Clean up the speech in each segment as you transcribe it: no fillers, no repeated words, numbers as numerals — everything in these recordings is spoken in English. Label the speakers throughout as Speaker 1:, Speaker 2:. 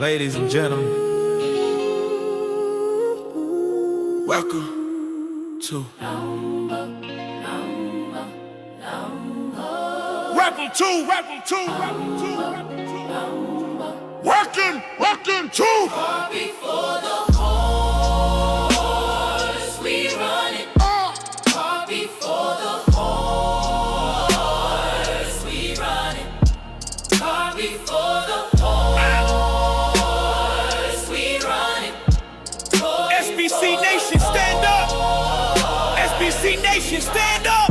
Speaker 1: Ladies and gentlemen, welcome to Welcome to
Speaker 2: Far before the horse, we run it. Far before the horse, we run it. Far before the horse, we run it.
Speaker 3: SBC Nation, stand up! SBC Nation, stand up!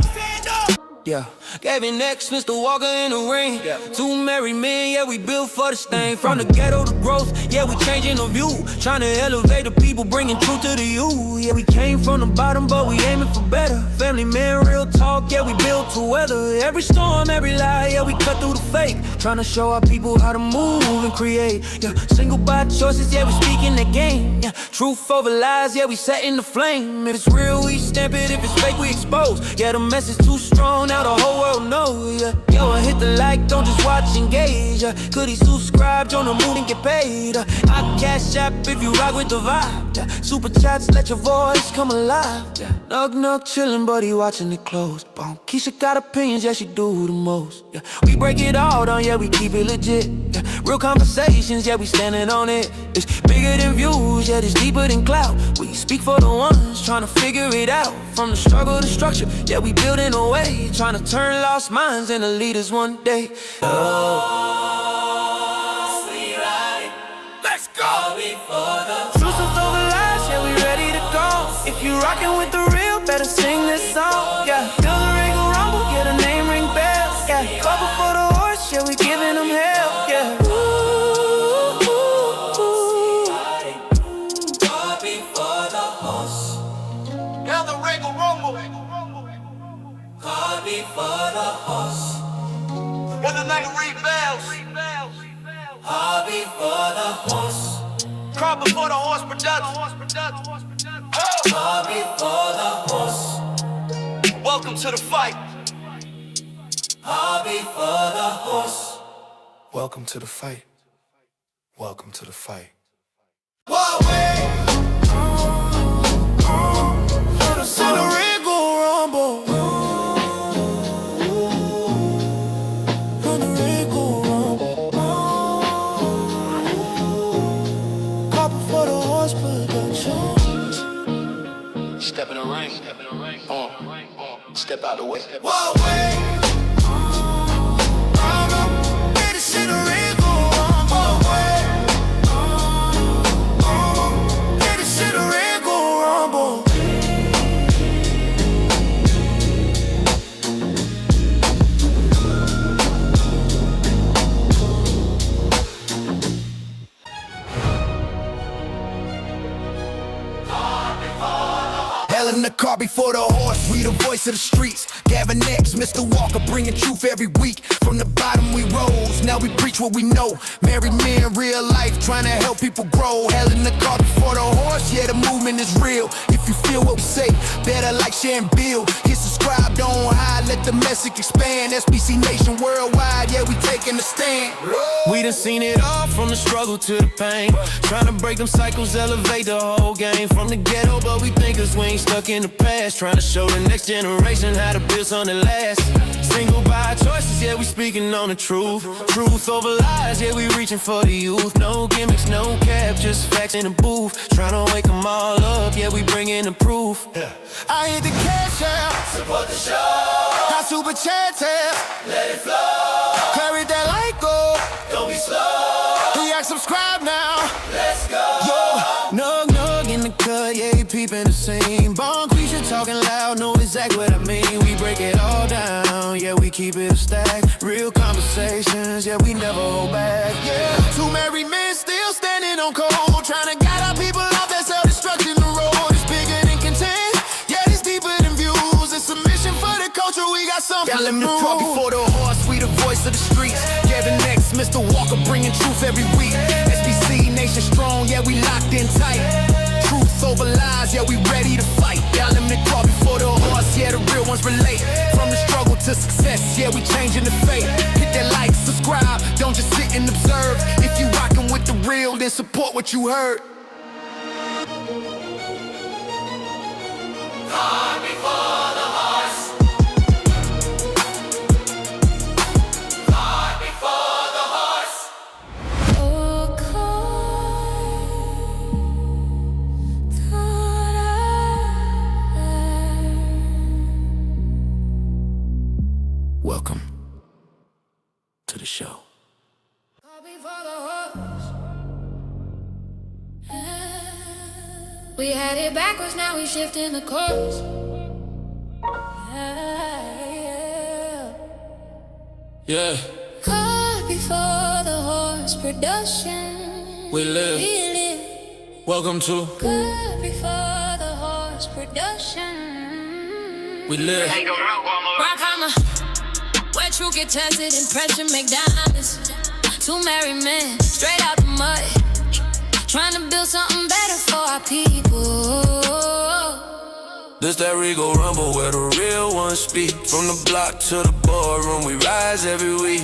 Speaker 4: Yeah, Gavin X Mr. Walker in the ring. Two married men, yeah, we built for the stain. From the ghetto to growth, yeah, we changing the view. Trying to elevate the people, bringing truth to the youth. Yeah, we came from the bottom, but we aiming for better. Family man, real talk, yeah, we built to weather every storm, every lie, yeah, we cut through the fake. Trying to show our people how to move and create. Yeah, single by choices, yeah, we speaking the game. Yeah, truth over lies, yeah, we setting the flame. If it's real, we stamp it. If it's fake, we expose. Yeah, the message too strong, now the whole world knows. Yeah, yo, hit the like, don't just watch, engage. Yeah, could he subscribe, join the mood and get paid? I cash app if you rock with the vibe. Yeah, super chats, let your voice come alive. Yeah, knock chillin', but he watching it close. Boom. Keisha got opinions, yeah, she do the most. Yeah, we break it all down, yeah, we keep it legit. Yeah, real conversations, yeah, we standing on it. It's bigger than views, yeah, it's deeper than clout. We speak for the ones trying to figure it out. From the struggle to structure, yeah, we building a way. Trying to turn lost minds into leaders one day.
Speaker 2: Oh, we ride.
Speaker 3: Let's go!
Speaker 2: Far before the
Speaker 4: Truth over lies, yeah, we ready to go. If you rockin' with the real, better sing this song. Yeah, feel the Regal Rumble, yeah, the name ring bells. Yeah, go before the horse, yeah, we giving them hell. Yeah.
Speaker 2: Far before the horse.
Speaker 3: Now the Regal Rumble.
Speaker 2: Far before the horse.
Speaker 3: When the night ring bells.
Speaker 2: Far before the horse.
Speaker 3: Crawl before the horse production.
Speaker 2: Far before the horse.
Speaker 3: Welcome to the fight.
Speaker 2: Far before the horse.
Speaker 1: welcome to the fight. Welcome to the fight.
Speaker 4: It's in the Regal Rumble. On the Regal Rumble. Copper for the horse production.
Speaker 5: Step in the ring. Step out the way.
Speaker 4: It's in the Regal Rumble. It's in the Regal Rumble.
Speaker 6: Hell in the car before the horse, we the voice of the streets. Gavin X Mr. Walker, bringing truth every week. From the bottom we rose, now we preach what we know. Married men, real life, trying to help people grow. Hell in the car before the horse, yeah, the movement is real. If you feel what we say, better like, share, and build. Hit subscribe, don't hide, let the message expand. SBC Nation worldwide, yeah, we taking a stand.
Speaker 4: We done seen it all, from the struggle to the pain. Trying to break them cycles, elevate the whole game. From the ghetto, but we thinkers, we ain't stuck in the past. Trying to show the next generation how to build something that lasts. Single by choices, yeah, we speaking on the truth. Truth over lies, yeah, we reaching for the youth. No gimmicks, no cap, just facts in the booth. Trying to wake them all up, yeah, we bringing the proof. I hit the cash out,
Speaker 2: Support the show.
Speaker 4: I super chat tab,
Speaker 2: Let it flow.
Speaker 4: carry that light go.
Speaker 2: Don't be slow.
Speaker 4: Yeah, subscribe now.
Speaker 2: Let's go.
Speaker 4: Yo, nug in the cut, yeah, he peeping the scene. Bon Quisha talking loud, know exactly what I mean. We break it all down, yeah, we keep it a stack. Real conversations, yeah, we never hold back. Yeah, two married men still standing on cold, trying to guide our people off that self-destruction. The road is bigger than content, yeah, it's deeper than views. It's a mission for the culture, we got something
Speaker 6: Y'all
Speaker 4: to
Speaker 6: in the car
Speaker 4: prove.
Speaker 6: before the horse, we the voice of the streets. Gavin X Mr. Walker, bringing truth every week. SBC Nation strong, yeah, we locked in tight. Truth over lies, yeah, we ready to fight. Y'all in the car before the horse, yeah, the real ones relate. From the struggle to success, yeah, we changing the fate. Hit that like, subscribe, don't just sit and observe. If you rockin' with want the real, then support what you heard.
Speaker 2: Cart before the horse. Cart before the horse.
Speaker 7: Oh,
Speaker 6: Welcome to the show.
Speaker 7: We had it backwards, now we shifting the course.
Speaker 4: Yeah,
Speaker 7: Caught before the horse production.
Speaker 4: we live. Welcome to
Speaker 7: Caught before the horse production.
Speaker 4: We live.
Speaker 7: Rock hammer, where truth get tested and pressure make diamonds. Two married men, straight out the mud, trying to build something better for our people.
Speaker 4: This that Regal Rumble where the real ones speak. From the block to the boardroom, we rise every week.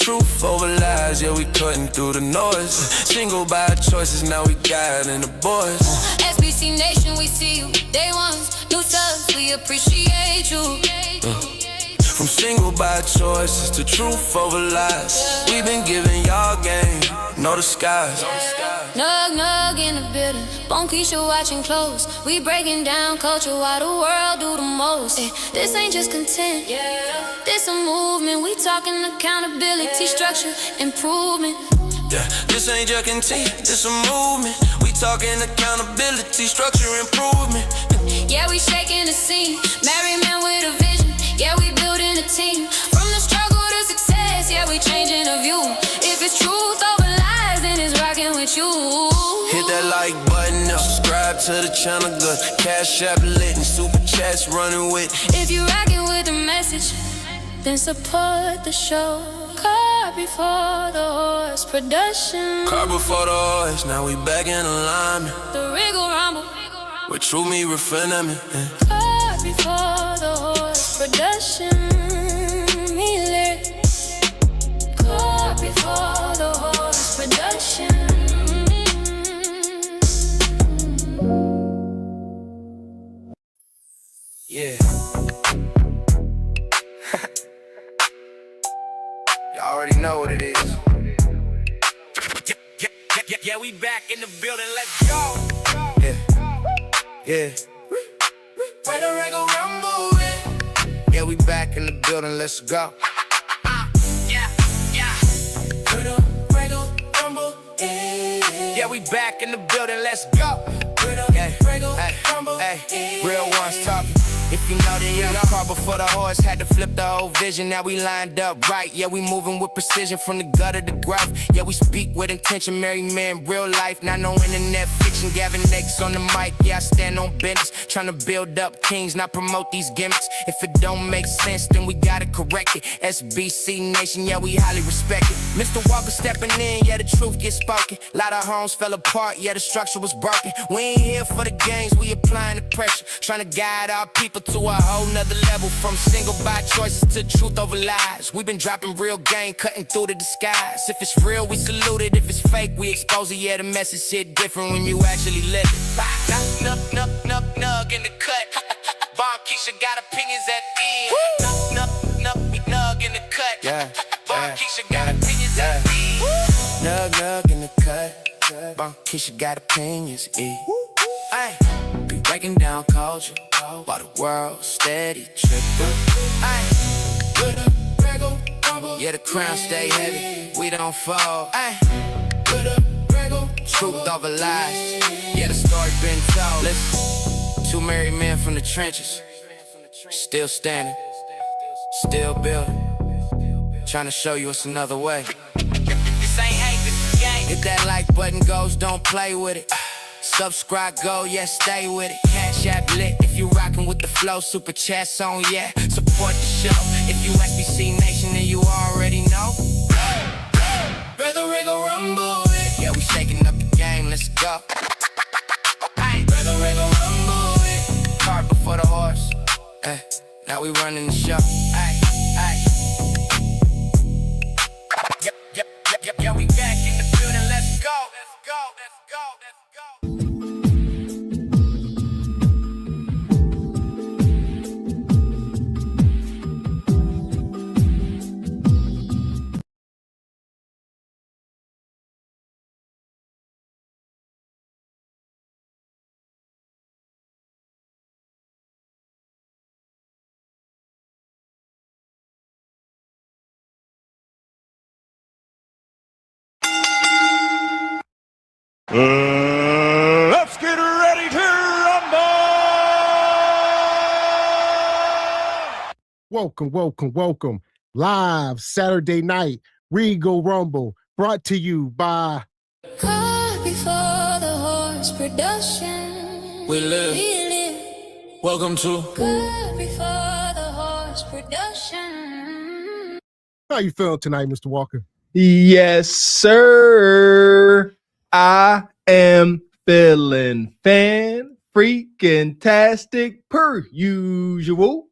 Speaker 4: Truth over lies, yeah, we cutting through the noise. Single by choices, now we guiding the boys.
Speaker 7: SBC Nation, we see you. Day ones, new subs, we appreciate you.
Speaker 4: From single by choices to truth over lies. We been giving y'all game, no disguise.
Speaker 7: Nug, nug in the building. Bone Keisha watching close. We breaking down culture while the world do the most. This ain't just content, this a movement. We talking accountability, structure, improvement.
Speaker 4: Yeah, this ain't just content, this a movement. We talking accountability, structure, improvement.
Speaker 7: Yeah, we shaking the scene. Married men with a vision. Yeah, we building a team. From the struggle to success, yeah, we changing the view. If it's truth over lies, then it's rocking with you.
Speaker 4: Hit that like button up, subscribe to the channel, good. Cash app lit and super chats running with.
Speaker 7: If you rocking with the message, then support the show. Caught before the horse production.
Speaker 4: Car before the horse, now we back in alignment.
Speaker 7: The Regal Rumble.
Speaker 4: With true me refinement.
Speaker 7: Caught before the horse production. Me lit. Caught before the horse production.
Speaker 6: Yeah. Y'all already know what it is.
Speaker 3: Yeah, we back in the building, let's go.
Speaker 6: Yeah.
Speaker 3: Where the Regal Rumble at?
Speaker 6: Yeah, we back in the building, let's go.
Speaker 3: Yeah. Where the Regal Rumble at? Yeah, we back in the building, let's go. Where the Regal Rumble at?
Speaker 6: Real ones talking. If you know the young car before the horse had to flip the whole vision. Now we lined up right. Yeah, we moving with precision from the gutter to growth. Yeah, we speak with intention. Married man, real life, not no internet fiction. Gavin X on the mic. Yeah, I stand on business, trying to build up kings, not promote these gimmicks. If it don't make sense, then we gotta correct it. SBC Nation, yeah, we highly respect it. Mr. Walker stepping in, yeah, the truth gets spoken. Lot of homes fell apart, yeah, the structure was broken. We ain't here for the games, we applying the pressure, trying to guide our people to a whole nother level. From single by choices to truth over lies. We been dropping real game, cutting through the disguise. If it's real, we salute it. If it's fake, we expose it. Yeah, the message hit different when you actually live it.
Speaker 3: Nug in the cut. Bomb Keisha got opinions at end. Nug in the cut.
Speaker 6: Yeah.
Speaker 3: Bomb Keisha got opinions at end.
Speaker 6: Nug in the cut. Bomb Keisha got opinions. Ay. Be breaking down culture while the world steady tripping. Ay.
Speaker 3: With a Regal Rumble.
Speaker 6: Yeah, the crown stay heavy, we don't fall. Ay.
Speaker 3: With a Regal
Speaker 6: Truth over lies. Yeah, the story been told. Listen, two married men from the trenches, still standing, still building, trying to show you it's another way.
Speaker 3: This ain't hate, this is game.
Speaker 6: If that like button goes, don't play with it. Subscribe, go, yeah, stay with it. Cash app lit, if you rockin' with the flow. Super chats on, yeah, support the show. If you SBC Nation, then you already know.
Speaker 3: Where the Regal Rumble at?
Speaker 6: Yeah, we shaking up the game, let's go.
Speaker 3: Where the Regal Rumble at?
Speaker 6: Cart before the horse. Now we running the show.
Speaker 3: Yeah, we back in the building, let's go.
Speaker 8: Let's get ready to rumble!
Speaker 9: Welcome. Live Saturday night, Regal Rumble, brought to you by
Speaker 7: Caught before the horse production.
Speaker 4: We live. Welcome to.
Speaker 7: Caught before the horse production.
Speaker 9: How you feeling tonight, Mr. Walker?
Speaker 10: Yes, sir. I am feeling freaking-tastic per usual.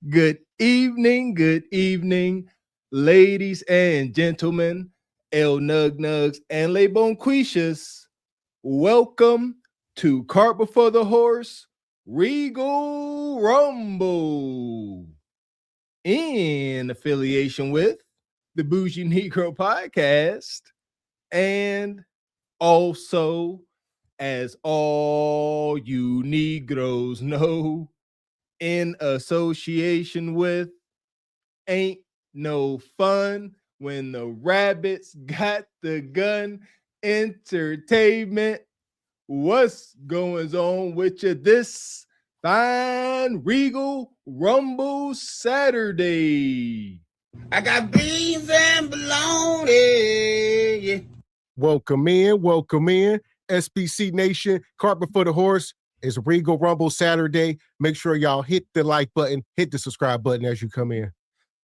Speaker 10: Good evening, ladies and gentlemen, El Nug Nugs and Le Bonquishas. Welcome to Cart Before the Horse, Regal Rumble, in affiliation with the Bougie Negro Podcast, and also, as all you Negroes know, in association with Ain't No Fun When the Rabbits Got the Gun Entertainment. What's going on with you this fine Regal Rumble Saturday?
Speaker 3: I got beans and bologna. Yeah.
Speaker 9: Welcome in. SBC Nation, Cart Before the Horse is Regal Rumble Saturday. Make sure y'all hit the like button, hit the subscribe button as you come in.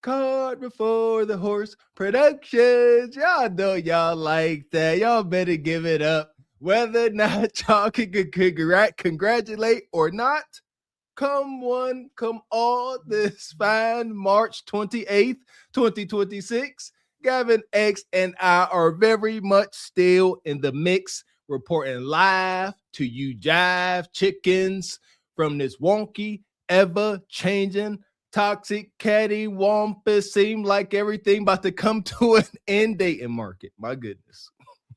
Speaker 10: Cart Before the Horse Productions. Y'all know y'all like that. Y'all better give it up. Whether or not y'all can congratulate or not, come one, come all, this fine March 28th, 2026. Gavin X and I are very much still in the mix, reporting live to you jive chickens from this wonky, ever-changing, toxic, cattywampus, seem like everything about to come to an end dating market. My goodness.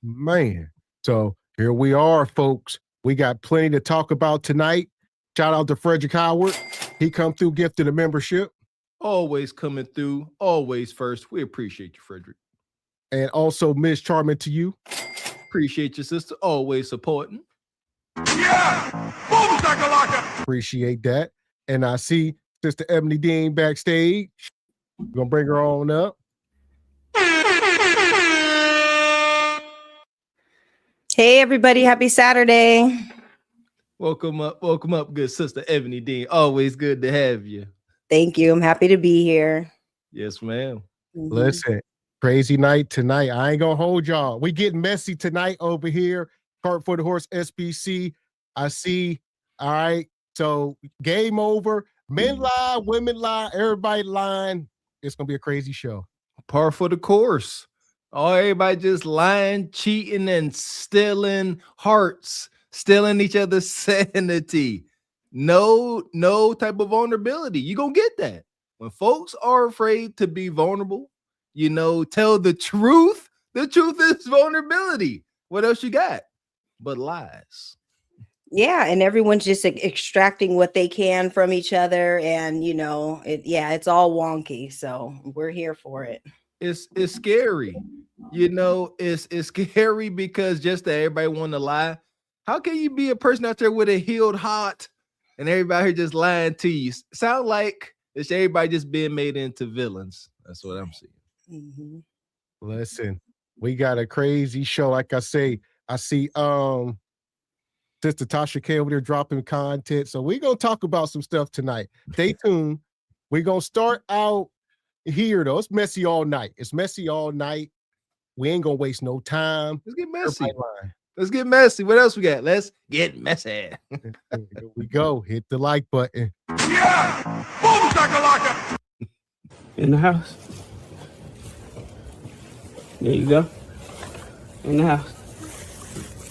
Speaker 9: Man, so here we are, folks. We got plenty to talk about tonight. Shout out to Frederick Howard. He come through, gifted a membership.
Speaker 10: Always coming through, always first. We appreciate you, Frederick.
Speaker 9: And also Miss Charming to you.
Speaker 10: Appreciate your sister, always supporting.
Speaker 8: Yeah! Boom, shakalaka!
Speaker 9: Appreciate that. And I see Sister Ebony Dean backstage. We're gonna bring her on up.
Speaker 11: Hey everybody, happy Saturday.
Speaker 10: Welcome up, good Sister Ebony Dean. Always good to have you.
Speaker 11: Thank you. I'm happy to be here.
Speaker 10: Yes, ma'am.
Speaker 9: Listen, crazy night tonight. I ain't gonna hold y'all. We getting messy tonight over here. Cart for the Horse SBC. I see. All right. So game over. Men lie, women lie, everybody lying. It's gonna be a crazy show.
Speaker 10: Par for the course. Oh, everybody just lying, cheating, and stealing hearts, stealing each other's sanity. No type of vulnerability. You're gonna get that. When folks are afraid to be vulnerable, tell the truth. The truth is vulnerability. What else you got but lies?
Speaker 11: Yeah, and everyone's just extracting what they can from each other, and it's all wonky. So we're here for it.
Speaker 10: It's scary. It's scary because just that everybody want to lie. How can you be a person out there with a healed heart and everybody here just lying to you? Sound like it's everybody just being made into villains. That's what I'm seeing.
Speaker 11: Mm-hmm.
Speaker 9: Listen, we got a crazy show. Like I say, I see Sister Tasha K over there dropping content. So we're gonna talk about some stuff tonight. Stay tuned. We're gonna start out here though. It's messy all night. We ain't gonna waste no time.
Speaker 10: Let's get messy. What else we got? Let's get messy.
Speaker 9: Here we go. Hit the like button.
Speaker 8: Yeah! Boom, shakalaka!
Speaker 12: In the house. There you go. In the house.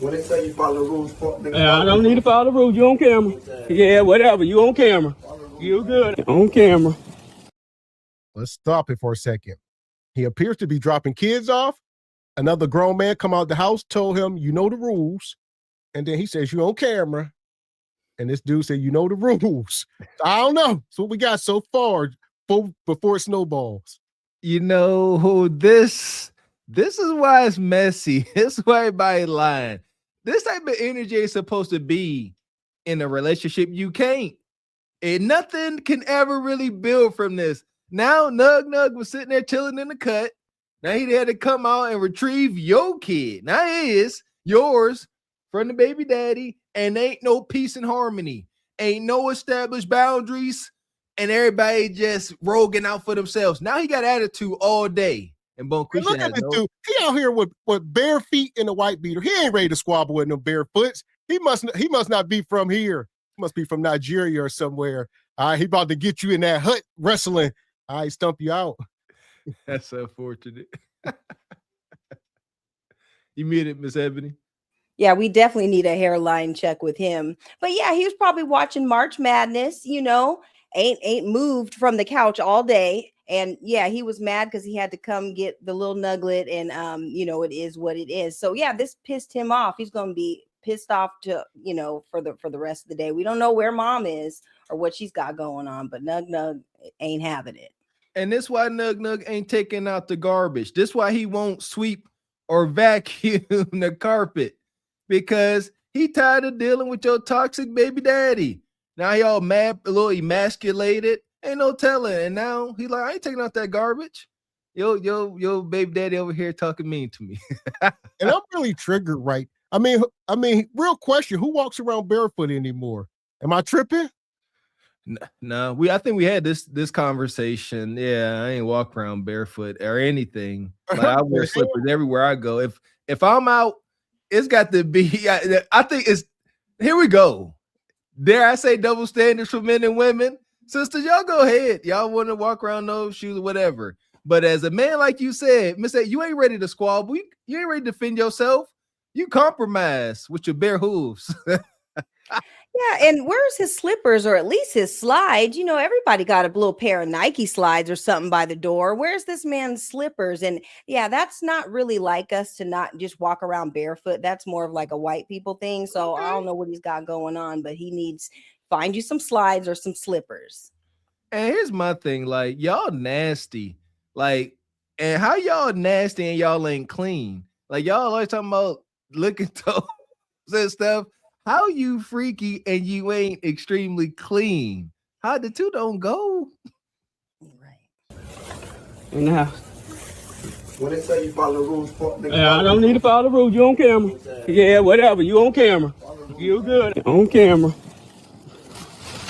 Speaker 13: When they say you follow the rules,
Speaker 12: I don't need to follow the rules. You on camera. Yeah, whatever. You on camera. You good. You on camera.
Speaker 9: Let's stop it for a second. He appears to be dropping kids off. Another grown man come out the house, told him, you know the rules. And then he says, you on camera. And this dude said, you know the rules. I don't know. That's what we got so far before it snowballs.
Speaker 10: This is why it's messy. This is why everybody lying. this type of energy is supposed to be in a relationship. You can't. And nothing can ever really build from this. Now, Nug was sitting there chilling in the cut. Now he had to come out and retrieve your kid. Now it is yours from the baby daddy, and ain't no peace and harmony. Ain't no established boundaries, and everybody just roguing out for themselves. Now he got attitude all day. And Look
Speaker 9: at this dude. He out here with bare feet in a white beater. He ain't ready to squabble with no bare foots. He must not be from here. Must be from Nigeria or somewhere. He about to get you in that hut wrestling. I stump you out.
Speaker 10: That's unfortunate. You muted, Miss Ebony.
Speaker 11: Yeah, we definitely need a hairline check with him. But yeah, he was probably watching March Madness, ain't moved from the couch all day. And yeah, he was mad because he had to come get the little nugget, and it is what it is. So yeah, this pissed him off. He's gonna be pissed off to for the rest of the day. We don't know where mom is or what she's got going on, but Nug ain't having it.
Speaker 10: And this why Nug ain't taking out the garbage. This why he won't sweep or vacuum the carpet, because he tired of dealing with your toxic baby daddy. Now he all mad, a little emasculated, ain't no telling. And now he like, I ain't taking out that garbage. Yo, baby daddy over here talking mean to me.
Speaker 9: And I'm really triggered, right? I mean, real question: who walks around barefoot anymore? Am I tripping?
Speaker 10: No, I think we had this conversation. Yeah, I ain't walk around barefoot or anything. Like, I wear slippers everywhere I go. If I'm out, it's got to be. I think it's. Here we go. Dare I say double standards for men and women? Sisters, y'all go ahead. Y'all want to walk around those shoes or whatever. But as a man, like you said, Miss, you ain't ready to squabble. You ain't ready to defend yourself. You compromise with your bare hooves.
Speaker 11: Yeah, and where's his slippers, or at least his slides? Everybody got a little pair of Nike slides or something by the door. Where's this man's slippers? And yeah, that's not really like us to not just walk around barefoot. That's more of like a white people thing. So I don't know what he's got going on, but he needs find you some slides or some slippers.
Speaker 10: And here's my thing, like, y'all nasty. Like, and how y'all nasty and y'all ain't clean? Like, y'all always talking about looking toes and stuff. How you freaky and you ain't extremely clean? How the two don't go?
Speaker 11: Right.
Speaker 12: In the house.
Speaker 13: When they say you follow the rules,
Speaker 12: I don't need to follow the rules. You on camera. Yeah, whatever. You on camera. You good. On camera.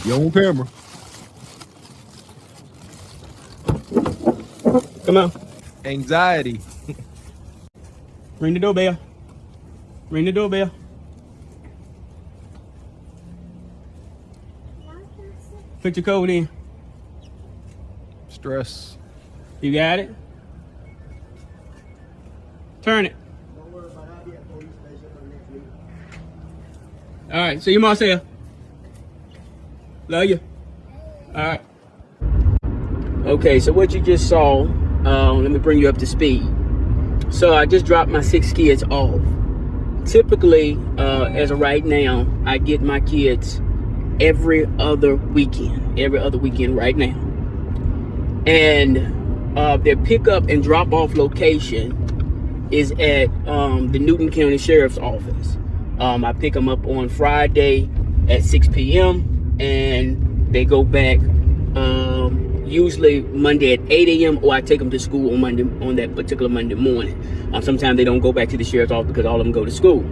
Speaker 10: You on camera.
Speaker 12: Come on.
Speaker 10: Anxiety.
Speaker 12: Ring the doorbell. Ring the doorbell. Put your code in.
Speaker 10: Stress.
Speaker 12: You got it? Turn it. All right, see you, Marcel. Love you. All right. Okay, so what you just saw, let me bring you up to speed. So I just dropped my 6 kids off. Typically, as of right now, I get my kids every other weekend right now. And their pickup and drop off location is at the Newton County Sheriff's Office. I pick them up on Friday at 6 p.m. and they go back usually Monday at 8 a.m. or I take them to school on that particular Monday morning. Sometimes they don't go back to the sheriff's office because all of them go to school.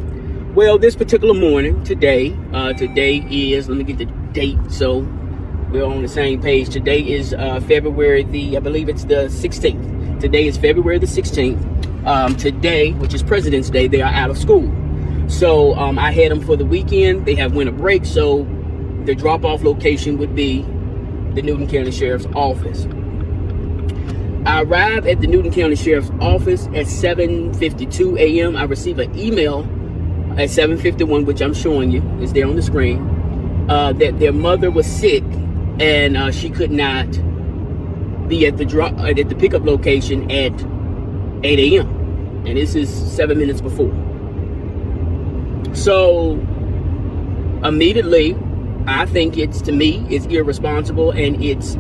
Speaker 12: Well, this particular morning, today is, let me get the date so we're on the same page. Today is February I believe it's the 16th. Today is February the 16th. Today, which is President's Day, they are out of school. So I had them for the weekend. They have winter break, so the drop-off location would be the Newton County Sheriff's Office. I arrive at the Newton County Sheriff's Office at 7:52 a.m. I receive an email at 7:51, which I'm showing you, is there on the screen, that their mother was sick and she could not be at the pickup location at 8 a.m. And this is 7 minutes before. So immediately, I think it's irresponsible and it's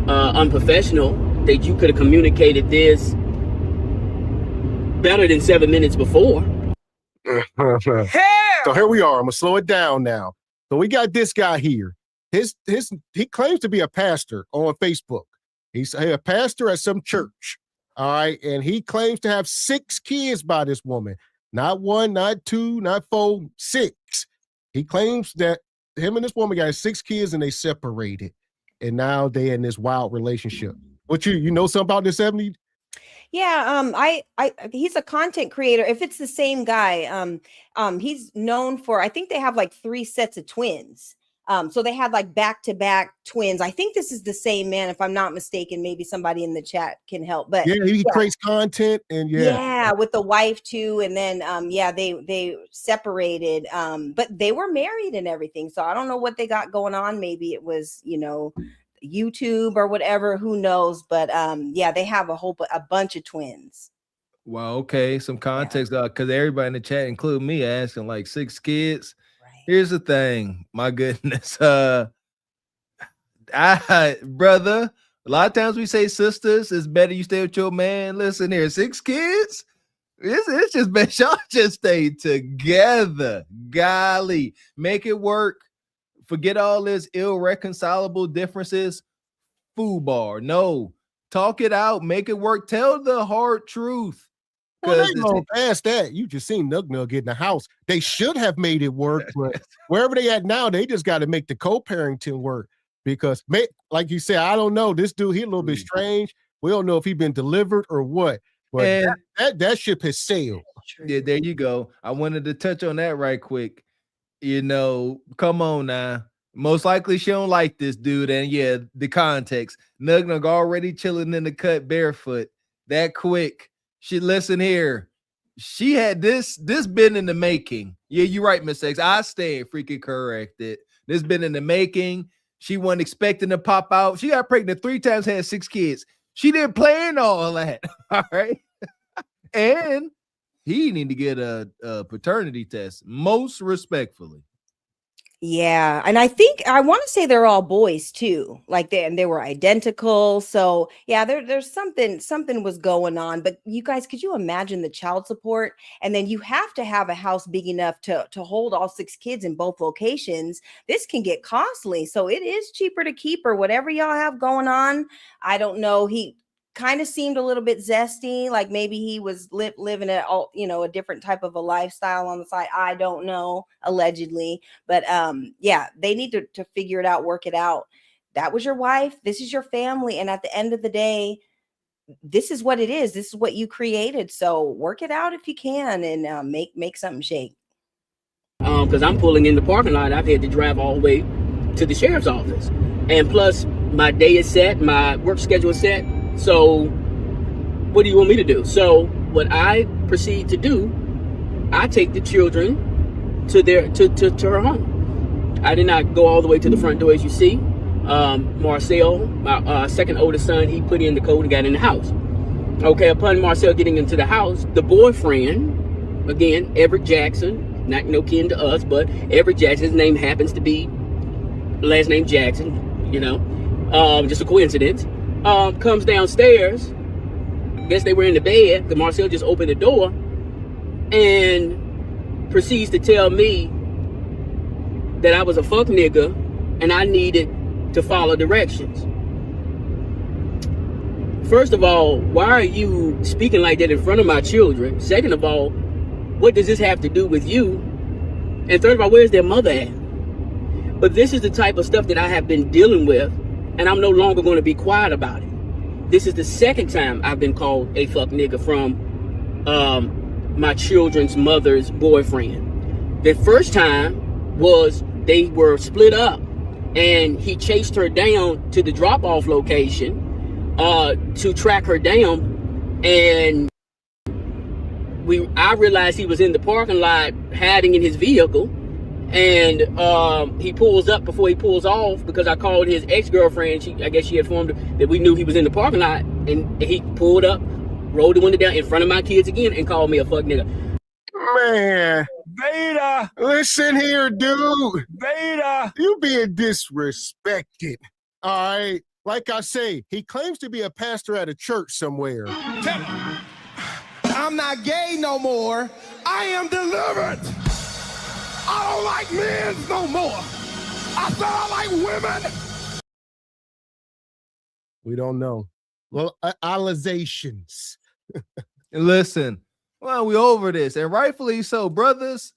Speaker 12: unprofessional that you could have communicated this better than 7 minutes before.
Speaker 9: So here we are. I'm gonna slow it down now. So we got this guy here. He claims to be a pastor on Facebook. He's a pastor at some church. All right, and he claims to have 6 kids by this woman. Not 1, not 2, not 4, 6. He claims that him and this woman got 6 kids and they separated, and now they in this wild relationship. What you know something about this, 70?
Speaker 11: Yeah, he's a content creator. If it's the same guy, he's known for, I think they have like 3 sets of twins. So they had like back-to-back twins. I think this is the same man, if I'm not mistaken. Maybe somebody in the chat can help. But
Speaker 9: yeah, he creates content and
Speaker 11: with the wife too. And then they separated. But they were married and everything. So I don't know what they got going on. Maybe it was, YouTube or whatever. Who knows? But they have a bunch of twins.
Speaker 10: Well, okay, some context because everybody in the chat, including me, asking like 6 kids. Here's the thing, my goodness. Brother, a lot of times we say sisters, it's better you stay with your man. Listen here, 6 kids. It's just best y'all just stay together. Golly, make it work. Forget all this irreconcilable differences. Foobar. No, talk it out, make it work. Tell the hard truth.
Speaker 9: Well, they go past that. You just seen Nug Nug get in the house. They should have made it work, but wherever they at now, they just got to make the co-parenting work because, like you said, I don't know. This dude, he a little bit strange. We don't know if he been delivered or what, but that ship has sailed.
Speaker 10: Yeah, there you go. I wanted to touch on that right quick. Come on now. Most likely she don't like this dude, and yeah, the context. Nug Nug already chilling in the cut barefoot that quick. She listen here. She had this been in the making. Yeah, you're right, Miss X. I stay freaking corrected. This been in the making. She wasn't expecting to pop out. She got pregnant 3 times, had 6 kids. She didn't plan all that. All right. And he need to get a paternity test, most respectfully.
Speaker 11: Yeah, and I want to say they're all boys too. Like they were identical. So yeah, there's something was going on. But you guys, could you imagine the child support? And then you have to have a house big enough to hold all 6 kids in both locations. This can get costly. So it is cheaper to keep or whatever y'all have going on. I don't know. He kind of seemed a little bit zesty, like maybe he was living a different type of a lifestyle on the side. I don't know, allegedly, but they need to figure it out, work it out. That was your wife, this is your family, and at the end of the day, this is what it is. This is what you created. So work it out if you can, and make something shake.
Speaker 12: Because I'm pulling in the parking lot, I've had to drive all the way to the sheriff's office, and plus my day is set, my work schedule is set. So what do you want me to do? So what I proceed to do, I take the children to her home. I did not go all the way to the front door, as you see. Marcel, my second oldest son, he put in the code and got in the house. Okay, upon Marcel getting into the house, the boyfriend, again, Everett Jackson, not no kin to us, but Everett Jackson, his name happens to be last name Jackson, just a coincidence. Comes downstairs. Guess they were in the bed. The Marcel just opened the door and proceeds to tell me that I was a fuck nigga and I needed to follow directions. First of all, why are you speaking like that in front of my children? Second of all, what does this have to do with you? And third of all, where's their mother at? But this is the type of stuff that I have been dealing with, and I'm no longer going to be quiet about it. This is the second time I've been called a fuck nigga from my children's mother's boyfriend. The first time was they were split up, and he chased her down to the drop-off location to track her down, and I realized he was in the parking lot hiding in his vehicle. And he pulls up before he pulls off, because I called his ex-girlfriend. I guess she informed her that we knew he was in the parking lot. And he pulled up, rolled the window down in front of my kids again, and called me a fuck nigga.
Speaker 9: Man.
Speaker 8: Beta.
Speaker 9: Listen here, dude.
Speaker 8: Beta.
Speaker 9: You being disrespected. All right. Like I say, he claims to be a pastor at a church somewhere.
Speaker 6: I'm not gay no more.
Speaker 8: I am delivered. I don't like men no more. I said I like women.
Speaker 9: We don't know. Well, alizations.
Speaker 10: Listen, well, we over this, and rightfully so, brothers.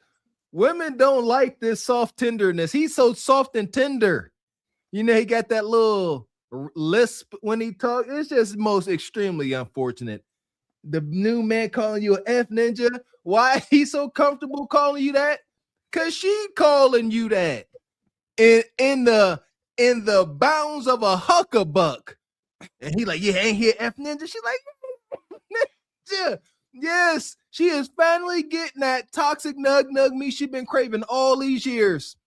Speaker 10: Women don't like this soft tenderness. He's so soft and tender. You know, he got that little lisp when he talks. It's just most extremely unfortunate. The new man calling you an F ninja. Why he's so comfortable calling you that? Cause she calling you that in the bounds of a huckabuck. And he like, yeah, ain't here F ninja. She like, ninja. Yes, she is finally getting that toxic nug me she been craving all these years.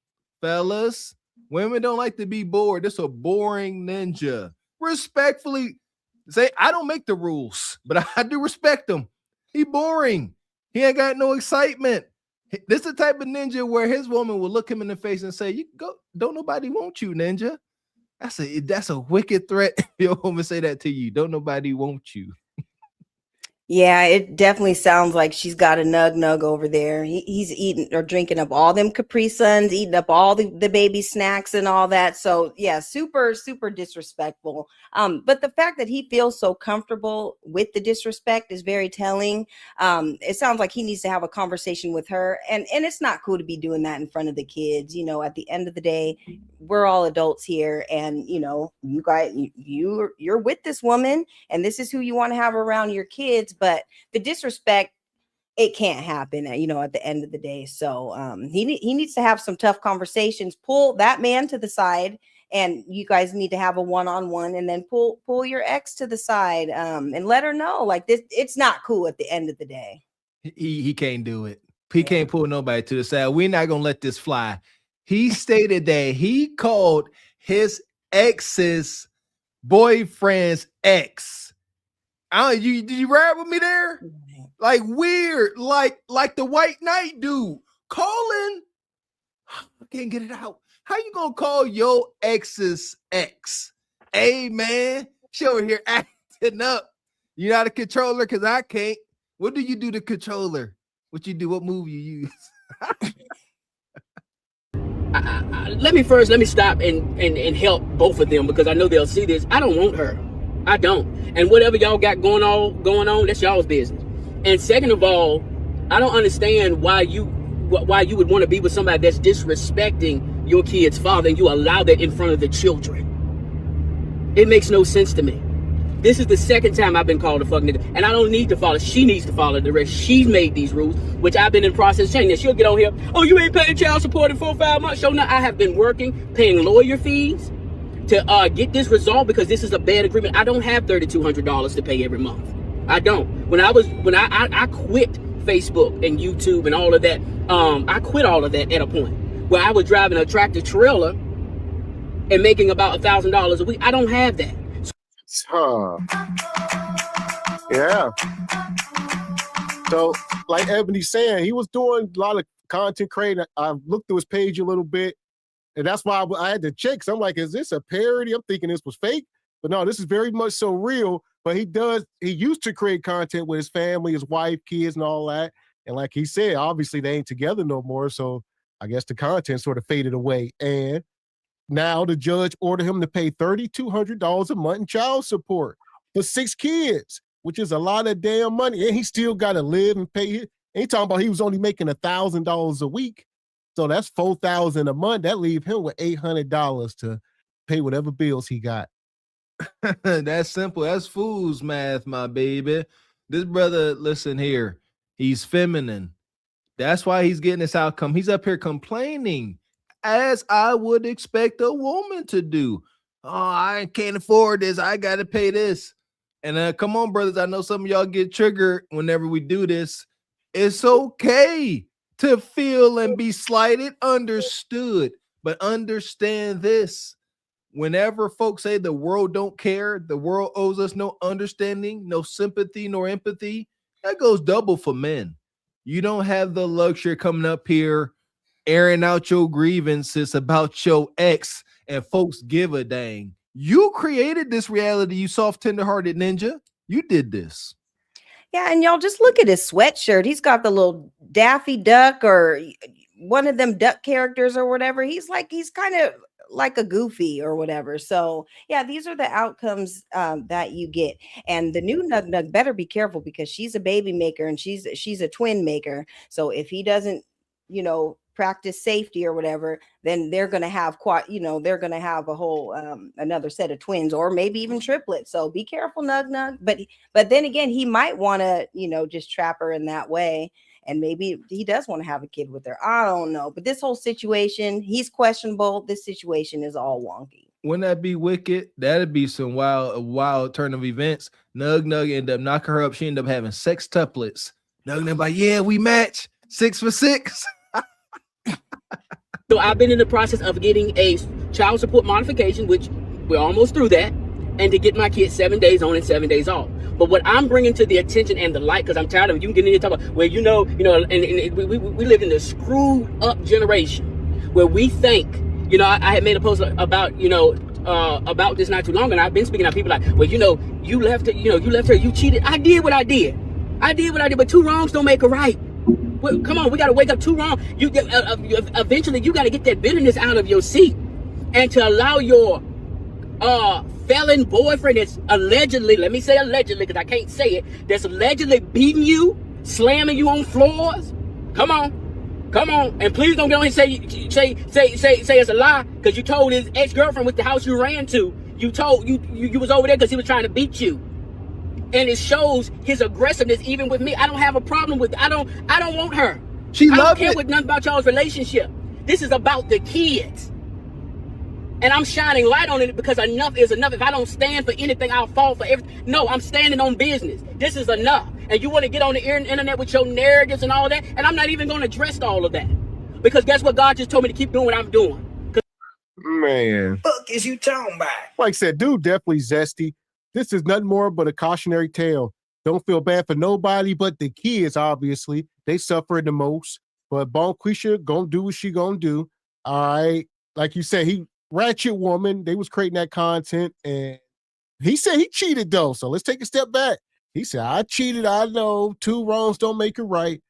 Speaker 10: Fellas, women don't like to be bored. This is a boring ninja. Respectfully say, I don't make the rules, but I do respect him. He boring. He ain't got no excitement. This is the type of ninja where his woman will look him in the face and say, "You go, don't nobody want you, ninja." That's a wicked threat. Your woman say that to you. Don't nobody want you.
Speaker 11: Yeah, it definitely sounds like she's got a nug over there. He's eating or drinking up all them Capri Suns, eating up all the baby snacks and all that. So yeah, super disrespectful. But the fact that he feels so comfortable with the disrespect is very telling. It sounds like he needs to have a conversation with her, and it's not cool to be doing that in front of the kids. You know, at the end of the day, we're all adults here, and you know, you guys, you're with this woman, and this is who you want to have around your kids. But the disrespect, it can't happen, you know, at the end of the day. So he needs to have some tough conversations, pull that man to the side, and you guys need to have a one-on-one, and then pull your ex to the side and let her know, like, this, it's not cool at the end of the day.
Speaker 10: He can't do it. He can't pull nobody to the side. We're not going to let this fly. He stated that he called his ex's boyfriend's ex. Did you ride with me there? Like weird, like the white knight dude calling. I can't get it out. How you gonna call your ex's ex? Hey man, she over here acting up. You not a controller because I can't. What do you do to controller? What you do? What move you use?
Speaker 12: Let me stop and help both of them, because I know they'll see this. I don't want her. I don't. And whatever y'all got going on, that's y'all's business. And second of all, I don't understand why you would want to be with somebody that's disrespecting your kid's father, and you allow that in front of the children. It makes no sense to me. This is the second time I've been called a fucking nigga, and I don't need to follow. She needs to follow the rest. She's made these rules, which I've been in process of changing. She'll get on here, oh, you ain't paying child support in 4 or 5 months. So now I have been working, paying lawyer fees to get this resolved, because this is a bad agreement. I don't have $3,200 to pay every month. I don't. When I quit Facebook and YouTube and all of that, I quit all of that at a point where I was driving a tractor trailer and making about $1,000 a week. I don't have that.
Speaker 9: Yeah. So, like Ebony's saying, he was doing a lot of content creating. I looked through his page a little bit, and that's why I had to check. So I'm like, is this a parody? I'm thinking this was fake, but no, this is very much so real. But he used to create content with his family, his wife, kids, and all that. And like he said, obviously they ain't together no more. So I guess the content sort of faded away. And now the judge ordered him to pay $3,200 a month in child support for 6 kids, which is a lot of damn money. And he still got to live and pay it. And he talking about he was only making $1,000 a week. So that's $4,000 a month. That leave him with $800 to pay whatever bills he got.
Speaker 10: That's simple. That's fool's math, my baby. This brother, listen here, he's feminine. That's why he's getting this outcome. He's up here complaining, as I would expect a woman to do. Oh, I can't afford this. I got to pay this. And come on, brothers. I know some of y'all get triggered whenever we do this. It's okay to feel and be slighted, understood. But understand this. Whenever folks say the world don't care, the world owes us no understanding, no sympathy, nor empathy, that goes double for men. You don't have the luxury coming up here, airing out your grievances about your ex, and folks give a dang. You created this reality, you soft, tender-hearted ninja. You did this.
Speaker 11: Yeah, and y'all just look at his sweatshirt. He's got the little Daffy Duck or one of them duck characters or whatever. He's kind of like a Goofy or whatever. So yeah, these are the outcomes that you get. And the new Nug Nug better be careful because she's a baby maker and she's a twin maker. So if he doesn't, practice safety or whatever, then they're going to have they're going to have a whole another set of twins or maybe even triplets. So be careful, Nug Nug. But then again, he might want to, just trap her in that way. And maybe he does want to have a kid with her. I don't know. But this whole situation, he's questionable. This situation is all wonky.
Speaker 10: Wouldn't that be wicked? That'd be some wild turn of events. Nug Nug ended up knocking her up. She ended up having sextuplets. Nug Nug like, yeah, we match 6 for 6.
Speaker 12: So I've been in the process of getting a child support modification, which we're almost through that, and to get my kids 7 days on and 7 days off. But what I'm bringing to the attention and the light, because I'm tired of you getting in here talking about, well, and we live in the screwed up generation where we think, I had made a post about, about this not too long, and I've been speaking to people like, well, you left her, you cheated. I did what I did, but 2 wrongs don't make a right. Well, come on, we got to wake up 2 wrongs. Eventually, you got to get that bitterness out of your seat and to allow your felon boyfriend that's allegedly, let me say allegedly because I can't say it, that's allegedly beating you, slamming you on floors. Come on. And please don't go and say it's a lie because you told his ex-girlfriend with the house you ran to, you was over there because he was trying to beat you. And it shows his aggressiveness even with me. I don't have a problem with it. I don't want her. I don't care what nothing about y'all's relationship. This is about the kids. And I'm shining light on it because enough is enough. If I don't stand for anything, I'll fall for everything. No, I'm standing on business. This is enough. And you want to get on the internet with your narratives and all that, and I'm not even going to address all of that. Because guess what? God just told me to keep doing what I'm doing.
Speaker 9: Man.
Speaker 3: Fuck is you talking about?
Speaker 9: Like I said, dude, definitely zesty. This is nothing more but a cautionary tale. Don't feel bad for nobody but the kids, obviously. They suffer the most. But Bonquisha gonna do what she gonna do. All right. Like you said, he ratchet woman. They was creating that content. And he said he cheated, though. So let's take a step back. He said, I cheated. I know 2 wrongs don't make it right.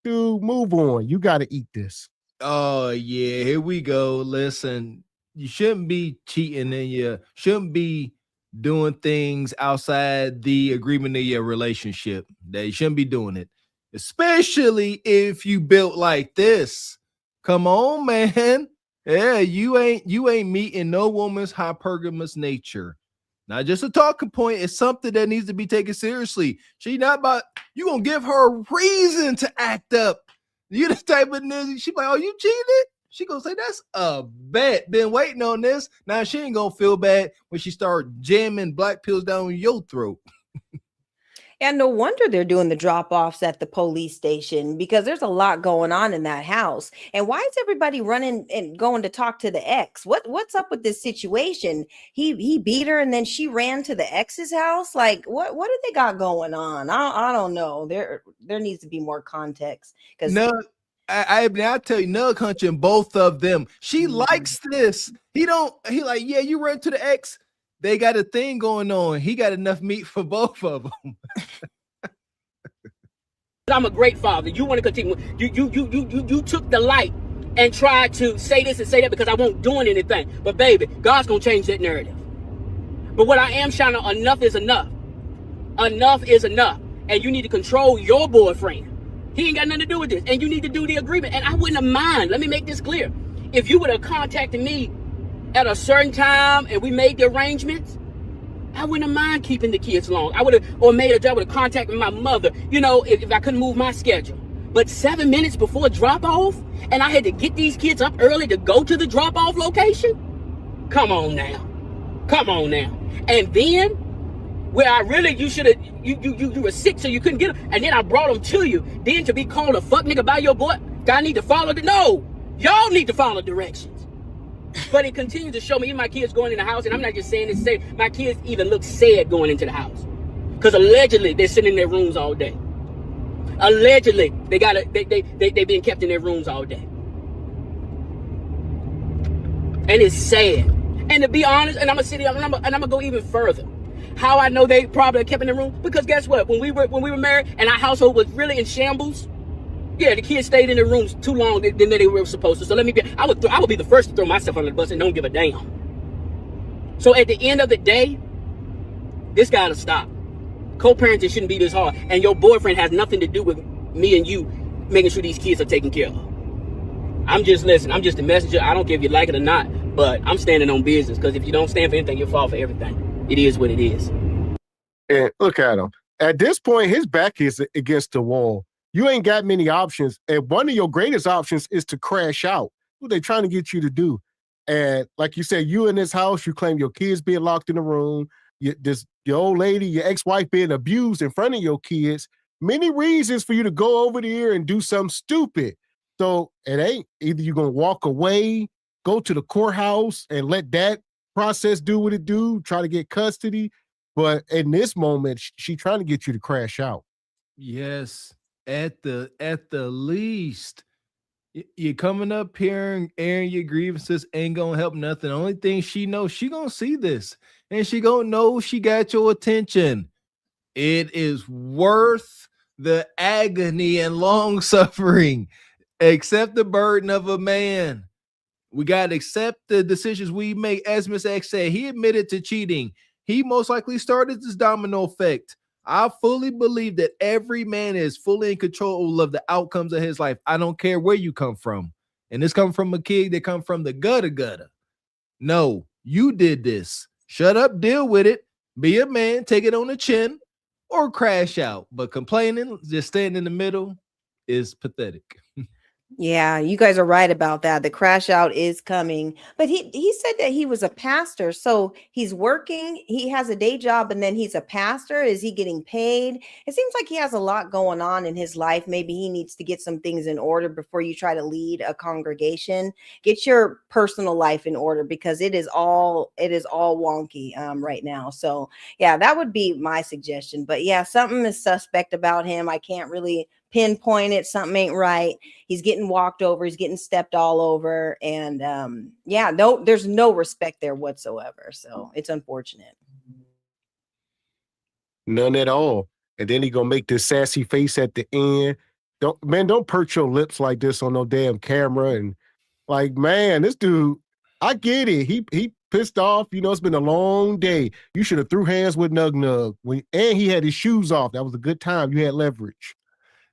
Speaker 9: Dude, move on. You got to eat this.
Speaker 10: Oh, yeah. Here we go. Listen, you shouldn't be cheating and you shouldn't be doing things outside the agreement of your relationship. They shouldn't be doing it, especially if you built like this. Come on, man. Yeah, you ain't meeting no woman's hypergamous nature. Not just a talking point. It's something that needs to be taken seriously. She not about you gonna give her a reason to act up. You the type of nigga. She like, oh, you cheated? She gonna say that's a bet. Been waiting on this. Now she ain't gonna feel bad when she start jamming black pills down your throat.
Speaker 11: And no wonder they're doing the drop-offs at the police station because there's a lot going on in that house. And why is everybody running and going to talk to the ex? What's up with this situation? He beat her and then she ran to the ex's house. Like what do they got going on? I don't know. There needs to be more context because
Speaker 10: no. I tell you, Nug hunching both of them. She likes this. He like, yeah, you ran to the ex. They got a thing going on. He got enough meat for both of them.
Speaker 12: I'm a great father. You want to continue. You took the light and tried to say this and say that because I won't doing anything. But baby, God's gonna change that narrative. But what I am shining on, enough is enough. Enough is enough. And you need to control your boyfriend. He ain't got nothing to do with this. And you need to do the agreement. And I wouldn't have mind. Let me make this clear. If you would have contacted me at a certain time and we made the arrangements, I wouldn't have mind keeping the kids long. I would have, or made a job, would have contacted my mother, if I couldn't move my schedule. But 7 minutes before drop off, and I had to get these kids up early to go to the drop off location? Come on now. And then, where I really, you should have, you were sick so you couldn't get them, and then I brought them to you. Then to be called a fuck nigga by your boy, I need to follow no, y'all need to follow directions. But it continues to show me, even my kids going in the house, and I'm not just saying this, my kids even look sad going into the house. Because allegedly, they're sitting in their rooms all day. Allegedly, they been kept in their rooms all day. And it's sad. And to be honest, and I'm gonna sit here, and I'm gonna go even further. How I know they probably kept in the room? Because guess what? When we were married and our household was really in shambles, yeah, the kids stayed in the rooms too long than they were supposed to. So I would be the first to throw myself under the bus and don't give a damn. So at the end of the day, this gotta stop. Co-parenting shouldn't be this hard. And your boyfriend has nothing to do with me and you making sure these kids are taken care of. I'm just a messenger. I don't care if you like it or not, but I'm standing on business, because if you don't stand for anything, you'll fall for everything. It is what it is.
Speaker 9: And look at him. At this point, his back is against the wall. You ain't got many options. And one of your greatest options is to crash out. What they trying to get you to do. And like you said, you in this house, you claim your kids being locked in the room, your old lady, your ex-wife being abused in front of your kids. Many reasons for you to go over there and do something stupid. So it ain't either you're going to walk away, go to the courthouse and let that process do what it do, try to get custody. But in this moment, she trying to get you to crash out.
Speaker 10: Yes, at the least. You're coming up here and airing your grievances ain't gonna help nothing. The only thing she knows, she gonna see this and she gonna know she got your attention. It is worth the agony and long suffering. Accept the burden of a man. We got to accept the decisions we make. As Miss X said, he admitted to cheating. He most likely started this domino effect. I fully believe that every man is fully in control of the outcomes of his life. I don't care where you come from. And this comes from a kid that come from the gutter. No, you did this. Shut up, deal with it. Be a man, take it on the chin, or crash out. But complaining, just standing in the middle, is pathetic.
Speaker 11: Yeah, you guys are right about that. The crash out is coming. But he said that he was a pastor. So he's working, he has a day job, and then he's a pastor. Is he getting paid? It seems like he has a lot going on in his life. Maybe he needs to get some things in order before you try to lead a congregation. Get your personal life in order, because it is all wonky right now. So yeah, that would be my suggestion. But yeah, something is suspect about him. I can't really pinpoint it. Something ain't right. He's getting walked over. He's getting stepped all over. And there's no respect there whatsoever. So it's unfortunate.
Speaker 9: None at all. And then he gonna make this sassy face at the end. Don't perch your lips like this on no damn camera. And like, man, this dude, I get it. He pissed off. You know, it's been a long day. You should have threw hands with Nug Nug. And he had his shoes off. That was a good time. You had leverage.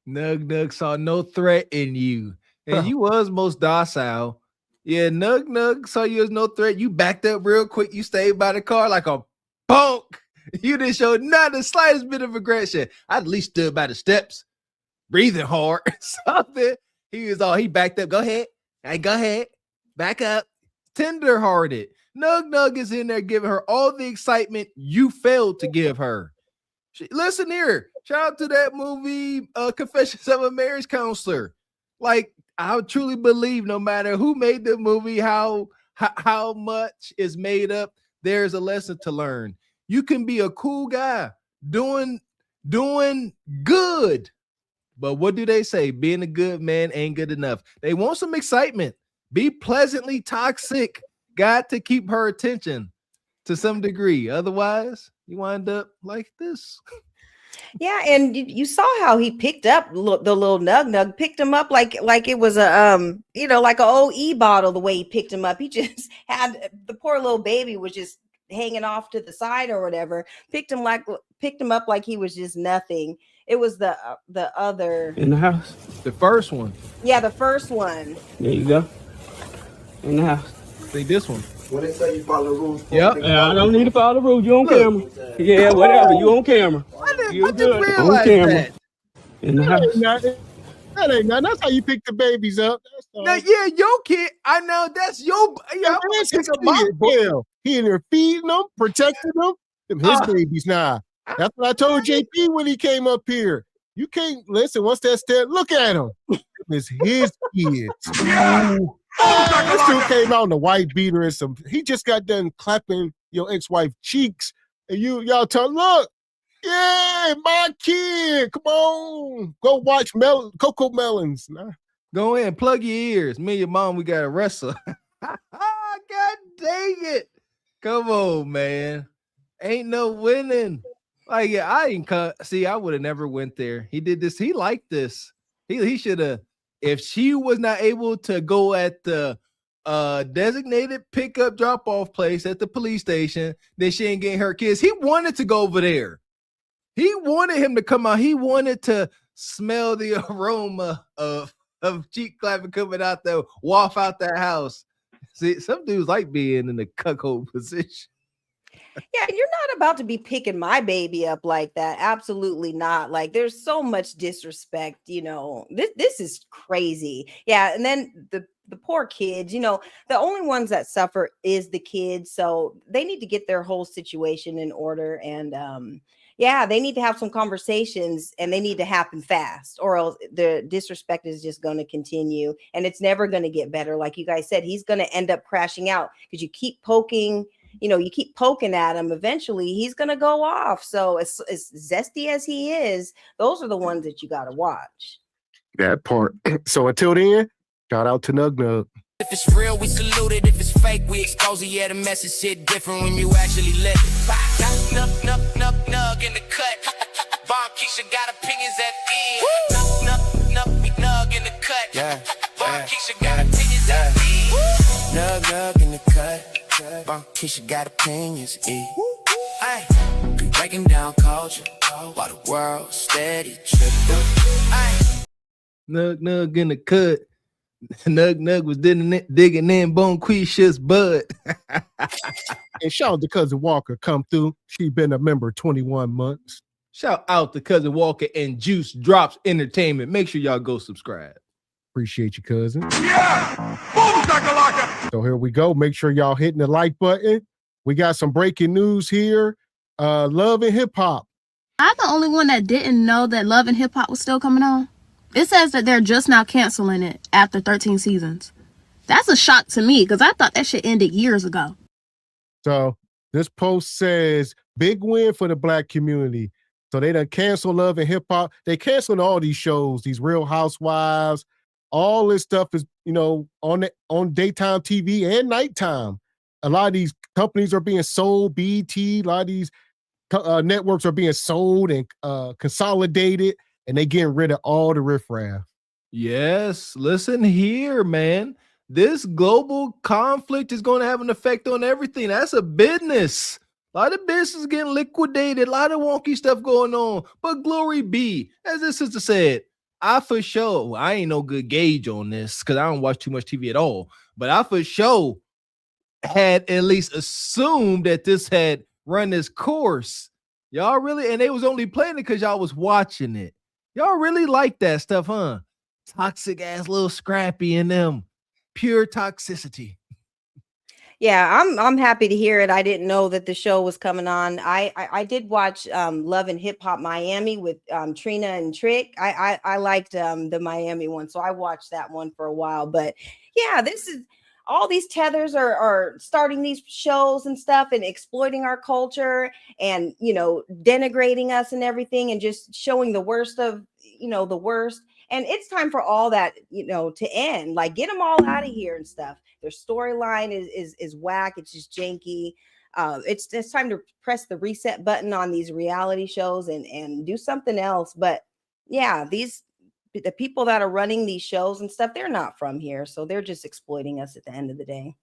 Speaker 10: Nug Nug saw no threat in you, and you was most docile. Yeah, Nug Nug saw you as no threat. You backed up real quick. You stayed by the car like a punk. You didn't show not the slightest bit of aggression. I at least stood by the steps, breathing hard. Something. He backed up. Go ahead. Hey, go ahead. Back up. Tender-hearted. Nug Nug is in there giving her all the excitement you failed to give her. Listen here. Shout out to that movie, Confessions of a Marriage Counselor. Like, I truly believe no matter who made the movie, how much is made up, there's a lesson to learn. You can be a cool guy doing good. But what do they say? Being a good man ain't good enough. They want some excitement. Be pleasantly toxic. Got to keep her attention to some degree. Otherwise, you wind up like this.
Speaker 11: Yeah, and you saw how he picked up the little Nug Nug, picked him up like it was a like an OE bottle. The way he picked him up, he just had the poor little baby was just hanging off to the side or whatever. Picked him up like he was just nothing. It was the other
Speaker 12: in the house,
Speaker 10: the first one.
Speaker 11: Yeah, the first one.
Speaker 12: There you go. In the house.
Speaker 10: See this one.
Speaker 13: When they say you follow the rules,
Speaker 10: yep.
Speaker 12: I don't need to follow the rules. You on camera. Yeah, whatever. You on camera.
Speaker 10: I just realized that.
Speaker 12: In the house.
Speaker 9: That ain't nothing. That's how you pick the babies up.
Speaker 10: Now, yeah, your kid. I know that's your. Yeah,
Speaker 9: he in there feeding them, protecting them. His babies now. That's what I told JP when he came up here. You can't listen. Once that step, look at him. It's his kids. This dude came out in a white beater and some. He just got done clapping your ex-wife cheeks, and y'all tell look, yeah, my kid. Come on, go watch Coco Melons. Nah.
Speaker 10: Go in, plug your ears. Me and your mom, we got to wrestle. God dang it! Come on, man. Ain't no winning. Like, yeah, I ain't see, I would have never went there. He did this. He liked this. He should have. If she was not able to go at the designated pickup drop-off place at the police station, then she ain't getting her kids. He wanted to go over there. He wanted him to come out. He wanted to smell the aroma of cheek clapping coming out there, waft out that house. See, some dudes like being in the cuckold position.
Speaker 11: Yeah, you're not about to be picking my baby up like that. Absolutely not. Like, there's so much disrespect, this is crazy. Yeah, and then the poor kids, the only ones that suffer is the kids. So they need to get their whole situation in order. And yeah, they need to have some conversations, and they need to happen fast, or else the disrespect is just going to continue, and it's never going to get better. Like you guys said, he's going to end up crashing out because you keep poking. You keep poking at him, eventually he's going to go off. So as zesty as he is, those are the ones that you got to watch.
Speaker 9: That part. So until then, shout out to Nug Nug.
Speaker 3: If it's real, we salute it. If it's fake, we expose it. Yeah, the message hit different when you actually live it. Nug in the cut. Von Keisha got opinions at end. Nug in the cut. Yeah. Von Keisha got opinions at end. Nug in the cut. Keisha got opinions, Ay, be breaking down culture while the world steady tripping.
Speaker 10: Nug in the cut. Nug was digging in Bone Quisha's butt.
Speaker 9: And shout out to Cousin Walker come through. She been a member 21 months.
Speaker 10: Shout out to Cousin Walker and Juice Drops Entertainment. Make sure y'all go subscribe.
Speaker 9: Appreciate you, cousin.
Speaker 8: Yeah! Boom, shakalaka!
Speaker 9: So here we go. Make sure y'all hitting the like button. We got some breaking news here. Love and Hip Hop.
Speaker 14: I'm the only one that didn't know that Love and Hip Hop was still coming on. It says that they're just now canceling it after 13 seasons. That's a shock to me because I thought that shit ended years ago.
Speaker 9: So this post says, big win for the Black community. So they done canceled Love and Hip Hop. They canceling all these shows, these Real Housewives. All this stuff is, on daytime TV and nighttime. A lot of these companies are being sold, BET, a lot of these networks are being sold and consolidated, and they getting rid of all the riffraff.
Speaker 10: Yes, listen here, man. This global conflict is going to have an effect on everything. That's a business. A lot of business getting liquidated, a lot of wonky stuff going on. But glory be, as this sister said, I for sure, I ain't no good gauge on this because I don't watch too much TV at all. But I for sure had at least assumed that this had run its course. Y'all really, and they was only playing it because y'all was watching it. Y'all really like that stuff, huh? Toxic ass little Scrappy in them. Pure toxicity.
Speaker 11: Yeah, I'm happy to hear it. I didn't know that the show was coming on. I did watch Love and Hip Hop Miami with Trina and Trick. I liked the Miami one, so I watched that one for a while. But yeah, this is all these tethers are starting these shows and stuff and exploiting our culture and denigrating us and everything and just showing the worst of the worst. And it's time for all that to end. Like, get them all out of here and stuff. Their storyline is whack. It's just janky. It's time to press the reset button on these reality shows and do something else. But yeah, the people that are running these shows and stuff, they're not from here, so they're just exploiting us at the end of the day.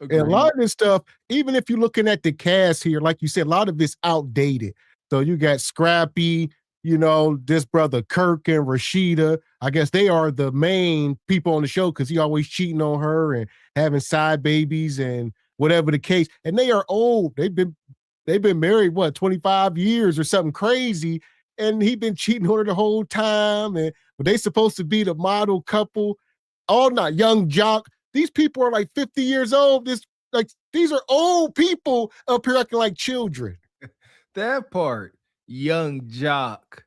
Speaker 9: And a lot of this stuff, even if you're looking at the cast here, like you said, a lot of it's outdated. So you got Scrappy, this brother Kirk and Rashida. I guess they are the main people on the show because he always cheating on her and having side babies and whatever the case. And they are old. They've been married, 25 years or something crazy. And he been cheating on her the whole time. And but they supposed to be the model couple. All not young jock. These people are like 50 years old. These are old people up here acting like children.
Speaker 10: That part. Young jock.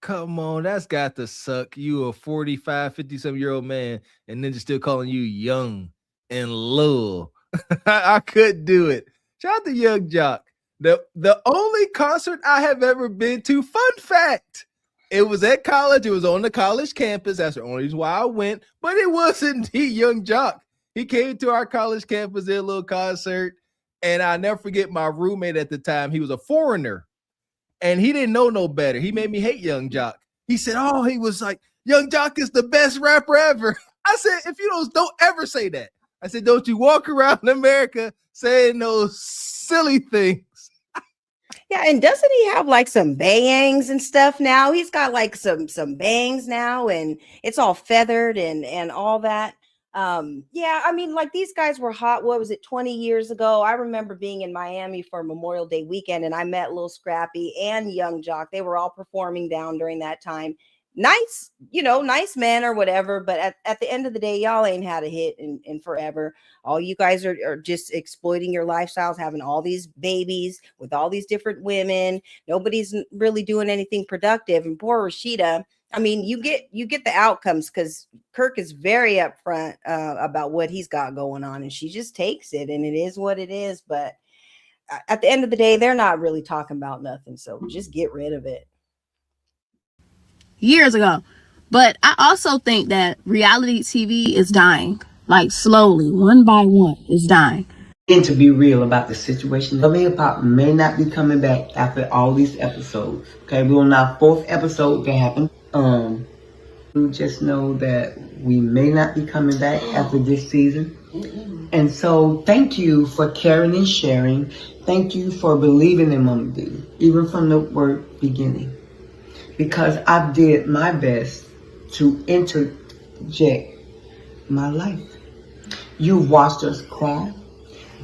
Speaker 10: Come on, that's got to suck. You a 45, 50-some-year-old man, and then just still calling you young and little. I couldn't do it. Shout out to Young Jock. The only concert I have ever been to, fun fact, it was at college. It was on the college campus. That's the only reason why I went. But it was indeed Young Jock. He came to our college campus, did a little concert, And I'll never forget my roommate at the time. He was a foreigner and he didn't know no better. He made me hate Young Jock. He said, oh, he was like, Young Jock is the best rapper ever. I said, if you don't ever say that. I said, don't you walk around America saying those silly things.
Speaker 11: Yeah, and doesn't he have like some bangs and stuff now? He's got like some bangs now, and it's all feathered and all that. Yeah, I mean, like these guys were hot. What was it, 20 years ago? I remember being in Miami for Memorial Day weekend, and I met Lil Scrappy and Young Jock. They were all performing down during that time. Nice, nice men or whatever. But at the end of the day, y'all ain't had a hit in forever. All you guys are just exploiting your lifestyles, having all these babies with all these different women. Nobody's really doing anything productive. And poor Rashida, I mean, you get the outcomes because Kirk is very upfront about what he's got going on, and she just takes it, and it is what it is. But at the end of the day, they're not really talking about nothing. So just get rid of it.
Speaker 14: Years ago. But I also think that reality TV is dying, like slowly, one by one, is dying.
Speaker 15: And to be real about the situation, Love and Hip Hop may not be coming back after all these episodes. Okay, we're on our 4th episode that happened. Just know that we may not be coming back after this season. And so thank you for caring and sharing. Thank you for believing in Mama D, even from the word beginning. Because I did my best to interject my life. You've watched us cry.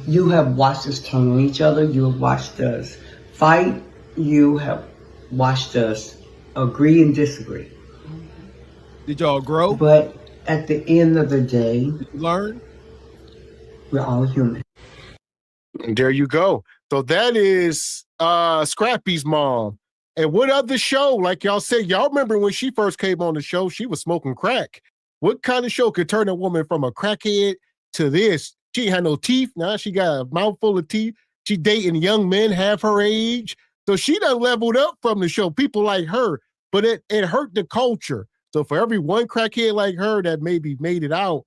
Speaker 15: You have watched us turn on each other. You have watched us fight. You have watched us agree and disagree.
Speaker 10: Did y'all grow?
Speaker 15: But at the end of the day,
Speaker 10: did you learn?
Speaker 15: We're all human.
Speaker 9: And there you go. So that is Scrappy's mom. And what other show, like y'all said, y'all remember when she first came on the show, she was smoking crack. What kind of show could turn a woman from a crackhead to this? She ain't had no teeth. Now she got a mouthful of teeth. She dating young men half her age. So she done leveled up from the show. People like her, but it hurt the culture. So for every one crackhead like her that maybe made it out,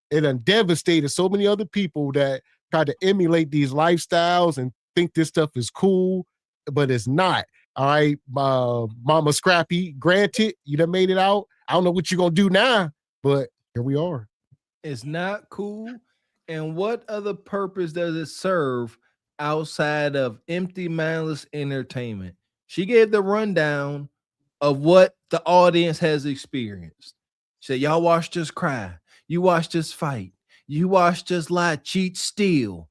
Speaker 9: it done devastated so many other people that try to emulate these lifestyles and think this stuff is cool, but it's not. All right, Mama Scrappy, granted, you done made it out. I don't know what you're going to do now, but here we are.
Speaker 10: It's not cool. And what other purpose does it serve outside of empty, mindless entertainment? She gave the rundown of what the audience has experienced. She said, y'all watched us cry. You watched us fight. You watched us lie, cheat, steal.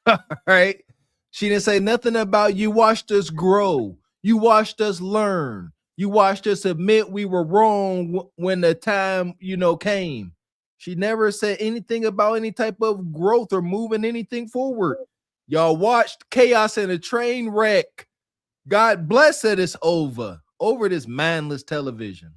Speaker 10: All right? She didn't say nothing about you watched us grow. You watched us learn. You watched us admit we were wrong when the time, came. She never said anything about any type of growth or moving anything forward. Y'all watched chaos and a train wreck. God bless it, it's over this mindless television.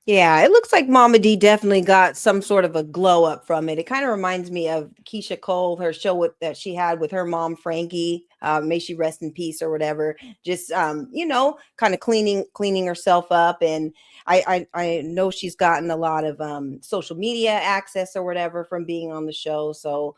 Speaker 11: Yeah, it looks like Mama D definitely got some sort of a glow up from it. It kind of reminds me of Keisha Cole, her show that she had with her mom, Frankie. May she rest in peace or whatever. Just, kind of cleaning herself up. And I know she's gotten a lot of social media access or whatever from being on the show. So,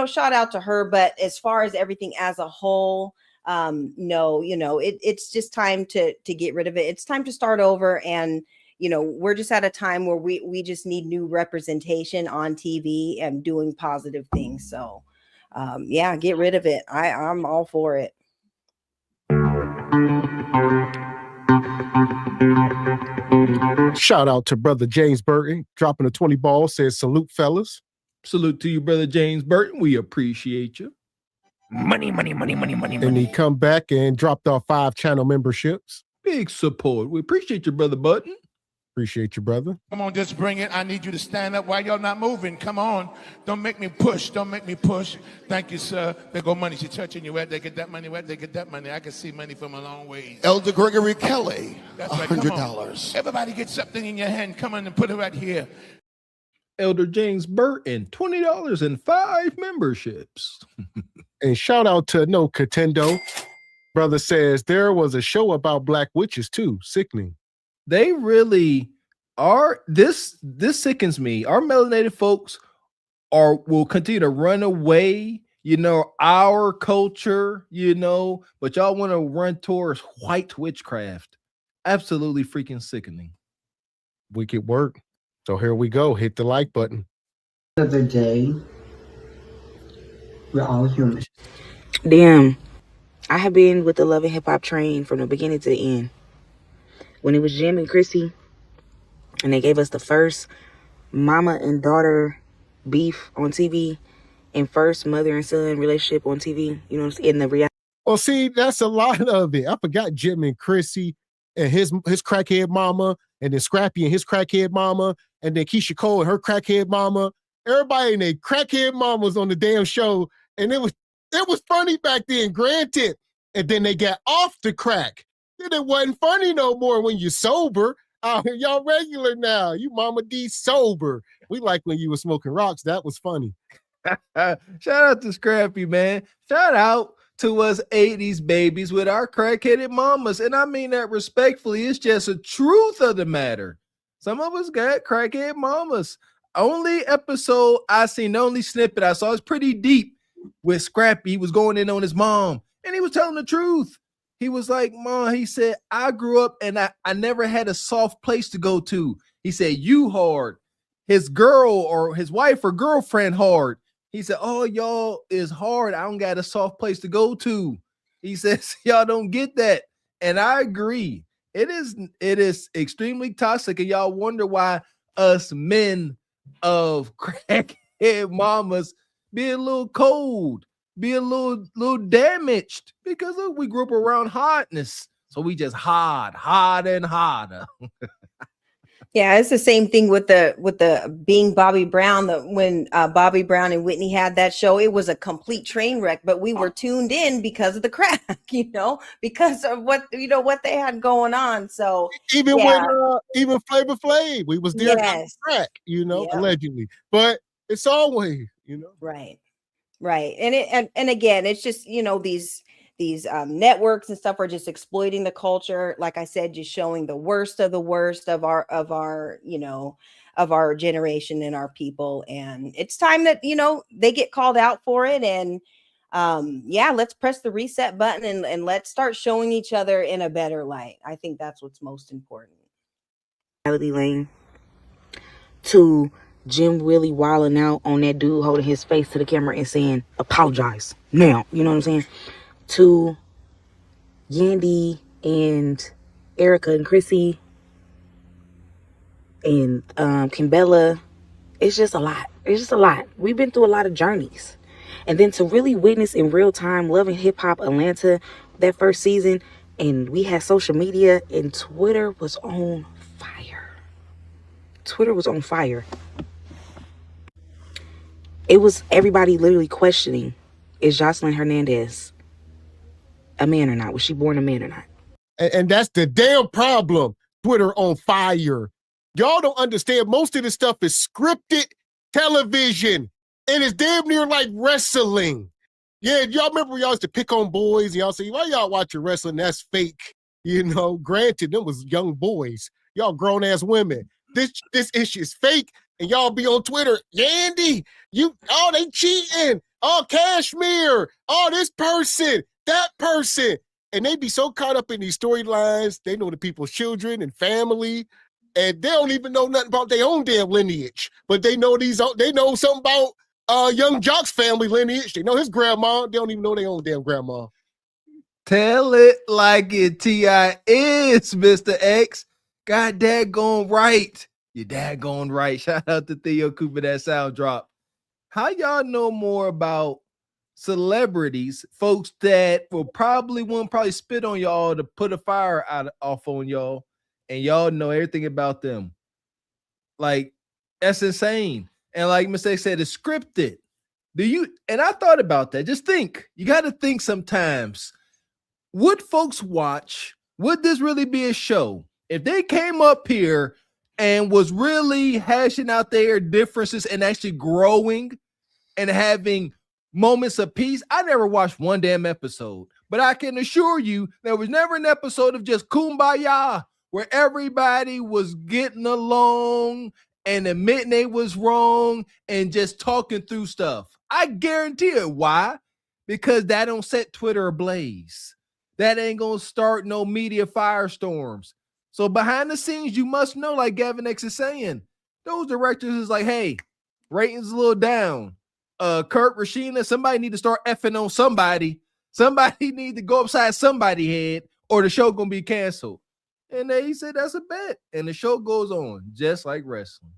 Speaker 11: shout out to her. But as far as everything as a whole, no, it's just time to get rid of it. It's time to start over. And we're just at a time where we just need new representation on TV and doing positive things. So, yeah, get rid of it. I'm all for it.
Speaker 9: Shout out to brother James Burton, dropping a 20 ball, says salute, fellas.
Speaker 10: Salute to you, brother James Burton. We appreciate you.
Speaker 9: Money. And he come back and dropped off 5 channel memberships.
Speaker 10: Big support. We appreciate you, brother Button.
Speaker 9: Appreciate you, brother.
Speaker 8: Come on, just bring it. I need you to stand up while y'all not moving. Come on. Don't make me push. Thank you, sir. There go money. She's touching you. Where they get that money? I can see money from a long way.
Speaker 13: Elder Gregory Kelly,
Speaker 8: That's right.
Speaker 13: $100.
Speaker 8: Everybody get something in your hand. Come on and put it right here.
Speaker 10: Elder James Burton, $20 and 5 memberships.
Speaker 9: And shout out to No Contendo. Brother says there was a show about black witches too. Sickening.
Speaker 10: They really are. This sickens me. Our melanated folks will continue to run away, our culture, but y'all want to run towards white witchcraft. Absolutely freaking sickening.
Speaker 9: Wicked work. So here we go. Hit the like button.
Speaker 15: The day, we're all human.
Speaker 16: Damn, I have been with the Love and Hip Hop train from the beginning to the end. When it was Jim and Chrissy, and they gave us the first mama and daughter beef on TV, and first mother and son relationship on TV, you know what I'm saying? In the reality.
Speaker 9: Well, see, that's a lot of it. I forgot Jim and Chrissy and his crackhead mama, and then Scrappy and his crackhead mama, and then Keisha Cole and her crackhead mama. Everybody and their crackhead mamas on the damn show, and it was funny back then, granted. And then they got off the crack. Then it wasn't funny no more when you're sober. Y'all regular now. You Mama D sober. We like when you were smoking rocks. That was funny.
Speaker 10: Shout out to Scrappy, man. Shout out to us 80s babies with our crackheaded mamas. And I mean that respectfully. It's just a truth of the matter. Some of us got crackhead mamas. Only episode I seen, the only snippet I saw is pretty deep with Scrappy. He was going in on his mom and he was telling the truth. He was like, Mom, he said, I grew up and I never had a soft place to go to. He said, you hard. His girl or his wife or girlfriend hard. He said, oh, y'all is hard. I don't got a soft place to go to. He says, y'all don't get that. And I agree. It is extremely toxic. And y'all wonder why us men of crackhead mamas be a little cold, be a little damaged, because look, we grew up around hotness. So we just harder and harder.
Speaker 11: Yeah, it's the same thing with the being Bobby Brown. When Bobby Brown and Whitney had that show, it was a complete train wreck, but we were tuned in because of the crack, because of what they had going on. So
Speaker 9: even when Flavor Flav, we was there for crack, allegedly. But it's always,
Speaker 11: right. And again, it's just these networks and stuff are just exploiting the culture. Like I said, just showing the worst of our generation and our people. And it's time that, they get called out for it. And let's press the reset button and let's start showing each other in a better light. I think that's what's most important.
Speaker 16: Lane to Jim really wilding out on that dude holding his face to the camera and saying, apologize now. You know what I'm saying? To Yandy and Erica and Chrissy and Kimbella, it's just a lot. We've been through a lot of journeys. And then to really witness in real time Love and Hip Hop Atlanta, that first season, and we had social media and Twitter was on fire. It was everybody literally questioning, is Jocelyn Hernandez a man or not? Was she born a man or not?
Speaker 9: And that's the damn problem. Twitter on fire. Y'all don't understand. Most of this stuff is scripted television, and it's damn near like wrestling. Yeah, y'all remember y'all used to pick on boys, and y'all say, why y'all watching wrestling? That's fake. Granted, them was young boys. Y'all grown-ass women. This issue is fake, and y'all be on Twitter, Yandy, they cheating. Oh, Cashmere. Oh, this person. That person, and they be so caught up in these storylines. They know the people's children and family, and they don't even know nothing about their own damn lineage. But they know something about Young Jock's family lineage. They know his grandma. They don't even know their own damn grandma.
Speaker 10: Tell it like it T.I. is, Mr. X. God daggone right. Your dad going right. Shout out to Theo Cooper, that sound drop. How y'all know more about celebrities, folks that won't probably spit on y'all to put a fire off on y'all, and y'all know everything about them? Like, that's insane. And like Mr. X said, it's scripted. And I thought about that. Just think. You got to think sometimes. Would folks watch? Would this really be a show? If they came up here and was really hashing out their differences and actually growing and having moments of peace. I never watched one damn episode, but I can assure you there was never an episode of just kumbaya where everybody was getting along and admitting they was wrong and just talking through stuff. I guarantee it. Why? Because that don't set Twitter ablaze. That ain't gonna start no media firestorms. So behind the scenes, you must know, like Gavin X is saying, those directors is like, hey, ratings a little down. Kurt, Rashina, somebody need to start effing on somebody. Somebody need to go upside somebody's head, or the show gonna be canceled. And they said that's a bet, and the show goes on just like wrestling.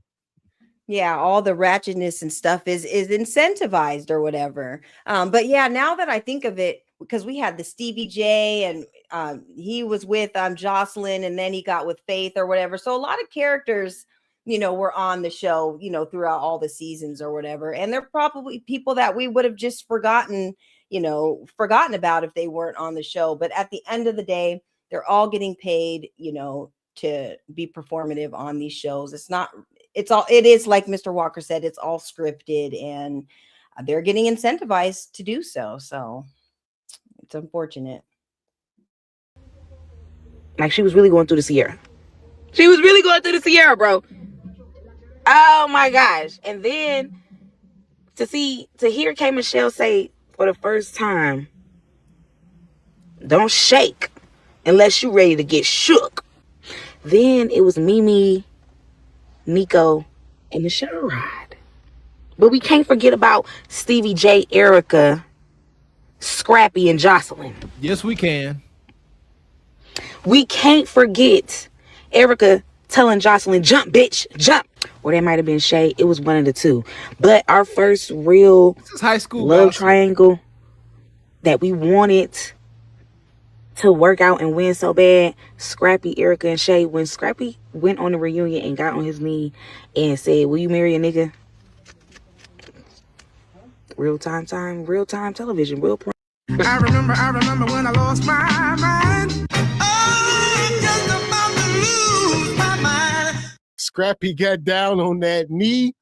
Speaker 11: Yeah, all the ratchetness and stuff is incentivized or whatever. But yeah, now that I think of it, because we had the Stevie J and he was with Jocelyn, and then he got with Faith or whatever. So a lot of characters, were on the show, throughout all the seasons or whatever. And they're probably people that we would have just forgotten about if they weren't on the show. But at the end of the day, they're all getting paid, to be performative on these shows. It is like Mr. Walker said, it's all scripted, and they're getting incentivized to do so. So it's unfortunate.
Speaker 16: Like, she was really going through the Sierra. She was really going through the Sierra, bro. Oh my gosh. And then to hear K. Michelle say for the first time, don't shake unless you ready to get shook. Then it was Mimi, Nico, and the show ride. But we can't forget about Stevie J, Erica, Scrappy, and Jocelyn.
Speaker 10: Yes, we can.
Speaker 16: We can't forget Erica telling Jocelyn, jump, bitch, jump. Or that might have been Shay. It was one of the two. But our first real
Speaker 10: high school
Speaker 16: love triangle that we wanted to work out and win so bad, Scrappy, Erica, and Shay. When Scrappy went on the reunion and got on his knee and said, will you marry a nigga? Real time television, real pro.
Speaker 3: I remember when I lost my mind. Oh, I'm just about to lose my mind.
Speaker 9: Scrappy got down on that knee.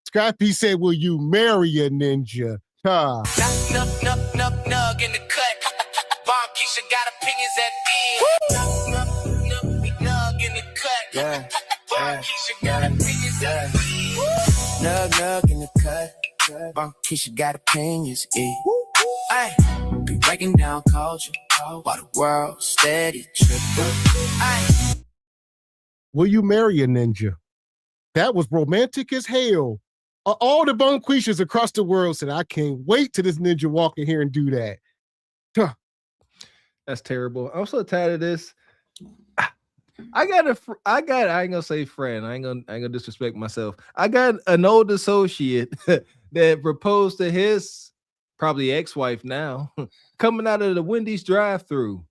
Speaker 9: Scrappy said, will you marry a ninja? Huh.
Speaker 3: Nug in the cut. Bomb Keisha got opinions at end. Nug in the cut.
Speaker 4: Yeah.
Speaker 3: Bomb Keisha got opinions at end.
Speaker 4: Nug in the cut. Bomb Keisha got opinions. Ay, be breaking down culture while the world steady tripping. Ay.
Speaker 9: Will you marry a ninja? That was romantic as hell. All the Bonquishas across the world said, I can't wait till this ninja walk in here and do that. Huh.
Speaker 10: That's terrible. I'm so tired of this. I ain't gonna say friend. I ain't gonna disrespect myself. I got an old associate that proposed to his probably ex-wife now, coming out of the Wendy's drive-thru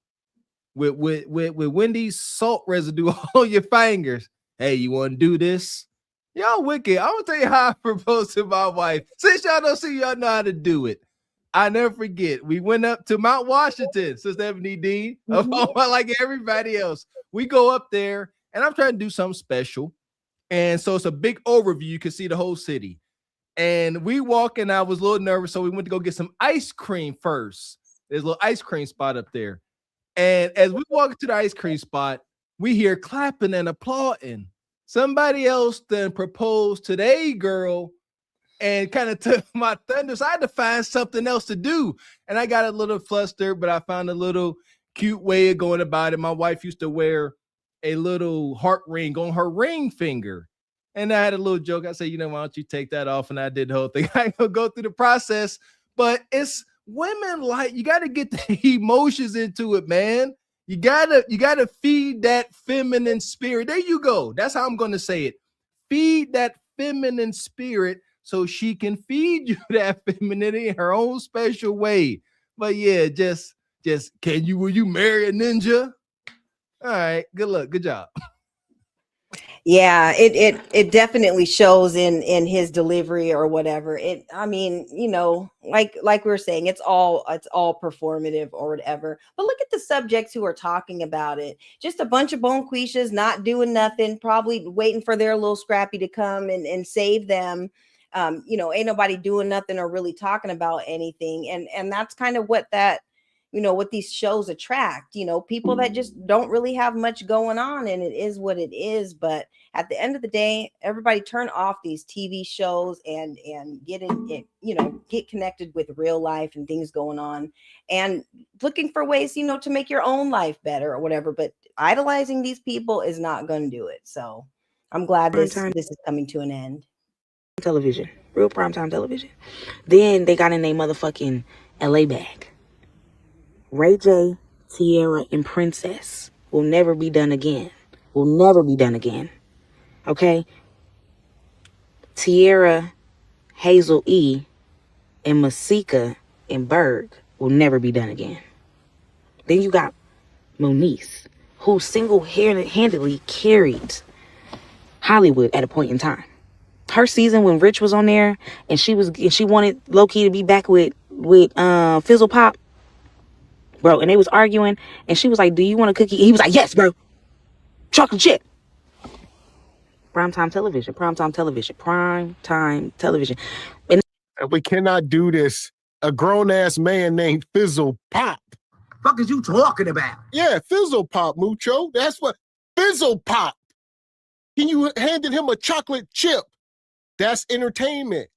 Speaker 10: with Wendy's salt residue on your fingers. Hey, you want to do this? Y'all wicked. I'm gonna tell you how I proposed to my wife. Since y'all don't see, y'all know how to do it. I never forget. We went up to Mount Washington, Sister Ebony D, like everybody else. We go up there, and I'm trying to do something special. And so it's a big overview. You can see the whole city. And we walk in, I was a little nervous, so we went to go get some ice cream first. There's a little ice cream spot up there. And as we walk to the ice cream spot, we hear clapping and applauding. Somebody else then proposed to the girl and kind of took my thunder. So I had to find something else to do. And I got a little flustered, but I found a little cute way of going about it. My wife used to wear a little heart ring on her ring finger. And I had a little joke. I said, why don't you take that off? And I did the whole thing. I ain't gonna go through the process, but it's women you got to get the emotions into it, man. You gotta feed that feminine spirit. There you go. That's how I'm gonna say it. Feed that feminine spirit so she can feed you that femininity in her own special way. But yeah, just will you marry a ninja? All right, good luck, good job.
Speaker 11: Yeah, it definitely shows in his delivery or whatever. Like we were saying, it's all performative or whatever. But look at the subjects who are talking about it. Just a bunch of Bonquishas not doing nothing, probably waiting for their little Scrappy to come and save them. Ain't nobody doing nothing or really talking about anything. And that's kind of what that what these shows attract, people that just don't really have much going on, and it is what it is. But at the end of the day, everybody turn off these TV shows and get in, get connected with real life and things going on, and looking for ways, to make your own life better or whatever. But idolizing these people is not going to do it. So I'm glad this is coming to an end.
Speaker 16: Television, real primetime television. Then they got in a motherfucking LA bag. Ray J, Tierra, and Princess will never be done again. Will never be done again. Okay? Tierra, Hazel E, and Masika and Berg will never be done again. Then you got Moniece, who single-handedly carried Hollywood at a point in time. Her season when Rich was on there and she wanted low-key to be back with Fizzle Pop. Bro, and they was arguing, and she was like, "Do you want a cookie?" He was like, "Yes, bro. Chocolate chip." Primetime television. And
Speaker 9: we cannot do this. A grown-ass man named Fizzle Pop.
Speaker 10: Fuck is you talking about?
Speaker 9: Yeah, Fizzle Pop, Mucho. That's what Fizzle Pop. Can you handed him a chocolate chip? That's entertainment.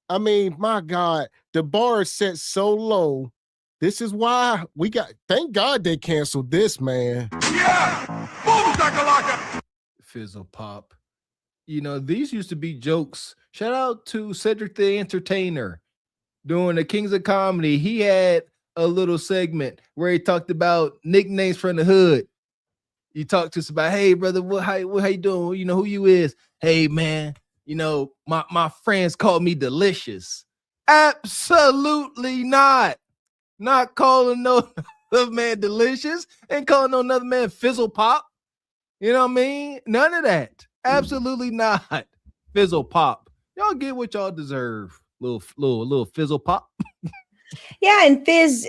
Speaker 9: I mean, my God, the bar is set so low. This is why thank God they canceled this, man.
Speaker 10: Yeah! Boom, shakalaka! Fizzle Pop. These used to be jokes. Shout out to Cedric the Entertainer. During the Kings of Comedy, he had a little segment where he talked about nicknames from the hood. He talked to us about, "Hey, brother, how you doing? Who you is? Hey, man, my friends call me Delicious." Absolutely not. Not calling no other man Delicious and calling no another man Fizzle Pop. You know what I mean? None of that. Absolutely not. Fizzle Pop. Y'all get what y'all deserve. Little Fizzle Pop.
Speaker 11: Yeah, and Fizz,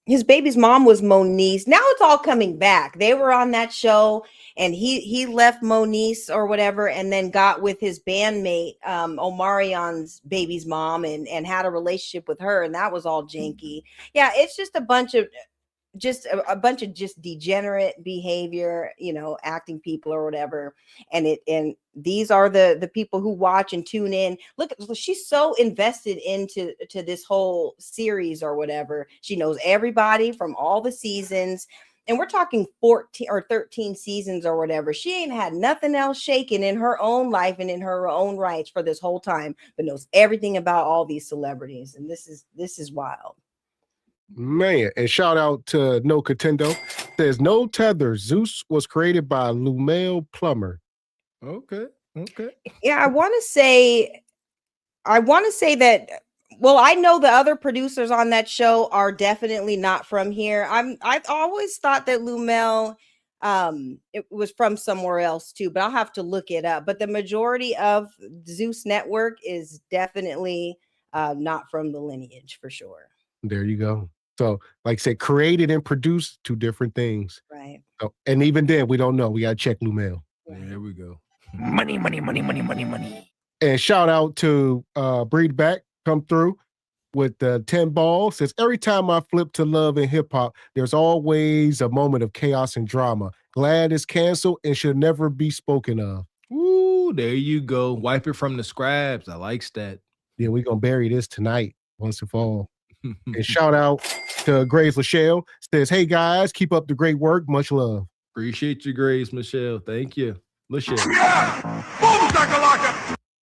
Speaker 11: his baby's mom was Moniece. Now it's all coming back. They were on that show, and he left Moniece or whatever, and then got with his bandmate Omarion's baby's mom, and had a relationship with her, and that was all janky. Yeah, it's just a bunch of degenerate behavior, acting people or whatever. And these are the people who watch and tune in. Look, she's so invested into this whole series or whatever. She knows everybody from all the seasons. And we're talking 14 or 13 seasons or whatever. She ain't had nothing else shaking in her own life and in her own rights for this whole time, but knows everything about all these celebrities. And this is wild.
Speaker 9: Man, and shout out to No Contendo. Says no tether. Zeus was created by Lumel Plummer.
Speaker 10: Okay.
Speaker 11: Yeah, I want to say that. Well, I know the other producers on that show are definitely not from here. I've always thought that Lumel it was from somewhere else too, but I'll have to look it up. But the majority of Zeus Network is definitely not from the lineage for sure.
Speaker 9: There you go. So, like I said, created and produced two different things.
Speaker 11: Right.
Speaker 9: So, and even then, we don't know. We got to check Lumel.
Speaker 10: Right. There we go.
Speaker 3: Money.
Speaker 9: And shout out to Breedback, come through with the 10 ball. Says, every time I flip to love and hip hop, there's always a moment of chaos and drama. Glad it's canceled and should never be spoken of.
Speaker 10: Ooh, there you go. Wipe it from the scribes. I likes that.
Speaker 9: Yeah, we're going to bury this tonight once and for all. And shout out to Grace Lachelle. Says, hey guys, keep up the great work. Much love.
Speaker 10: Appreciate you, Grace Michelle. Thank you. Lachelle.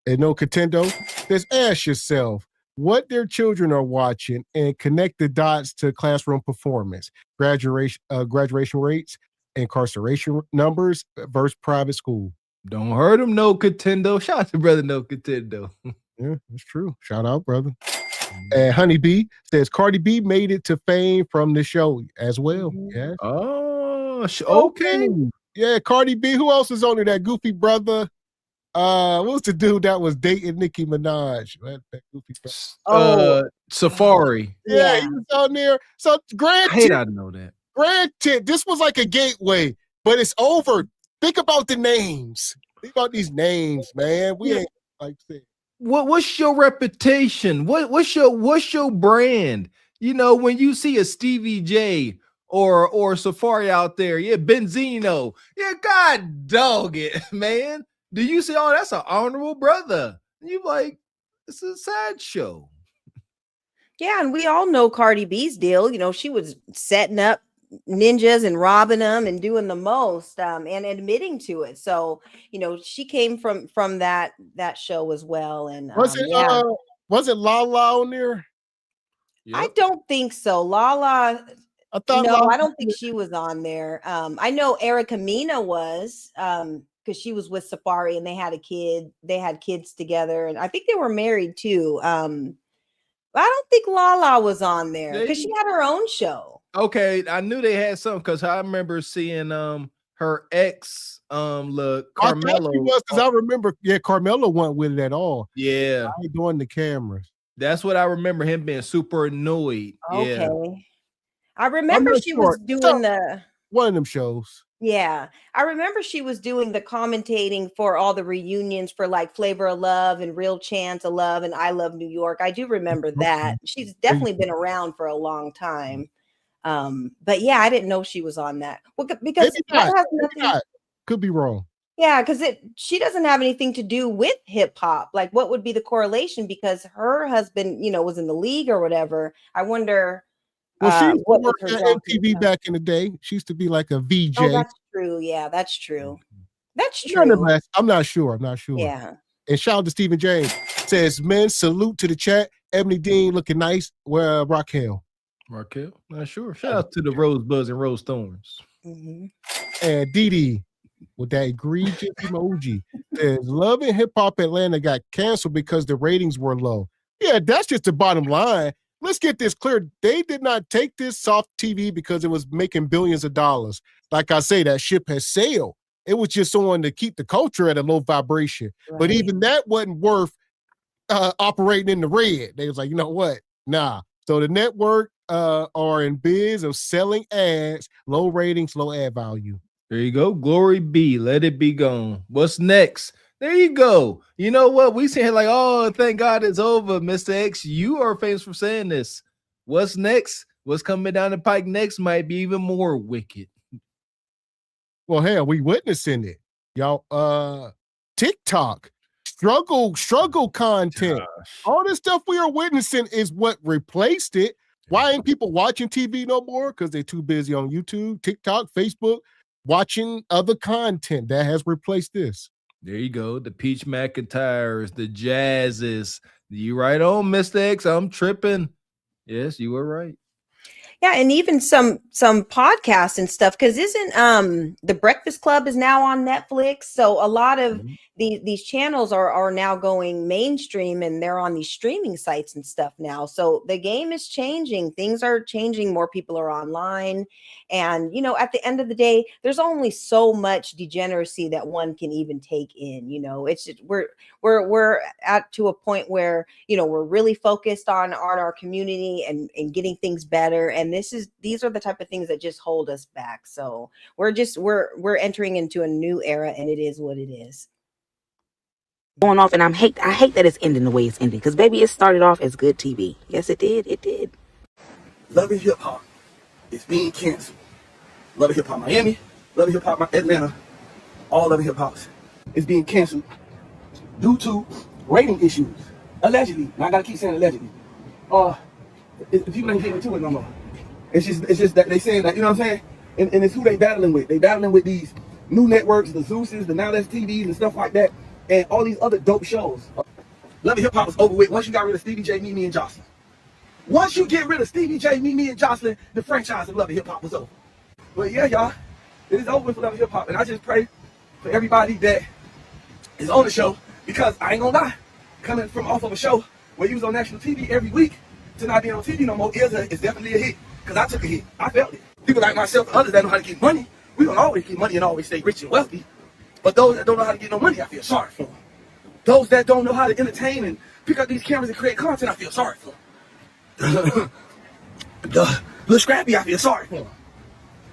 Speaker 9: And No Contendo says, ask yourself what their children are watching and connect the dots to classroom performance, graduation rates, incarceration numbers versus private school.
Speaker 10: Don't hurt them, No Contendo. Shout out to brother No Contendo.
Speaker 9: Yeah, that's true. Shout out, brother. And Honeybee says Cardi B made it to fame from the show as well. Yeah.
Speaker 10: Oh, okay.
Speaker 9: Yeah, Cardi B. Who else is on there? That goofy brother. What was the dude that was dating Nicki Minaj? That goofy brother.
Speaker 10: Safari.
Speaker 9: Yeah, he was on there. So granted,
Speaker 10: I hate I know that.
Speaker 9: Granted, this was like a gateway, but it's over. Think about the names. Think about these names, man. We ain't like that.
Speaker 10: What's your reputation? What's your brand? You know, when you see a Stevie J or Safari out there, yeah, Benzino, yeah, God dog it, man. Do you see, oh, that's an honorable brother? And you like, it's a sad show.
Speaker 11: Yeah, and we all know Cardi B's deal. You know, she was setting up ninjas and robbing them and doing the most, and admitting to it. So, you know, she came from that show as well. And
Speaker 9: was it Lala on there?
Speaker 11: Yep. I don't think so. Lala. I don't think she was on there. I know Erica Mena was, because she was with Safari and they had a kid. They had kids together, and I think they were married too. I don't think Lala was on there because she had her own show.
Speaker 10: Okay, I knew they had something because I remember seeing her ex look Carmelo.
Speaker 9: Because I remember, Carmelo wasn't with it at all.
Speaker 10: Yeah,
Speaker 9: I ain't doing the cameras.
Speaker 10: That's what I remember, him being super annoyed.
Speaker 11: Okay.
Speaker 10: Yeah.
Speaker 11: I remember she was doing
Speaker 9: one of them shows.
Speaker 11: Yeah. I remember she was doing the commentating for all the reunions for like Flavor of Love and Real Chance of Love and I Love New York. I do remember that. She's definitely been around for a long time. But yeah, I didn't know she was on that. Well, because that has nothing.
Speaker 9: Could be wrong.
Speaker 11: Yeah, because she doesn't have anything to do with hip hop. Like, what would be the correlation? Because her husband, you know, was in the league or whatever. I wonder.
Speaker 9: Well, she used to work at MTV back in the day. She used to be like a VJ.
Speaker 11: Oh, that's true. Yeah, that's true. That's true.
Speaker 9: I'm not sure.
Speaker 11: Yeah.
Speaker 9: And shout out to Stephen James. Says, men, salute to the chat. Ebony Dean looking nice. Where Raquel?
Speaker 10: Not sure. Shout out to the Rosebuds and Rose Thorns.
Speaker 11: Mm-hmm.
Speaker 9: And Diddy with that egregious emoji says, Love and Hip Hop Atlanta got canceled because the ratings were low. Yeah, that's just the bottom line. Let's get this clear. They did not take this soft TV because it was making billions of dollars. Like I say, that ship has sailed. It was just on to keep the culture at a low vibration. Right. But even that wasn't worth operating in the red. They was like, you know what? Nah. So the network are in biz of selling ads, low ratings, low ad value.
Speaker 10: There you go. Glory be. Let it be gone. What's next? There you go. You know what? We say like, oh, thank God it's over, Mr. X. You are famous for saying this. What's next? What's coming down the pike next might be even more wicked.
Speaker 9: Well, hell, we witnessing it. Y'all, TikTok, struggle content. Gosh. All this stuff we are witnessing is what replaced it. Why ain't people watching TV no more? Because they're too busy on YouTube, TikTok, Facebook, watching other content that has replaced this.
Speaker 10: There you go. The Peach McIntyres, the Jazzes. You right on, Mr. X. I'm tripping. Yes, you were right.
Speaker 11: Yeah, and even some podcasts and stuff, because isn't The Breakfast Club is now on Netflix, so a lot of these channels are now going mainstream, and they're on these streaming sites and stuff now. So the game is changing. Things are changing. More people are online, and you know, at the end of the day, there's only so much degeneracy that one can even take in. You know, it's just, we're at to a point where, you know, we're really focused on our community and getting things better, and these are the type of things that just hold us back. So we're entering into a new era, and it is what it is.
Speaker 16: Going off, and I hate that it's ending the way it's ending, because baby, it started off as good TV. Yes, it did.
Speaker 17: Love and Hip Hop is being canceled. Love and Hip Hop Miami, Love and Hip Hop Atlanta, all Love and Hip Hops is being canceled due to rating issues. Allegedly, and I gotta keep saying allegedly. People ain't getting into it no more. It's just that they saying that, you know what I'm saying? And it's who they battling with. They battling with these new networks, the Zeuses, the Now That's TVs and stuff like that, and all these other dope shows. Love and Hip Hop was over with once you got rid of Stevie J, Mimi, and Jocelyn. Once you get rid of Stevie J, Mimi, and Jocelyn, the franchise of Love and Hip Hop was over. But yeah, y'all, it is over for Love and Hip Hop, and I just pray for everybody that is on the show, because I ain't gonna lie, coming from off of a show where you was on national TV every week to not being on TV no more is definitely a hit, because I took a hit. I felt it. People like myself and others that know how to get money, we don't always get money and always stay rich and wealthy. But those that don't know how to get no money, I feel sorry for them. Those that don't know how to entertain and pick up these cameras and create content, I feel sorry for them. The Lil Scrappy, I feel sorry for him.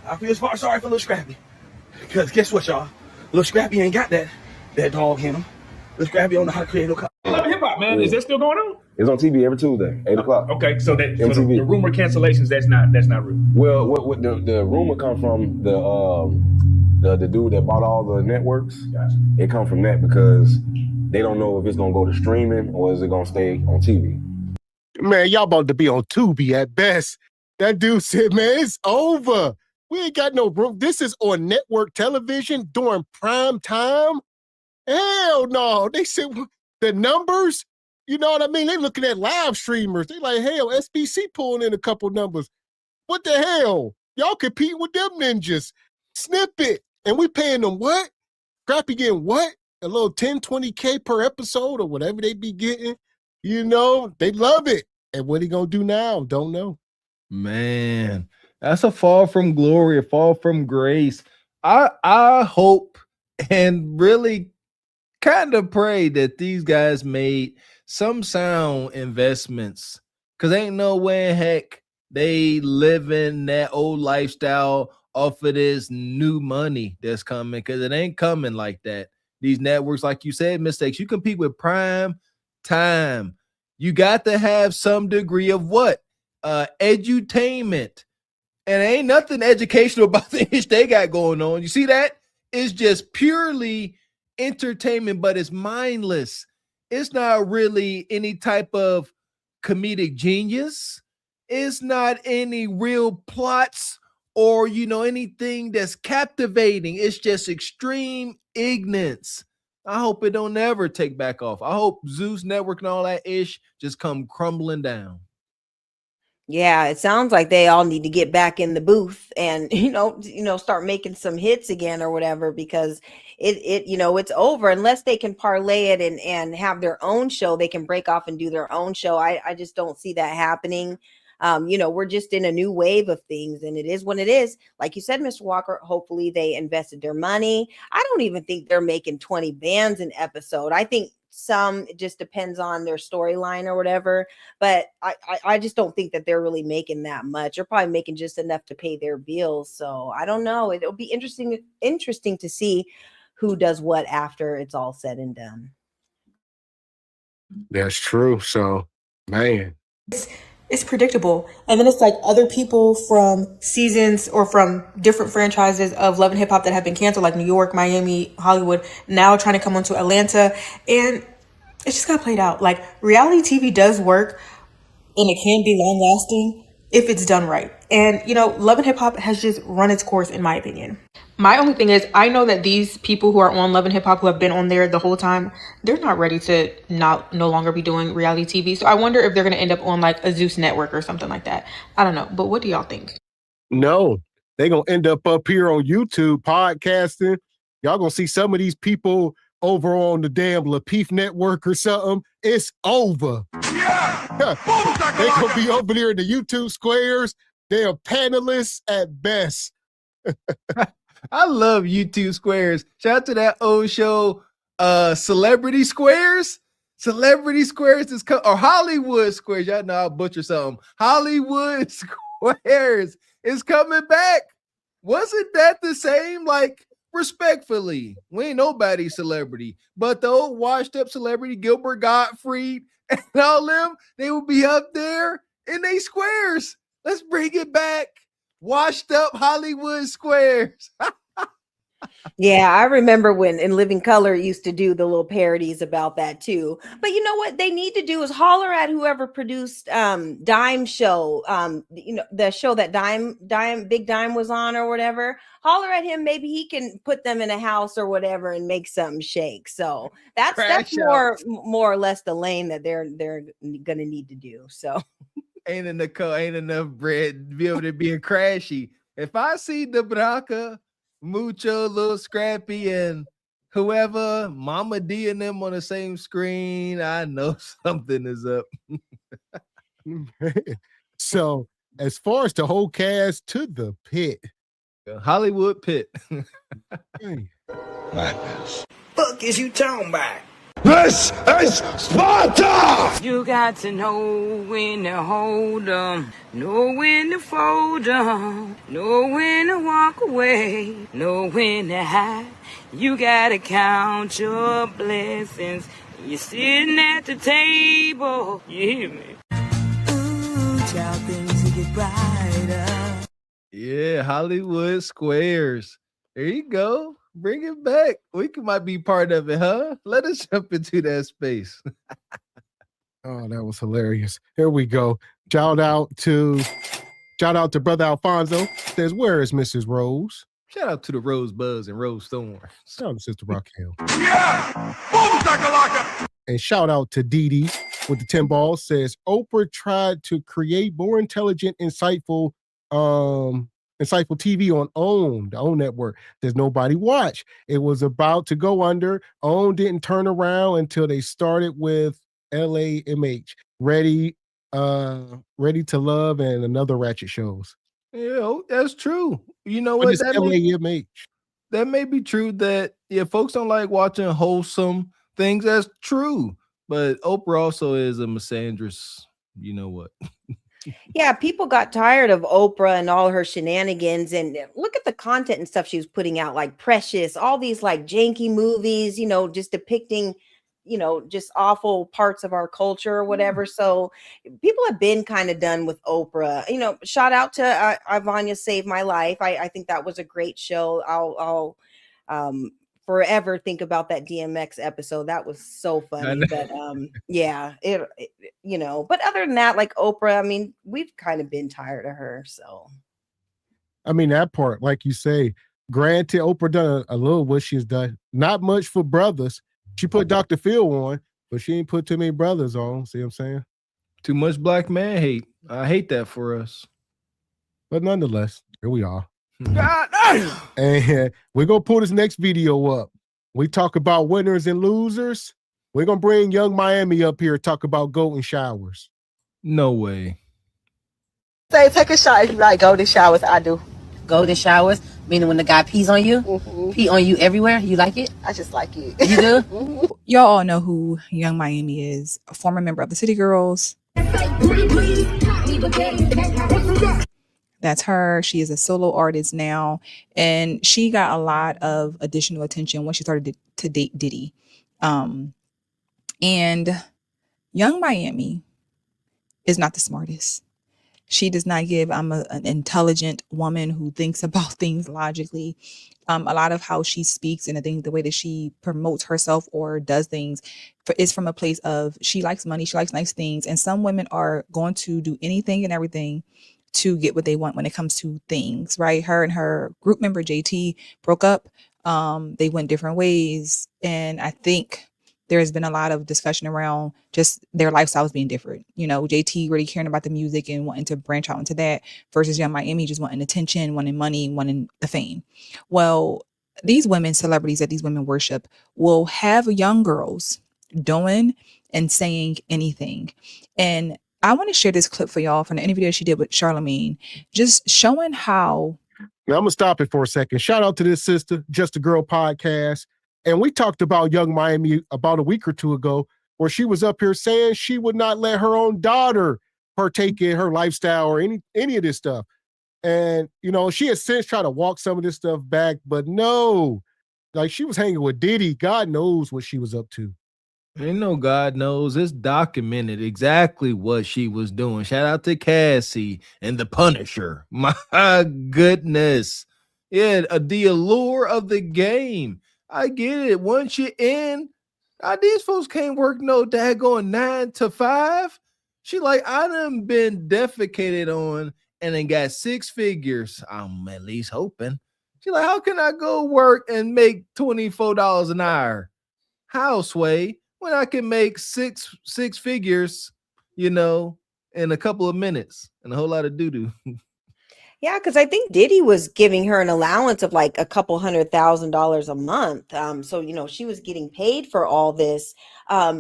Speaker 17: I feel sorry for Lil Scrappy. Because guess what, y'all? Lil Scrappy ain't got that dog in him. Lil Scrappy don't know how to create no content.
Speaker 18: Love and Hip Hop, man. Is that still going on? It's on TV every Tuesday, 8 o'clock.
Speaker 19: Okay, so that so
Speaker 18: MTV.
Speaker 19: the rumor cancellations, that's not real.
Speaker 18: Well, what the rumor comes from the dude that bought all the networks.
Speaker 19: Gotcha.
Speaker 18: It comes from that because they don't know if it's gonna go to streaming or is it gonna stay on TV.
Speaker 9: Man, y'all about to be on Tubi at best. That dude said, man, it's over. We ain't got no room. This is on network television during prime time. Hell no. They said the numbers, you know what I mean? They looking at live streamers. They like, hell, SBC pulling in a couple numbers. What the hell? Y'all compete with them ninjas. Snip it. And we paying them what? Crappy getting what? A little 10, 20K per episode or whatever they be getting. You know, they love it. And what he gonna do now? Don't know.
Speaker 10: Man, that's a fall from glory, a fall from grace. I hope and really kind of pray that these guys made some sound investments, because ain't no way in heck they living that old lifestyle off of this new money that's coming, because it ain't coming like that. These networks, like you said, mistakes. You compete with prime time. You got to have some degree of what? Edutainment. And ain't nothing educational about the ish they got going on. You see that? It's just purely entertainment, but it's mindless. It's not really any type of comedic genius. It's not any real plots or, you know, anything that's captivating. It's just extreme ignorance. I hope it don't ever take back off. I hope Zeus Network and all that ish just come crumbling down.
Speaker 11: Yeah, it sounds like they all need to get back in the booth and, you know, start making some hits again or whatever, because it's over unless they can parlay it and have their own show. They can break off and do their own show. I just don't see that happening. We're just in a new wave of things, and it is what it is. Like you said, Mr. Walker, hopefully they invested their money. I don't even think they're making 20 bands an episode. I think it just depends on their storyline or whatever, but I just don't think that they're really making that much. They're probably making just enough to pay their bills. So I don't know. It'll be interesting to see who does what after it's all said and done.
Speaker 9: That's true. So, man.
Speaker 20: It's predictable. And then it's like other people from seasons or from different franchises of Love and Hip Hop that have been canceled, like New York, Miami, Hollywood, now trying to come onto Atlanta. And it's just got played out. Like, reality TV does work, and it can be long lasting if it's done right. And, Love and Hip Hop has just run its course, in my opinion. My only thing is, I know that these people who are on Love and Hip Hop, who have been on there the whole time, they're not ready to no longer be doing reality TV. So I wonder if they're going to end up on like a Zeus network or something like that. I don't know. But what do y'all think?
Speaker 9: No, they're going to end up here on YouTube podcasting. Y'all going to see some of these people over on the damn Lapeef network or something. It's over. Yeah. They're going to be over there in the YouTube squares. They're panelists at best.
Speaker 10: I love YouTube squares. Shout out to that old show, Celebrity Squares. Celebrity Squares is or Hollywood Squares. Y'all know I'll butcher something. Hollywood Squares is coming back. Wasn't that the same? Like, respectfully, we ain't nobody's celebrity, but the old washed up celebrity Gilbert Gottfried and all them, they will be up there in they squares. Let's bring it back. Washed up Hollywood Squares.
Speaker 11: Yeah, I remember when In Living Color used to do the little parodies about that too. But you know what they need to do is holler at whoever produced Dime Show, the show that Big Dime was on or whatever. Holler at him, maybe he can put them in a house or whatever and make something shake. So that's more or less the lane that they're gonna need to do. So
Speaker 10: ain't enough bread to be able to be a crashy. If I see the Braca, Mucho, Lil Scrappy, and whoever, Mama D and them on the same screen, I know something is up.
Speaker 9: So, as far as the whole cast, to the pit.
Speaker 10: Hollywood pit.
Speaker 3: Madness. Fuck is you talking about?
Speaker 2: This is Sparta!
Speaker 16: You got to know when to hold 'em, know when to fold 'em, know when to walk away, know when to hide. You gotta count your blessings You're sitting at the table. You hear me? Ooh, child, things will get brighter.
Speaker 10: Yeah, Hollywood Squares. There you go. Bring it back. Might be part of it, huh? Let us jump into that space.
Speaker 9: Oh, that was hilarious. Here we go. Shout out to brother Alfonso. Says, where is Mrs. Rose?
Speaker 10: Shout out to the Rosebuds and Rose Thorns.
Speaker 9: Shout out to Sister Raquel.
Speaker 2: Yeah! Boom, shakalaka!
Speaker 9: And shout out to Diddy with the 10 balls. Says, Oprah tried to create more intelligent, insightful TV on OWN, the OWN network. There's nobody watch. It was about to go under. OWN didn't turn around until they started with LAMH, Ready to Love, and another ratchet shows.
Speaker 10: Yeah, that's true. You know
Speaker 9: But
Speaker 10: what?
Speaker 9: it's LAMH.
Speaker 10: That may be true that folks don't like watching wholesome things. That's true. But Oprah also is a misandrous. You know what?
Speaker 11: Yeah, people got tired of Oprah and all her shenanigans, and look at the content and stuff she was putting out, like Precious, all these like janky movies, just depicting, just awful parts of our culture or whatever. So people have been kind of done with Oprah. Shout out to Ivania Saved My Life. I think that was a great show. I'll forever think about that DMX episode. That was so funny. But yeah, but other than that, like Oprah, I mean, we've kind of been tired of her. So
Speaker 9: I mean, that part, like you say, granted, Oprah done a little what she's done. Not much for brothers. She put Dr. Phil on, but she ain't put too many brothers on. See what I'm saying?
Speaker 10: Too much black man hate. I hate that for us.
Speaker 9: But nonetheless, here we are.
Speaker 10: God,
Speaker 9: and we're going to pull this next video up. We talk about winners and losers. We're going to bring Young Miami up here to talk about golden showers.
Speaker 10: No way.
Speaker 21: Say, take a shot if you like golden showers. I do.
Speaker 22: Golden showers, meaning when the guy pees on you? Mm-hmm. Pee on you everywhere? You like it?
Speaker 21: I just like it.
Speaker 22: You do?
Speaker 21: Mm-hmm.
Speaker 23: Y'all all know who Young Miami is, a former member of the City Girls. That's her. She is a solo artist now, and she got a lot of additional attention when she started to date Diddy. And Young Miami is not the smartest. She does not give, I'm an intelligent woman who thinks about things logically. A lot of how she speaks and the way that she promotes herself or does things is from a place of she likes money, she likes nice things. And some women are going to do anything and everything to get what they want when it comes to things, right? Her and her group member, JT, broke up. They went different ways. And I think there has been a lot of discussion around just their lifestyles being different. JT really caring about the music and wanting to branch out into that versus Young Miami just wanting attention, wanting money, wanting the fame. Well, these women, celebrities that these women worship, will have young girls doing and saying anything. And I want to share this clip for y'all from the interview that she did with Charlamagne, just showing how.
Speaker 9: Now, I'm going to stop it for a second. Shout out to this sister, Just a Girl podcast. And we talked about Young Miami about a week or two ago, where she was up here saying she would not let her own daughter partake in her lifestyle or any of this stuff. And, she has since tried to walk some of this stuff back, but no, like she was hanging with Diddy. God knows what she was up to.
Speaker 10: Ain't no God knows. It's documented exactly what she was doing. Shout out to Cassie and the Punisher. My goodness. Yeah, the allure of the game. I get it. Once you're in, these folks can't work no daggone 9 to 5. She like, I done been defecated on and then got 6 figures. I'm at least hoping. She like, how can I go work and make $24 an hour? How, Sway? When I can make six figures, in a couple of minutes and a whole lot of doo-doo.
Speaker 11: Yeah, because I think Diddy was giving her an allowance of like a couple $100,000 a month. So, she was getting paid for all this. I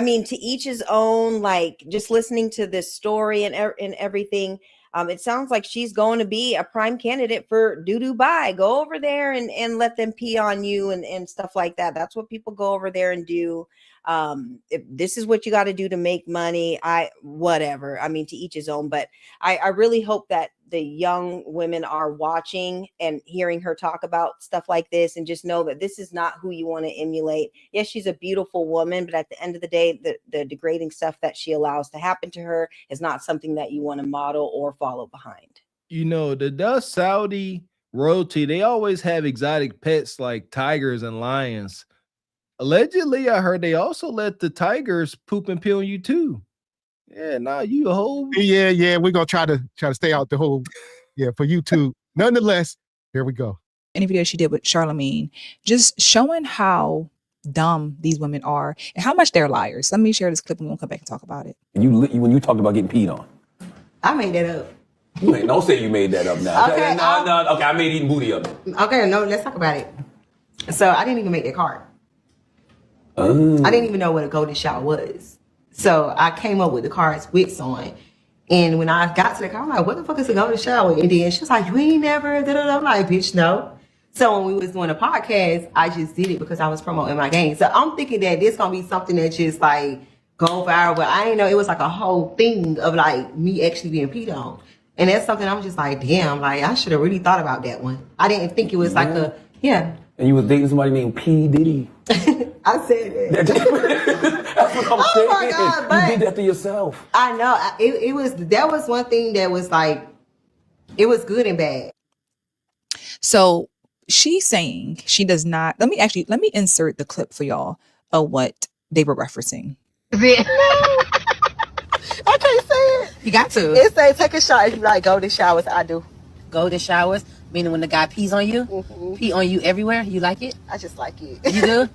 Speaker 11: mean, to each his own, like just listening to this story and everything. It sounds like she's going to be a prime candidate for Dubai. Go over there and let them pee on you and stuff like that. That's what people go over there and do. If this is what you got to do to make money, whatever. I mean, to each his own. But I really hope that the young women are watching and hearing her talk about stuff like this, and just know that this is not who you want to emulate. Yes, she's a beautiful woman, but at the end of the day, the degrading stuff that she allows to happen to her is not something that you want to model or follow behind.
Speaker 10: You know, the Saudi royalty, they always have exotic pets like tigers and lions. Allegedly, I heard they also let the tigers poop and pee on you too. Yeah, nah, you a whole.
Speaker 9: Yeah. We're gonna try to stay out the whole. Yeah, for YouTube. Nonetheless, here we go.
Speaker 23: Any video she did with Charlemagne, just showing how dumb these women are and how much they're liars. Let me share this clip and we'll come back and talk about it.
Speaker 18: When you talked about getting peed on.
Speaker 21: I made that up.
Speaker 18: You ain't, don't say you made that up now.
Speaker 21: Okay,
Speaker 18: no. Okay, I made eating booty up.
Speaker 21: Okay, no, let's talk about it. So I didn't even make that card. I didn't even know what a golden shower was. So I came up with the cards with someone. And when I got to the car, I'm like, what the fuck is a golden shower? And then she was like, you ain't never, da-da-da. I'm like, bitch, no. So when we was doing a podcast, I just did it because I was promoting my game. So I'm thinking that this gonna be something that just like go viral, but I didn't know it was like a whole thing of like me actually being peed on. And that's something I'm just like, damn, like I should have really thought about that one. I didn't think it was like a, yeah.
Speaker 18: And you was dating somebody named P. Diddy.
Speaker 21: I said that.
Speaker 18: That's what I'm saying.
Speaker 21: My God, but
Speaker 18: you did that to yourself.
Speaker 21: I know. That was one thing that was like, it was good and bad.
Speaker 23: So she's saying she does not. Let me insert the clip for y'all of what they were referencing.
Speaker 21: I can't say it.
Speaker 22: You got to.
Speaker 21: It say take a shower. If you like golden showers, I do.
Speaker 22: Golden showers, meaning when the guy pees on you, pee on you everywhere. You like it?
Speaker 21: I just like it.
Speaker 22: You do?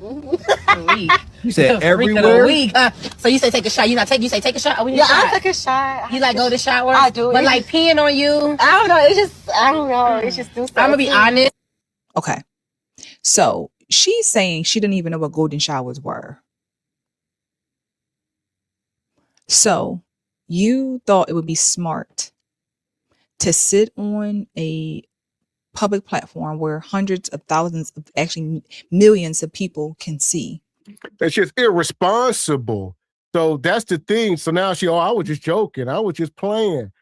Speaker 10: You said
Speaker 22: Freak of the
Speaker 10: everywhere?
Speaker 22: week, huh? So you say take a shower. You say take a shower.
Speaker 21: Yeah, I take a shower.
Speaker 22: You like go to shower?
Speaker 21: I do.
Speaker 22: But like peeing on you?
Speaker 21: I don't know. I don't know. It's just too.
Speaker 22: I'm gonna be honest.
Speaker 23: Okay. So she's saying she didn't even know what golden showers were. So you thought it would be smart to sit on a public platform where hundreds of thousands of actually millions of people can see.
Speaker 9: That's just irresponsible. So that's the thing. So now I was just joking. I was just playing.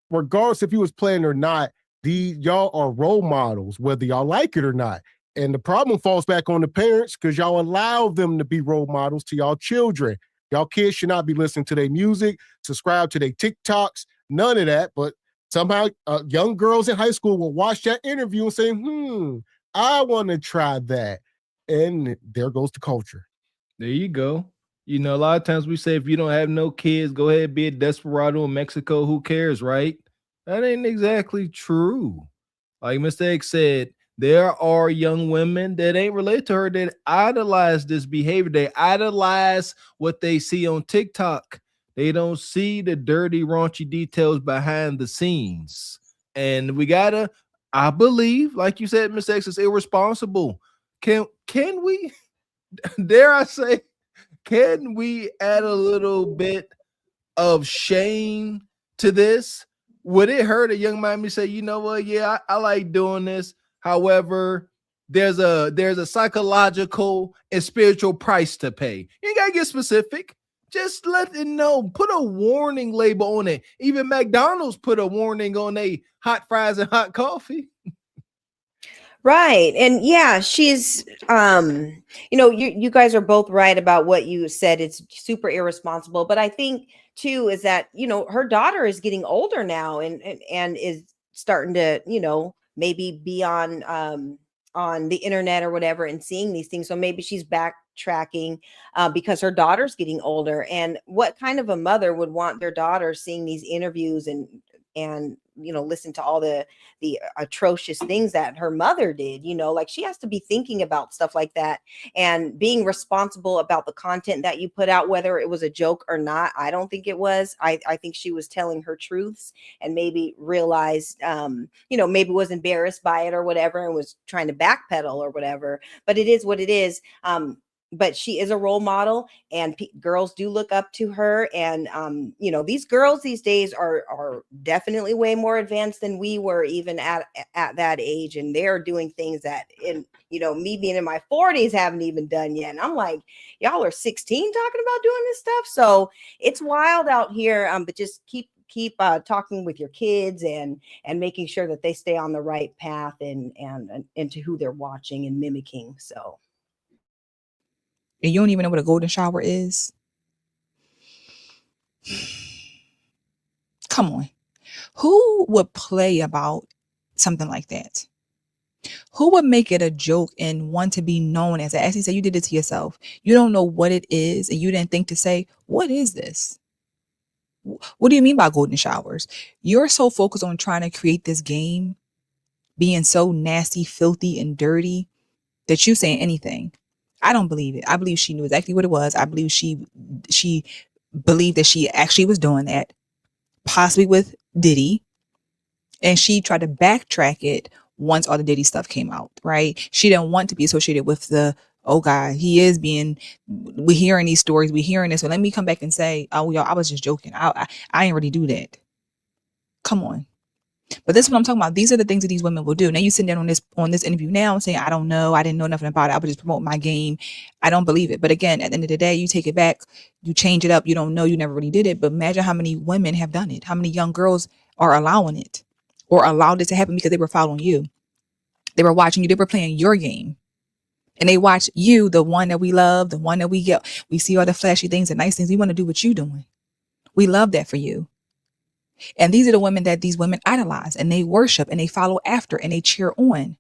Speaker 9: Regardless if you was playing or not, y'all are role models, whether y'all like it or not. And the problem falls back on the parents because y'all allow them to be role models to y'all children. Y'all kids should not be listening to their music, subscribe to their TikToks, none of that. But somehow young girls in high school will watch that interview and say, I want to try that. And there goes the culture.
Speaker 10: There you go. You know, a lot of times we say if you don't have no kids, go ahead, be a desperado in Mexico. Who cares, right? That ain't exactly true. Like Mr. X said, there are young women that ain't related to her that idolize this behavior. They idolize what they see on TikTok. They don't see the dirty, raunchy details behind the scenes. And we gotta, I believe, like you said, Mr. X, is irresponsible. Can we, dare I say, can we add a little bit of shame to this? Would it hurt a young man to say, you know what? Yeah, I like doing this. However, there's a psychological and spiritual price to pay. You ain't gotta get specific. Just let it know. Put a warning label on it. Even McDonald's put a warning on a hot fries and hot coffee.
Speaker 11: Right. And yeah, she's, you guys are both right about what you said. It's super irresponsible. But I think too, is that, her daughter is getting older now and is starting to, maybe be on the internet or whatever and seeing these things. So maybe she's backtracking because her daughter's getting older. And what kind of a mother would want their daughter seeing these interviews and listen to all the atrocious things that her mother did, like she has to be thinking about stuff like that and being responsible about the content that you put out, whether it was a joke or not. I don't think it was. I think she was telling her truths and maybe realized, maybe was embarrassed by it or whatever and was trying to backpedal or whatever, but it is what it is. but she is a role model, and girls do look up to her. And you know, these girls these days are definitely way more advanced than we were even at that age, and they're doing things that, in, you know, me being in my 40s haven't even done yet. And I'm like, y'all are 16 talking about doing this stuff. So it's wild out here. But just keep talking with your kids and making sure that they stay on the right path and into who they're watching and mimicking. So.
Speaker 23: And you don't even know what a golden shower is? Come on. Who would play about something like that? Who would make it a joke and want to be known as that? As he said, you did it to yourself. You don't know what it is, and you didn't think to say, what is this? What do you mean by golden showers? You're so focused on trying to create this game, being so nasty, filthy, and dirty, that you saying anything. I don't believe it. I believe she knew exactly what it was. I believe she believed that she actually was doing that, possibly with Diddy, and she tried to backtrack it once all the Diddy stuff came out, right? She didn't want to be associated with the, oh God, we're hearing these stories, we're hearing this, so let me come back and say, oh, y'all, I was just joking. I ain't really do that. Come on. But this is what I'm talking about. These are the things that these women will do. Now you sitting down on this interview now and saying, I don't know, I didn't know nothing about it, I would just promote my game. I don't believe it. But again, at the end of the day, you take it back, you change it up, you don't know, you never really did it. But imagine how many women have done it, how many young girls are allowing it or allowed it to happen because they were following you. They were watching you, they were playing your game. And they watch you, the one that we love, the one that we see all the flashy things and nice things. We want to do what you're doing. We love that for you. And these are the women that these women idolize and they worship and they follow after and they cheer on,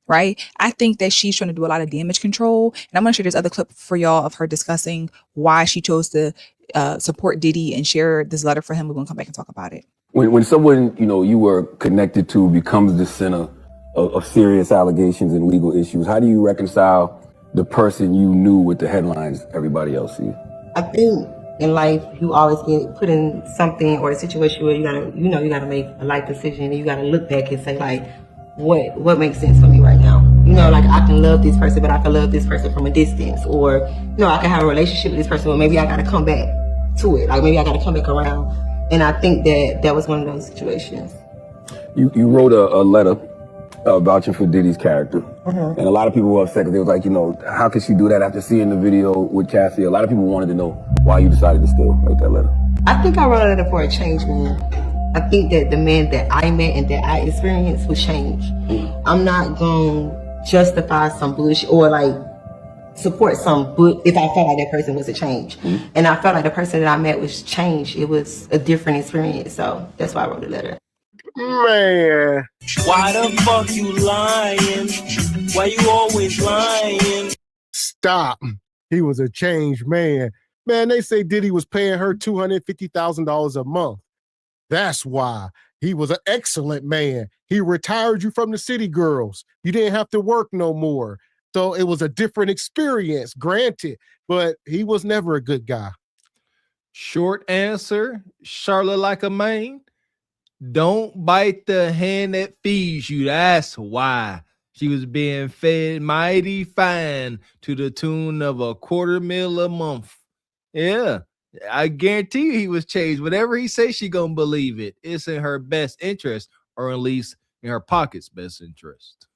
Speaker 23: right? I think that she's trying to do a lot of damage control. And I'm going to share this other clip for y'all of her discussing why she chose to support Diddy and share this letter for him. We're going to come back and talk about it.
Speaker 18: When someone, you know, you were connected to becomes the center of serious allegations and legal issues, how do you reconcile the person you knew with the headlines everybody else sees?
Speaker 21: I think in life, you always get put in something or a situation where you gotta make a life decision, and you gotta look back and say, like, what makes sense for me right now? You know, like, I can love this person, but I can love this person from a distance, or, you know, I can have a relationship with this person, but maybe I gotta come back to it. Like, maybe I gotta come back around. And I think that was one of those situations.
Speaker 18: You wrote a letter vouching for Diddy's character.
Speaker 21: Mhm.
Speaker 18: And a lot of people were upset because they was like, you know, how could she do that after seeing the video with Cassie? A lot of people wanted to know why you decided to still write that letter.
Speaker 21: I think I wrote a letter for a change man. I think that the man that I met and that I experienced would change. I'm not going to justify some bullshit or like support some if I felt like that person was a change. And I felt like the person that I met was changed. It was a different experience. So that's why I wrote the letter.
Speaker 9: Man.
Speaker 4: Why the fuck you lying? Why you always lying?
Speaker 9: Stop. He was a changed man. Man, they say Diddy was paying her $250,000 a month. That's why. He was an excellent man. He retired you from the city girls. You didn't have to work no more. So it was a different experience, granted, but he was never a good guy.
Speaker 10: Short answer, Charlotte like a man. Don't bite the hand that feeds you. That's why she was being fed mighty fine to the tune of $250,000 a month. Yeah, I guarantee you he was changed. Whatever he says, she gonna believe it. It's in her best interest, or at least in her pocket's best interest.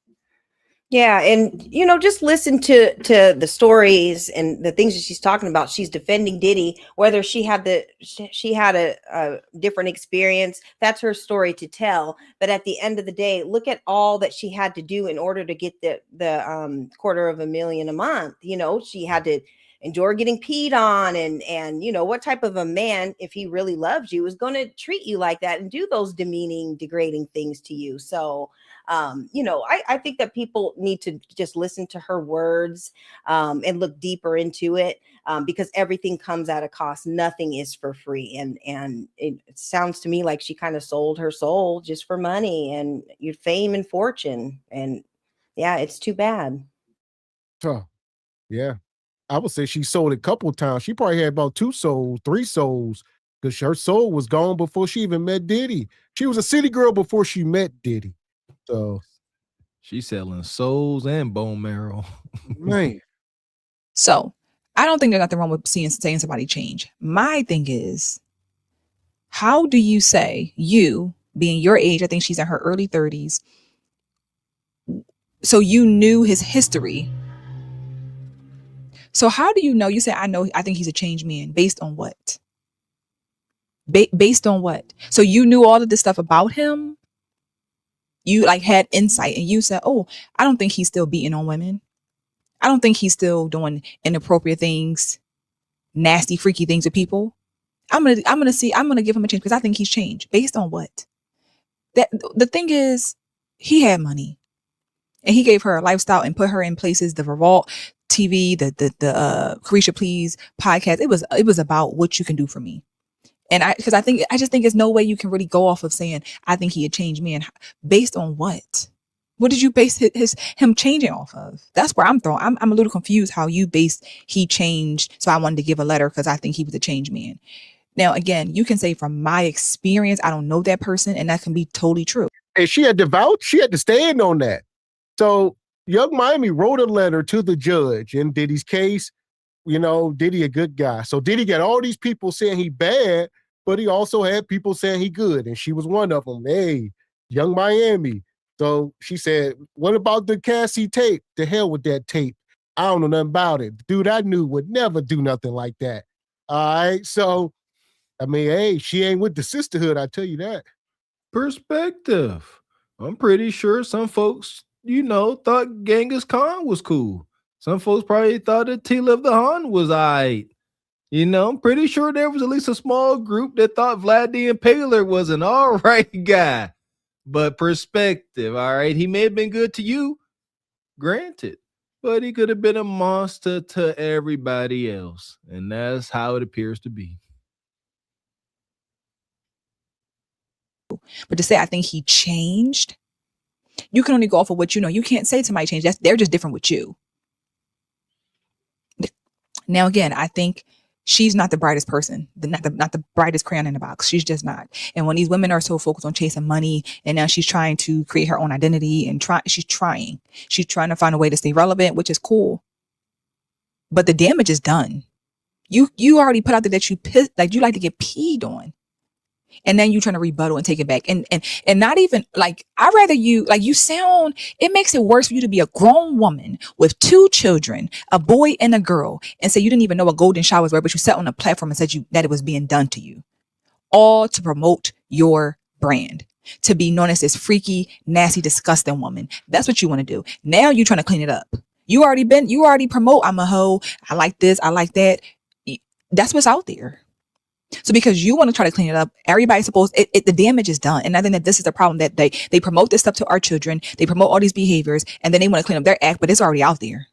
Speaker 11: Yeah, and you know, just listen to the stories and the things that she's talking about. She's defending Diddy, whether she had a different experience. That's her story to tell. But at the end of the day, look at all that she had to do in order to get the $250,000 a month. You know, she had to endure getting peed on, and you know, what type of a man, if he really loves you, is going to treat you like that and do those demeaning, degrading things to you. So you know, I think that people need to just listen to her words and look deeper into it, because everything comes at a cost. Nothing is for free. And it sounds to me like she kind of sold her soul just for money and your fame and fortune. And yeah, it's too bad.
Speaker 9: Huh. Yeah. I would say she sold it a couple of times. She probably had about 2 souls, 3 souls, because her soul was gone before she even met Diddy. She was a city girl before she met Diddy. So
Speaker 10: she's selling souls and bone marrow.
Speaker 9: Man.
Speaker 23: So I don't think there's nothing wrong with saying somebody change. My thing is, how do you say, you being your age, I think she's in her early 30s, so you knew his history. So how do you know? You say, I think he's a changed man. Based on what? Based on what? So you knew all of this stuff about him. You like had insight and you said, oh, I don't think he's still beating on women. I don't think he's still doing inappropriate things, nasty, freaky things to people. I'm gonna give him a chance because I think he's changed. Based on what? The thing is, he had money. And he gave her a lifestyle and put her in places, the Revolt TV, the Carisha Please podcast. It was about what you can do for me. And I just think there's no way you can really go off of saying, I think he had changed man. Based on what? What did you base him changing off of? That's where I'm thrown. I'm a little confused how you based he changed. So I wanted to give a letter because I think he was a changed man. Now, again, you can say from my experience, I don't know that person, and that can be totally true.
Speaker 9: And she had to vouch. She had to stand on that. So Young Miami wrote a letter to the judge in Diddy's case. You know, Diddy a good guy. So Diddy got all these people saying he bad, but he also had people saying he good. And she was one of them. Hey, Young Miami. So she said, what about the Cassie tape? The hell with that tape. I don't know nothing about it. The dude I knew would never do nothing like that. All right. So, I mean, hey, she ain't with the sisterhood. I tell you that.
Speaker 10: Perspective. I'm pretty sure some folks, thought Genghis Khan was cool. Some folks probably thought that Tila of the Han was all right. I'm pretty sure there was at least a small group that thought Vlad the Impaler was an all right guy. But perspective, all right? He may have been good to you, granted, but he could have been a monster to everybody else. And that's how it appears to be.
Speaker 23: But to say, I think he changed, you can only go off of what you know. You can't say somebody changed. They're just different with you. Now, again, I think she's not the brightest person, not the brightest crayon in the box. She's just not. And when these women are so focused on chasing money, and now she's trying to create her own identity and she's trying to find a way to stay relevant, which is cool. But the damage is done. You already put out there that you like to get peed on. And then you trying to rebuttal and take it back. And not even like, I'd rather it makes it worse for you to be a grown woman with 2 children, a boy and a girl, and say you didn't even know what golden showers were, but you sat on a platform and said that it was being done to you. All to promote your brand, to be known as this freaky, nasty, disgusting woman. That's what you want to do. Now you're trying to clean it up. You already promote, I'm a hoe, I like this, I like that. That's what's out there. So because you want to try to clean it up, everybody's supposed, the damage is done. And I think that this is the problem, that they promote this stuff to our children. They promote all these behaviors, and then they want to clean up their act, but it's already out there.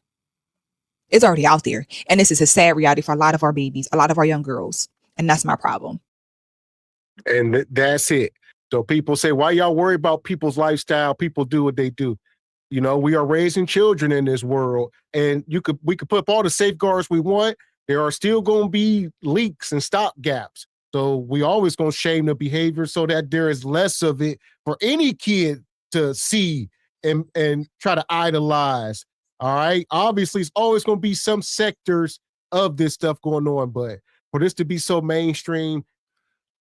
Speaker 23: It's already out there. And this is a sad reality for a lot of our babies, a lot of our young girls. And that's my problem.
Speaker 9: And that's it. So people say, why y'all worry about people's lifestyle? People do what they do. We are raising children in this world, and we could put up all the safeguards we want. There are still going to be leaks and stop gaps. So we always going to shame the behavior so that there is less of it for any kid to see and try to idolize. All right. Obviously, it's always going to be some sectors of this stuff going on. But for this to be so mainstream,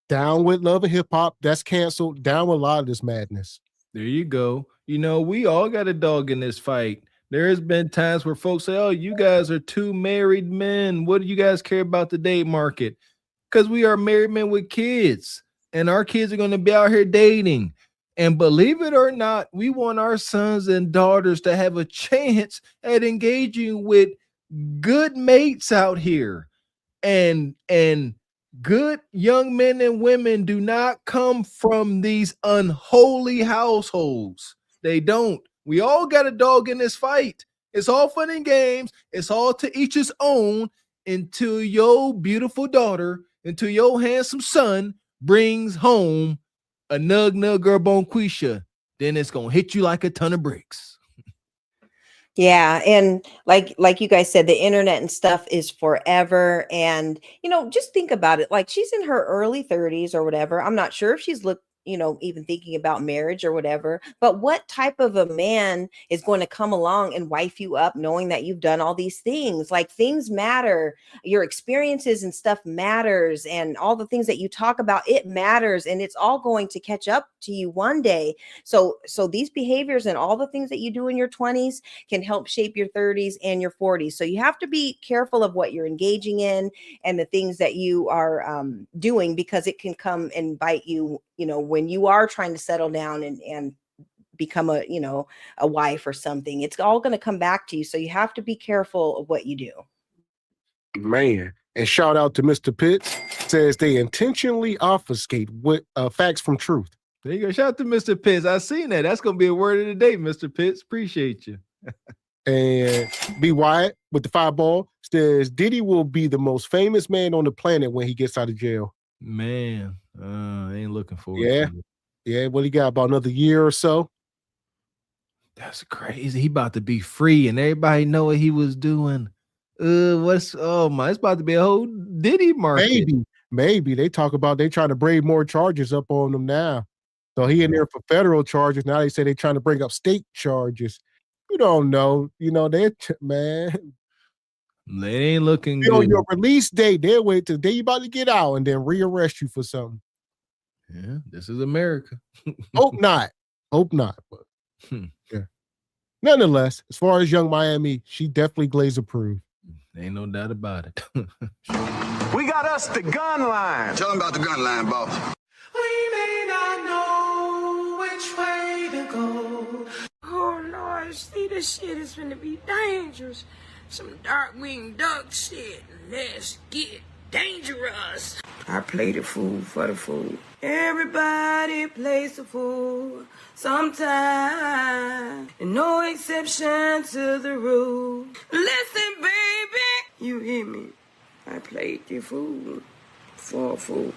Speaker 9: down with Love and Hip Hop, that's canceled. Down with a lot of this madness.
Speaker 10: There you go. We all got a dog in this fight. There has been times where folks say, oh, you guys are 2 married men. What do you guys care about the date market? Because we are married men with kids, and our kids are going to be out here dating. And believe it or not, we want our sons and daughters to have a chance at engaging with good mates out here. And good young men and women do not come from these unholy households. They don't. We all got a dog in this fight. It's all fun and games. It's all to each his own until your beautiful daughter, until your handsome son brings home a nug girl bonquisha. Then it's going to hit you like a ton of bricks.
Speaker 11: Yeah. And like you guys said, the internet and stuff is forever. And, just think about it. Like, she's in her early 30s or whatever. I'm not sure if she's even thinking about marriage or whatever. But what type of a man is going to come along and wife you up knowing that you've done all these things? Like, things matter. Your experiences and stuff matters, and all the things that you talk about, it matters, and it's all going to catch up to you one day. So these behaviors and all the things that you do in your 20s can help shape your 30s and your 40s. So you have to be careful of what you're engaging in and the things that you are doing, because it can come and bite you, when you are trying to settle down and become a wife or something. It's all going to come back to you. So you have to be careful of what you do.
Speaker 9: Man. And shout out to Mr. Pitts, says they intentionally obfuscate with facts from truth.
Speaker 10: There you go. Shout out to Mr. Pitts. I seen that. That's gonna be a word of the day, Mr. Pitts. Appreciate you.
Speaker 9: And B. Wyatt with the 5-ball says Diddy will be the most famous man on the planet when he gets out of jail.
Speaker 10: Man, ain't looking forward
Speaker 9: to it. Yeah, what he got, about another year or so?
Speaker 10: That's crazy. He about to be free and everybody know what he was doing. It's about to be a whole Diddy market.
Speaker 9: Maybe. They talk about they trying to bring more charges up on him now. So he in there for federal charges. Now they say they trying to bring up state charges. You don't know. Man.
Speaker 10: They ain't looking
Speaker 9: good.
Speaker 10: On
Speaker 9: your release date, they'll wait till the day you about to get out and then rearrest you for something.
Speaker 10: Yeah, this is America.
Speaker 9: Hope not. But yeah. Nonetheless, as far as Young Miami, she definitely Glazer approved.
Speaker 10: Ain't no doubt about it.
Speaker 1: We got us the gun line.
Speaker 5: Tell them about the gun line, boss.
Speaker 2: We may not know which way to go.
Speaker 7: Oh Lord, see, this shit is gonna be dangerous. Some dark-winged duck shit. Let's get dangerous. I play the fool for the fool. Everybody plays the fool sometime. And no exception to the rule. Listen, baby, you hear me? I played the fool for a fool.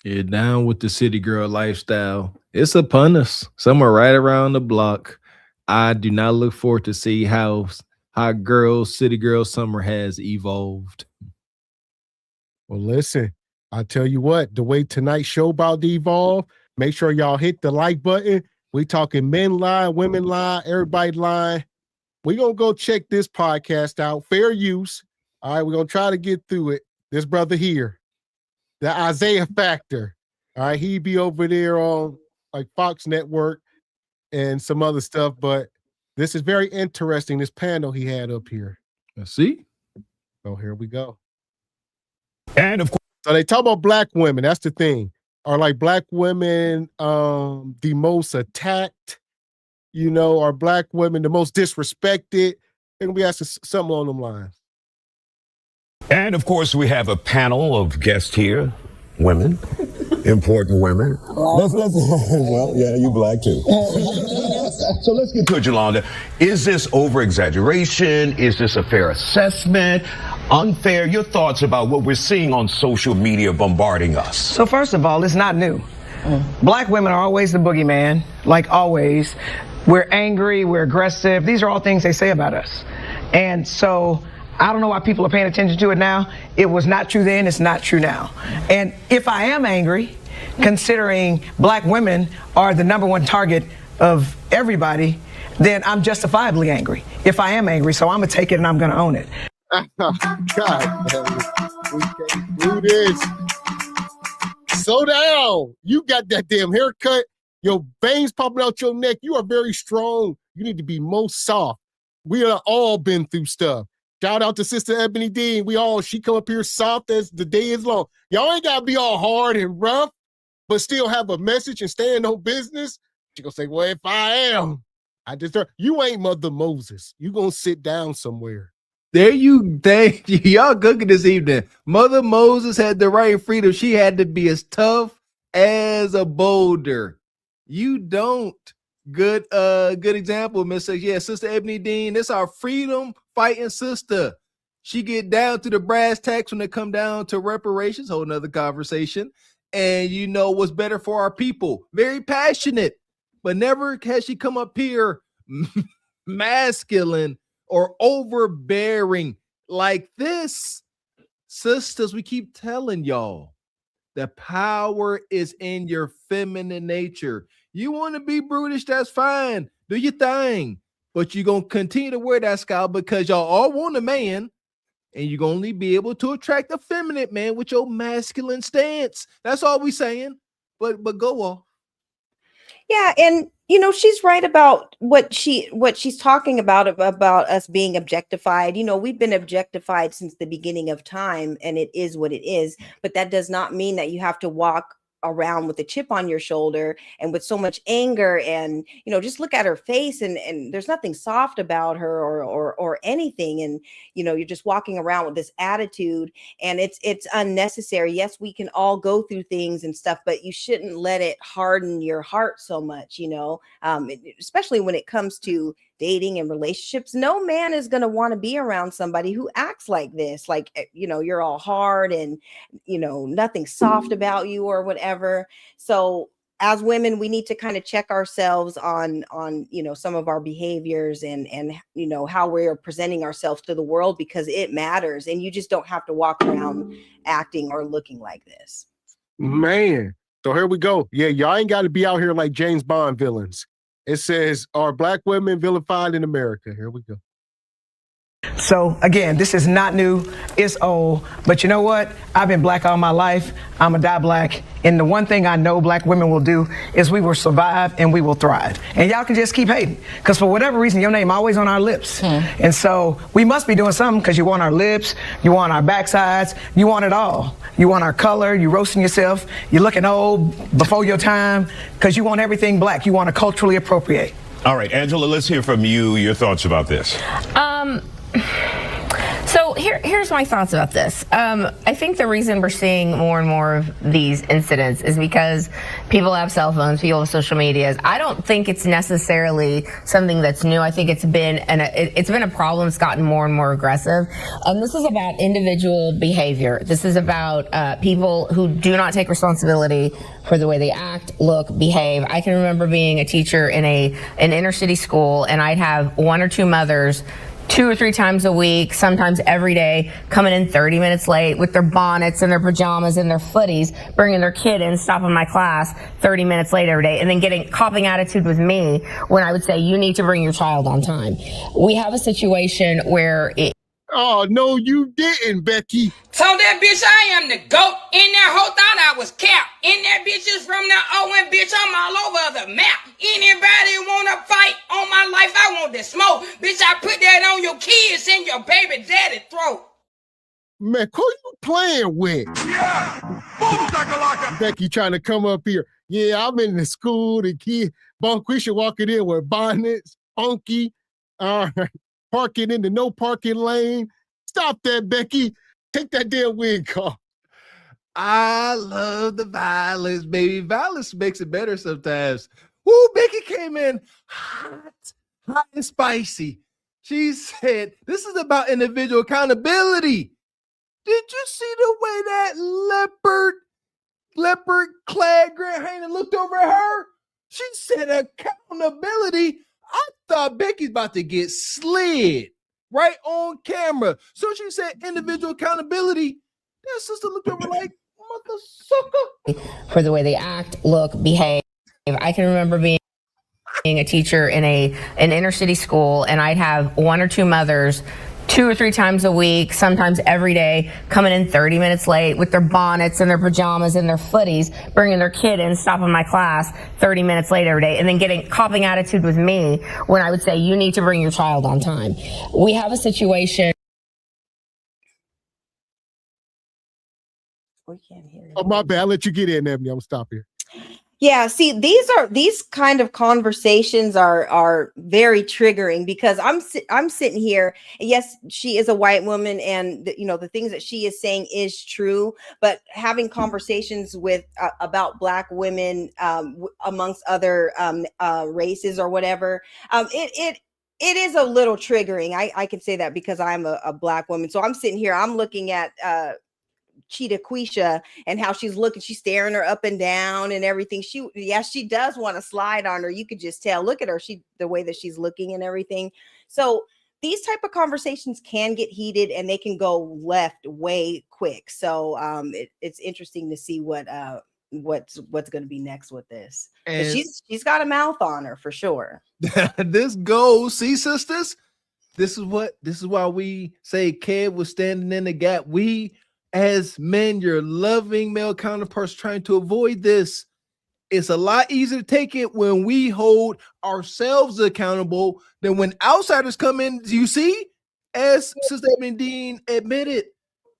Speaker 10: You're down with the city girl lifestyle. It's upon us. Somewhere right around the block. I do not look forward to see how city girl summer has evolved.
Speaker 9: Well, listen, I tell you what, the way tonight's show about to evolve, make sure y'all hit the like button. We talking men lie, women lie, everybody lie. We're going to go check this podcast out. Fair use. All right, we're going to try to get through it. This brother here, the Isaiah Factor. All right, he be over there on like Fox Network and some other stuff, but this is very interesting, this panel he had up here.
Speaker 10: Let's see.
Speaker 9: So here we go. And of course, so they talk about black women. That's the thing. Are like black women the most attacked? Are black women the most disrespected? They're gonna be asking something along them lines.
Speaker 1: And of course, we have a panel of guests here, women, important women. Well, yeah, you black too. So let's get to it, Yolanda. Is this over-exaggeration? Is this a fair assessment? Unfair? Your thoughts about what we're seeing on social media bombarding us?
Speaker 24: So first of all, it's not new. Black women are always the boogeyman, like always. We're angry, we're aggressive. These are all things they say about us. And so I don't know why people are paying attention to it now. It was not true then, it's not true now. And if I am angry, considering black women are the #1 target of everybody, then I'm justifiably angry. If I am angry, so I'm gonna take it and I'm gonna own it.
Speaker 9: God, we can't do this. Slow down. You got that damn haircut. Your veins popping out your neck. You are very strong. You need to be most soft. We have all been through stuff. Shout out to Sister Ebony Dean. She come up here soft as the day is long. Y'all ain't gotta be all hard and rough, but still have a message and stand on business. She gonna say, well, if I am, I deserve. You ain't Mother Moses. You gonna sit down somewhere.
Speaker 10: There you thank you. Y'all cooking this evening. Mother Moses had the right freedom. She had to be as tough as a boulder. You don't. Good example, Mr. Yeah, Sister Ebony Dean. That's our freedom fighting sister. She get down to the brass tacks when it come down to reparations. Whole nother conversation. And you know what's better for our people. Very passionate, but never has she come up here masculine or overbearing like this. Sisters, we keep telling y'all, The power is in your feminine nature. You want to be brutish, that's fine. Do your thing. But you're going to continue to wear that scowl because y'all all want a man, and you're going to only be able to attract a feminine man with your masculine stance. That's all we saying. But go on.
Speaker 11: Yeah, and you know, she's right about what she's talking about us being objectified. You know, we've been objectified since the beginning of time, and it is what it is. But that does not mean that you have to walk around with a chip on your shoulder and with so much anger. And you know, just look at her face, and there's nothing soft about her or anything. And you know, you're just walking around with this attitude, and it's unnecessary. Yes, we can all go through things and stuff, but you shouldn't let it harden your heart so much, you know, especially when it comes to dating and relationships. No man is going to want to be around somebody who acts like this, like, you know, you're all hard and, you know, nothing soft about you or whatever. So as women, we need to kind of check ourselves on, you know, some of our behaviors and, you know, how we're presenting ourselves to the world, because it matters. And you just don't have to walk around acting or looking like this.
Speaker 9: Man. So here we go. Yeah, y'all ain't got to be out here like James Bond villains. It says, are black women vilified in America? Here we go.
Speaker 24: So again, this is not new, it's old, but you know what? I've been black all my life. I'm a die black. And the one thing I know black women will do is we will survive and we will thrive. And y'all can just keep hating, because for whatever reason, your name always on our lips. And so we must be doing something, because you want our lips, you want our backsides, you want it all. You want our color, you roasting yourself, you're looking old before your time, because you want everything black. You want to culturally appropriate.
Speaker 1: All right, Angela, let's hear from you, your thoughts about this.
Speaker 5: So here's my thoughts about this. I think the reason we're seeing more and more of these incidents is because people have cell phones, people have social medias. I don't think it's necessarily something that's new. I think it's been a problem that's gotten more and more aggressive. This is about individual behavior. This is about people who do not take responsibility for the way they act, look, behave. I can remember being a teacher in an inner city school, and I'd have one or two mothers 2 or 3 times a week, sometimes every day, coming in 30 minutes late with their bonnets and their pajamas and their footies, bringing their kid in, stopping my class 30 minutes late every day, and then copping attitude with me when I would say, you need to bring your child on time. We have a situation where
Speaker 9: Oh, no, you didn't, Becky.
Speaker 7: Told that bitch I am the GOAT. In that hoe thought I was cap. In that bitch is from the O, and bitch I'm all over the map. Anybody wanna fight on my life? I want the smoke. Bitch, I put that on your kids and your baby daddy throat.
Speaker 9: Man, who you playing with? Yeah, Becky trying to come up here. Yeah, I'm in the school. The kid, Bonquisha walking in with bonnets, funky. All right. Parking in the no parking lane. Stop that, Becky. Take that damn wig off.
Speaker 10: I love the violence, baby. Violence makes it better sometimes. Woo, Becky came in hot and spicy. She said, this is about individual accountability. Did you see the way that leopard clad Grant Haney looked over at her? She said accountability. I thought Becky's about to get slid right on camera. So she said individual accountability. That sister looked over like, mother sucker.
Speaker 5: For the way they act, look, behave. I can remember being a teacher in an inner city school, and I'd have one or two mothers 2 or 3 times a week, sometimes every day, coming in 30 minutes late with their bonnets and their pajamas and their footies, bringing their kid in, stopping my class 30 minutes late every day, and then copping attitude with me when I would say, you need to bring your child on time. We have a situation.
Speaker 11: We can't hear you.
Speaker 9: Oh, my bad. I'll let you get in, Ebony. I'm going to stop here.
Speaker 11: Yeah, see, these kind of conversations are very triggering, because I'm sitting here. Yes, she is a white woman, and the things that she is saying is true. But having conversations with about Black women amongst other races or whatever, it is a little triggering. I can say that because I'm a Black woman. So I'm sitting here. I'm looking at Cheetah Quisha and how she's looking, she's staring her up and down and everything. She does want to slide on her. You could just tell. Look at her, the way that she's looking and everything. So these type of conversations can get heated and they can go left way quick. So it's interesting to see what's going to be next with this. And she's got a mouth on her for sure.
Speaker 10: This goes, see, sisters, this is why we say Kev was standing in the gap. We as men, your loving male counterparts, trying to avoid this. It's a lot easier to take it when we hold ourselves accountable than when outsiders come in. You see, as Sister Ebony Dean admitted,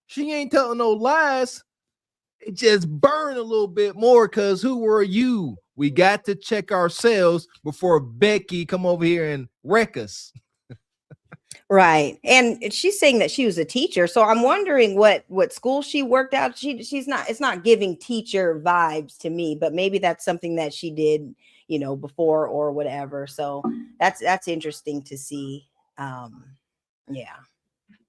Speaker 10: she ain't telling no lies. It just burned a little bit more because who were you? We got to check ourselves before Becky come over here and wreck us.
Speaker 11: Right. And she's saying that she was a teacher. So I'm wondering what school she worked out. It's not giving teacher vibes to me, but maybe that's something that she did, before or whatever. So that's interesting to see. Yeah.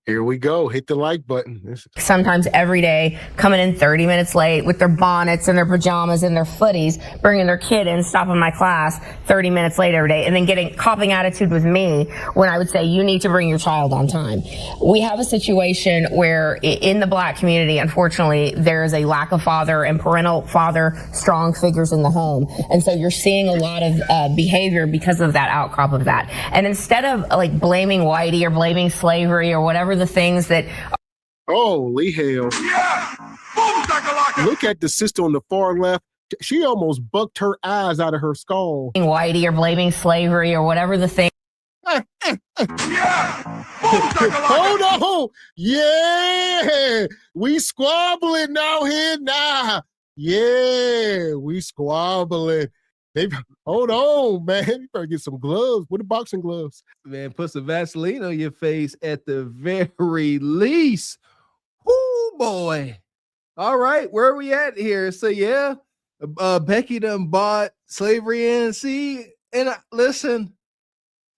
Speaker 9: Here we go. Hit the like button.
Speaker 5: Sometimes every day coming in 30 minutes late with their bonnets and their pajamas and their footies, bringing their kid in, stopping my class 30 minutes late every day, and then copping attitude with me when I would say, you need to bring your child on time. We have a situation where in the Black community, unfortunately, there is a lack of father and parental father strong figures in the home. And so you're seeing a lot of behavior because of that outcrop of that. And instead of like blaming whitey or blaming slavery or whatever the things that
Speaker 9: holy hell. Look at the sister on the far left. She almost bucked her eyes out of her skull.
Speaker 5: Whitey or blaming slavery or whatever the thing.
Speaker 9: Hold on. Yeah. We squabbling now here now. Yeah, we squabbling. Hold on, man. You better get some gloves. What are boxing gloves?
Speaker 10: Man, put some Vaseline on your face at the very least. Oh boy. All right, where are we at here? So yeah, Becky done bought slavery in. See, and listen,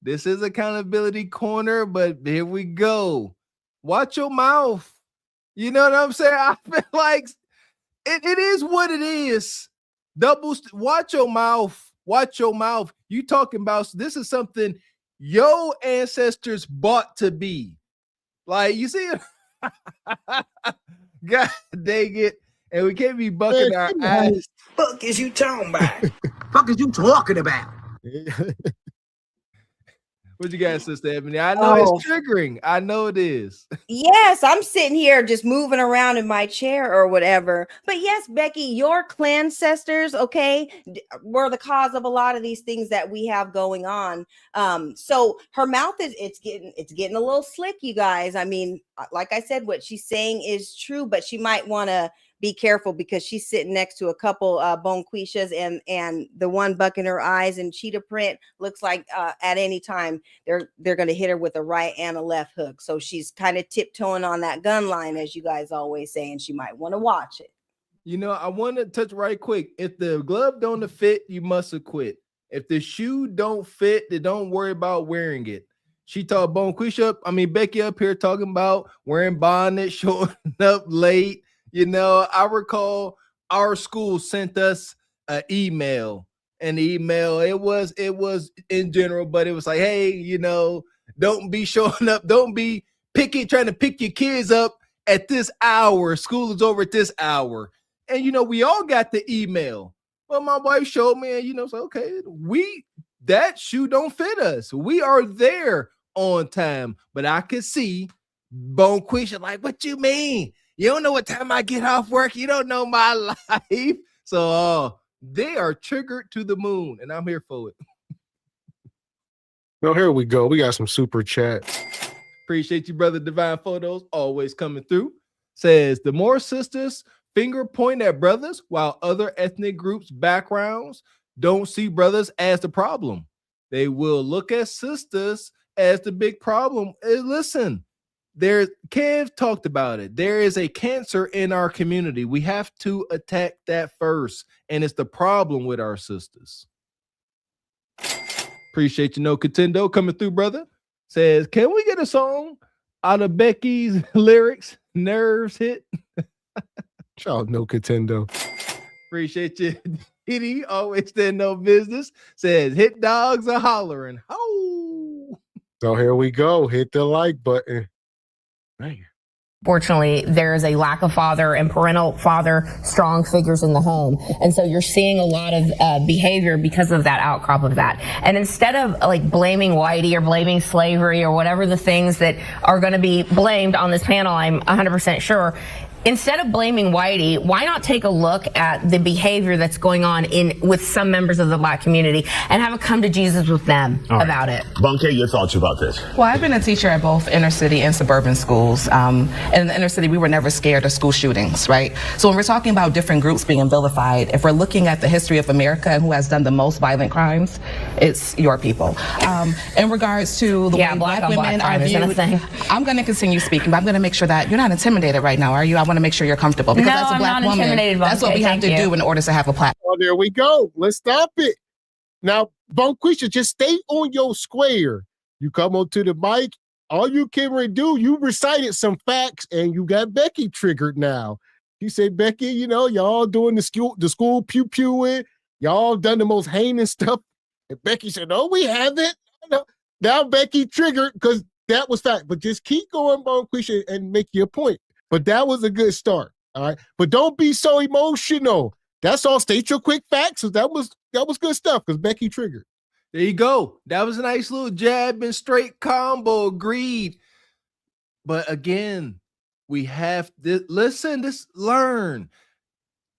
Speaker 10: this is accountability corner, but here we go. Watch your mouth. You know what I'm saying? I feel like it is what it is. Watch your mouth. Watch your mouth. You talking about this is something your ancestors bought to be. Like, you see it? God dang it. And we can't be bucking our eyes.
Speaker 22: Fuck is you talking about? Fuck is you talking about?
Speaker 10: What you got, Sister Ebony? I know it's triggering. I know it is.
Speaker 11: Yes, I'm sitting here just moving around in my chair or whatever. But yes, Becky, your clan ancestors, okay, were the cause of a lot of these things that we have going on. So her mouth it's getting a little slick, you guys. I mean, like I said, what she's saying is true, but she might want to be careful because she's sitting next to a couple bonquishas and the one bucking her eyes and cheetah print looks like at any time they're going to hit her with a right and a left hook. So she's kind of tiptoeing on that gun line, as you guys always say, and she might want to watch it.
Speaker 10: You know, I want to touch right quick. If the glove don't fit, you must have quit. If the shoe don't fit, then don't worry about wearing it. She taught Becky up here talking about wearing bonnet, showing up late. You know, I recall our school sent us an email. It was in general, but it was like, hey, you know, don't be showing up. Don't be trying to pick your kids up at this hour. School is over at this hour. And, you know, we all got the email. Well, my wife showed me, and, you know, so, okay, that shoe don't fit us. We are there on time. But I could see Bonquisha like, what you mean? You don't know what time I get off work. You don't know my life. So they are triggered to the moon, and I'm here for it.
Speaker 9: Well, here we go. We got some super chat.
Speaker 10: Appreciate you, brother. Divine Photos always coming through. Says the more sisters finger point at brothers while other ethnic groups' backgrounds don't see brothers as the problem. They will look at sisters as the big problem. Listen. Kev talked about it. There is a cancer in our community. We have to attack that first. And it's the problem with our sisters. Appreciate you, No Contendo, coming through, brother. Says, can we get a song out of Becky's lyrics? Nerves hit.
Speaker 9: Child, No Contendo.
Speaker 10: Appreciate you. Diddy, always stand no business. Says, hit dogs are hollering. Oh.
Speaker 9: So here we go. Hit the like button. Man.
Speaker 5: Fortunately, there is a lack of father and parental father strong figures in the home. And so you're seeing a lot of behavior because of that outcrop of that. And instead of like blaming Whitey or blaming slavery or whatever the things that are going to be blamed on this panel, I'm 100% sure, instead of blaming Whitey, why not take a look at the behavior that's going on with some members of the Black community and have a come to Jesus with them about it?
Speaker 1: Bunke, your thoughts about this?
Speaker 6: Well, I've been a teacher at both inner city and suburban schools. In the inner city, we were never scared of school shootings, right? So when we're talking about different groups being vilified, if we're looking at the history of America and who has done the most violent crimes, it's your people. In regards to the way Black women are viewed, I'm going to continue speaking, but I'm going to make sure that you're not intimidated right now, are you? I want to make sure you're comfortable because as a Black woman, that's what we have to do in order to have a platform.
Speaker 9: Oh, there we go. Let's stop it. Now, Bonquisha, just stay on your square. You come onto the mic. All you can do, you recited some facts and you got Becky triggered now. You say, Becky, you know, y'all doing the school pew-pewing. Y'all done the most heinous stuff. And Becky said, no, we haven't. No. Now Becky triggered because that was fact. But just keep going, Bonquisha, and make your point. But that was a good start, all right? But don't be so emotional. That's all. State your quick facts. That was good stuff because Becky triggered.
Speaker 10: There you go. That was a nice little jab and straight combo. Agreed. But again, we have to listen, learn,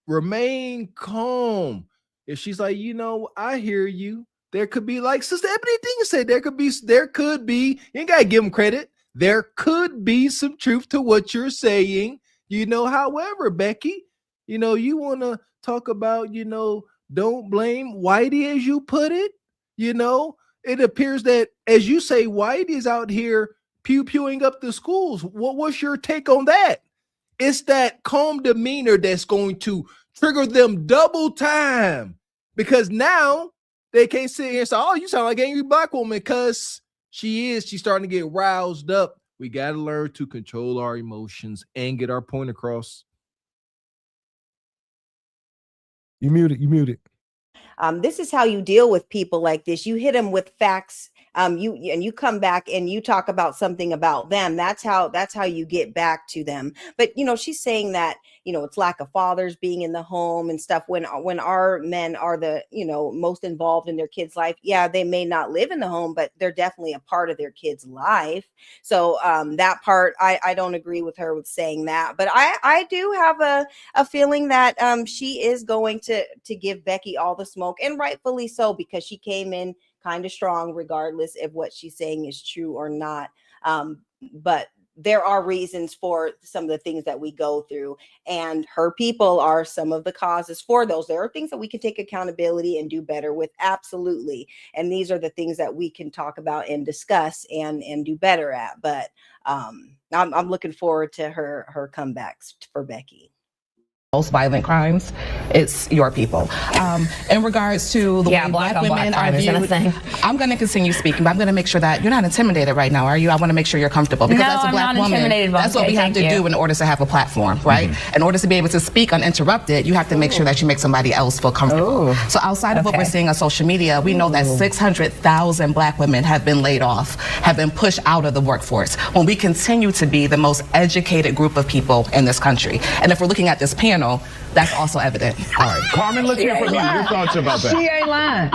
Speaker 10: remain calm. If she's like, you know, I hear you. There could be, like Sister Ebony Dean said, there could be, you ain't got to give them credit. There could be some truth to what you're saying, you know. However, Becky, you know, you want to talk about, you know, don't blame Whitey as you put it. You know, it appears that, as you say, Whitey is out here pew-pewing up the schools. What's your take on that? It's that calm demeanor that's going to trigger them double time because now they can't sit here and say, oh, you sound like an angry Black woman because she's starting to get roused up. We got to learn to control our emotions and get our point across.
Speaker 9: You muted.
Speaker 11: This is how you deal with people like this. You hit them with facts. You come back and you talk about something about them. That's how you get back to them. But you know, she's saying that, you know, it's lack of fathers being in the home and stuff when our men are the, you know, most involved in their kids' life. Yeah, they may not live in the home, but they're definitely a part of their kid's life. So that part, I don't agree with her with saying that. But I do have a feeling that she is going to give Becky all the smoke, and rightfully so, because she came in kind of strong, regardless if what she's saying is true or not. But there are reasons for some of the things that we go through, and her people are some of the causes for those. There are things that we can take accountability and do better with. Absolutely. And these are the things that we can talk about and discuss and do better at. But I'm looking forward to her comebacks for Becky.
Speaker 6: Most violent crimes, it's your people. In regards to the way Black women are viewed, I'm going to continue speaking, but I'm going to make sure that you're not intimidated right now, are you? I want to make sure you're comfortable because as a Black woman, that's what we have to do in order to have a platform, right? In order to be able to speak uninterrupted, you have to make sure that you make somebody else feel comfortable. So outside of what we're seeing on social media, we know that 600,000 Black women have been laid off, have been pushed out of the workforce, when we continue to be the most educated group of people in this country. And if we're looking at this panel, that's also evident.
Speaker 1: All right, Carmen, let's hear from you. Your thoughts about that?
Speaker 12: She ain't lying.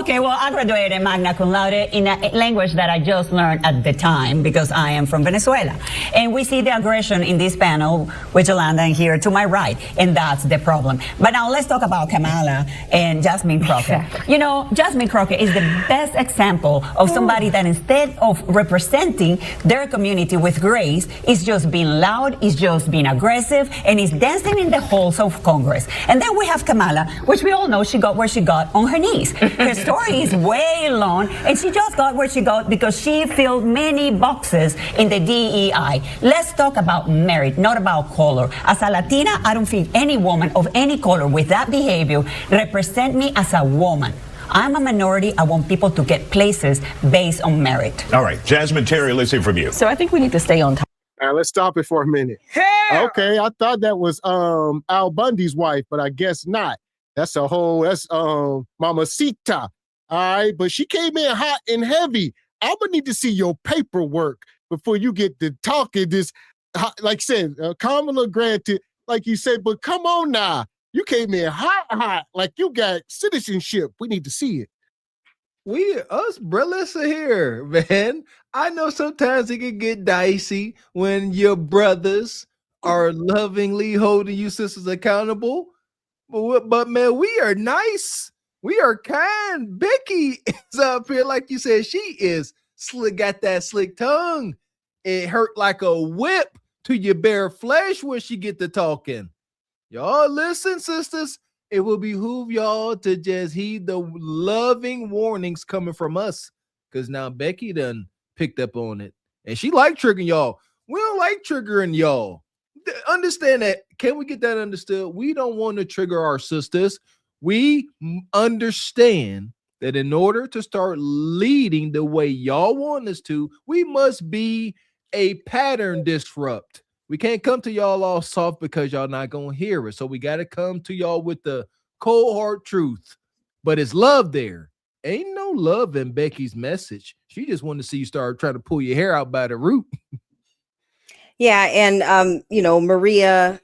Speaker 12: Okay, well, I graduated magna cum laude in a language that I just learned at the time because I am from Venezuela. And we see the aggression in this panel with Yolanda and here to my right, and that's the problem. But now let's talk about Kamala and Jasmine Crockett. You know, Jasmine Crockett is the best example of somebody that instead of representing their community with grace, is just being loud, is just being aggressive, and is dancing in the halls of Congress. And then we have Kamala, which we all know she got where she got on her knees. Her story is way long, and she just got where she got because she filled many boxes in the DEI. Let's talk about merit, not about color. As a Latina, I don't feel any woman of any color with that behavior represent me as a woman. I'm a minority. I want people to get places based on merit.
Speaker 1: All right, Jasmine Terry, let's hear from you.
Speaker 12: So I think we need to stay on top.
Speaker 9: All right, let's stop it for a minute. Okay, I thought that was Al Bundy's wife, but I guess not. That's Mamacita. All right, but she came in hot and heavy. I'm gonna need to see your paperwork before you get to talking this. Like I said, Kamala granted, like you said, but come on now. You came in hot, like you got citizenship. We need to see it.
Speaker 10: Bro, listen here, man. I know sometimes it can get dicey when your brothers are lovingly holding you sisters accountable. But man, we are nice. We are kind. Becky is up here, like you said, she is slick, got that slick tongue. It hurt like a whip to your bare flesh when she get to talking. Y'all listen, sisters. It will behoove y'all to just heed the loving warnings coming from us. Because now Becky done picked up on it. And she like triggering y'all. We don't like triggering y'all. Understand that. Can we get that understood? We don't want to trigger our sisters. We understand that in order to start leading the way y'all want us to, we must be a pattern disrupt. We can't come to y'all all soft because y'all not going to hear it. So we got to come to y'all with the cold hard truth. But it's love there. Ain't no love in Becky's message. She just wanted to see you start trying to pull your hair out by the root.
Speaker 11: Yeah, and Maria,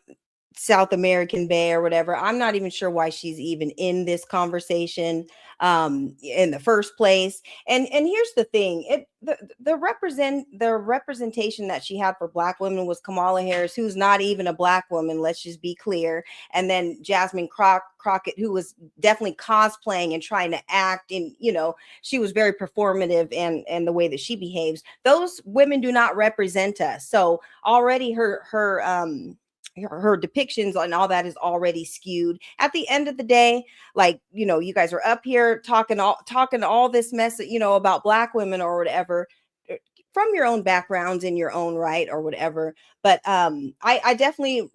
Speaker 11: South American Bay or whatever. I'm not even sure why she's even in this conversation in the first place. And here's the thing: the representation that she had for Black women was Kamala Harris, who's not even a Black woman. Let's just be clear. And then Jasmine Crockett, who was definitely cosplaying and trying to act, and she was very performative and the way that she behaves. Those women do not represent us. So already her depictions and all that is already skewed. At the end of the day, like, you guys are up here talking all this mess, about Black women or whatever, from your own backgrounds in your own right or whatever. But I definitely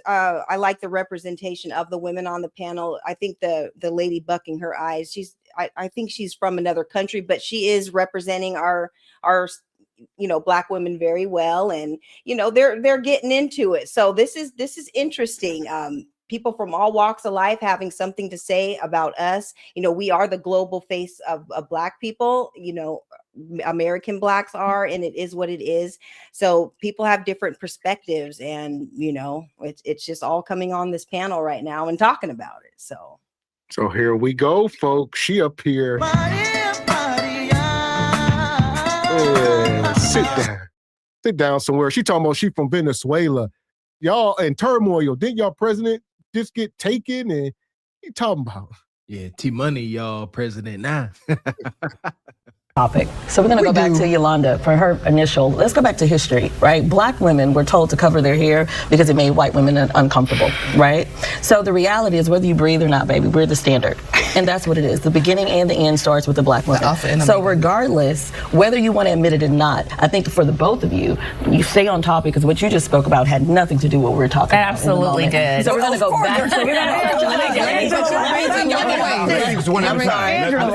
Speaker 11: I like the representation of the women on the panel. I think the lady bucking her eyes, I think she's from another country, but she is representing our Black women very well, and they're getting into it. So this is interesting. People from all walks of life having something to say about us. We are the global face of Black people. American Blacks are, and it is what it is. So people have different perspectives, and it's just all coming on this panel right now and talking about it. So
Speaker 9: here we go, folks. She up here. Sit down somewhere. She talking about she from Venezuela. Y'all in turmoil. Didn't y'all president just get taken? And you talking about?
Speaker 10: Yeah, T-Money, y'all president now.
Speaker 8: Topic. So we're going to go back to Yolanda for her initial. Let's go back to history, right? Black women were told to cover their hair because it made white women uncomfortable, right? So the reality is, whether you breathe or not, baby, we're the standard. And that's what it is. The beginning and the end starts with the Black woman. So regardless, whether you want to admit it or not, I think for the both of you, you stay on topic, because what you just spoke about had nothing to do with what we're talking about.
Speaker 5: Absolutely did.
Speaker 8: So we're going to go back to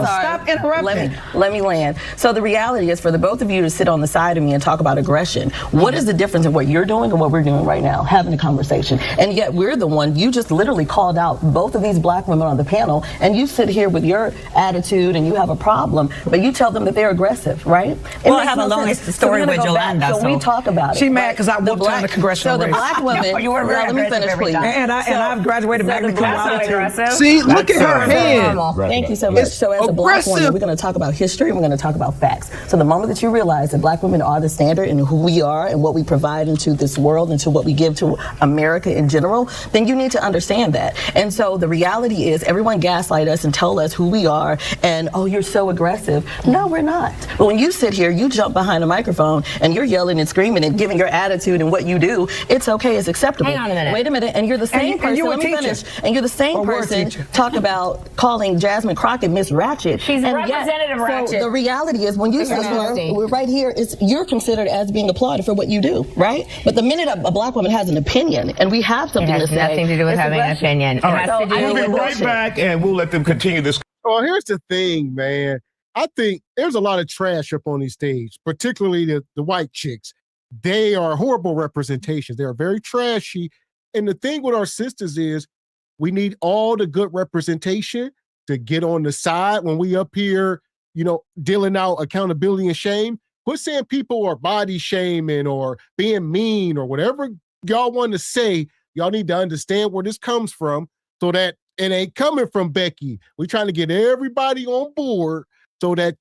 Speaker 24: Stop interrupting.
Speaker 8: Let me land. So the reality is, for the both of you to sit on the side of me and talk about aggression, what is the difference in what you're doing and what we're doing right now, having a conversation? And yet we're the one, you just literally called out both of these Black women on the panel, and you sit here with your attitude and you have a problem, but you tell them that they're aggressive, right?
Speaker 12: Well, I have a long story with Yolanda.
Speaker 8: So we talk about it.
Speaker 24: She mad because I whooped her in the congressional race.
Speaker 8: So the Black women,
Speaker 12: you were very
Speaker 8: let me finish, please.
Speaker 24: And I've graduated magna cum laude.
Speaker 10: See, look at her hand.
Speaker 8: Thank you so much. So as a Black woman, we're going to talk about history and we're going to talk about facts. So the moment that you realize that Black women are the standard in who we are and what we provide into this world, into what we give to America in general, then you need to understand that. And so the reality is, everyone gaslight us and tell us who we are and, oh, you're so aggressive. No, we're not. But when you sit here, you jump behind a microphone and you're yelling and screaming and giving your attitude and what you do, it's okay, it's acceptable.
Speaker 5: Hang on a minute.
Speaker 8: Wait a minute, and you're the same person, let me finish, and you're the same person talk about calling Jasmine Crockett Miss Ratchet.
Speaker 5: She's a representative Ratchet.
Speaker 8: So the reality is, when you sit here, we're right here, you're considered as being applauded for what you do, right? But the minute a Black woman has an opinion and we have something to say,
Speaker 5: it has nothing to do with having an opinion.
Speaker 1: All right, we'll be right back and we'll let them continue this.
Speaker 9: Oh, here's the thing, man. I think there's a lot of trash up on these stage, particularly the white chicks. They are horrible representations. They are very trashy. And the thing with our sisters is, we need all the good representation to get on the side when we up here dealing out accountability and shame. Quit saying people are body shaming or being mean or whatever y'all want to say. Y'all need to understand where this comes from so that it ain't coming from Becky. We're trying to get everybody on board so that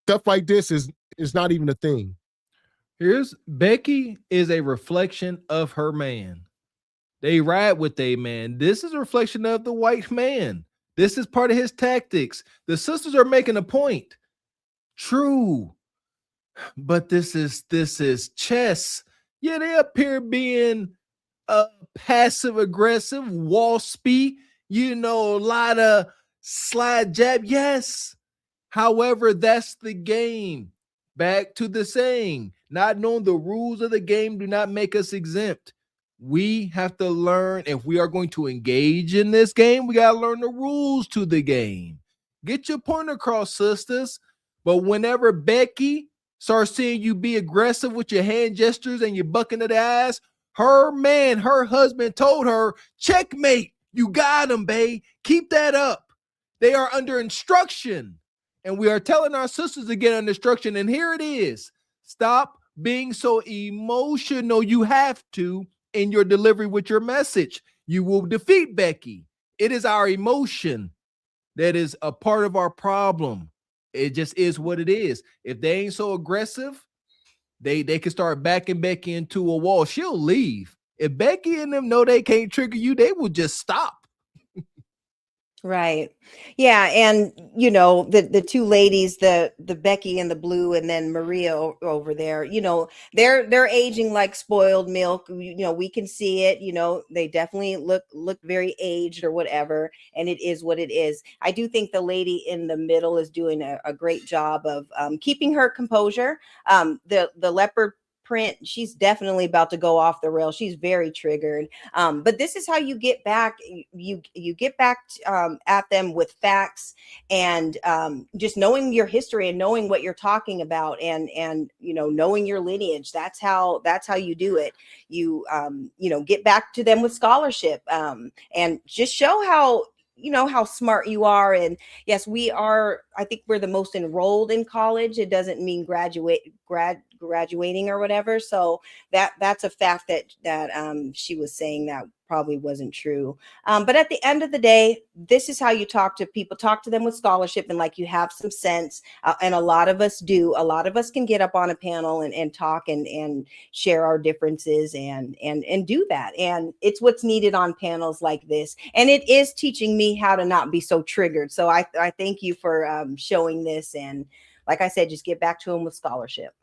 Speaker 9: stuff like this is not even a thing.
Speaker 10: Becky is a reflection of her man. They ride with a man. This is a reflection of the white man. This is part of his tactics. The sisters are making a point. True. But this is chess. Yeah, they appear being passive aggressive, waspy, a lot of slide jab. Yes. However, that's the game. Back to the saying, not knowing the rules of the game do not make us exempt. We have to learn, if we are going to engage in this game, we got to learn the rules to the game. Get your point across, sisters. But whenever Becky starts seeing you be aggressive with your hand gestures and you're bucking at the eyes, her man, her husband told her, checkmate, you got him, babe. Keep that up. They are under instruction. And we are telling our sisters to get under instruction. And here it is. Stop being so emotional. You have to in your delivery with your message. You will defeat Becky. It is our emotion that is a part of our problem. It just is what it is. If they ain't so aggressive, they can start backing Becky into a wall. She'll leave. If Becky and them know they can't trigger you, they will just stop.
Speaker 11: Right. Yeah. And, the two ladies, the Becky in the blue and then Maria over there, they're aging like spoiled milk. We can see it, they definitely look very aged or whatever. And it is what it is. I do think the lady in the middle is doing a great job of keeping her composure. The leopard print, she's definitely about to go off the rail. She's very triggered. But this is how you get back. You get back at them with facts and just knowing your history and knowing what you're talking about and knowing your lineage. That's how you do it. You get back to them with scholarship and just show how smart you are. And yes, I think we're the most enrolled in college. It doesn't mean graduating or whatever. So that's a fact that she was saying that probably wasn't true. But at the end of the day, this is how you talk to people. Talk to them with scholarship and like you have some sense. And a lot of us do. A lot of us can get up on a panel and talk and share our differences and do that. And it's what's needed on panels like this. And it is teaching me how to not be so triggered. So I thank you for showing this. And like I said, just get back to them with scholarship.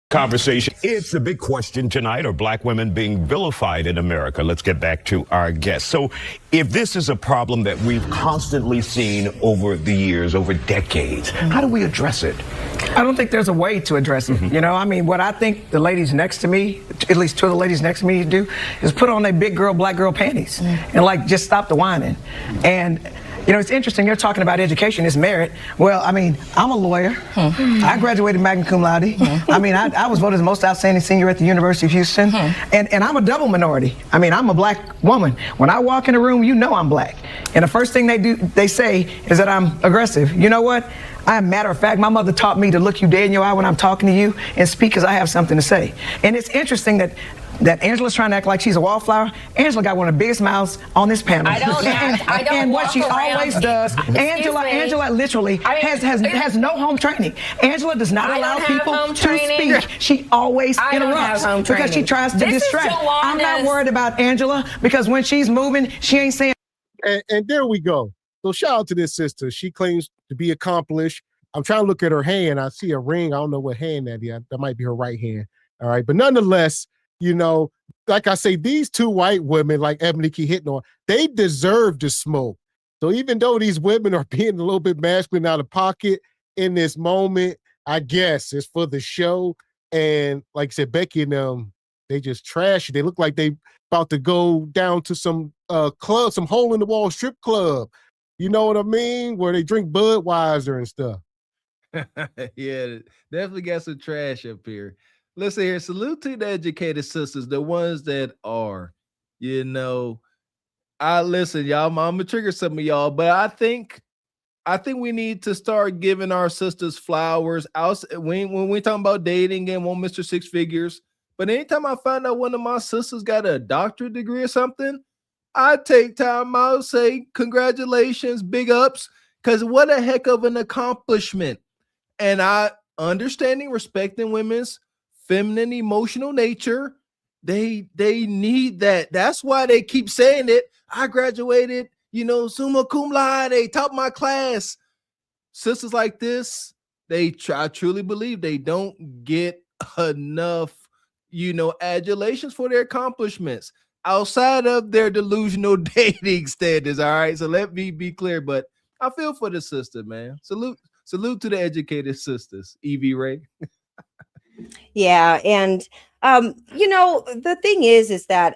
Speaker 1: Conversation. It's a big question tonight. Are black women being vilified in America? Let's get back to our guest. So if this is a problem that we've constantly seen over the years, over decades, how do we address it?
Speaker 24: I don't think there's a way to address it. What I think the ladies next to me, at least two of the ladies next to me do, is put on their big girl, black girl panties and just stop the whining. And it's interesting. You're talking about education is merit. Well, I'm a lawyer. I graduated magna cum laude. I was voted the most outstanding senior at the University of Houston. And I'm a double minority. I'm a black woman. When I walk in a room, I'm black. And the first thing they say is that I'm aggressive. You know what? I'm matter of fact. My mother taught me to look you dead in your eye when I'm talking to you and speak because I have something to say. And it's interesting that Angela's trying to act like she's a wallflower. Angela got one of the biggest mouths on this panel.
Speaker 5: I don't
Speaker 24: and what she always does, Angela literally has no home training. Angela does not allow people to speak. She always interrupts because she tries to distract. I'm not worried about Angela because when she's moving, she ain't saying.
Speaker 9: And there we go. So shout out to this sister. She claims to be accomplished. I'm trying to look at her hand. I see a ring. I don't know what hand that is. That might be her right hand. All right. But nonetheless, like I say, these two white women, like Ebony keep hitting on, they deserve to smoke. So even though these women are being a little bit masculine out of pocket in this moment, I guess it's for the show. And like I said, Becky and them, they just trash it. They look like they about to go down to some club, some hole in the wall strip club. You know what I mean? Where they drink Budweiser and stuff.
Speaker 10: Yeah, definitely got some trash up here. Listen here, salute to the educated sisters, the ones that are, I listen, y'all, I'm gonna trigger some of y'all, but I think I think we need to start giving our sisters flowers. When we talking about dating and want Mr. Six Figures, but anytime I find out one of my sisters got a doctorate degree or something, I take time out, say congratulations, big ups, because what a heck of an accomplishment. And I understanding, respecting women's feminine emotional nature, they need that. That's why they keep saying it. I graduated, summa cum laude, top of my class. Sisters like this, I truly believe they don't get enough, adulations for their accomplishments outside of their delusional dating standards. All right, so let me be clear, but I feel for the sister, man. Salute to the educated sisters, Evie Ray.
Speaker 11: Yeah, and the thing is that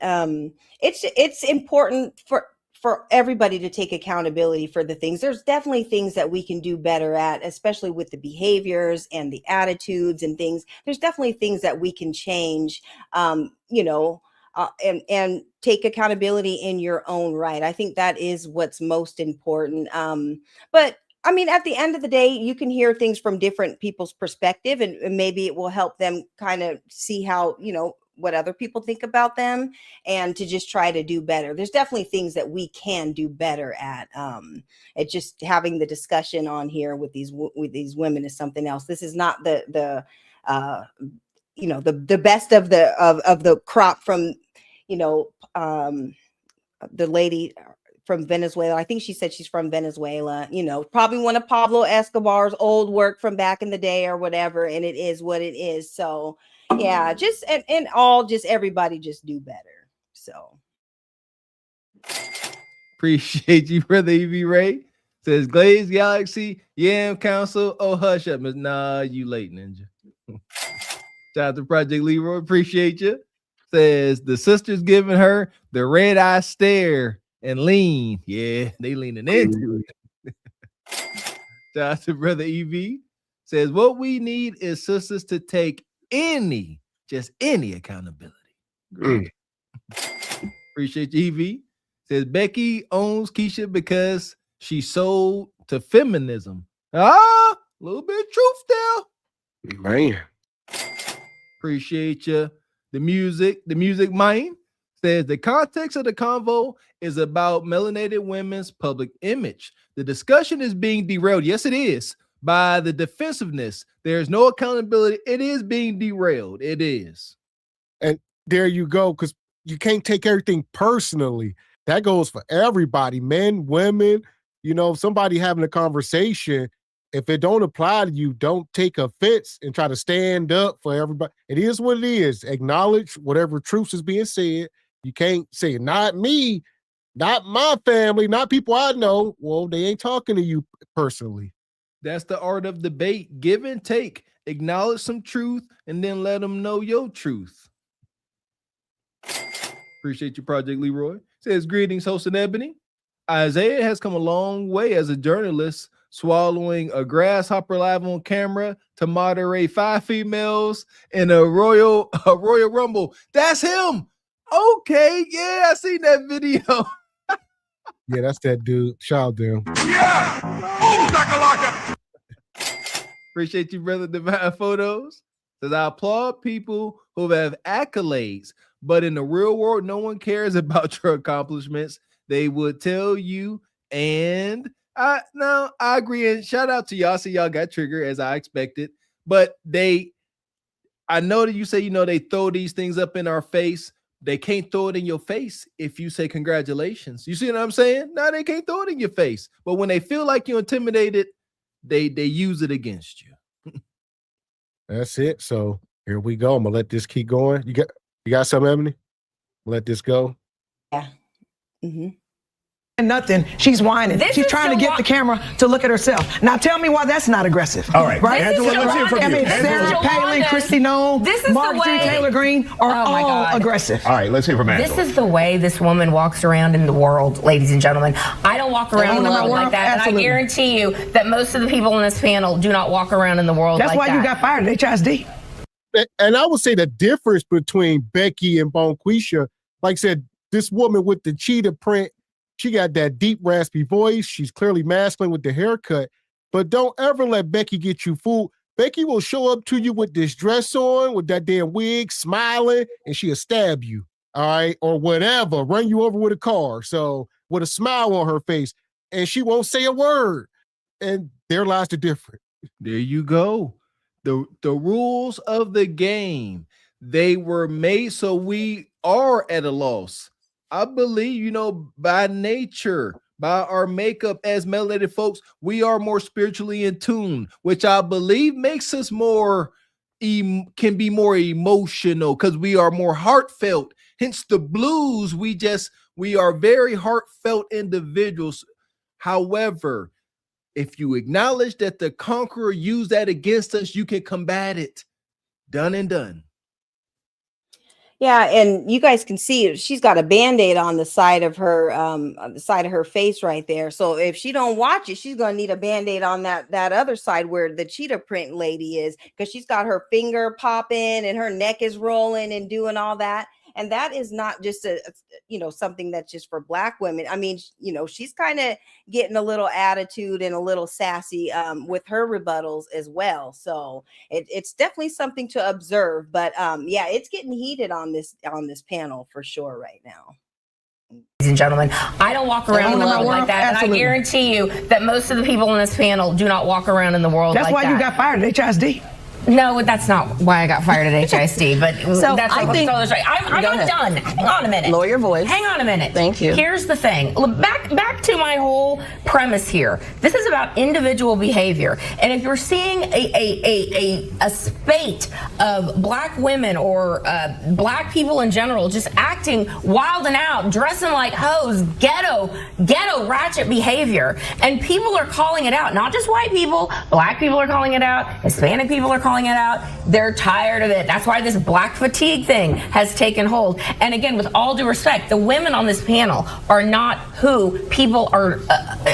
Speaker 11: it's important for everybody to take accountability for the things. There's definitely things that we can do better at, especially with the behaviors and the attitudes and things. There's definitely things that we can change, and take accountability in your own right. I think that is what's most important. But I mean, at the end of the day, you can hear things from different people's perspective, and maybe it will help them kind of see how, what other people think about them, and to just try to do better. There's definitely things that we can do better at. Just having the discussion on here with these women is something else. This is not the best of the crop from, the lady from Venezuela. I think she said she's from Venezuela, probably one of Pablo Escobar's old work from back in the day or whatever. And it is what it is. So yeah, just everybody just do better. So
Speaker 10: appreciate you, brother Evie Ray. Says Glaze Galaxy, Yam Council. Oh, hush up, Miss. Nah, you late, Ninja. Shout out to Project Leroy. Appreciate you. Says the sister's giving her the red eye stare and lean. Yeah, they leaning into it. Shout out to brother EV. Says what we need is sisters to take just any accountability. Great. Appreciate you, EV. Says Becky owns Keisha because she sold to feminism. A little bit of truth there.
Speaker 9: Man.
Speaker 10: Appreciate you. The music mine says the context of the convo is about melanated women's public image. The discussion is being derailed. Yes, it is. By the defensiveness. There's no accountability. It is being derailed. It is.
Speaker 9: And there you go, because you can't take everything personally. That goes for everybody, men, women. Somebody having a conversation, if it don't apply to you, don't take offense and try to stand up for everybody. It is what it is. Acknowledge whatever truth is being said. You can't say, not me, not my family, not people I know. Well, they ain't talking to you personally.
Speaker 10: That's the art of debate. Give and take. Acknowledge some truth and then let them know your truth. Appreciate you, Project Leroy. Says, greetings, host and Ebony. Isaiah has come a long way as a journalist, swallowing a grasshopper live on camera to moderate 5 females in a Royal Rumble. That's him. Okay, yeah, I seen that video.
Speaker 9: Yeah, that's that dude. Shout out to him.
Speaker 10: Yeah. Appreciate you, brother. Divine Photos says, I applaud people who have accolades, but in the real world, no one cares about your accomplishments. They would tell you, and I agree. And shout out to y'all. See, y'all got triggered as I expected, but I know that you say, they throw these things up in our face. They can't throw it in your face if you say congratulations. You see what I'm saying? No, they can't throw it in your face. But when they feel like you're intimidated, they use it against you.
Speaker 9: That's it. So here we go. I'm gonna let this keep going. You got something, Ebony? Let this go.
Speaker 11: Yeah. Mm-hmm.
Speaker 24: Nothing. She's whining. She's trying to get the camera to look at herself. Now tell me why that's not aggressive.
Speaker 1: All right,
Speaker 24: right?
Speaker 1: Angela, let's hear from you.
Speaker 24: Sarah Palin, Christy Noel, Mark G. Taylor Greene are all aggressive.
Speaker 1: All right, let's hear from Angela.
Speaker 5: This is the way this woman walks around in the world, ladies and gentlemen. I don't walk around in the world like that, and I guarantee you that most of the people in this panel do not walk around in the world like that.
Speaker 24: That's why you got fired at HISD.
Speaker 9: And I would say the difference between Becky and Bonquisha, like I said, this woman with the cheetah print She got that deep, raspy voice. She's clearly masculine with the haircut. But don't ever let Becky get you fooled. Becky will show up to you with this dress on, with that damn wig, smiling, and she'll stab you, all right? Or whatever, run you over with a car. So with a smile on her face, and she won't say a word. And there lies the difference.
Speaker 10: There you go. The rules of the game, they were made so we are at a loss. I believe, by nature, by our makeup as melanated folks, we are more spiritually in tune, which I believe makes us can be more emotional because we are more heartfelt. Hence the blues, we are very heartfelt individuals. However, if you acknowledge that the conqueror used that against us, you can combat it. Done and done.
Speaker 11: Yeah, and you guys can see she's got a Band-Aid on the side of her face right there. So if she don't watch it, she's gonna need a Band-Aid on that other side where the cheetah print lady is, because she's got her finger popping and her neck is rolling and doing all that. And that is not just something that's just for Black women. I mean, she's kind of getting a little attitude and a little sassy with her rebuttals as well. So it's definitely something to observe. But yeah, it's getting heated on this panel for sure right now.
Speaker 5: Ladies and gentlemen, I don't walk around in the world like that.
Speaker 24: Absolutely.
Speaker 5: And I guarantee you that most of the people in this panel do not walk around in the world like that.
Speaker 24: That's why you got fired at HISD.
Speaker 5: No, that's not why I got fired at HISD, but
Speaker 8: So
Speaker 5: that's
Speaker 8: I think-
Speaker 5: I'm
Speaker 8: Go
Speaker 5: not
Speaker 8: ahead.
Speaker 5: done. Hang on a minute.
Speaker 8: Lower your voice.
Speaker 5: Hang on a minute.
Speaker 8: Thank you.
Speaker 5: Here's the thing. Back to my whole premise here. This is about individual behavior. And if you're seeing a spate of Black women or Black people in general just acting wild and out, dressing like hoes, ghetto ratchet behavior, and people are calling it out, not just white people, Black people are calling it out, Hispanic people are calling it out. They're tired of it. That's why this Black fatigue thing has taken hold. And again, with all due respect, the women on this panel are not who people are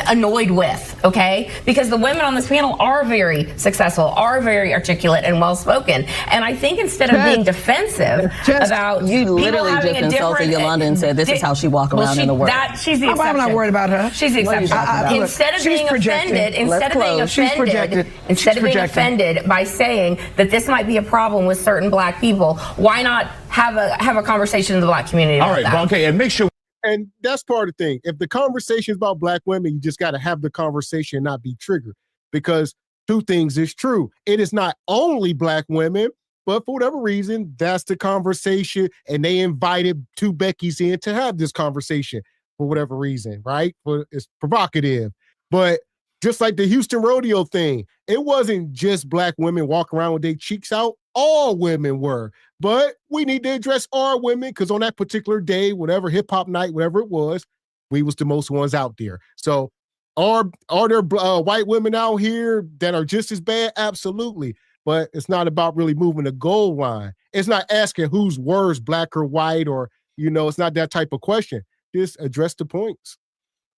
Speaker 5: annoyed with, okay? Because the women on this panel are very successful, are very articulate and well-spoken. And I think instead of being defensive about
Speaker 8: you literally
Speaker 5: people
Speaker 8: just
Speaker 5: having a
Speaker 8: insulted
Speaker 5: different-
Speaker 8: Yolanda and said this is how she walk around in the world.
Speaker 5: She's the exception.
Speaker 24: I'm not worried about her.
Speaker 5: She's the
Speaker 24: What are you
Speaker 5: exception.
Speaker 24: talking about?
Speaker 5: Instead of
Speaker 24: She's
Speaker 5: being
Speaker 24: projecting.
Speaker 5: offended,
Speaker 24: Let's close. She's projected.
Speaker 5: instead
Speaker 24: She's
Speaker 5: of being
Speaker 24: projecting.
Speaker 5: offended by saying that this might be a problem with certain Black people, why not have a conversation in the Black community about
Speaker 1: All right,
Speaker 5: that?
Speaker 1: okay, and make sure.
Speaker 9: And that's part of the thing. If the conversation is about Black women, you just got to have the conversation and not be triggered. Because two things is true. It is not only Black women, but for whatever reason, that's the conversation. And they invited two Beckys in to have this conversation for whatever reason, right? But it's provocative. But just like the Houston rodeo thing, it wasn't just Black women walking around with their cheeks out. All women were. But we need to address our women because on that particular day, whatever hip hop night, whatever it was, we was the most ones out there. So are there white women out here that are just as bad? Absolutely. But it's not about really moving the goal line. It's not asking who's worse, Black or white, or, it's not that type of question. Just address the points.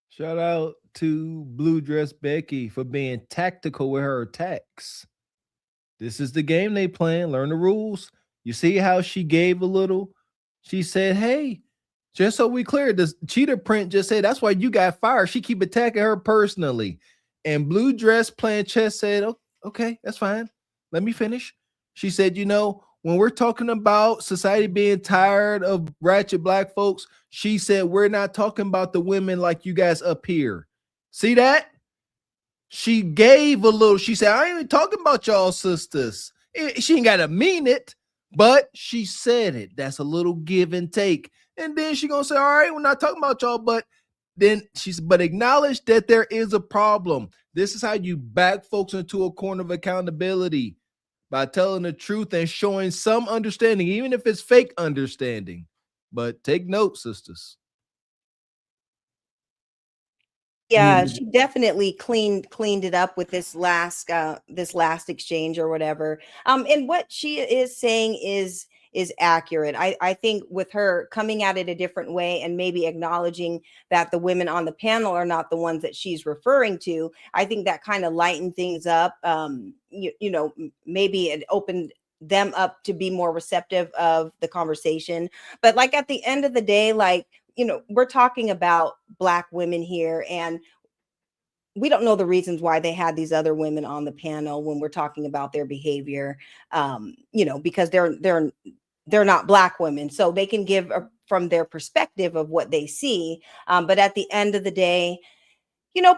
Speaker 10: Shout out to Blue Dress Becky for being tactical with her attacks. This is the game they playing. Learn the rules. You see how she gave a little? She said, hey, just so we clear, this cheetah print just said, that's why you got fired. She keep attacking her personally. And Blue Dress playing chess said, oh, okay, that's fine. Let me finish. She said, when we're talking about society being tired of ratchet Black folks, she said, we're not talking about the women like you guys up here. See that? She gave a little. She said, I ain't even talking about y'all sisters. She ain't got to mean it, but she said it. That's a little give and take. And then she going to say, all right, we're not talking about y'all, but then but acknowledge that there is a problem. This is how you back folks into a corner of accountability, by telling the truth and showing some understanding, even if it's fake understanding. But take note, sisters.
Speaker 11: Yeah, she definitely cleaned it up with this last exchange or whatever. And what she is saying is accurate. I think with her coming at it a different way and maybe acknowledging that the women on the panel are not the ones that she's referring to, I think that kind of lightened things up. Maybe it opened them up to be more receptive of the conversation. But like at the end of the day, like we're talking about Black women here, and we don't know the reasons why they had these other women on the panel when we're talking about their behavior, because they're not Black women, so they can give from their perspective of what they see. But at the end of the day,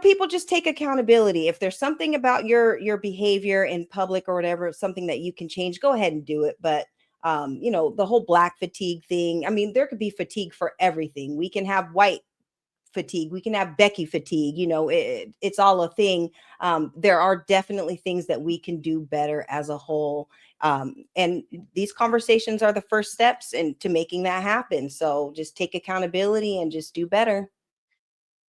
Speaker 11: people just take accountability. If there's something about your behavior in public or whatever, something that you can change, go ahead and do it. But the whole Black fatigue thing, I mean, there could be fatigue for everything. We can have white fatigue, we can have Becky fatigue, it's all a thing. There are definitely things that we can do better as a whole. And these conversations are the first steps into making that happen. So just take accountability and just do better.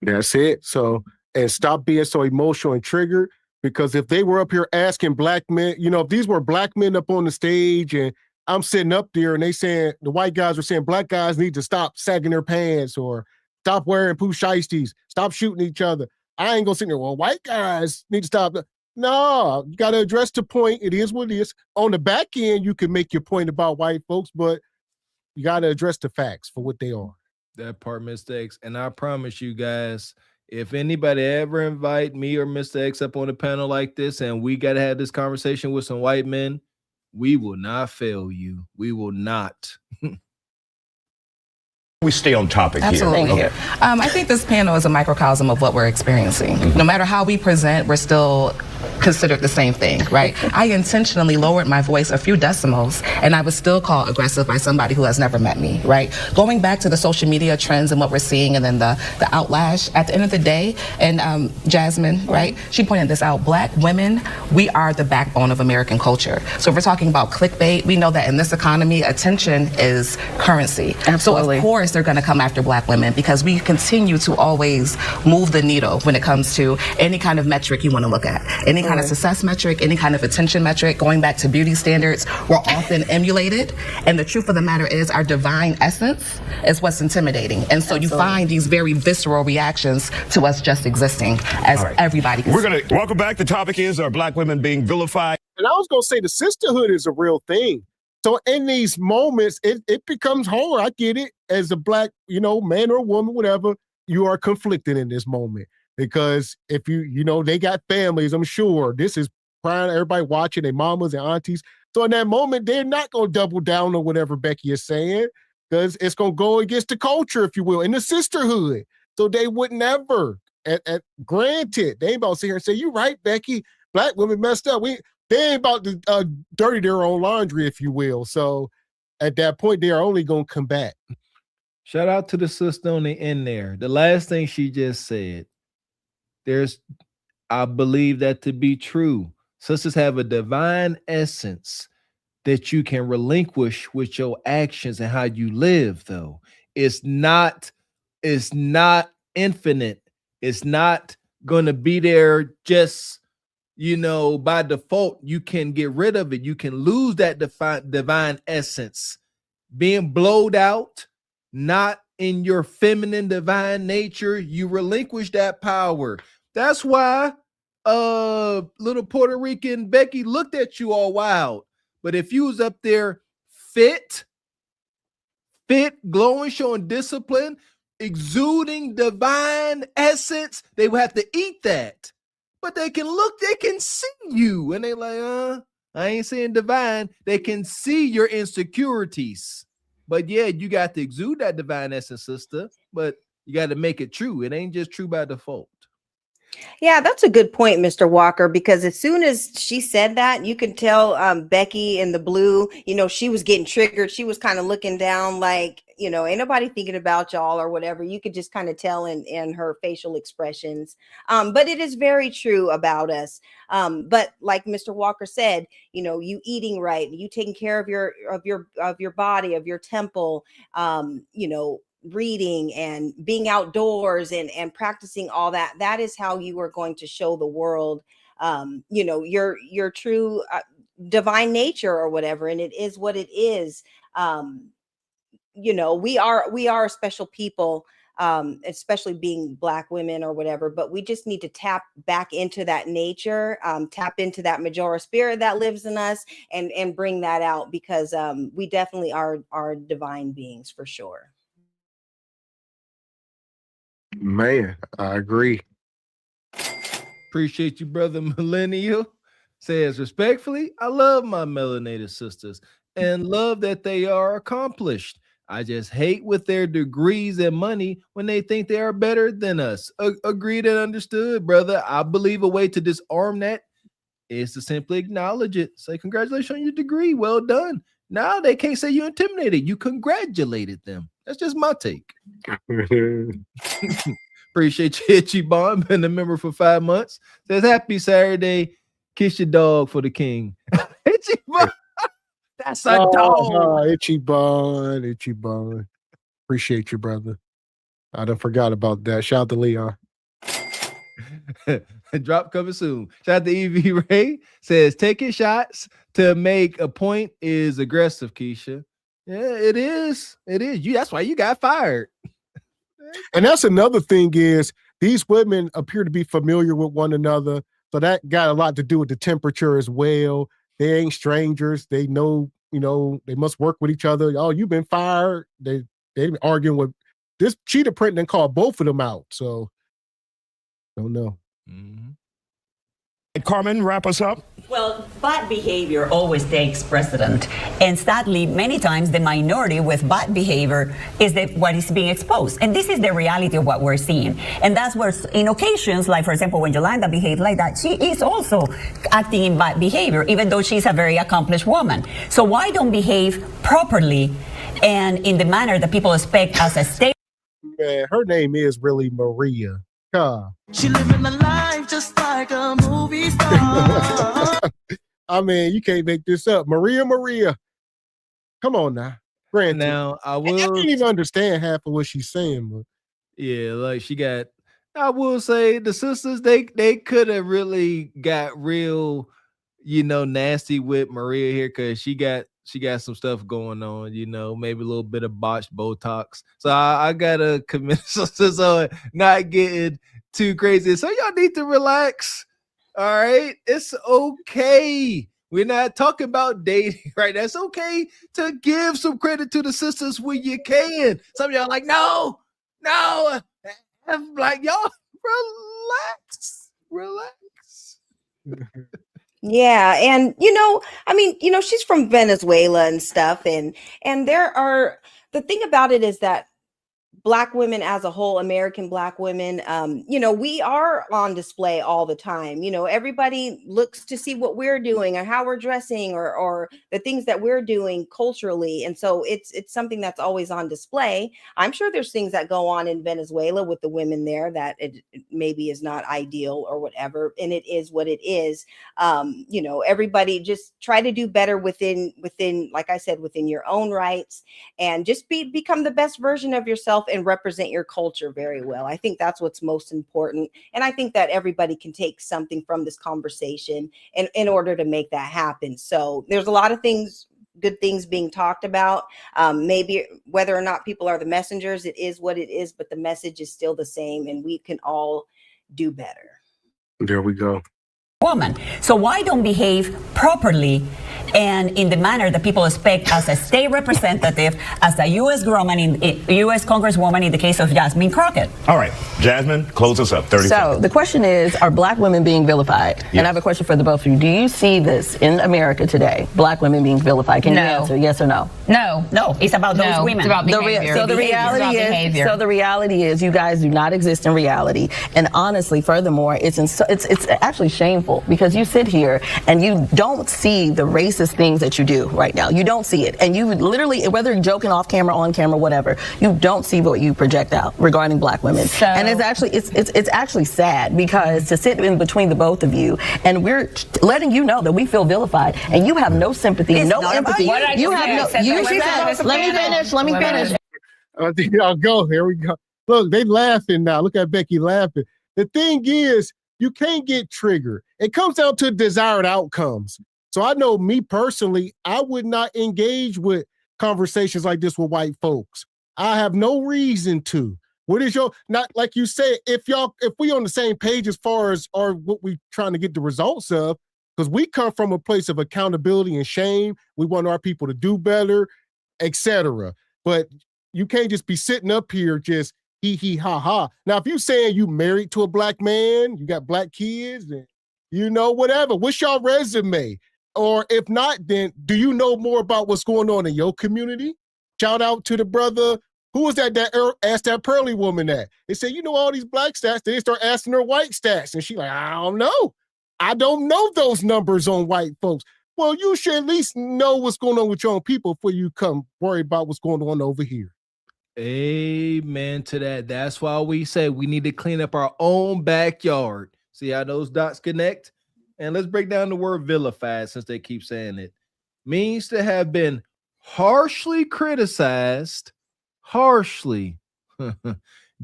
Speaker 9: That's it. So, and stop being so emotional and triggered, because if they were up here asking Black men, if these were Black men up on the stage and I'm sitting up there and the white guys were saying Black guys need to stop sagging their pants or stop wearing poo shiesties, stop shooting each other. I ain't gonna sit there, well, white guys need to stop. No, you got to address the point. It is what it is. On the back end, you can make your point about white folks, but you got to address the facts for what they are.
Speaker 10: That part, Mr. X. And I promise you guys, if anybody ever invite me or Mr. X up on a panel like this and we got to have this conversation with some white men, we will not fail you. We will not.
Speaker 1: We stay on topic
Speaker 6: Absolutely.
Speaker 1: here. Okay.
Speaker 6: I think this panel is a microcosm of what we're experiencing. No matter how we present, we're still considered the same thing, right? I intentionally lowered my voice a few decimals and I was still called aggressive by somebody who has never met me, right? Going back to the social media trends and what we're seeing and then the outlash, at the end of the day, and Jasmine, right? She pointed this out, Black women, we are the backbone of American culture. So if we're talking about clickbait, we know that in this economy, attention is currency.
Speaker 8: Absolutely.
Speaker 6: So of course they're gonna come after Black women because we continue to always move the needle when it comes to any kind of metric you wanna look at. Any kind of success metric, any kind of attention metric, going back to beauty standards, we're often emulated. And the truth of the matter is our divine essence is what's intimidating. And so you find these very visceral reactions to us just existing as everybody can
Speaker 1: We're going to welcome back. The topic is, are Black women being vilified?
Speaker 9: And I was going to say the sisterhood is a real thing. So in these moments, it becomes hard. I get it. As a Black, man or woman, whatever, you are conflicted in this moment. Because if they got families, I'm sure this is prime, everybody watching, their mamas and aunties. So in that moment, they're not going to double down on whatever Becky is saying, because it's going to go against the culture, if you will, in the sisterhood. So they would never, granted, they ain't about to sit here and say, you're right, Becky, Black women messed up. They ain't about to dirty their own laundry, if you will. So at that point, they are only going to combat.
Speaker 10: Shout out to the sister on the end there. The last thing she just said, I believe that to be true. Sisters have a divine essence that you can relinquish with your actions and how you live, though. It's not infinite. It's not gonna be there just, by default. You can get rid of it. You can lose that divine essence. Being blowed out, not in your feminine divine nature, you relinquish that power. That's why little Puerto Rican Becky looked at you all wild. But if you was up there fit, glowing, showing discipline, exuding divine essence, they would have to eat that. But they can see you. And they like, I ain't saying divine. They can see your insecurities. But yeah, you got to exude that divine essence, sister. But you got to make it true. It ain't just true by default.
Speaker 11: Yeah, that's a good point, Mr. Walker, because as soon as she said that, you could tell Becky in the blue, she was getting triggered. She was kind of looking down like, ain't nobody thinking about y'all or whatever. You could just kind of tell in her facial expressions. But it is very true about us. But like Mr. Walker said, you eating right, you taking care of your body, of your temple, reading and being outdoors and practicing all that is how you are going to show the world your true divine nature or whatever. And it is what it is. We are a special people, especially being Black women or whatever, but we just need to tap back into that nature, tap into that Majora spirit that lives in us and bring that out, because we definitely are divine beings for sure.
Speaker 9: Man, I agree.
Speaker 10: Appreciate you, brother Millennial. Says respectfully, I love my melanated sisters and love that they are accomplished. I just hate with their degrees and money when they think they are better than us. Agreed and understood, brother. I believe a way to disarm that is to simply acknowledge it. Say, congratulations on your degree. Well done. Now they can't say you intimidated. You congratulated them. That's just my take. Appreciate you, Itchy Bond. Been a member for 5 months. Says, happy Saturday. Kiss your dog for the king. Itchy Bond. That's a dog.
Speaker 9: Itchy Bond. Itchy Bond. Appreciate you, brother. I done forgot about that. Shout out to Leon.
Speaker 10: Drop coming soon. Shout out to EV Ray. Says, taking shots to make a point is aggressive, Keisha. Yeah, it is. It is. That's why you got fired.
Speaker 9: And that's another thing is these women appear to be familiar with one another. So that got a lot to do with the temperature as well. They ain't strangers. They know, they must work with each other. Oh, you've been fired. They've been arguing with this cheetah print and called both of them out. So don't know.
Speaker 1: Mm-hmm. Carmen, wrap us up.
Speaker 12: Well, bad behavior always takes precedent. And sadly, many times the minority with bad behavior is what is being exposed. And this is the reality of what we're seeing. And that's where in occasions, like for example, when Yolanda behaved like that, she is also acting in bad behavior, even though she's a very accomplished woman. So why don't behave properly and in the manner that people expect as a state?
Speaker 9: Man, her name is really Maria.
Speaker 2: She living the life just like a movie star.
Speaker 9: I mean, you can't make this up. Maria. Come on now. Granted.
Speaker 10: Now, I
Speaker 9: can't even understand half of what she's saying. But
Speaker 10: yeah, like I will say the sisters, they could have really got real, nasty with Maria here because she got some stuff going on, maybe a little bit of botched Botox. So I gotta commit sisters on not getting too crazy. So y'all need to relax. All right. It's okay. We're not talking about dating, right? That's okay to give some credit to the sisters when you can. Some of y'all like, no. I'm like, y'all relax.
Speaker 11: Yeah, and she's from Venezuela and stuff, and the thing about it is that Black women as a whole, American Black women, we are on display all the time. Everybody looks to see what we're doing or how we're dressing or the things that we're doing culturally. And so it's something that's always on display. I'm sure there's things that go on in Venezuela with the women there that it maybe is not ideal or whatever. And it is what it is. Everybody just try to do better within, like I said, within your own rights, and just become the best version of yourself and represent your culture very well. I think that's what's most important. And I think that everybody can take something from this conversation in order to make that happen. So there's a lot of good things being talked about. Maybe whether or not people are the messengers, it is what it is, but the message is still the same and we can all do better.
Speaker 9: There we go.
Speaker 12: Woman. So why don't behave properly and in the manner that people expect as a state representative, as a U.S. Congresswoman in the case of Jasmine Crockett?
Speaker 1: All right, Jasmine, close us up. 30 seconds.
Speaker 8: So the question is, are Black women being vilified? Yes. And I have a question for the both of you. Do you see this in America today? Black women being vilified? Can you answer yes or no?
Speaker 12: No. It's about those women.
Speaker 5: It's about behavior.
Speaker 8: So the reality is you guys do not exist in reality. And honestly, furthermore, it's actually shameful because you sit here and you don't see the racist things that you do right now. You don't see it. And you literally, whether you're joking off camera, on camera, whatever, you don't see what you project out regarding Black women. And it's actually sad because to sit in between the both of you and we're letting you know that we feel vilified and you have no sympathy, no empathy. Let me finish.
Speaker 9: I'll go. Here we go. Look, they laughing now. Look at Becky laughing. The thing is, you can't get triggered. It comes down to desired outcomes. So I know me personally, I would not engage with conversations like this with white folks. I have no reason to. What is not like you said, if we on the same page as far as what we trying to get the results of, because we come from a place of accountability and shame. We want our people to do better, etc. But you can't just be sitting up here just hee ha ha. Now, if you saying you married to a black man, you got black kids, and whatever, what's your resume? Or if not, then do you know more about what's going on in your community? Shout out to the brother. Who was that asked that Pearly woman that? They said, all these black stats. They start asking her white stats. And she's like, I don't know. I don't know those numbers on white folks. Well, you should at least know what's going on with your own people before you come worry about what's going on over here.
Speaker 10: Amen to that. That's why we say we need to clean up our own backyard. See how those dots connect? And let's break down the word vilified, since they keep saying it. Means to have been harshly criticized,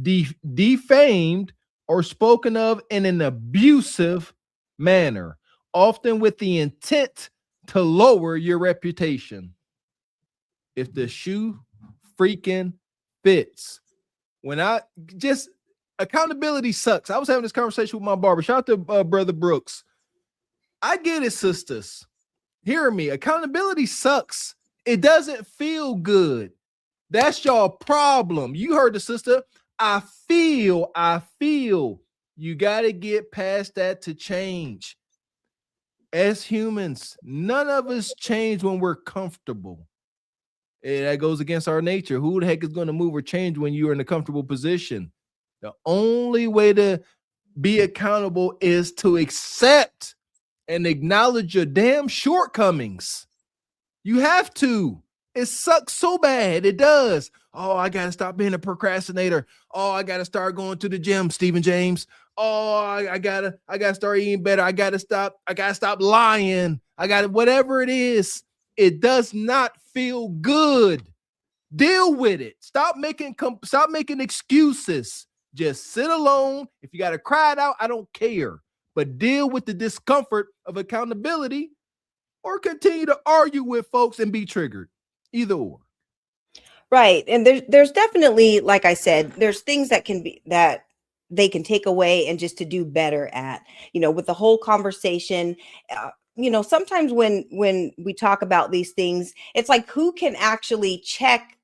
Speaker 10: defamed, or spoken of in an abusive manner, often with the intent to lower your reputation. If the shoe freaking fits. Accountability sucks. I was having this conversation with my barber. Shout out to Brother Brooks. I get it, sisters. Hear me. Accountability sucks. It doesn't feel good. That's your problem. You heard the sister. I feel. You got to get past that to change. As humans, none of us change when we're comfortable. And that goes against our nature. Who the heck is going to move or change when you're in a comfortable position? The only way to be accountable is to accept and acknowledge your damn shortcomings. You have to. It sucks so bad. It does. Oh, I got to stop being a procrastinator. Oh, I got to start going to the gym, Stephen James. Oh, I gotta start eating better. I gotta stop lying. Whatever it is. It does not feel good. Deal with it. Stop making excuses. Just sit alone. If you got to cry it out, I don't care. But deal with the discomfort of accountability, or continue to argue with folks and be triggered. Either or.
Speaker 11: Right. And there's definitely, like I said, there's things that they can take away and just to do better at, with the whole conversation. Sometimes when we talk about these things, it's like, who can actually check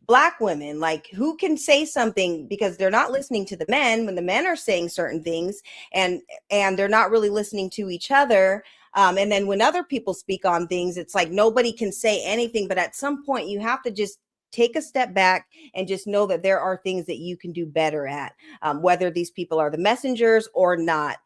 Speaker 11: Black women? Like, who can say something, because they're not listening to the men when the men are saying certain things, and they're not really listening to each other. And then when other people speak on things, it's like nobody can say anything. But at some point, you have to just take a step back and just know that there are things that you can do better at, whether these people are the messengers or not.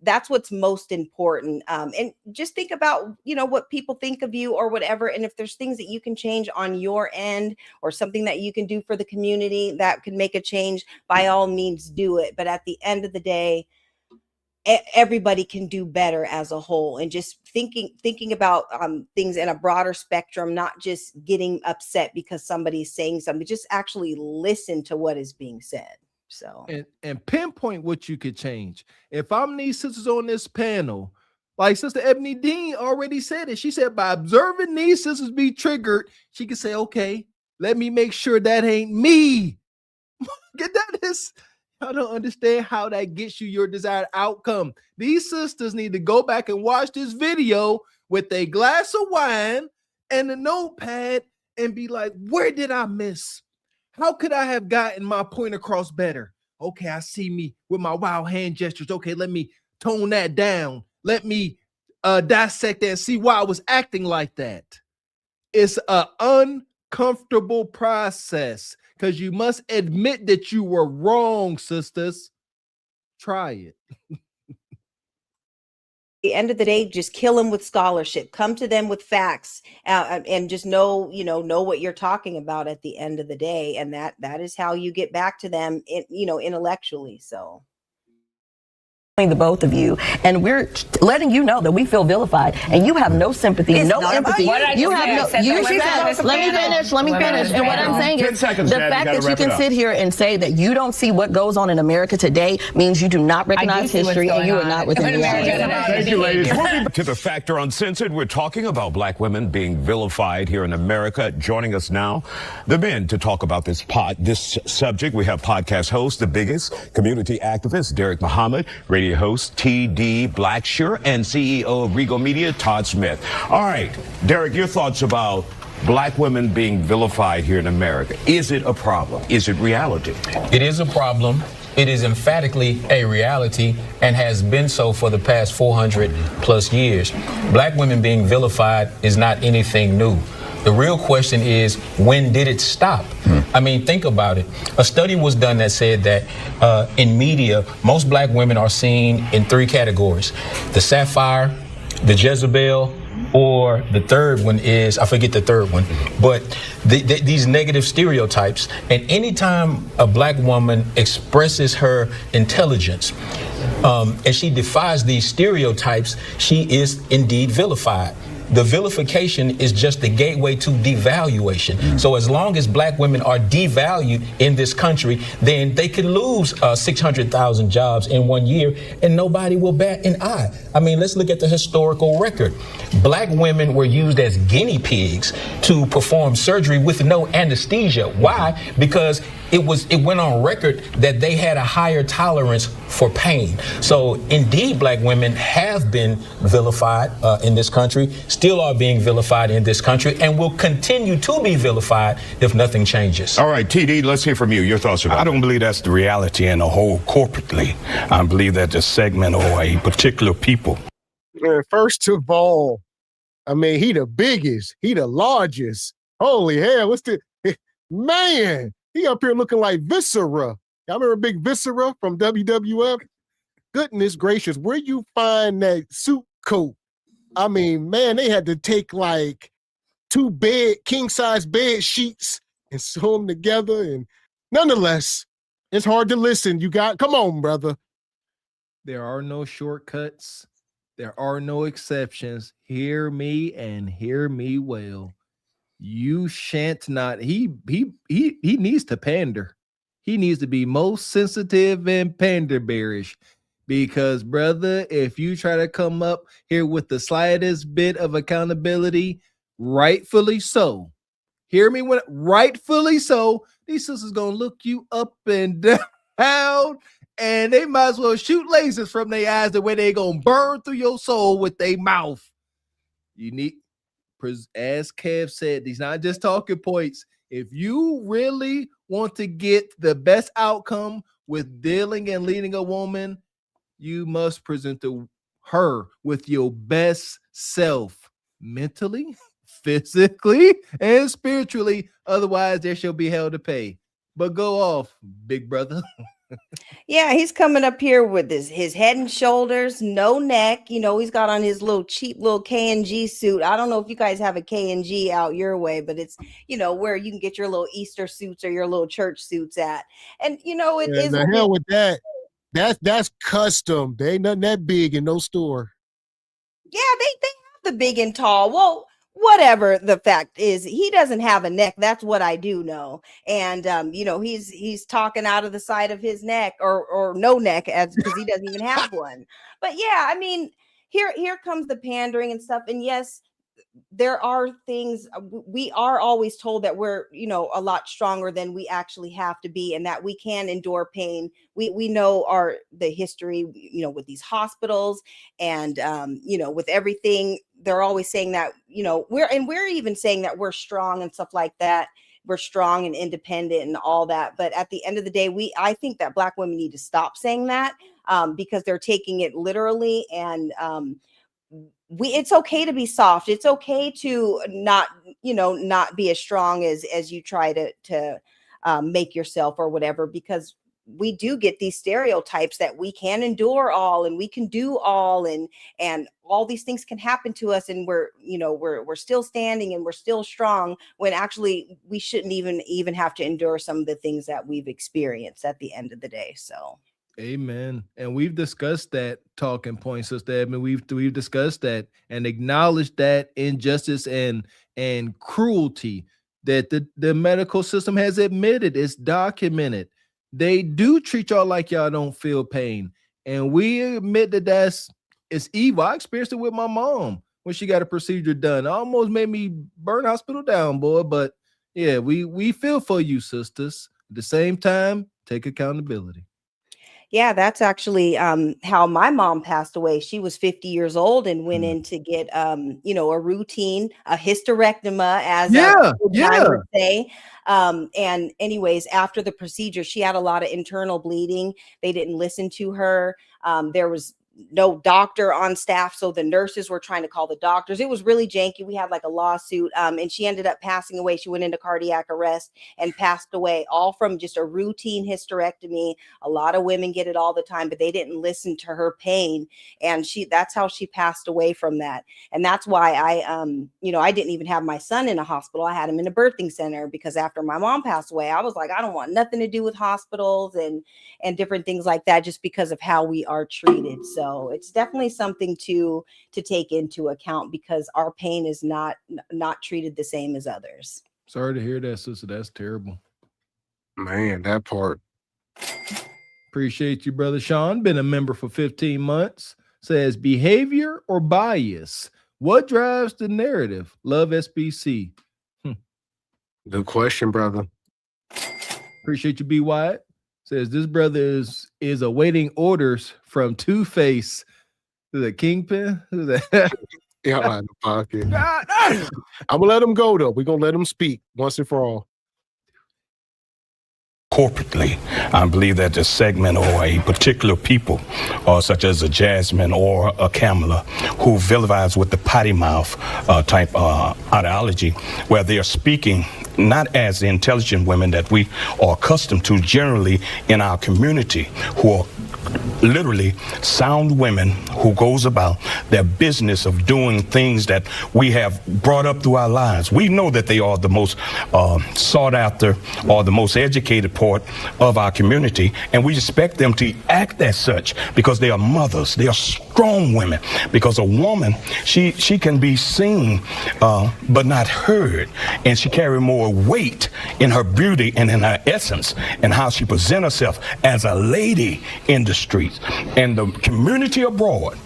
Speaker 11: That's what's most important. And just think about, what people think of you or whatever. And if there's things that you can change on your end, or something that you can do for the community that could make a change, by all means do it. But at the end of the day, everybody can do better as a whole, and just thinking about things in a broader spectrum, not just getting upset because somebody's saying something. Just actually listen to what is being said. So and pinpoint what you could change. If I'm these sisters on this panel, like Sister Ebony Dean already said it. She said by observing these sisters be triggered, she could say, okay, let me make sure that ain't me. I don't understand how that gets you your desired outcome. These sisters need to go back and watch this video with a glass of wine and a notepad and be like, where did I miss? How could I have gotten my point across better? Okay, I see me with my wild hand gestures. Okay, let me tone that down. Let me dissect that and see why I was acting like that. It's an uncomfortable process, because you must admit that you were wrong, sisters. Try it. The end of the day, just kill them with scholarship. Come to them with facts, and just know what you're talking about at the end of the day. And that is how you get back to them, intellectually. So.
Speaker 8: The both of you, and we're letting you know that we feel vilified, and you have no sympathy, no empathy. You have no. Let me finish. And what I'm saying is, the fact that you can sit here and say that you don't see what goes on in America today means you do not recognize history, and you are not within reality.
Speaker 1: Thank you, ladies. To the Factor Uncensored, we're talking about Black women being vilified here in America. Joining us now, the men to talk about this subject. We have podcast host, the biggest community activist, Derek Muhammad, radio host TD Blackshear, and CEO of Regal Media, Todd Smith. All right, Derek, your thoughts about black women being vilified here in America? Is it a problem? Is it reality?
Speaker 13: It is a problem. It is emphatically a reality and has been so for the past 400 plus years. Black women being vilified is not anything new. The real question is, when did it stop? I mean, think about it. A study was done that said that in media, most black women are seen in 3 categories: the sapphire, the Jezebel, or the third one is, I forget the third one, but these negative stereotypes. And anytime a black woman expresses her intelligence and she defies these stereotypes, she is indeed vilified. The vilification is just the gateway to devaluation. So as long as black women are devalued in this country, then they could lose 600,000 jobs in 1 year and nobody will bat an eye. I mean, let's look at the historical record. Black women were used as guinea pigs to perform surgery with no anesthesia. Why? Because it went on record that they had a higher tolerance for pain. So indeed, black women have been vilified in this country, still are being vilified in this country, and will continue to be vilified if nothing changes.
Speaker 1: All right, TD, let's hear from you. Your thoughts about it.
Speaker 14: I don't believe that's the reality in the whole corporately. I believe that the segment or a particular people.
Speaker 9: First of all, I mean, he the biggest, he the largest. Holy hell, what's the man? He up here looking like Viscera. Y'all remember Big Viscera from WWF? Goodness gracious, where you find that suit coat? I mean, man, they had to take like 2 king-size bed sheets and sew them together. And nonetheless, it's hard to listen. Come on, brother.
Speaker 10: There are no shortcuts. There are no exceptions. Hear me and hear me well. You shan't not. He needs to pander. He needs to be most sensitive and pander bearish, because brother, if you try to come up here with the slightest bit of accountability, rightfully so. Hear me when rightfully so. These sisters gonna look you up and down, and they might as well shoot lasers from their eyes the way they gonna burn through your soul with their mouth. You need. As Kev said, these not just talking points. If you really want to get the best outcome with dealing and leading a woman, you must present her with your best self, mentally, physically, and spiritually. Otherwise, there shall be hell to pay. But go off, big brother.
Speaker 11: Yeah, he's coming up here with his head and shoulders, no neck. You know, he's got on his little cheap little K&G suit. I don't know if you guys have a K&G out your way, but it's, you know, where you can get your little Easter suits or your little church suits at. And, you know, it is.
Speaker 9: The hell with that. That's custom. They ain't nothing that big in no store.
Speaker 11: Yeah, they have the big and tall. Well, whatever the fact is, he doesn't have a neck. That's what I do know. And you know, he's talking out of the side of his neck, or no neck, as because he doesn't even have one. But yeah, I mean, here comes the pandering and stuff. And yes, there are things we are always told that we're, you know, a lot stronger than we actually have to be, and that we can endure pain. We know the history, you know, with these hospitals and you know, with everything. They're always saying that, you know, we're even saying that we're strong and stuff like that. We're strong and independent and all that. But at the end of the day, I think that Black women need to stop saying that because they're taking it literally. And it's okay to be soft. It's okay to not be as strong as you try to make yourself or whatever, because we do get these stereotypes that we can endure all and we can do all, and all these things can happen to us, and we're still standing and we're still strong, when actually we shouldn't even have to endure some of the things that we've experienced at the end of the day. So
Speaker 10: amen. And we've discussed that talking point, Sister Edmund. We've discussed that and acknowledged that injustice and cruelty that the medical system has admitted. It's documented. They do treat y'all like y'all don't feel pain. And we admit that it's evil. I experienced it with my mom when she got a procedure done. It almost made me burn hospital down, boy. But yeah, we feel for you, sisters. At the same time, take accountability.
Speaker 11: Yeah, that's actually how my mom passed away. She was 50 years old and went in to get, a routine, a hysterectomy, as I would say. And anyways, after the procedure, she had a lot of internal bleeding. They didn't listen to her. There was no doctor on staff, so the nurses were trying to call the doctors. It was really janky. We had like a lawsuit, and she ended up passing away. She went into cardiac arrest and passed away, all from just a routine hysterectomy. A lot of women get it all the time, but they didn't listen to her pain, and that's how she passed away from that. And that's why I didn't even have my son in a hospital. I had him in a birthing center, because after my mom passed away, I was like, I don't want nothing to do with hospitals and different things like that, just because of how we are treated. So it's definitely something to take into account, because our pain is not treated the same as others.
Speaker 10: Sorry to hear that, sister. That's terrible.
Speaker 9: Man, that part.
Speaker 10: Appreciate you, brother Sean. Been a member for 15 months. Says, behavior or bias? What drives the narrative? Love SBC.
Speaker 9: Good question, brother.
Speaker 10: Appreciate you, B. Wyatt. Says, this brother is awaiting orders from Two-Face. Who's that, Kingpin? Who's that?
Speaker 9: Yeah, out of the pocket. I'm going to let him go, though. We're going to let him speak once and for all.
Speaker 14: Corporately, I believe that the segment or a particular people, such as a Jasmine or a Kamala, who vilifies with the potty mouth type ideology, where they are speaking not as the intelligent women that we are accustomed to generally in our community, who are literally sound women who goes about their business of doing things that we have brought up through our lives. We know that they are the most sought after or the most educated part of our community, and we expect them to act as such because they are mothers. They are strong women, because a woman, she can be seen but not heard, and she carry more weight in her beauty and in her essence and how she presents herself as a lady in the streets. And the community abroad,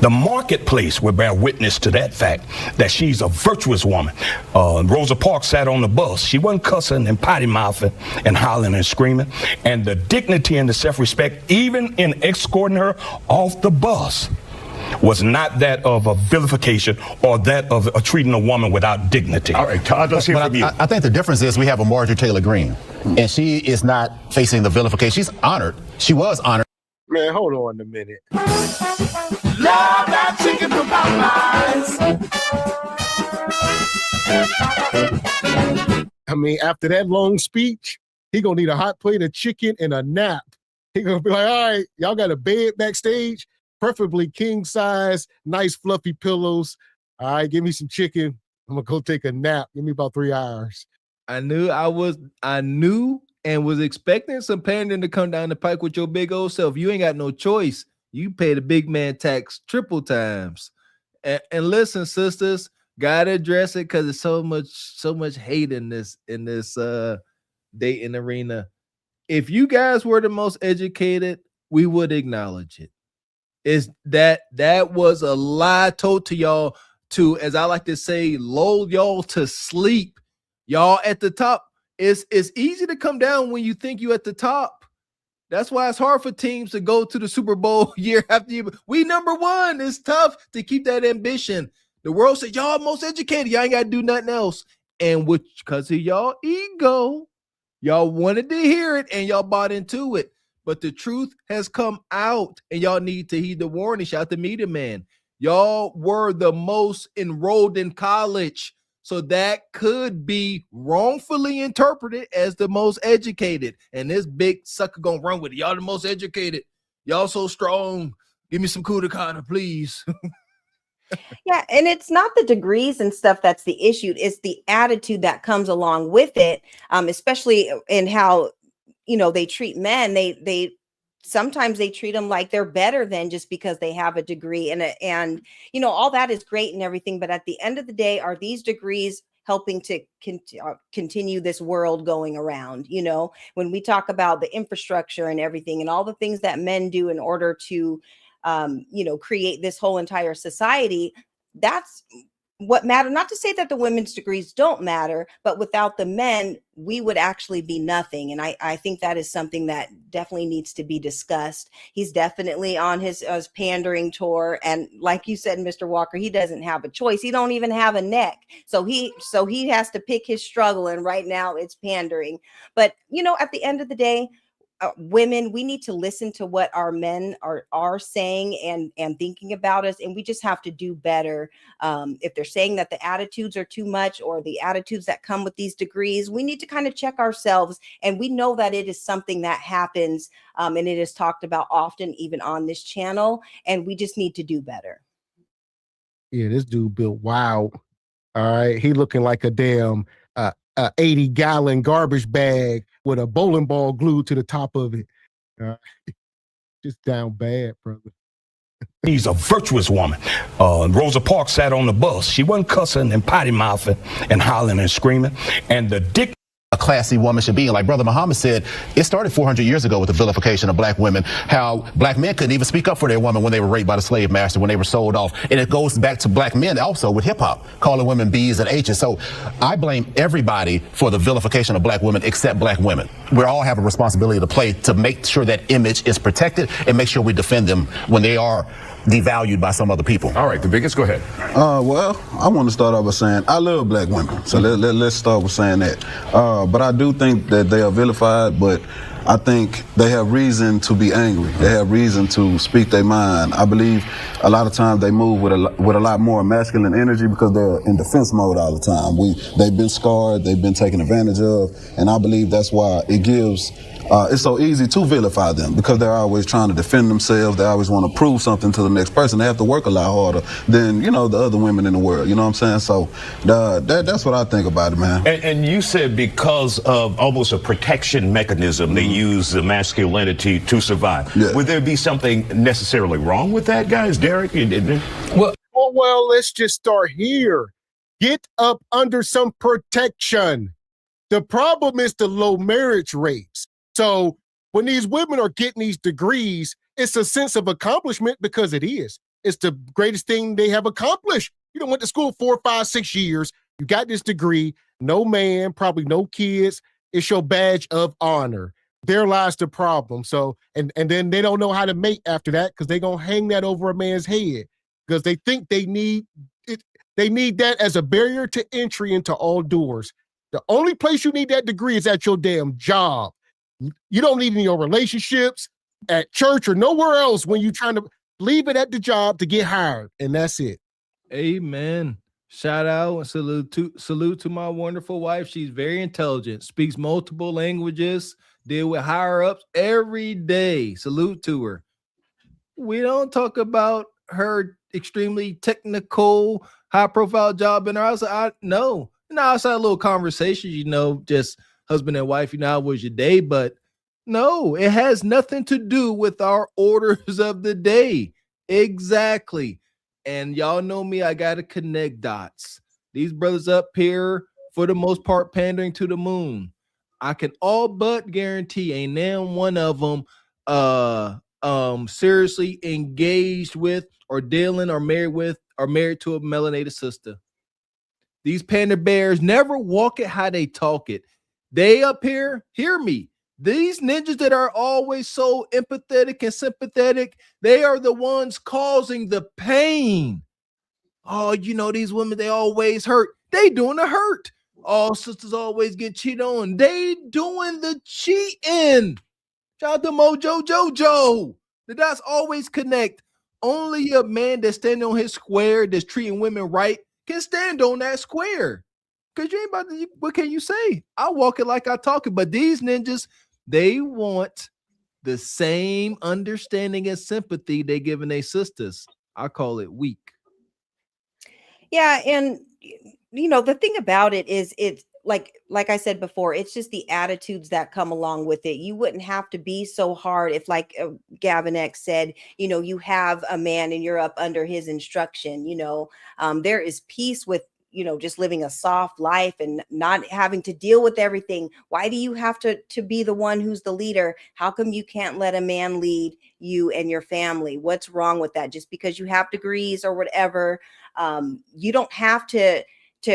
Speaker 14: the marketplace will bear witness to that fact, that she's a virtuous woman. Rosa Parks sat on the bus. She wasn't cussing and potty mouthing and hollering and screaming. And the dignity and the self-respect, even in escorting her off the bus, was not that of a vilification or that of treating a woman without dignity.
Speaker 15: All right, Todd, let's hear from you. I think the difference is we have a Marjorie Taylor Greene, and she is not facing the vilification. She's honored. She was honored.
Speaker 9: Man, hold on a minute.
Speaker 2: Love that chicken from Popeyes.
Speaker 9: I mean, after that long speech, he gonna need a hot plate of chicken and a nap. He gonna be like, all right, y'all got a bed backstage, preferably king size, nice fluffy pillows. All right, give me some chicken. I'm gonna go take a nap. Give me about 3 hours.
Speaker 10: I knew and was expecting some pandering to come down the pike with your big old self. You ain't got no choice. You pay the big man tax triple times. And listen, sisters, gotta address it, because there's so much hate in this dating arena. If you guys were the most educated, we would acknowledge it. Is that was a lie told to y'all to, as I like to say, lull y'all to sleep. Y'all at the top. It's easy to come down when you think you at the top. That's why it's hard for teams to go to the Super Bowl year after year. We number one. It's tough to keep that ambition. The world said, y'all most educated. Y'all ain't got to do nothing else. And because of y'all ego, y'all wanted to hear it and y'all bought into it. But the truth has come out, and y'all need to heed the warning. Shout out to Media Man. Y'all were the most enrolled in college. So that could be wrongfully interpreted as the most educated. And this big sucker gonna run with it. Y'all the most educated. Y'all so strong. Give me some coup de grace, please.
Speaker 11: Yeah, and it's not the degrees and stuff that's the issue. It's the attitude that comes along with it, especially in how, they treat men. They sometimes they treat them like they're better than just because they have a degree, and all that is great and everything, but at the end of the day, are these degrees helping to continue this world going around? When we talk about the infrastructure and everything and all the things that men do in order to create this whole entire society, that's what matter, not to say that the women's degrees don't matter, but without the men, we would actually be nothing. And I think that is something that definitely needs to be discussed. He's definitely on his pandering tour. And like you said, Mr. Walker, he doesn't have a choice. He don't even have a neck. So he has to pick his struggle. And right now it's pandering. But, at the end of the day, women, we need to listen to what our men are saying and thinking about us, and we just have to do better. If they're saying that the attitudes are too much, or the attitudes that come with these degrees, we need to kind of check ourselves. And we know that it is something that happens, and it is talked about often, even on this channel, and we just need to do better.
Speaker 9: Yeah, this dude built wild. All right, he looking like a damn 80-gallon garbage bag with a bowling ball glued to the top of it. Just down bad, brother.
Speaker 14: He's a virtuous woman. Rosa Parks sat on the bus. She wasn't cussing and potty mouthing and hollering and screaming. And the dick
Speaker 15: a classy woman should be. And like Brother Muhammad said, it started 400 years ago with the vilification of black women, how black men couldn't even speak up for their woman when they were raped by the slave master, when they were sold off. And it goes back to black men also with hip hop, calling women B's and H's. So I blame everybody for the vilification of black women except black women. We all have a responsibility to play to make sure that image is protected and make sure we defend them when they are devalued by some other people.
Speaker 1: All right, the biggest, go ahead.
Speaker 3: Well, I want to start off by saying I love black women. So let's start with saying that. But I do think that they are vilified, but I think they have reason to be angry. They have reason to speak their mind. I believe a lot of times they move with a lot more masculine energy because they're in defense mode all the time. They've been scarred, they've been taken advantage of, and I believe that's why it gives it's so easy to vilify them, because they're always trying to defend themselves. They always want to prove something to the next person. They have to work a lot harder than, the other women in the world. You know what I'm saying? So that's what I think about it, man.
Speaker 1: And you said because of almost a protection mechanism, they use the masculinity to survive. Yeah. Would there be something necessarily wrong with that, guys? Derek?
Speaker 9: Well, let's just start here. Get up under some protection. The problem is the low marriage rates. So when these women are getting these degrees, it's a sense of accomplishment, because it is. It's the greatest thing they have accomplished. You went to school 4, 5, 6 years. You got this degree. No man, probably no kids. It's your badge of honor. There lies the problem. So, and then they don't know how to mate after that, because they're going to hang that over a man's head, because they think they need it. They need that as a barrier to entry into all doors. The only place you need that degree is at your damn job. You don't need it in your relationships, at church, or nowhere else when you're trying to leave it at the job to get hired. And that's it.
Speaker 10: Amen. Shout out and salute to my wonderful wife. She's very intelligent, speaks multiple languages, deal with higher ups every day. Salute to her. We don't talk about her extremely technical, high profile job in her house. No, outside a little conversations, just husband and wife, how was your day? But no, it has nothing to do with our orders of the day. Exactly. And y'all know me, I got to connect dots. These brothers up here, for the most part, pandering to the moon. I can all but guarantee ain't now one of them seriously engaged with or dealing or married to a melanated sister. These panda bears never walk it how they talk it. They up here, hear me. These ninjas that are always so empathetic and sympathetic, they are the ones causing the pain. Oh, these women, they always hurt. They doing the hurt. All sisters always get cheated on. They doing the cheating. Shout out to Mojo Jojo. The dots always connect. Only a man that's standing on his square, that's treating women right, can stand on that square. Because you ain't about to, what can you say? I walk it like I talk it. But these ninjas, they want the same understanding and sympathy they giving their sisters. I call it weak.
Speaker 11: Yeah, and the thing about it is, it's like I said before, it's just the attitudes that come along with it. You wouldn't have to be so hard if, like Gavin X said, you have a man and you're up under his instruction. There is peace with just living a soft life and not having to deal with everything. Why do you have to be the one who's the leader? How come you can't let a man lead you and your family? What's wrong with that? Just because you have degrees or whatever, you don't have to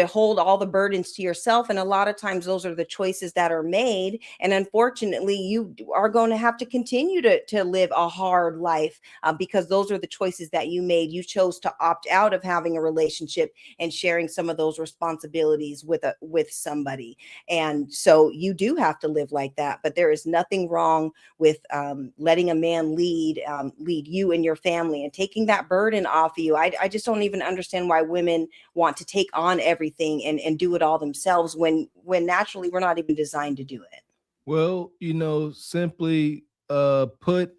Speaker 11: hold all the burdens to yourself. And a lot of times those are the choices that are made. And unfortunately, you are going to have to continue to live a hard life because those are the choices that you made. You chose to opt out of having a relationship and sharing some of those responsibilities with somebody. And so you do have to live like that. But there is nothing wrong with letting a man lead you and your family and taking that burden off of you. I just don't even understand why women want to take on everything and do it all themselves when naturally we're not even designed to do it.
Speaker 10: Well, simply put,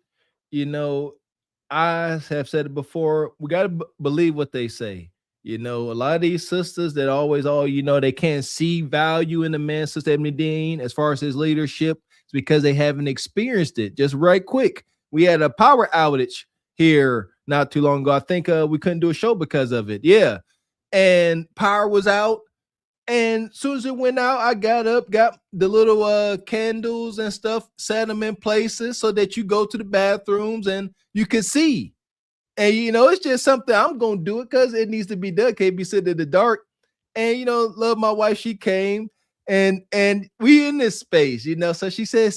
Speaker 10: I have said it before, we got to believe what they say. A lot of these sisters that always, they can't see value in the man, Sister Ebony Dean, as far as his leadership, it's because they haven't experienced it. Just right quick, we had a power outage here not too long ago. I think we couldn't do a show because of it. Yeah. And power was out. And as soon as it went out, I got up, got the little candles and stuff, set them in places so that you go to the bathrooms and you can see. And, it's just something I'm going to do it because it needs to be done. Can't be sitting in the dark. And, love my wife. She came and we in this space, So she said,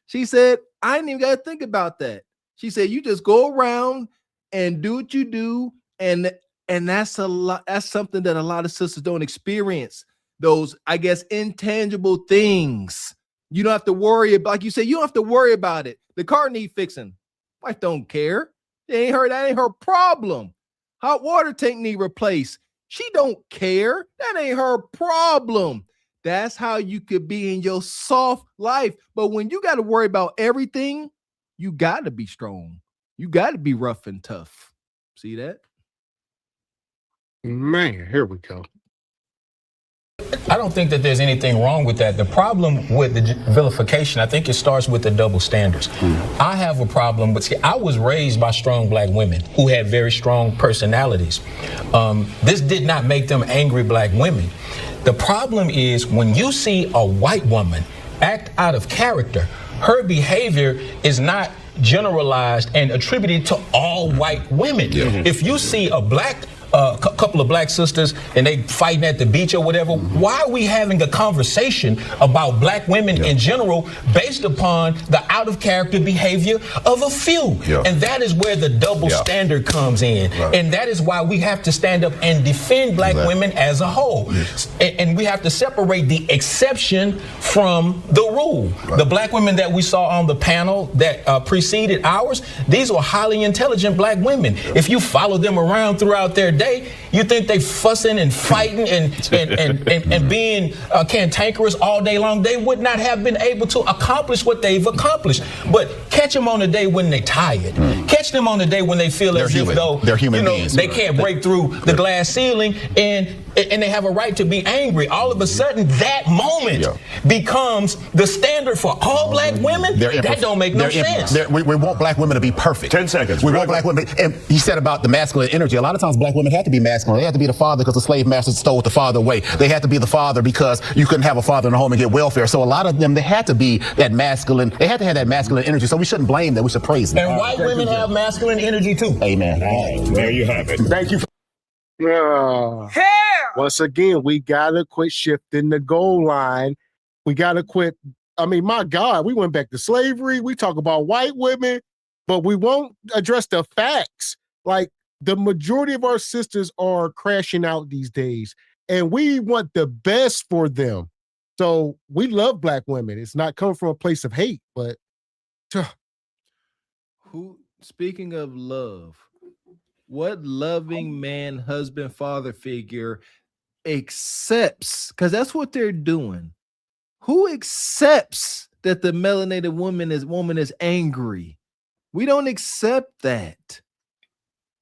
Speaker 10: she said, I didn't even got to think about that. She said, you just go around and do what you do. And that's a lot. That's something that a lot of sisters don't experience. Those, I guess, intangible things. You don't have to worry about, like you said, you don't have to worry about it. The car need fixing. Wife don't care. That ain't her problem. Hot water tank need replaced. She don't care. That ain't her problem. That's how you could be in your soft life. But when you got to worry about everything, you got to be strong. You got to be rough and tough. See that?
Speaker 9: Man, here we go.
Speaker 13: I don't think that there's anything wrong with that. The problem with the vilification, I think it starts with the double standards. I have a problem, but I was raised by strong black women who had very strong personalities. This did not make them angry black women. The problem is when you see a white woman act out of character, her behavior is not generalized and attributed to all white women. If you see a couple of black sisters and they fighting at the beach or whatever, why are we having a conversation about black women in general based upon the out of character behavior of a few? And that is where the double standard comes in. And that is why we have to stand up and defend black women as a whole. And we have to separate the exception from the rule. The black women that we saw on the panel that preceded ours, these were highly intelligent black women. If you follow them around throughout their day, you think they fussing and fighting and being cantankerous all day long, they would not have been able to accomplish what they've accomplished. But catch them on the day when they're tired. Catch them on the day when they feel as if though
Speaker 15: they're human beings.
Speaker 13: They can't break through the glass ceiling and they have a right to be angry. All of a sudden, that moment becomes the standard for all black women. That don't make no sense.
Speaker 15: We want black women to be perfect.
Speaker 1: 10 seconds.
Speaker 15: We want black women. And you said about the masculine energy. A lot of times black women had to be masculine. They had to be the father because the slave masters stole the father away. They had to be the father because you couldn't have a father in the home and get welfare. So a lot of them, they had to be that masculine. They had to have that masculine energy. So we shouldn't blame them. We should praise them.
Speaker 13: And white women have masculine energy too.
Speaker 15: Amen.
Speaker 1: All right, there you have it. Thank you.
Speaker 9: Once again, we gotta quit shifting the goal line. We gotta quit. I mean, my God, we went back to slavery. We talk about white women, but we won't address the facts. Like the majority of our sisters are crashing out these days, and we want the best for them. So we love black women. It's not coming from a place of hate, but
Speaker 10: speaking of love, what loving man, husband, father figure accepts, because that's what they're doing. Who accepts that the melanated woman is angry? We don't accept that.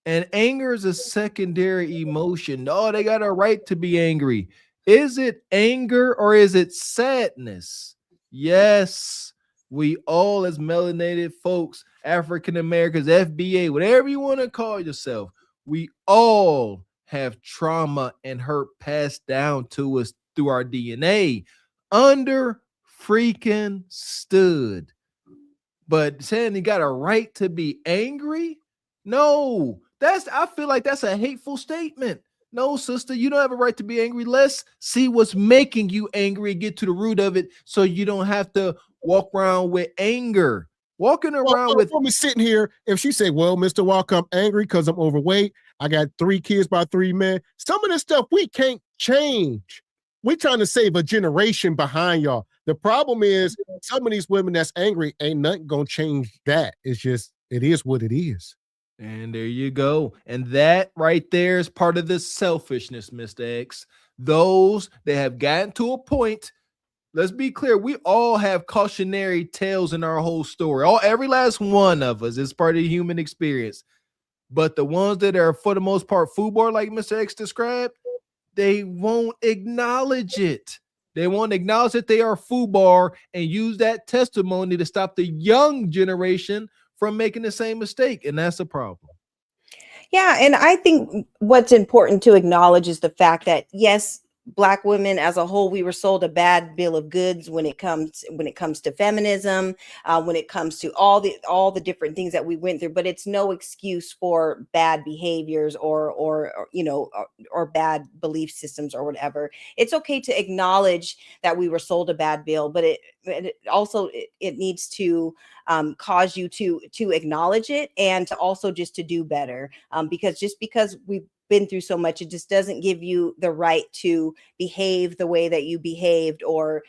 Speaker 10: And anger is a secondary emotion. Oh, they got a right to be angry. Is it anger or is it sadness? Yes, we all as melanated folks, African Americans, FBA, whatever you want to call yourself, we all have trauma and hurt passed down to us through our DNA. Under freaking stood. But saying you got a right to be angry? No, I feel like that's a hateful statement. No, sister, you don't have a right to be angry. Let's see what's making you angry and get to the root of it so you don't have to walk around with anger. Walking around with
Speaker 9: me sitting here, if she say, well, Mr. Walker, I'm angry because I'm overweight. I got 3 kids by 3 men. Some of this stuff we can't change. We're trying to save a generation behind y'all. The problem is some of these women that's angry, ain't nothing gonna change that. It's just, it is what it is.
Speaker 10: And there you go. And that right there is part of the selfishness, Mr. X. Those that have gotten to a point, let's be clear, we all have cautionary tales in our whole story. Every last one of us is part of the human experience. But the ones that are, for the most part, FUBAR, like Mr. X described, they won't acknowledge it. They won't acknowledge that they are FUBAR and use that testimony to stop the young generation from making the same mistake. And that's a problem.
Speaker 11: Yeah. And I think what's important to acknowledge is the fact that, yes, Black women as a whole, we were sold a bad bill of goods when it comes to feminism, when it comes to all the different things that we went through. But it's no excuse for bad behaviors or bad belief systems or whatever. It's okay to acknowledge that we were sold a bad bill, but it also needs to cause you to acknowledge it and to also just to do better, because we've been through so much, it just doesn't give you the right to behave the way that you behaved, or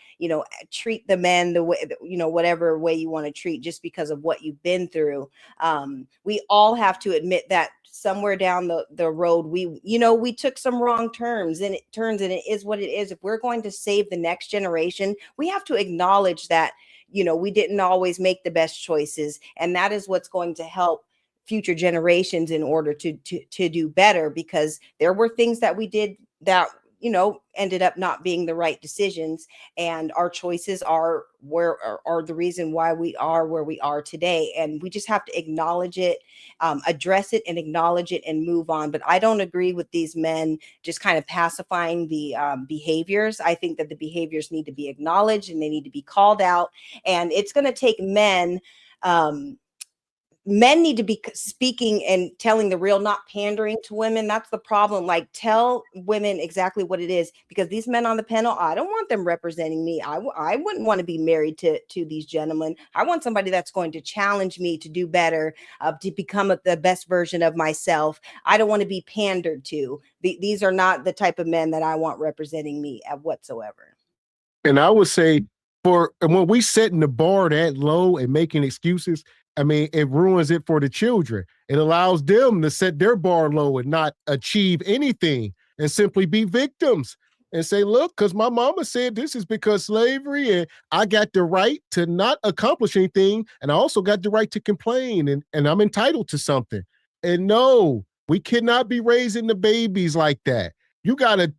Speaker 11: treat the men the way, whatever way you want to treat, just because of what you've been through. We all have to admit that somewhere down the road we took some wrong turns, and it is what it is. If we're going to save the next generation, we have to acknowledge that we didn't always make the best choices, and that is what's going to help future generations in order to do better, because there were things that we did that ended up not being the right decisions, and our choices are the reason why we are where we are today. And we just have to acknowledge it, address it, and acknowledge it, and move on. But I don't agree with these men just kind of pacifying the behaviors. I think that the behaviors need to be acknowledged and they need to be called out, and it's going to take men. Men need to be speaking and telling the real, not pandering to women. That's the problem. Like, tell women exactly what it is, because these men on the panel, I don't want them representing me. I wouldn't want to be married to these gentlemen. I want somebody that's going to challenge me to do better, to become the best version of myself. I don't want to be pandered to. These are not the type of men that I want representing me whatsoever.
Speaker 9: And I would say, when we setting the bar that low and making excuses, I mean, it ruins it for the children. It allows them to set their bar low and not achieve anything and simply be victims and say, look, because my mama said this is because slavery, and I got the right to not accomplish anything. And I also got the right to complain, and I'm entitled to something. And no, we cannot be raising the babies like that. You got to,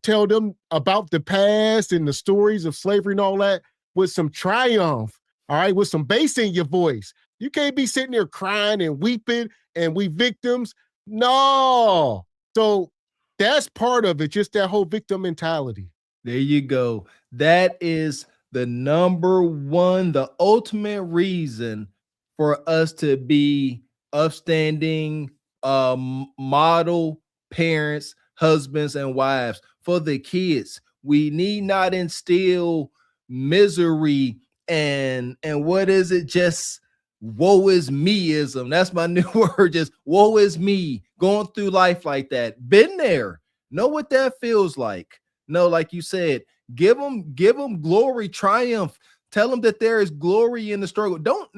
Speaker 9: tell them about the past and the stories of slavery and all that with some triumph. All right, with some bass in your voice. You can't be sitting there crying and weeping and we victims. No. So that's part of it, just that whole victim mentality.
Speaker 10: There you go. That is the number one, the ultimate reason for us to be upstanding model parents, husbands, and wives for the kids. We need not instill misery and what is it? Just woe is me-ism. That's my new word. Just woe is me, going through life like that. Been there. Know what that feels like. No, like you said, give them glory, triumph. Tell them that there is glory in the struggle. Don't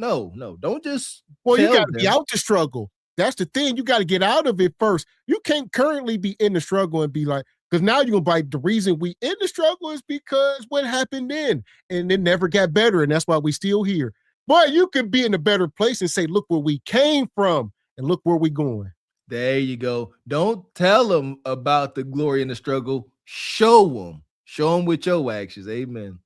Speaker 10: just.
Speaker 9: Well, you got to be out the struggle. That's the thing. You got to get out of it first. You can't currently be in the struggle and be like, because now you're going to the reason we in the struggle is because what happened then, and it never got better, and that's why we still here. But you could be in a better place and say, look where we came from, and look where we going.
Speaker 10: There you go. Don't tell them about the glory in the struggle. Show them with your actions. Amen.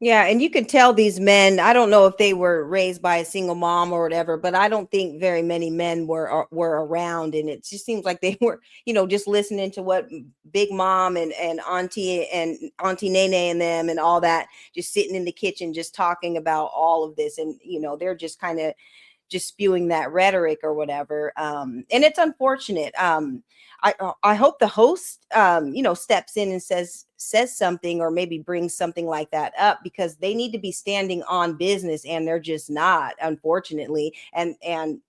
Speaker 11: Yeah, and you can tell these men, I don't know if they were raised by a single mom or whatever, but I don't think very many men were around, and it just seems like they were, just listening to what Big Mom and Auntie Nene and them and all that, just sitting in the kitchen just talking about all of this, and they're just kind of just spewing that rhetoric or whatever. And it's unfortunate. I hope the host, steps in and says something, or maybe brings something like that up, because they need to be standing on business, and they're just not, unfortunately. And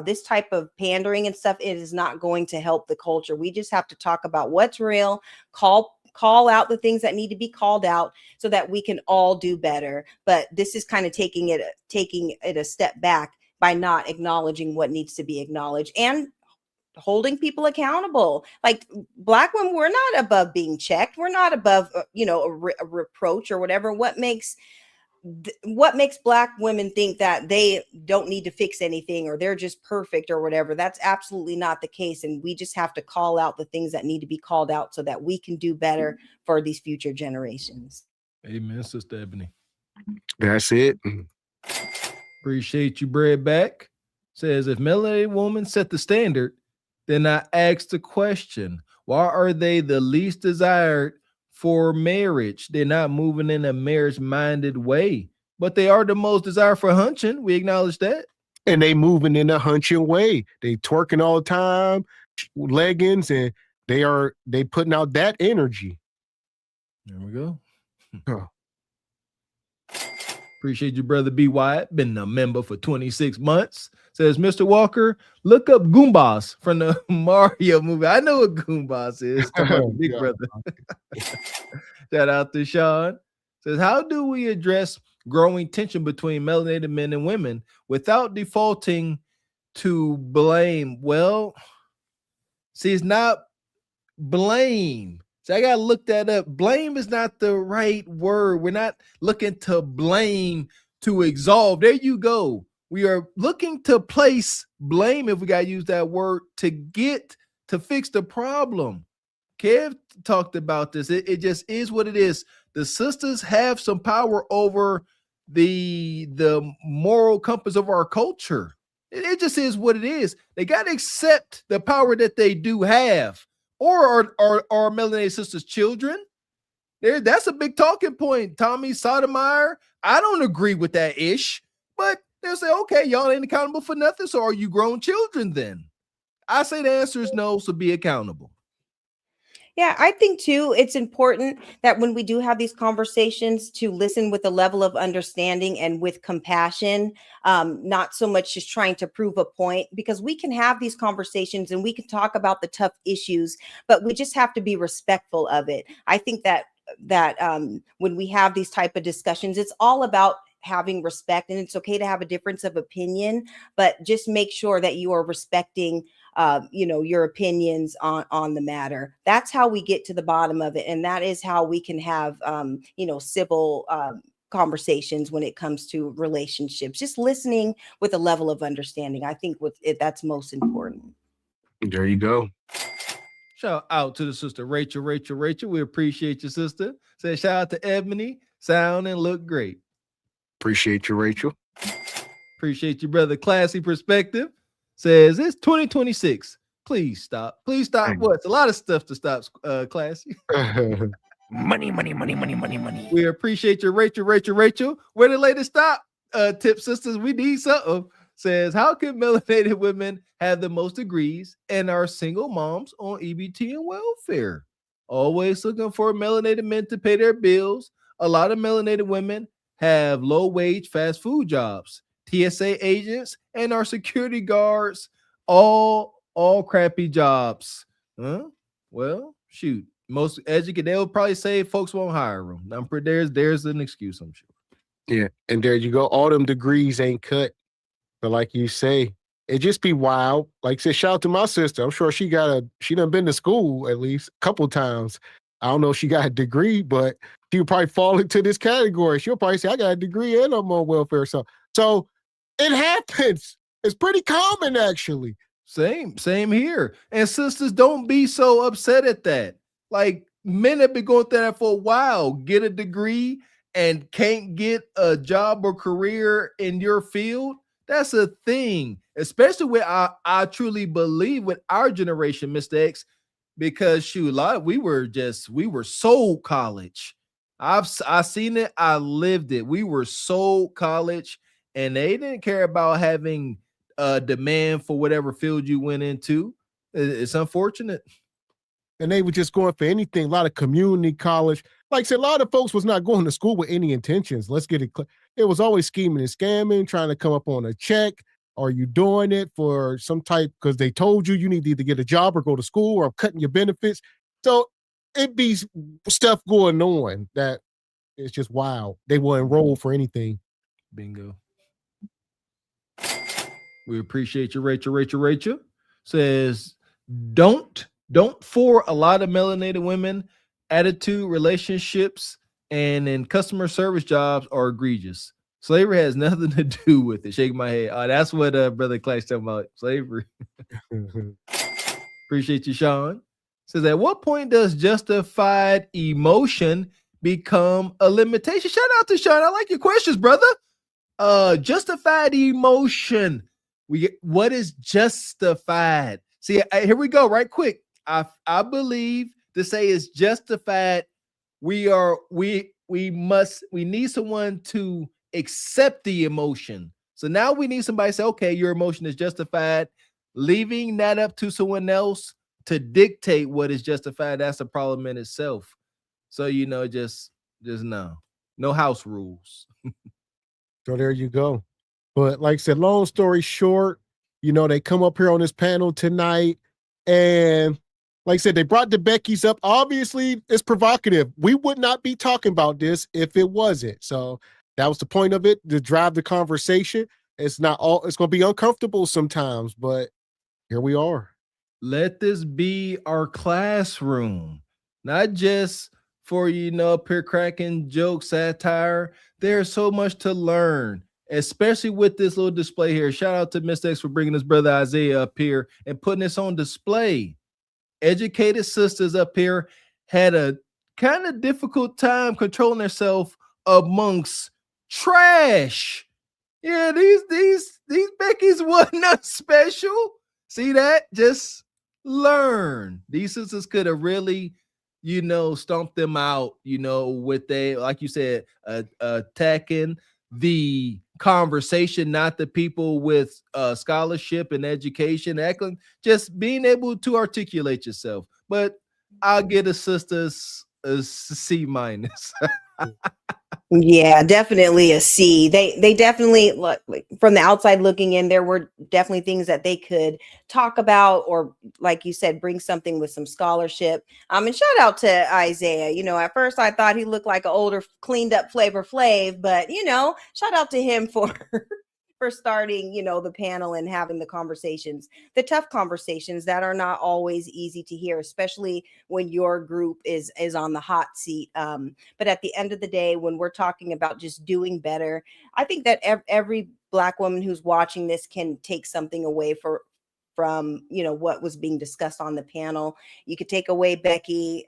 Speaker 11: this type of pandering and stuff, it is not going to help the culture. We just have to talk about what's real, call out the things that need to be called out, so that we can all do better. But this is kind of taking it a step back by not acknowledging what needs to be acknowledged and holding people accountable. Like, Black women, we're not above being checked. We're not above, a reproach or whatever. What makes Black women think that they don't need to fix anything, or they're just perfect or whatever? That's absolutely not the case. And we just have to call out the things that need to be called out, so that we can do better for these future generations.
Speaker 10: Amen, Sister Ebony.
Speaker 9: That's it.
Speaker 10: Appreciate you, Bread Back. Says, if melanated women set the standard, then I ask the question, why are they the least desired for marriage? They're not moving in a marriage-minded way, but they are the most desired for hunching. We acknowledge that.
Speaker 9: And they moving in a hunching way. They twerking all the time, leggings, and they putting out that energy.
Speaker 10: There we go. Appreciate you, brother B. Wyatt. Been a member for 26 months. Says, Mr. Walker, look up Goombas from the Mario movie. I know what Goombas is. Big brother. Shout out to Sean. Says, how do we address growing tension between melanated men and women without defaulting to blame? Well, see, it's not blame. So I got to look that up. Blame is not the right word. We're not looking to blame to absolve. There you go. We are looking to place blame, if we got to use that word, to fix the problem. Kev talked about this. It just is what it is. The sisters have some power over the moral compass of our culture. It just is what it is. They got to accept the power that they do have. Or are melanated sisters children? That's a big talking point. Tommy Sotomayor, I don't agree with that ish, but they'll say, okay, y'all ain't accountable for nothing, so are you grown children then? I say the answer is no, so be accountable.
Speaker 11: Yeah, I think too, it's important that when we do have these conversations, to listen with a level of understanding and with compassion, not so much just trying to prove a point, because we can have these conversations and we can talk about the tough issues, but we just have to be respectful of it. I think that when we have these type of discussions, it's all about having respect, and it's okay to have a difference of opinion, but just make sure that you are respecting your opinions on the matter. That's how we get to the bottom of it. And that is how we can have, civil conversations when it comes to relationships, just listening with a level of understanding. I think that's most important.
Speaker 9: There you go.
Speaker 10: Shout out to the sister, Rachel. We appreciate you, sister. Say shout out to Ebony, sound and look great.
Speaker 9: Appreciate you, Rachel.
Speaker 10: Appreciate you, brother. Classy Perspective says it's 2026. Please stop. Please stop. What? It's a lot of stuff to stop, Classy.
Speaker 14: Money.
Speaker 10: We appreciate you, Rachel. Where the latest stop? Tip sisters, we need something. Says, how can melanated women have the most degrees and are single moms on EBT and welfare? Always looking for melanated men to pay their bills. A lot of melanated women have low-wage fast food jobs, TSA agents, and our security guards, all crappy jobs. Huh? Well, shoot. Most educated, they'll probably say folks won't hire them. I'm pretty, there's an excuse, I'm sure.
Speaker 9: Yeah, and there you go. All them degrees ain't cut. But like you say, it just be wild. Like I said, shout out to my sister. I'm sure she done been to school at least a couple times. I don't know if she got a degree, but she would probably fall into this category. She'll probably say, I got a degree and I'm on welfare. So it happens. It's pretty common, actually.
Speaker 10: Same here. And sisters, don't be so upset at that. Like, men have been going through that for a while. Get a degree and can't get a job or career in your field, that's a thing. Especially with I truly believe with our generation, Mr. X, because shoot, we were sold college. I seen it, I lived it. We were sold college, and they didn't care about having a demand for whatever field you went into. It's unfortunate.
Speaker 9: And they were just going for anything. A lot of community college. Like I said, a lot of folks was not going to school with any intentions. Let's get it clear. It was always scheming and scamming, trying to come up on a check. Are you doing it for some type, because they told you need to either get a job or go to school, or I'm cutting your benefits. So it be stuff going on that it's just wild. They will enroll for anything.
Speaker 10: Bingo. We appreciate you, Rachel. Rachel says, don't for a lot of melanated women, attitude, relationships, and in customer service jobs are egregious. Slavery has nothing to do with it. Shake my head. Oh, that's what Brother Clash talking about, slavery. Appreciate you, Sean. Says, at what point does justified emotion become a limitation? Shout out to Sean. I like your questions, brother. Justified emotion. What is justified? See, here we go, right quick. I believe to say it's justified. We need someone to accept the emotion. So now we need somebody to say, okay, your emotion is justified. Leaving that up to someone else to dictate what is justified, that's a problem in itself. So, just no house rules.
Speaker 9: So there you go. But like I said, long story short, they come up here on this panel tonight, and like I said, they brought the Beckys up. Obviously, it's provocative. We would not be talking about this if it wasn't. So that was the point of it, to drive the conversation. It's going to be uncomfortable sometimes, but here we are.
Speaker 10: Let this be our classroom, not just for, up here cracking jokes, satire. There's so much to learn, especially with this little display here. Shout out to Mr. X for bringing his brother Isaiah up here and putting this on display. Educated sisters up here had a kind of difficult time controlling themselves amongst trash. Yeah, these Beckys wasn't nothing special. See that? Just learn. These sisters could have really, stomped them out, with like you said, attacking the conversation, not the people with scholarship and education, just being able to articulate yourself. But I'll get a sister's a C-.
Speaker 11: Yeah, definitely a C. They definitely, look, from the outside looking in, there were definitely things that they could talk about, or like you said, bring something with some scholarship. And shout out to Isaiah. At first I thought he looked like an older, cleaned up Flavor Flav, but shout out to him for starting, the panel and having the conversations, the tough conversations that are not always easy to hear, especially when your group is on the hot seat. But at the end of the day, when we're talking about just doing better, I think that every Black woman who's watching this can take something away from what was being discussed on the panel. You could take away Becky.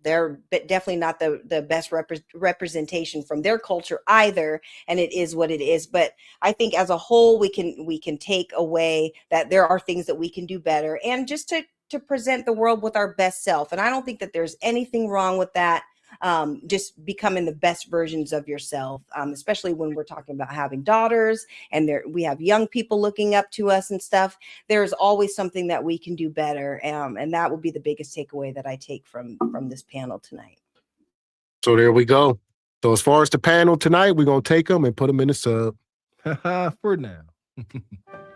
Speaker 11: They're definitely not the best representation from their culture either, and it is what it is. But I think as a whole, we can take away that there are things that we can do better, and just to present the world with our best self. And I don't think that there's anything wrong with that. Just becoming the best versions of yourself, especially when we're talking about having daughters and we have young people looking up to us and stuff. There's always something that we can do better. And that will be the biggest takeaway that I take from this panel tonight.
Speaker 9: So there we go. So as far as the panel tonight, we're going to take them and put them in the sub.
Speaker 10: For now.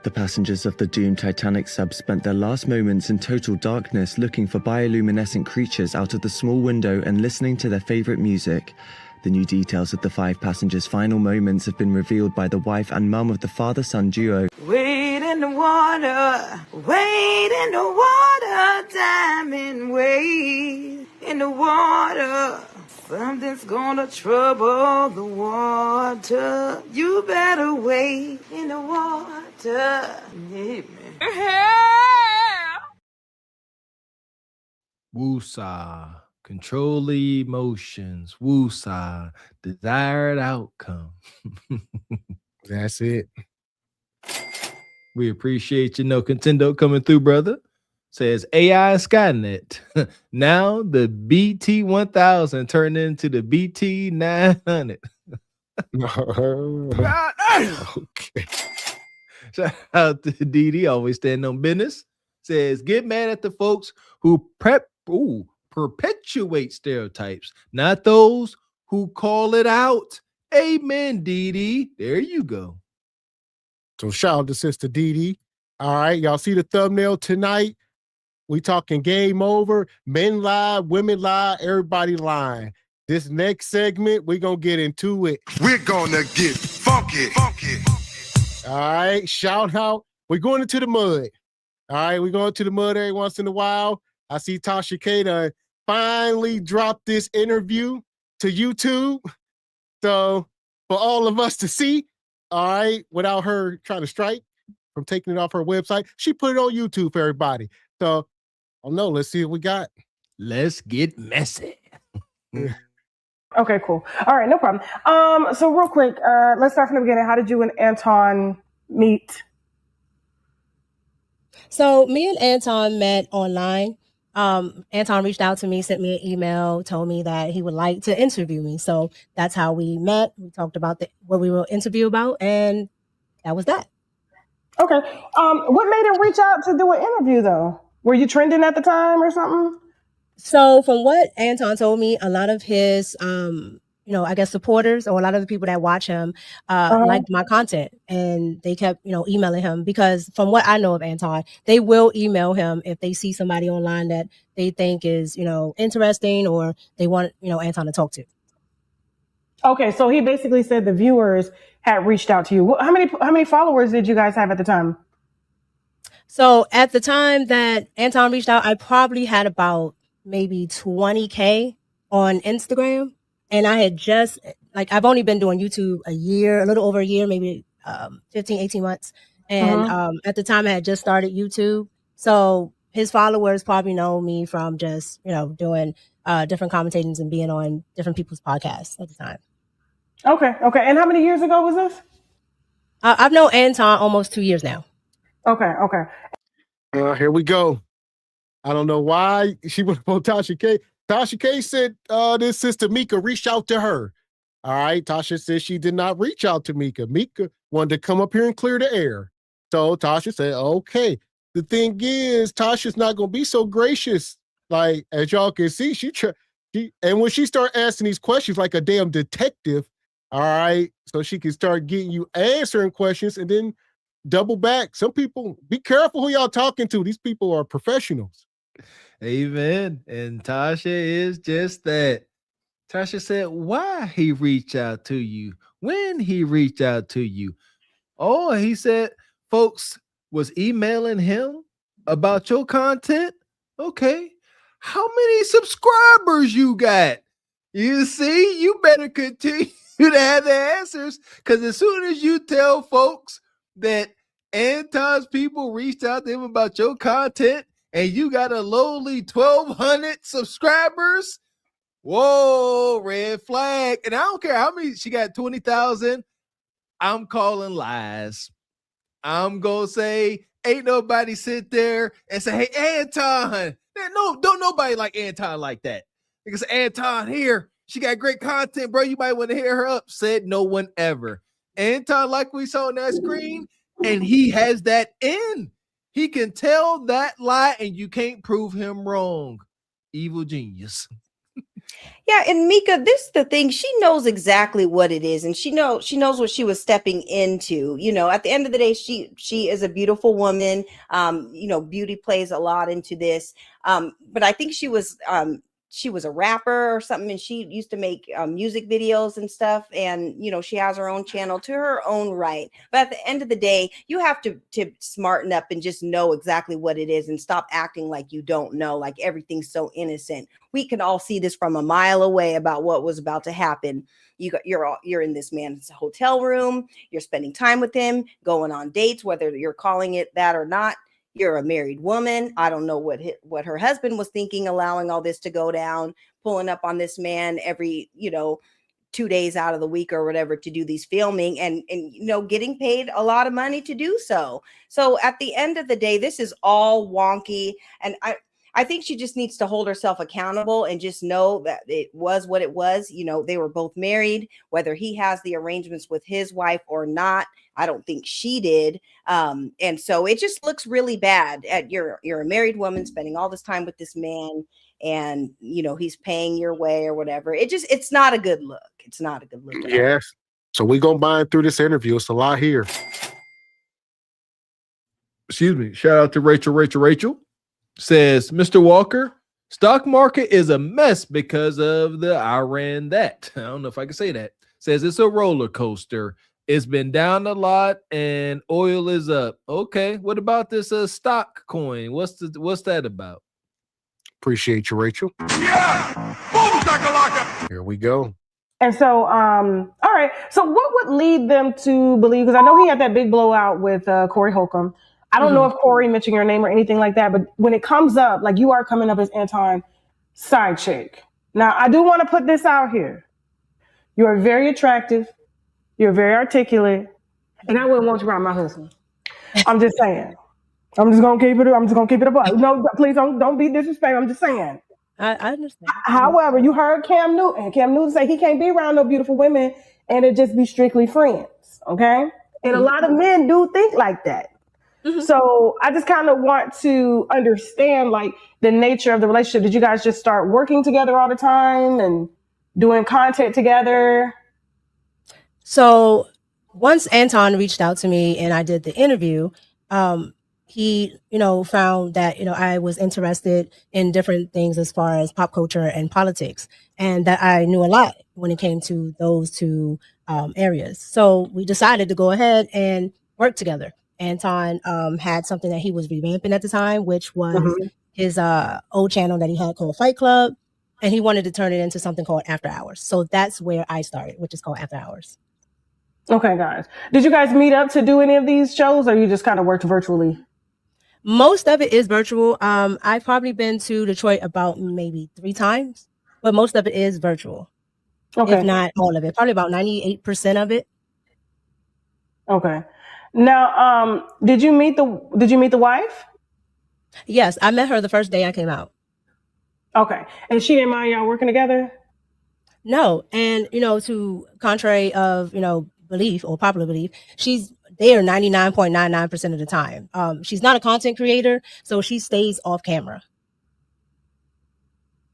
Speaker 16: The passengers of the doomed Titanic sub spent their last moments in total darkness looking for bioluminescent creatures out of the small window and listening to their favorite music. The new details of the 5 passengers' final moments have been revealed by the wife and mum of the father-son duo.
Speaker 7: Wade in the water, diamond wade in the water. Something's gonna trouble the water. You better wade in the water. Yeah, man.
Speaker 10: Woosah. Control the emotions. Woosah. Desired outcome.
Speaker 9: That's it.
Speaker 10: We appreciate No Contendo coming through, brother. Says AI Skynet. Now the BT1000 turned into the BT900.
Speaker 9: Okay.
Speaker 10: Shout out to Diddy, always standing on business. Says, get mad at the folks who perpetuate stereotypes, not those who call it out. Amen, Diddy. There you go.
Speaker 9: So shout out to Sister Diddy. All right, y'all see the thumbnail tonight? We talking game over. Men lie, women lie, everybody lying. This next segment, we're going to get into it.
Speaker 17: We're going to get funky.
Speaker 9: All right, shout out. We're going into the mud. All right, we're going to the mud every once in a while. I see Tasha K finally dropped this interview to YouTube. So for all of us to see, all right, without her trying to strike from taking it off her website, she put it on YouTube for everybody. So, oh no, let's see what we got.
Speaker 10: Let's get messy.
Speaker 24: Okay, cool. All right, no problem. So real quick, let's start from the beginning. How did you and Anton meet?
Speaker 18: So me and Anton met online. Anton reached out to me, sent me an email, told me that he would like to interview me. So that's how we met. We talked about what we will interview about, and that was that.
Speaker 24: Okay. What made him reach out to do an interview though? Were you trending at the time or something?
Speaker 18: So from what Anton told me, a lot of his, I guess supporters or a lot of the people that watch him liked my content, and they kept, emailing him because from what I know of Anton, they will email him if they see somebody online that they think is, interesting or they want, Anton to talk to.
Speaker 24: Okay, so he basically said the viewers had reached out to you. How many followers did you guys have at the time?
Speaker 18: So at the time that Anton reached out, I probably had about maybe 20K on Instagram. And I had just, I've only been doing YouTube a year, a little over a year, maybe 15, 18 months. And at the time I had just started YouTube. So his followers probably know me from just, doing different commentators and being on different people's podcasts at the time.
Speaker 24: Okay. And how many years ago was this?
Speaker 18: I've known Anton almost 2 years now.
Speaker 24: Okay.
Speaker 9: Here we go. I don't know why she went on Tasha K. Tasha K said this sister Mika reached out to her. All right. Tasha said she did not reach out to Mika. Mika wanted to come up here and clear the air. So Tasha said, okay. The thing is, Tasha's not going to be so gracious. Like, as y'all can see, and when she start asking these questions like a damn detective, all right, so she can start getting you answering questions and then double back. Some people, be careful who y'all talking to. These people are professionals.
Speaker 10: Amen. And Tasha is just that. Tasha said, why he reached out to you, when he reached out to you. Oh, he said folks was emailing him about your content. Okay. How many subscribers you got? You see, you better continue to have the answers, because as soon as you tell folks that Anton's people reached out to him about your content and you got a lowly 1,200 subscribers, whoa, red flag. And I don't care how many, she got 20,000. I'm calling lies. I'm going to say, ain't nobody sit there and say, hey, Anton. No, don't nobody like Anton like that. Because Anton here, she got great content, bro. You might want to hear her up. Said no one ever. Anton, like we saw on that screen, and he has that in. He can tell that lie, and you can't prove him wrong. Evil genius.
Speaker 11: Yeah, and Mika, this is the thing. She knows exactly what it is, and she knows what she was stepping into. At the end of the day, she is a beautiful woman. Beauty plays a lot into this. But I think she was a rapper or something, and she used to make music videos and stuff. And she has her own channel to her own right. But at the end of the day, you have to smarten up and just know exactly what it is and stop acting like you don't know, like everything's so innocent. We can all see this from a mile away about what was about to happen. You're in this man's hotel room. You're spending time with him, going on dates, whether you're calling it that or not. You're a married woman. I don't know what her husband was thinking, allowing all this to go down, pulling up on this man every, 2 days out of the week or whatever to do these filming and getting paid a lot of money to do so. So at the end of the day, this is all wonky. And I think she just needs to hold herself accountable and just know that it was what it was. They were both married, whether he has the arrangements with his wife or not. I don't think she did. And so it just looks really bad. You're a married woman spending all this time with this man, and he's paying your way or whatever. It's not a good look. It's not a good look at all.
Speaker 9: Yes. So we're gonna bind through this interview. It's a lot here.
Speaker 10: Excuse me. Shout out to Rachel. Says, Mr. Walker, stock market is a mess because of the Iran that. I don't know if I can say that. Says it's a roller coaster. It's been down a lot and oil is up. Okay, what about this stock coin? What's that about?
Speaker 9: Appreciate you, Rachel.
Speaker 17: Yeah! Boom, shakalaka!
Speaker 9: Here we go.
Speaker 4: And so, all right. So what would lead them to believe, because I know he had that big blowout with Corey Holcomb. I don't know if Corey mentioned your name or anything like that, but when it comes up, like you are coming up as Anton side chick. Now, I do want to put this out here. You are very attractive. You're very articulate. And I wouldn't want you around my husband. I'm just saying. I'm just going to keep it above. No, please don't be disrespectful. I'm just saying.
Speaker 18: I understand.
Speaker 4: However, you heard Cam Newton. Cam Newton say he can't be around no beautiful women and it just be strictly friends. Okay? And a lot of men do think like that. So I just kind of want to understand like the nature of the relationship. Did you guys just start working together all the time and doing content together?
Speaker 18: So once Anton reached out to me and I did the interview, he, found that, I was interested in different things as far as pop culture and politics, and that I knew a lot when it came to those two areas. So we decided to go ahead and work together. Anton had something that he was revamping at the time, which was his old channel that he had called Fight Club, and he wanted to turn it into something called After Hours. So that's where I started, which is called After Hours.
Speaker 4: Okay, guys. Did you guys meet up to do any of these shows, or you just kind of worked virtually?
Speaker 18: Most of it is virtual. I've probably been to Detroit about maybe 3 times, but most of it is virtual.
Speaker 4: Okay.
Speaker 18: If not all of it, probably about 98% of it.
Speaker 4: Okay. Now, did you meet the wife?
Speaker 18: Yes, I met her the first day I came out.
Speaker 4: Okay. And she didn't mind y'all working together?
Speaker 18: No. And, to contrary of, belief or popular belief, she's there 99.99% of the time. She's not a content creator, so she stays off camera.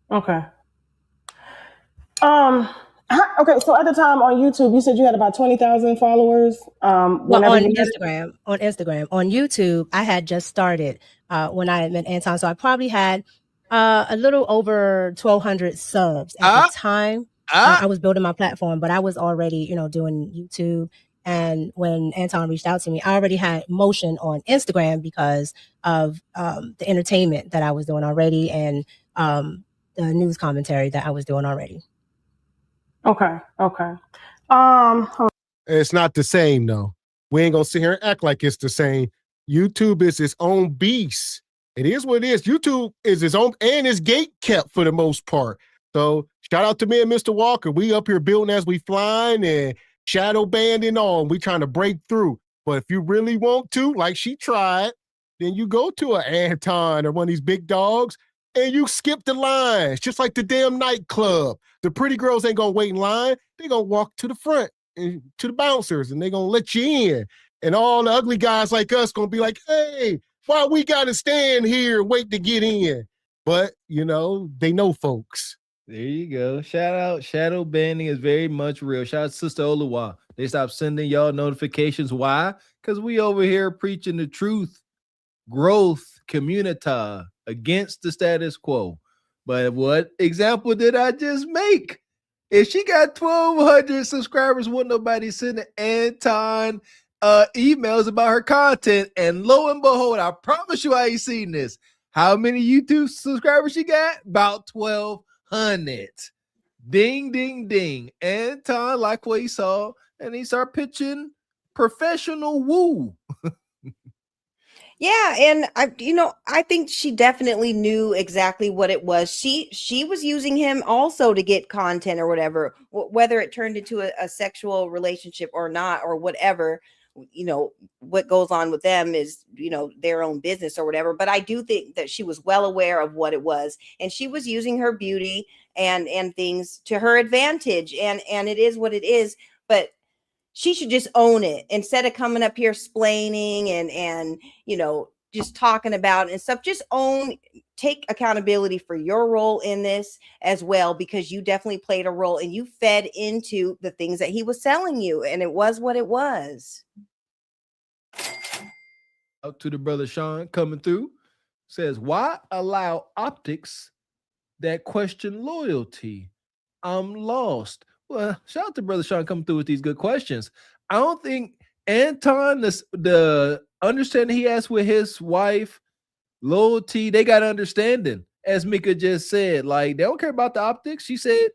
Speaker 4: Okay. Okay, so at the time on YouTube, you said you had about 20,000 followers.
Speaker 18: Well, on Instagram. On YouTube, I had just started when I met Anton, so I probably had a little over 1,200 subs at the time. I was building my platform, but I was already, doing YouTube. And when Anton reached out to me, I already had motion on Instagram because of the entertainment that I was doing already and the news commentary that I was doing already.
Speaker 4: Okay.
Speaker 9: It's not the same though. We ain't gonna sit here and act like it's the same. YouTube is its own beast. It is what it is. YouTube is its own, and it's gate kept for the most part. So shout out to me and Mr. Walker. We up here building as we flying and shadow banding on. We trying to break through. But if you really want to, like she tried, then you go to an Anton or one of these big dogs and you skip the lines, just like the damn nightclub. The pretty girls ain't gonna wait in line. They gonna walk to the front and to the bouncers and they gonna let you in. And all the ugly guys like us gonna be like, hey, why we gotta stand here and wait to get in? But, they know folks.
Speaker 10: There you go. Shout out. Shadow banning is very much real. Shout out to Sister Oluwa. They stopped sending y'all notifications. Why? Because we over here preaching the truth, growth, community against the status quo. But what example did I just make? If she got 1,200 subscribers, wouldn't nobody send Anton emails about her content? And lo and behold, I promise you I ain't seen this. How many YouTube subscribers she got? About 1,200. Ding, ding, ding. Anton like what he saw, and he started pitching professional woo.
Speaker 11: Yeah, and I think she definitely knew exactly what it was. She was using him also to get content or whatever, whether it turned into a sexual relationship or not, or whatever. What goes on with them is their own business or whatever. But I do think that she was well aware of what it was, and she was using her beauty and things to her advantage, and it is what it is. But she should just own it instead of coming up here splaining and just talking about it and stuff. Just take accountability for your role in this as well, because you definitely played a role and you fed into the things that he was selling you, and it was what it was.
Speaker 10: Out to the brother Sean coming through, says, why allow optics that question loyalty? I'm lost. Well, shout out to brother Sean coming through with these good questions. I don't think Anton, the understanding he has with his wife, loyalty, they got understanding. As Mika just said, like, they don't care about the optics. She said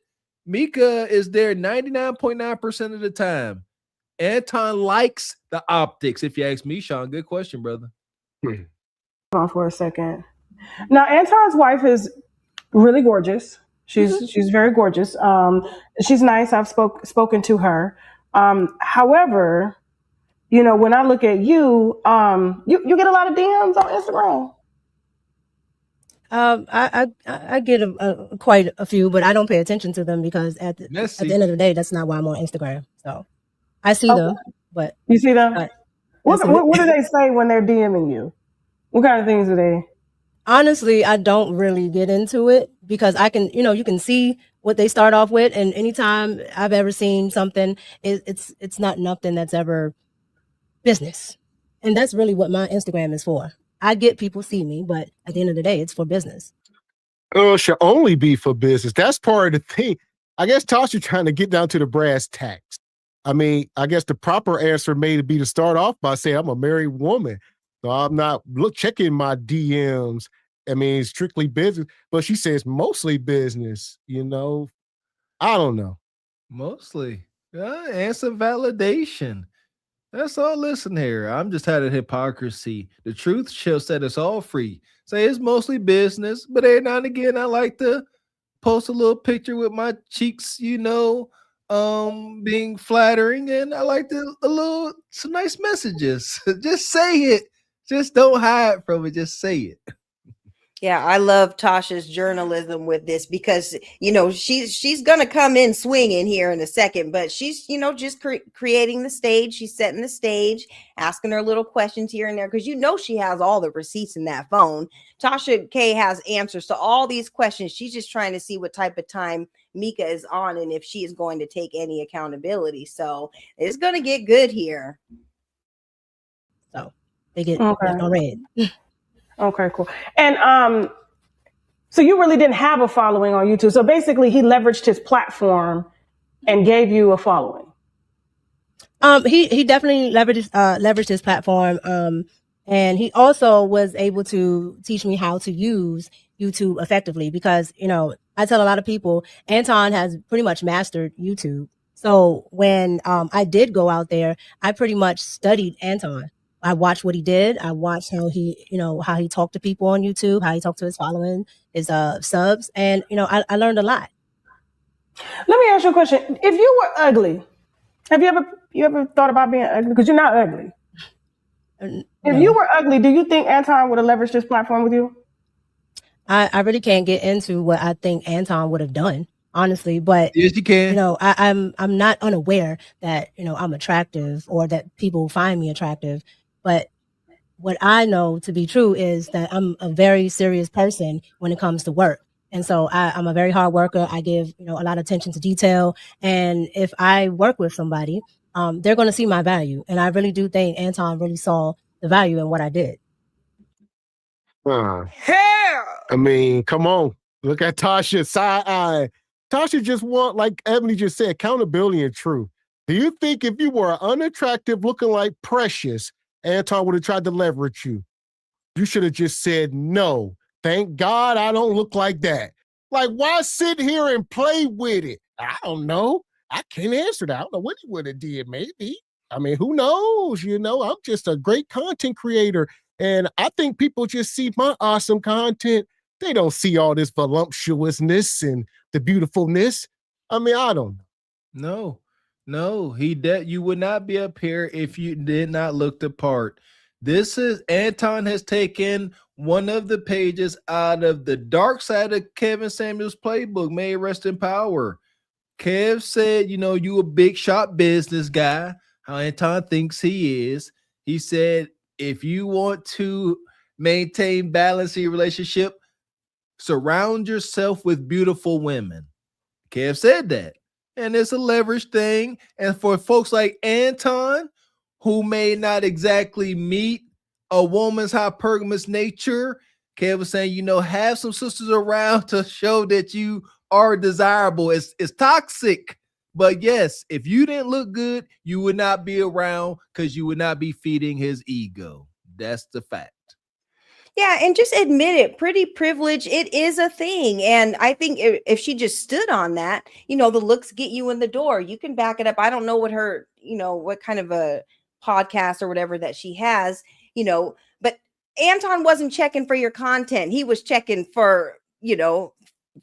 Speaker 10: Mika is there 99.9% of the time. Anton likes the optics, if you ask me, Sean. Good question, brother.
Speaker 4: Hold on for a second. Now, Anton's wife is really gorgeous. She's very gorgeous. She's nice. I've spoken to her. However, when I look at you, you get a lot of DMs on Instagram.
Speaker 18: I get quite a few, but I don't pay attention to them because at the end of the day, that's not why I'm on Instagram. So I see them, but
Speaker 4: you see them. What do they say when they're DMing you? What kind of things do they?
Speaker 18: Honestly, I don't really get into it because I can, you can see what they start off with, and anytime I've ever seen something, it's not nothing that's ever business, and that's really what my Instagram is for. I get people see me, but at the end of the day, it's for business.
Speaker 9: It should only be for business. That's part of the thing. I guess Tasha trying to get down to the brass tacks. I mean, I guess the proper answer may be to start off by saying I'm a married woman. So I'm not checking my DMs. I mean, strictly business, but she says mostly business, I don't know.
Speaker 10: Mostly. And some validation. That's all. Listen here. I'm just tired of hypocrisy. The truth shall set us all free. Say it's mostly business, but every now and again, I like to post a little picture with my cheeks, being flattering, and I like some nice messages. Just say it. Just don't hide from it. Just say it.
Speaker 11: Yeah, I love Tasha's journalism with this because, she's going to come in swinging here in a second, but she's, just creating the stage. She's setting the stage, asking her little questions here and there because, she has all the receipts in that phone. Tasha K has answers to all these questions. She's just trying to see what type of time Mika is on and if she is going to take any accountability. So it's going to get good here.
Speaker 18: So they get red.
Speaker 4: Okay, cool. And so you really didn't have a following on YouTube. So basically he leveraged his platform and gave you a following.
Speaker 18: He definitely leveraged his platform. And he also was able to teach me how to use YouTube effectively because, I tell a lot of people, Anton has pretty much mastered YouTube. So when I did go out there, I pretty much studied Anton. I watched what he did. I watched how he talked to people on YouTube, how he talked to his following, his subs. And, I learned a lot.
Speaker 4: Let me ask you a question. If you were ugly, have you ever thought about being ugly? Because you're not ugly. If you were ugly, do you think Anton would have leveraged this platform with you?
Speaker 18: I really can't get into what I think Anton would have done, honestly. But
Speaker 10: yes, you can.
Speaker 18: I'm not unaware that, I'm attractive or that people find me attractive. But what I know to be true is that I'm a very serious person when it comes to work. And so I'm a very hard worker. I give, a lot of attention to detail. And if I work with somebody, they're going to see my value. And I really do think Anton really saw the value in what I did.
Speaker 9: I mean, come on. Look at Tasha's side eye. Tasha just want, like Ebony just said, accountability and truth. Do you think if you were unattractive looking like Precious, Anton would have tried to leverage you? You should have just said, no, thank God I don't look like that. Like, why sit here and play with it? I don't know. I can't answer that. I don't know what he would have did, maybe. I mean, who knows? I'm just a great content creator. And I think people just see my awesome content. They don't see all this voluptuousness and the beautifulness. I mean, I don't know.
Speaker 10: No, you would not be up here if you did not look the part. This is Anton has taken one of the pages out of the dark side of Kevin Samuels' playbook, May he rest in power. Kev said, you a big shot business guy, how Anton thinks he is. He said, if you want to maintain balance in your relationship, surround yourself with beautiful women. Kev said that. And it's a leverage thing. And for folks like Anton, who may not exactly meet a woman's hypergamous nature, Kev was saying, have some sisters around to show that you are desirable. It's toxic. But yes, if you didn't look good, you would not be around because you would not be feeding his ego. That's the fact.
Speaker 11: Yeah, and just admit it. Pretty privilege, it is a thing. And I think if she just stood on that, the looks get you in the door. You can back it up. I don't know what her, what kind of a podcast or whatever that she has, but Anton wasn't checking for your content. He was checking for,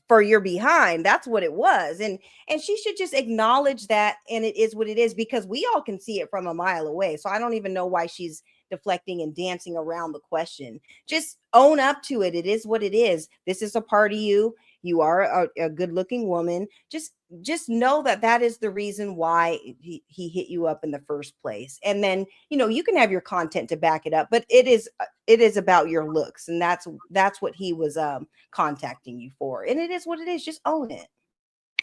Speaker 11: for your behind. That's what it was. And she should just acknowledge that. And it is what it is, because we all can see it from a mile away. So I don't even know why she's deflecting and dancing around the question. Just own up to it. It is what it is. This is a part of you. You are a good-looking woman. Just know that is the reason why he hit you up in the first place. And then, you can have your content to back it up, but it is about your looks. And that's what he was contacting you for. And it is what it is. Just own it.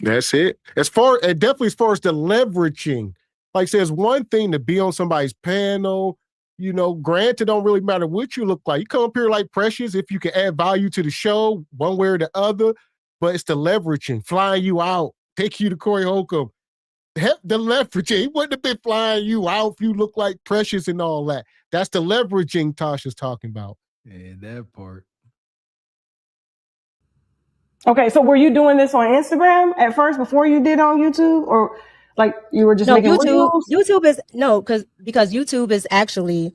Speaker 9: That's it. Definitely as far as the leveraging, like says one thing to be on somebody's panel, granted, don't really matter what you look like. You come up here like Precious if you can add value to the show one way or the other, but it's the leveraging, flying you out, take you to Corey Holcomb. The leveraging, he wouldn't have been flying you out if you look like Precious and all that. That's the leveraging Tasha's talking about.
Speaker 10: Yeah, that part.
Speaker 4: Okay, so were you doing this on Instagram at first before you did on YouTube, or like you were just making
Speaker 18: YouTube is because YouTube is actually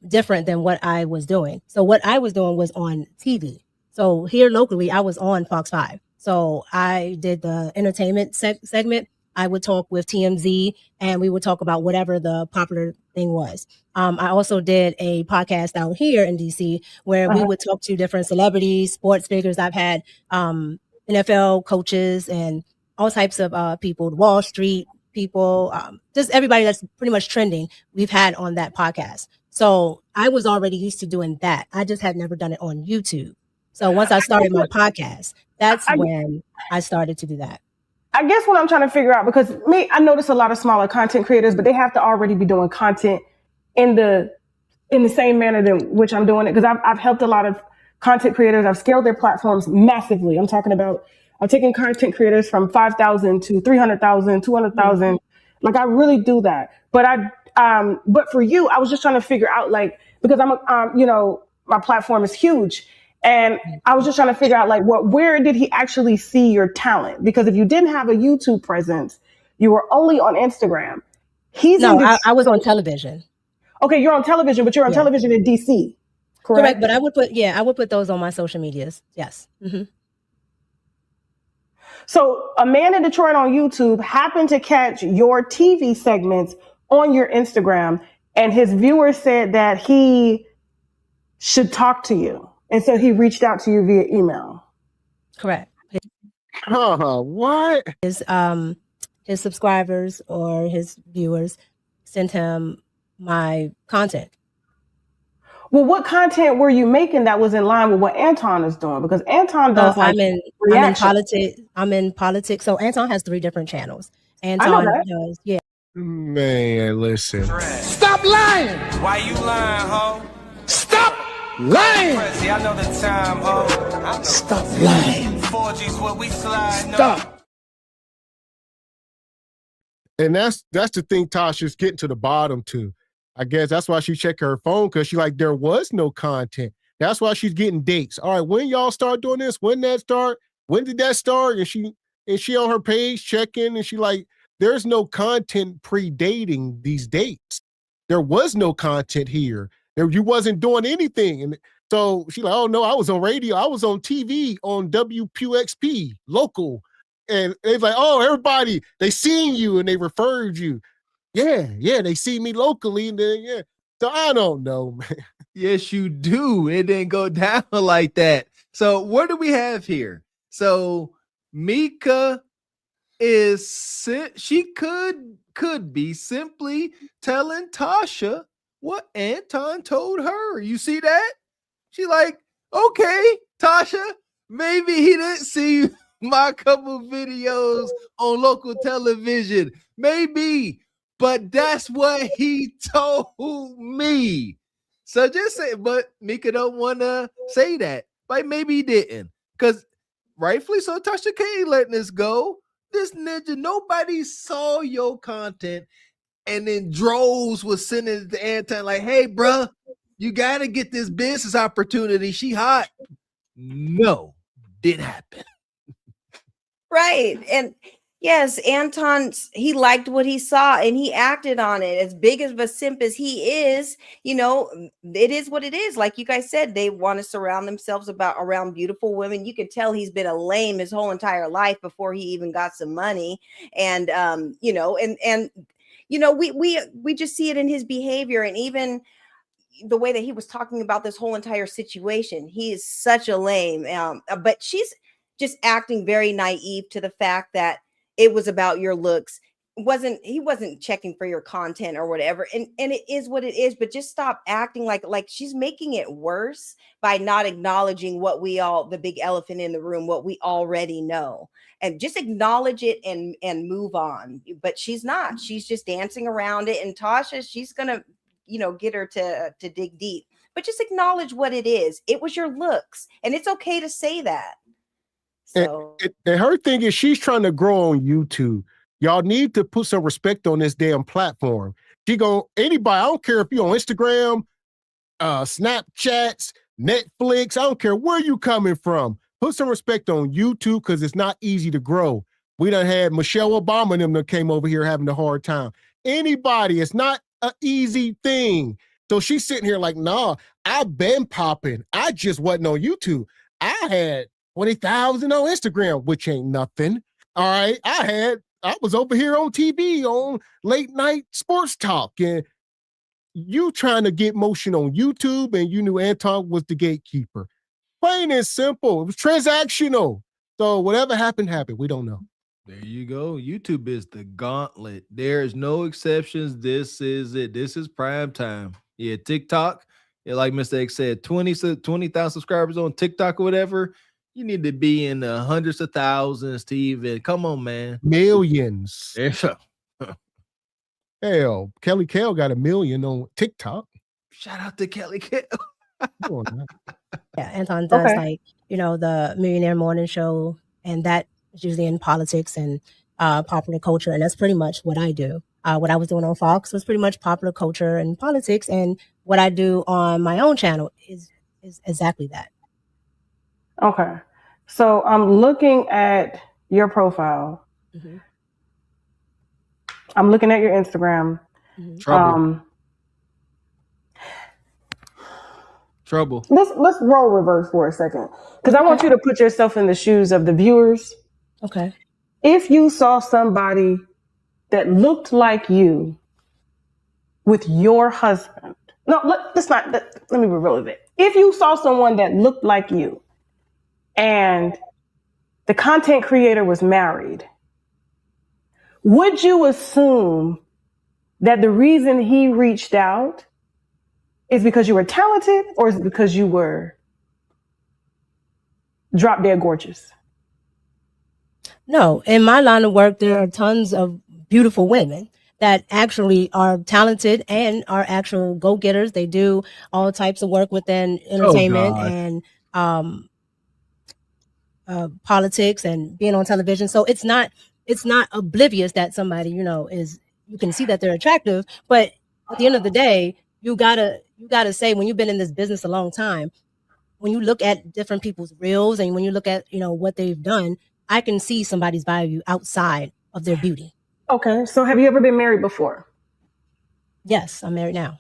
Speaker 18: different than what I was doing. So what I was doing was on TV. So here locally, I was on Fox 5. So I did the entertainment segment. I would talk with TMZ and we would talk about whatever the popular thing was. I also did a podcast out here in DC where we would talk to different celebrities, sports figures. I've had NFL coaches and all types of people, Wall Street people, just everybody that's pretty much trending we've had on that podcast. So I was already used to doing that. I just had never done it on YouTube. So once I started my podcast, that's when I started to do that.
Speaker 4: I guess what I'm trying to figure out, because I notice a lot of smaller content creators, but they have to already be doing content in the same manner than which I'm doing it. Because I've helped a lot of content creators. I've scaled their platforms massively. I'm talking about, I'm taking content creators from 5,000 to 300,000, 200,000. Like I really do that. But but for you, I was just trying to figure out, like, because my platform is huge. And I was just trying to figure out, like, where did he actually see your talent? Because if you didn't have a YouTube presence, you were only on Instagram.
Speaker 18: I was on television.
Speaker 4: Okay, you're on television, but you're on television in DC, correct?
Speaker 18: But I would put those on my social medias. Yes. Mm-hmm.
Speaker 4: So a man in Detroit on YouTube happened to catch your TV segments on your Instagram, and his viewers said that he should talk to you. And so he reached out to you via email.
Speaker 18: Correct.
Speaker 9: What?
Speaker 18: His subscribers or his viewers sent him my content.
Speaker 4: Well, what content were you making that was in line with what Anton is doing? Because Anton does
Speaker 18: I'm in politics. I'm in politics. So Anton has 3 different channels. Anton does, yeah.
Speaker 9: Man, listen.
Speaker 2: Stop lying! Why you lying, ho? Stop lying! I know the time, ho. Stop lying. 4G's where we slide.
Speaker 9: Stop. And that's the thing Tasha's getting to the bottom to. I guess that's why she checked her phone, because she like, there was no content. That's why she's getting dates. All right, when y'all start doing this? When that start? When did that start? And she on her page checking, and she like, there's no content predating these dates. There was no content here. You wasn't doing anything. And so she's like, oh no, I was on radio. I was on TV on WPXP local. And it's like, oh, everybody, they seen you and they referred you. Yeah, they see me locally. And then, yeah. So I don't know, man.
Speaker 10: Yes, you do. It didn't go down like that. So what do we have here? So Mika she could be simply telling Tasha what Anton told her. You see that? She like, okay, Tasha, maybe he didn't see my couple videos on local television. Maybe, but that's what he told me. So just say, but Mika don't want to say that. Like maybe he didn't. Because rightfully so, Tasha can't letting this go. This ninja, nobody saw your content, and then droves was sending it to Anton like, hey, bruh, you got to get this business opportunity. She hot. No, didn't happen.
Speaker 11: Right. And yes, Anton, he liked what he saw and he acted on it. As big of a simp as he is, it is what it is. Like you guys said, they want to surround themselves around beautiful women. You could tell he's been a lame his whole entire life before he even got some money. And we just see it in his behavior, and even the way that he was talking about this whole entire situation. He is such a lame. But she's just acting very naive to the fact that it was about your looks. He wasn't checking for your content or whatever. And it is what it is, but just stop acting like she's making it worse by not acknowledging the big elephant in the room, what we already know, and just acknowledge it and move on. But she's not, she's just dancing around it. And Tasha, she's going to, get her to dig deep, but just acknowledge what it is. It was your looks, and it's okay to say that. So
Speaker 9: and her thing is she's trying to grow on YouTube. Y'all need to put some respect on this damn platform. Anybody, I don't care if you're on Instagram, Snapchats, Netflix, I don't care where you coming from. Put some respect on YouTube, because it's not easy to grow. We done had Michelle Obama and them that came over here having a hard time. Anybody, it's not an easy thing. So she's sitting here like, nah, I've been popping. I just wasn't on YouTube. I had 20,000 on Instagram, which ain't nothing. All right. I was over here on TV on late night sports talk, and you trying to get motion on YouTube, and you knew Anton was the gatekeeper. Plain and simple. It was transactional. So whatever happened. We don't know.
Speaker 10: There you go. YouTube is the gauntlet. There's no exceptions. This is it. This is prime time. Yeah, TikTok. Yeah, like Mr. X said, 20,000 subscribers on TikTok or whatever. You need to be in the hundreds of thousands to even, come on, man.
Speaker 9: Millions. Hell, Kelly Kell got 1 million on TikTok.
Speaker 10: Shout out to Kelly Kell.
Speaker 18: Yeah, Anton does the Millionaire Morning Show, and that is usually in politics and popular culture, and that's pretty much what I do. What I was doing on Fox was pretty much popular culture and politics, and what I do on my own channel is exactly that.
Speaker 4: Okay. So I'm looking at your profile. Mm-hmm. I'm looking at your Instagram.
Speaker 10: Mm-hmm. Trouble.
Speaker 4: Let's roll reverse for a second, because I want you to put yourself in the shoes of the viewers.
Speaker 18: Okay.
Speaker 4: If you saw somebody that looked like you with your husband, let me be real with it. If you saw someone that looked like you, and the content creator was married, would you assume that the reason he reached out is because you were talented, or is it because you were drop dead gorgeous?
Speaker 18: No, in my line of work, there are tons of beautiful women that actually are talented and are actual go-getters. They do all types of work within entertainment and politics and being on television. So it's not oblivious that somebody, you can see that they're attractive, but at the end of the day, you gotta say, when you've been in this business a long time, when you look at different people's reels and when you look at, what they've done, I can see somebody's value outside of their beauty.
Speaker 4: Okay. So have you ever been married before?
Speaker 18: Yes, I'm married now.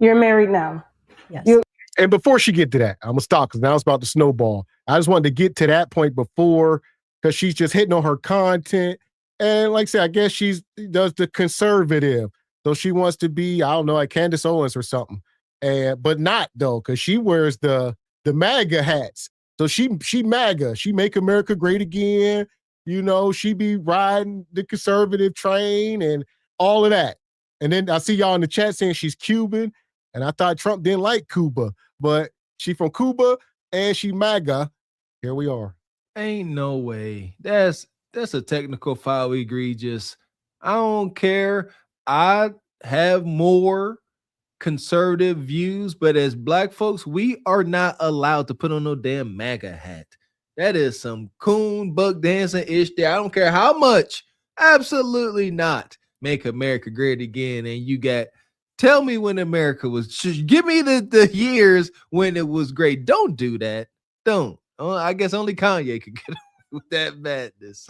Speaker 4: You're married now.
Speaker 18: Yes.
Speaker 9: And before she get to that, I'm gonna stop because now it's about to snowball. I just wanted to get to that point before, because she's just hitting on her content. And like I said, I guess she does the conservative. So she wants to be, I don't know, like Candace Owens or something. But not though, because she wears the MAGA hats. So she MAGA. She make America great again. You know, she be riding the conservative train and all of that. And then I see y'all in the chat saying she's Cuban. And I thought Trump didn't like Cuba, but she from Cuba and she MAGA. Here we are.
Speaker 10: Ain't no way. That's a technical foul egregious. I don't care. I have more conservative views, but as black folks, we are not allowed to put on no damn MAGA hat. That is some coon buck dancing ish there. I don't care how much. Absolutely not. Make America great again. And you got, tell me when America was, give me the years when it was great. Don't do that. Don't. I guess only Kanye could get away with that madness.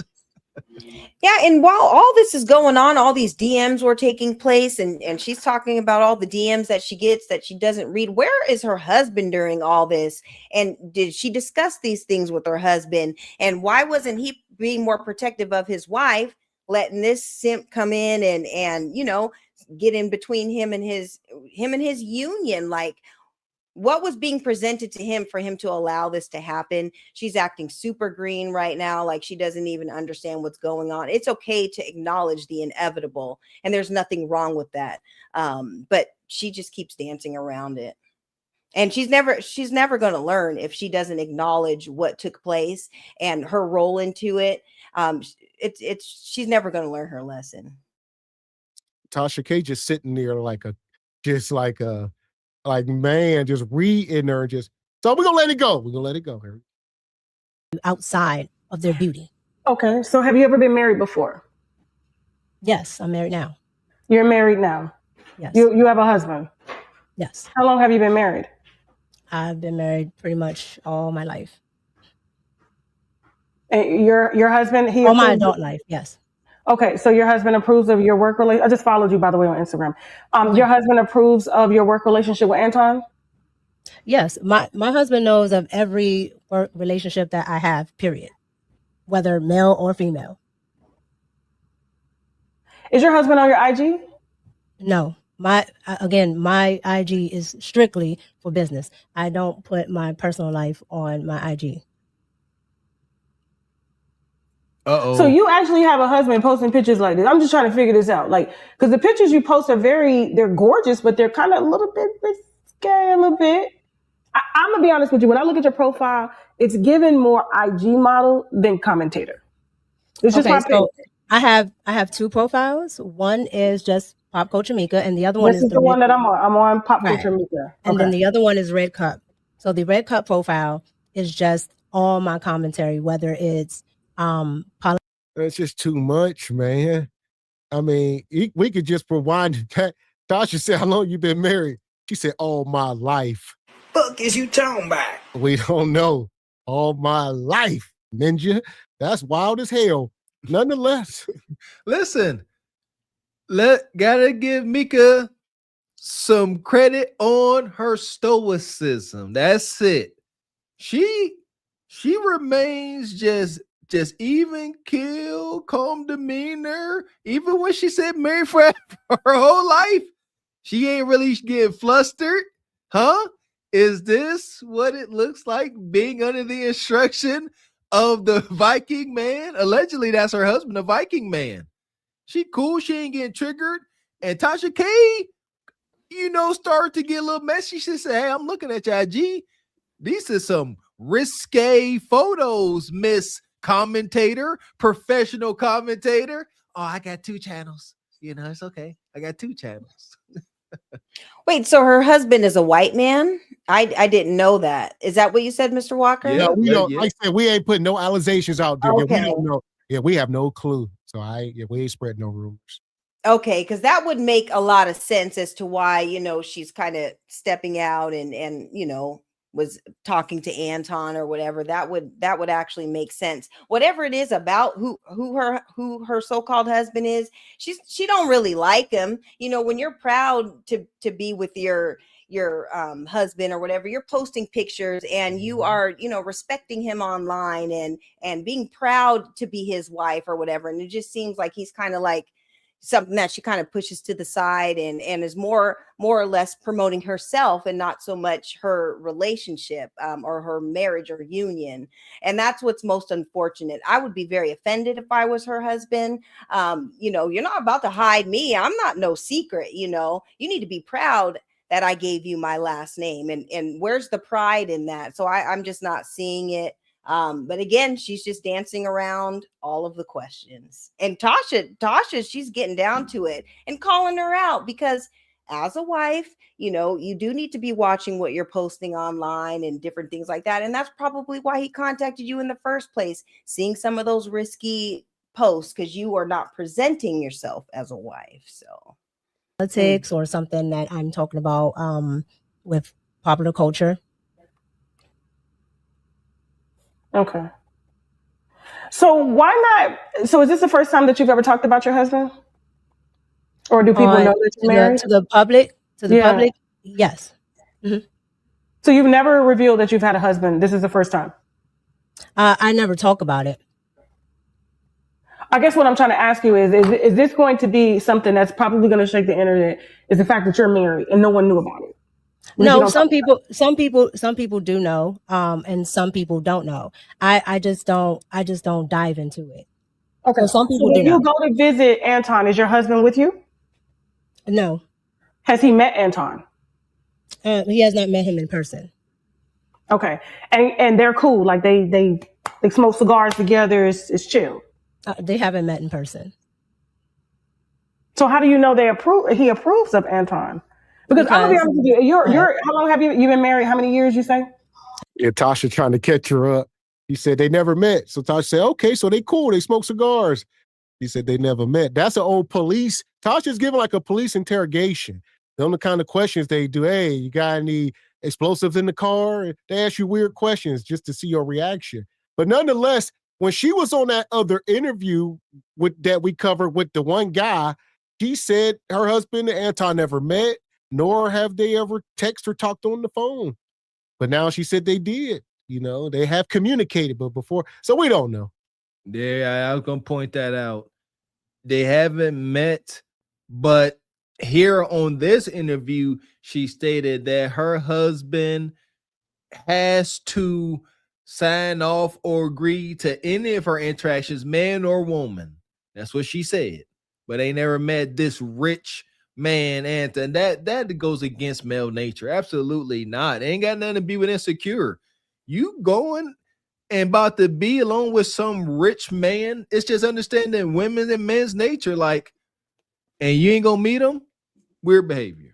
Speaker 11: Yeah, and while all this is going on, all these DMs were taking place, and she's talking about all the DMs that she gets that she doesn't read. Where is her husband during all this? And did she discuss these things with her husband? And why wasn't he being more protective of his wife, letting this simp come in and you know, get in between him and his union? Like, what was being presented to him for him to allow this to happen? She's acting super green right now, like she doesn't even understand what's going on. It's okay to acknowledge the inevitable, and there's nothing wrong with that. But she just keeps dancing around it. And she's never going to learn if she doesn't acknowledge what took place and her role into it. She's never going to learn her lesson.
Speaker 9: Tasha K just sitting there man, just reading her and just, so we're gonna let it go. We're gonna let it go, Harry.
Speaker 18: Outside of their beauty.
Speaker 4: Okay, so have you ever been married before?
Speaker 18: Yes, I'm married now.
Speaker 4: You're married now?
Speaker 18: Yes.
Speaker 4: You have a husband?
Speaker 18: Yes.
Speaker 4: How long have you been married?
Speaker 18: I've been married pretty much all my life.
Speaker 4: And your husband,
Speaker 18: all my adult life, yes.
Speaker 4: Okay, so your husband approves of your work relationship. I just followed you, by the way, on Instagram. Your husband approves of your work relationship with Anton?
Speaker 18: Yes, my husband knows of every work relationship that I have, period, whether male or female.
Speaker 4: Is your husband on your IG?
Speaker 18: No, my IG is strictly for business. I don't put my personal life on my IG.
Speaker 4: So you actually have a husband posting pictures like this. I'm just trying to figure this out. Like, because the pictures you post are they're gorgeous, but they're kind of a little bit risque, a little bit. I'm going to be honest with you. When I look at your profile, it's given more IG model than commentator. It's just my opinion.
Speaker 18: I have two profiles. One is just Pop Culture Mika, and the other one
Speaker 4: is the one that I'm on. I'm on Pop Culture Mika.
Speaker 18: And then the other one is Red Cup. So the Red Cup profile is just all my commentary, whether it's
Speaker 9: it's just too much, man. I mean, we could just rewind that. Tasha said, how long you been married? She said, all my life.
Speaker 2: Fuck is you talking about?
Speaker 9: We don't know. All my life, ninja. That's wild as hell. Nonetheless.
Speaker 10: Listen, gotta give Mika some credit on her stoicism. That's it. She remains just even keel, calm demeanor. Even when she said married for her whole life, she ain't really getting flustered. Huh? Is this what it looks like being under the instruction of the Viking man? Allegedly, that's her husband, the Viking man. She cool. She ain't getting triggered. And Tasha K, started to get a little messy. She said, hey, I'm looking at your IG. These are some risque photos, Miss Commentator, professional commentator. Oh, I got 2 channels. It's okay. I got 2 channels.
Speaker 11: Wait, so her husband is a white man? I didn't know that. Is that what you said, Mr. Walker?
Speaker 9: Yeah, we don't. Like I said, we ain't putting no allegations out there.
Speaker 11: Okay.
Speaker 9: We don't know. Yeah, we have no clue. So we ain't spreading no rumors.
Speaker 11: Okay, because that would make a lot of sense as to why she's kind of stepping out and was talking to Anton or whatever. That would actually make sense. Whatever it is about who her so-called husband is, she don't really like him. When you're proud to be with your your husband or whatever, you're posting pictures and you are, you know, respecting him online and being proud to be his wife or whatever. And it just seems like he's kind of like something that she kind of pushes to the side and is more or less promoting herself and not so much her relationship or her marriage or union. And that's what's most unfortunate. I would be very offended if I was her husband. You know, you're not about to hide me. I'm not no secret. You know, you need to be proud that I gave you my last name. And where's the pride in that? So I'm just not seeing it. But again, she's just dancing around all of the questions. And Tasha, she's getting down to it and calling her out because as a wife, you know, you do need to be watching what you're posting online and different things like that. And that's probably why he contacted you in the first place, seeing some of those risky posts because you are not presenting yourself as a wife. So
Speaker 18: politics or something that I'm talking about with popular culture.
Speaker 4: Okay. So why not? So is this the first time that you've ever talked about your husband? Or do people know that you're married?
Speaker 18: To the public? To the public? Yes. Mm-hmm.
Speaker 4: So you've never revealed that you've had a husband. This is the first time?
Speaker 18: I never talk about it.
Speaker 4: I guess what I'm trying to ask you is this going to be something that's probably going to shake the internet, is the fact that you're married and no one knew about it?
Speaker 18: No, some people do know, and some people don't know. I just don't dive into it.
Speaker 4: Okay.
Speaker 18: So some people
Speaker 4: so
Speaker 18: do
Speaker 4: when
Speaker 18: know.
Speaker 4: you go to visit Anton, is your husband with you?
Speaker 18: No.
Speaker 4: Has he met Anton?
Speaker 18: He has not met him in person.
Speaker 4: Okay. And they're cool. Like they smoke cigars together. It's chill.
Speaker 18: They haven't met in person.
Speaker 4: So how do you know he approves of Anton? Because I'm gonna be honest with you, you're how long have you been married? How many years you say?
Speaker 9: Yeah, Tasha trying to catch her up. He said they never met. So Tasha said, okay, so they cool. They smoke cigars. He said they never met. That's an old police. Tasha's giving like a police interrogation. The only kind of questions they do, hey, you got any explosives in the car? They ask you weird questions just to see your reaction. But nonetheless, when she was on that other interview that we covered with the one guy, she said her husband and Anton never met, nor have they ever texted or talked on the phone. But now she said they did. You know, they have communicated, but before, so we don't know.
Speaker 10: Yeah, I was going to point that out. They haven't met, but here on this interview, she stated that her husband has to sign off or agree to any of her interactions, man or woman. That's what she said. But they never met this rich man, Anton. That goes against male nature. Absolutely not. It ain't got nothing to be with insecure. You going and about to be alone with some rich man, it's just understanding women and men's nature, like, and you ain't gonna meet them, weird behavior.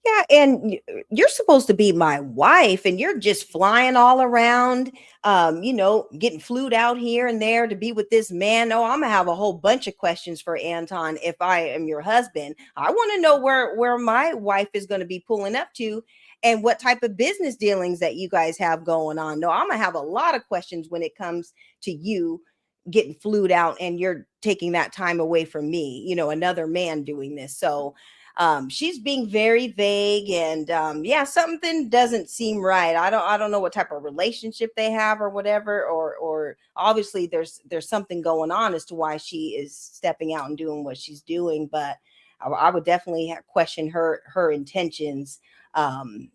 Speaker 11: Yeah, and you're supposed to be my wife, and you're just flying all around, you know, getting flued out here and there to be with this man. Oh, I'm gonna have a whole bunch of questions for Anton if I am your husband. I want to know where my wife is going to be pulling up to, and what type of business dealings that you guys have going on. No, I'm gonna have a lot of questions when it comes to you getting flued out, and you're taking that time away from me. You know, another man doing this. So. She's being very vague, and yeah, something doesn't seem right. I don't know what type of relationship they have or whatever, or obviously there's something going on as to why she is stepping out and doing what she's doing. But I would definitely question her intentions,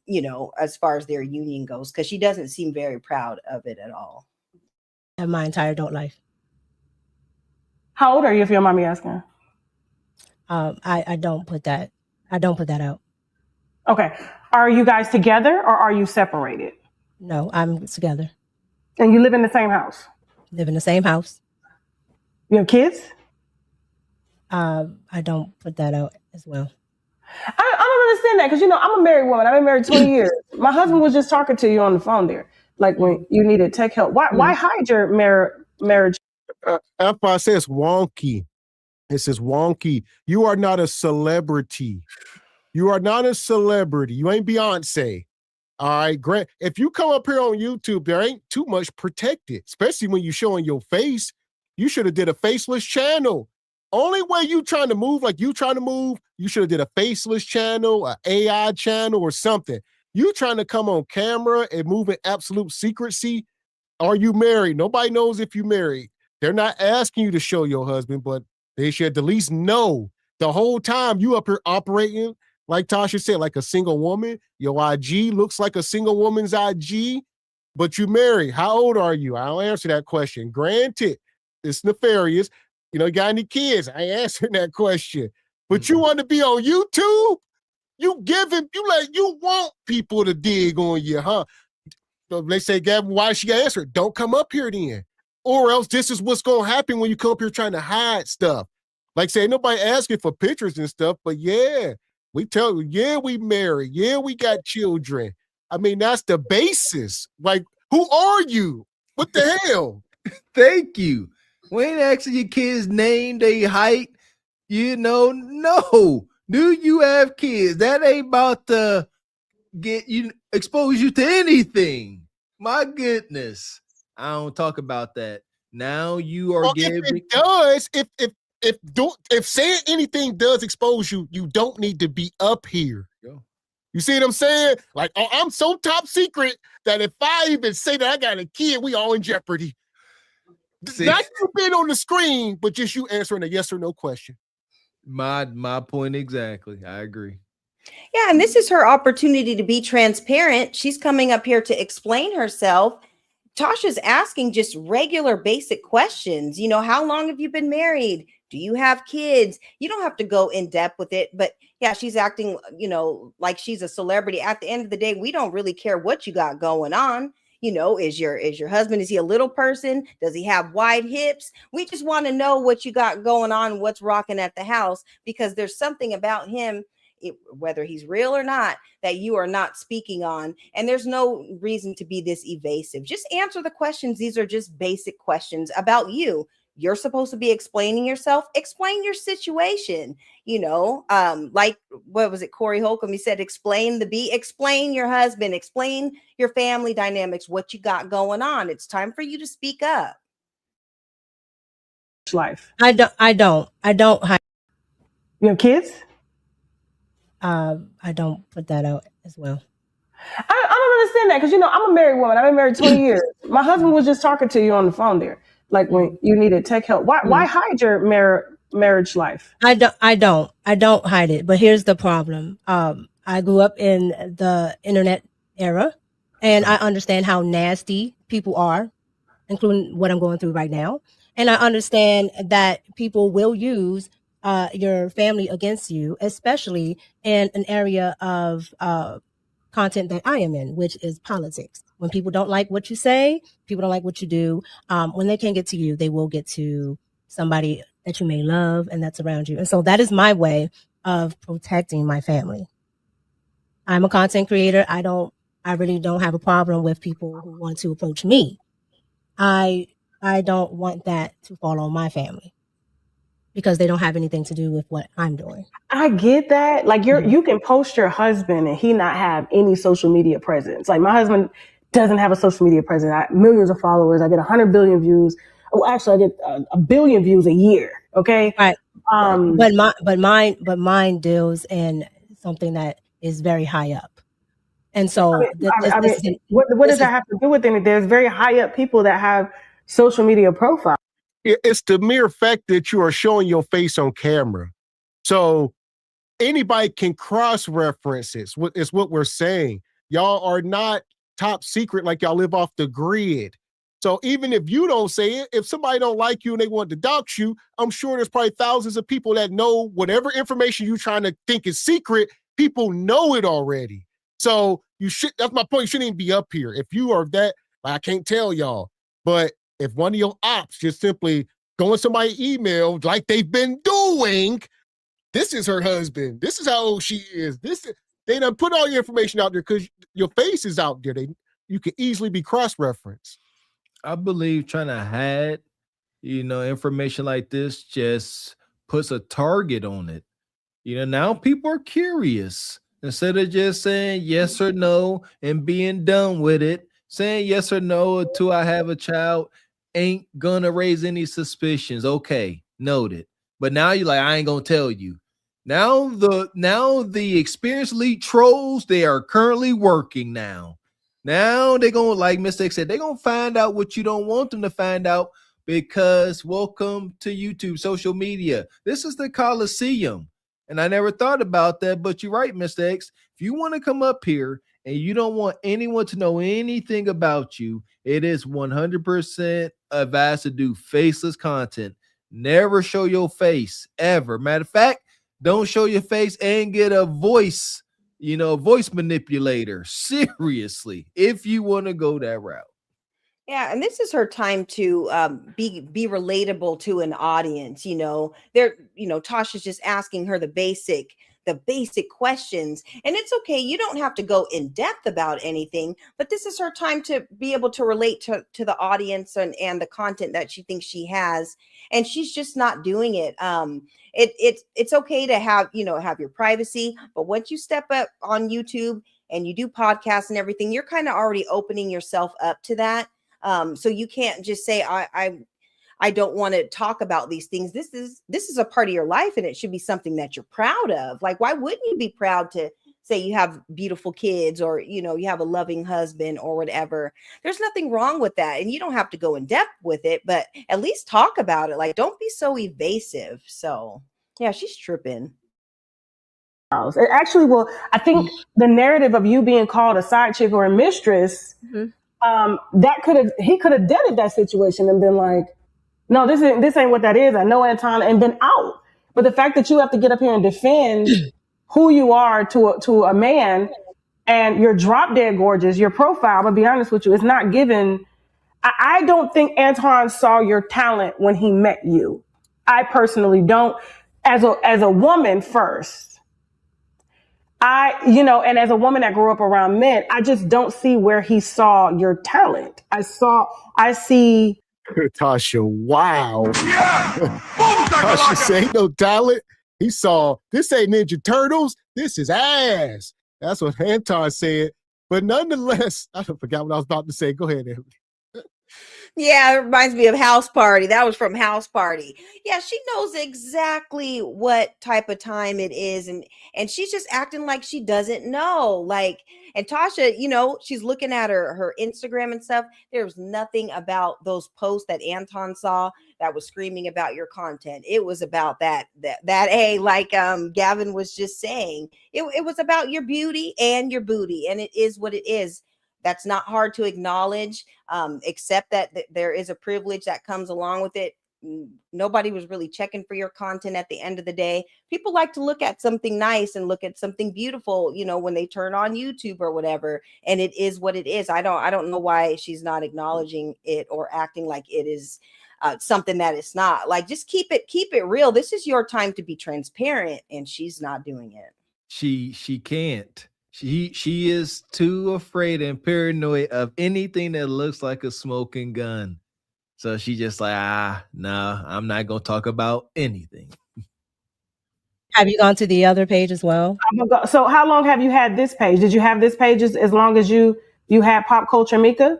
Speaker 11: you know, as far as their union goes, because she doesn't seem very proud of it at all.
Speaker 18: My entire adult life.
Speaker 4: How old are you, if you don't mind me asking?
Speaker 18: I don't put that out.
Speaker 4: Okay. Are you guys together or are you separated?
Speaker 18: No, I'm together.
Speaker 4: And you live in the same house?
Speaker 18: Live in the same house.
Speaker 4: You have kids?
Speaker 18: I don't put that out as well.
Speaker 4: I don't understand that because, you know, I'm a married woman. I've been married 20 years. My husband was just talking to you on the phone there, like when you needed tech help. Why hide your marriage?
Speaker 9: That's why I say it's wonky. It says wonky. You are not a celebrity. You are not a celebrity. You ain't Beyonce. All right, Grant. If you come up here on YouTube, there ain't too much protected, especially when you're showing your face. You should have did a faceless channel only way you trying to move like you trying to move, you should have did a faceless channel, an AI channel, or something. You trying to come on camera and move in absolute secrecy. Are you married? Nobody knows if you married. They're not asking you to show your husband, but they should at least know the whole time you up here operating, like Tasha said, like a single woman. Your IG looks like a single woman's IG, but you married. How old are you? I'll answer that question. Granted, it's nefarious. You got any kids? I ain't answering that question. But you want to be on YouTube? You want people to dig on you, huh? So they say, Gavin, why she answer it? Don't come up here then. Or else this is what's going to happen when you come up here trying to hide stuff. Like say, nobody asking for pictures and stuff, but yeah, we tell you, yeah, we married. Yeah, we got children. I mean, that's the basis. Like, who are you? What the hell?
Speaker 10: Thank you. We ain't asking your kids' name, their height. No. Do you have kids? That ain't about to expose you to anything. My goodness. I don't talk about that. Now you are giving.
Speaker 9: If it does, if saying anything does expose you, you don't need to be up here. You see what I'm saying? Like, oh, I'm so top secret that if I even say that I got a kid, we all in jeopardy. Not you being on the screen, but just you answering a yes or no question.
Speaker 10: My point exactly. I agree.
Speaker 11: Yeah, and this is her opportunity to be transparent. She's coming up here to explain herself. Tasha's asking just regular basic questions. How long have you been married? Do you have kids? You don't have to go in depth with it, but yeah, she's acting, like she's a celebrity. At the end of the day, we don't really care what you got going on. Is your husband, is he a little person? Does he have wide hips? We just want to know what you got going on, what's rocking at the house, because there's something about him, whether he's real or not, that you are not speaking on. And there's no reason to be this evasive. Just answer the questions. These are just basic questions about you. You're supposed to be explaining yourself. Explain your situation. Like, what was it? Corey Holcomb, he said, explain your husband, explain your family dynamics, what you got going on. It's time for you to speak up.
Speaker 4: Life.
Speaker 18: I don't.
Speaker 4: You have kids?
Speaker 18: I don't put that out as well.
Speaker 4: I don't understand that because, I'm a married woman. I've been married 20 years. My husband was just talking to you on the phone there. Like when you needed tech help. Why hide your marriage life?
Speaker 18: I don't hide it. But here's the problem. I grew up in the internet era, and I understand how nasty people are, including what I'm going through right now. And I understand that people will use your family against you, especially in an area of content that I am in, which is politics. When people don't like what you say, people don't like what you do. When they can't get to you, they will get to somebody that you may love and that's around you. And so that is my way of protecting my family. I'm a content creator. I really don't have a problem with people who want to approach me. I don't want that to fall on my family because they don't have anything to do with what I'm doing.
Speaker 4: I get that. Like you can post your husband and he not have any social media presence. Like my husband doesn't have a social media presence. I have millions of followers. I get 100 billion views. Well, actually, I get a billion views a year. Okay.
Speaker 18: Right. But mine deals in something that is very high up. And so
Speaker 4: what does that have to do with it? There's very high up people that have social media profiles.
Speaker 9: It's the mere fact that you are showing your face on camera. So anybody can cross-reference it. It's what we're saying. Y'all are not top secret like y'all live off the grid. So even if you don't say it, if somebody don't like you and they want to dox you, I'm sure there's probably thousands of people that know whatever information you're trying to think is secret, people know it already. So that's my point. You shouldn't even be up here. If you are that, I can't tell y'all. But if one of your ops just simply go in somebody's email like they've been doing, this is her husband. This is how old she is. They done put all your information out there because your face is out there. You can easily be cross-referenced.
Speaker 10: I believe trying to hide, information like this just puts a target on it. Now people are curious. Instead of just saying yes or no and being done with it, saying yes or no to I have a child ain't gonna raise any suspicions. Okay, noted. but now you're like, I ain't gonna tell you. Now the experienced elite trolls, they are currently working now. Now they're gonna, like Mr. X said, they're gonna find out what you don't want them to find out, because welcome to YouTube, social media. This is the Coliseum. And I never thought about that, but you're right, Mr. X. If you want to come up here and you don't want anyone to know anything about you, it is 100% advised to do faceless content. Never show your face, ever. Matter of fact, don't show your face and get a voice, voice manipulator. Seriously, if you want to go that route.
Speaker 11: Yeah, and this is her time to be relatable to an audience. Tasha's just asking her the basic questions, and it's okay. You don't have to go in depth about anything, but this is her time to be able to relate to the audience and the content that she thinks she has, and she's just not doing it. It's okay to have your privacy, but once you step up on YouTube and you do podcasts and everything, you're kind of already opening yourself up to that. So you can't just say, I don't want to talk about these things. This is a part of your life, and it should be something that you're proud of. Like, why wouldn't you be proud to say you have beautiful kids, or, you have a loving husband or whatever? There's nothing wrong with that. And you don't have to go in depth with it, but at least talk about it. Like, don't be so evasive. So yeah, she's tripping.
Speaker 4: It actually will. I think the narrative of you being called a side chick or a mistress, he could have deaded that situation and been like, no, this ain't what that is. I know Anton, and been out. But the fact that you have to get up here and defend who you are to a man, and you're drop dead gorgeous, your profile, but be honest with you, it's not given. I don't think Anton saw your talent when he met you. I personally don't. As a woman first, and as a woman that grew up around men, I just don't see where he saw your talent. I see.
Speaker 9: Tasha, wow. Yeah. Tasha said, ain't no talent. He saw, this ain't Ninja Turtles. This is ass. That's what Anton said. But nonetheless, I forgot what I was about to say. Go ahead, Emily.
Speaker 11: Yeah, it reminds me of House Party. That was from House Party. Yeah, she knows exactly what type of time it is, and she's just acting like she doesn't know. Like, and Tasha, she's looking at her Instagram and stuff. There's nothing about those posts that Anton saw that was screaming about your content. It was about that hey, like Gavin was just saying, it was about your beauty and your booty, and it is what it is. That's not hard to acknowledge, except that there is a privilege that comes along with it. Nobody was really checking for your content at the end of the day. People like to look at something nice and look at something beautiful, when they turn on YouTube or whatever, and it is what it is. I don't know why she's not acknowledging it or acting like it is something that it's not. Like, just keep it real. This is your time to be transparent, and she's not doing it.
Speaker 10: She can't. She is too afraid and paranoid of anything that looks like a smoking gun. So she just like, no, I'm not going to talk about anything.
Speaker 18: Have you gone to the other page as well?
Speaker 4: So how long have you had this page? Did you have this page as long as you had Pop Culture Mika?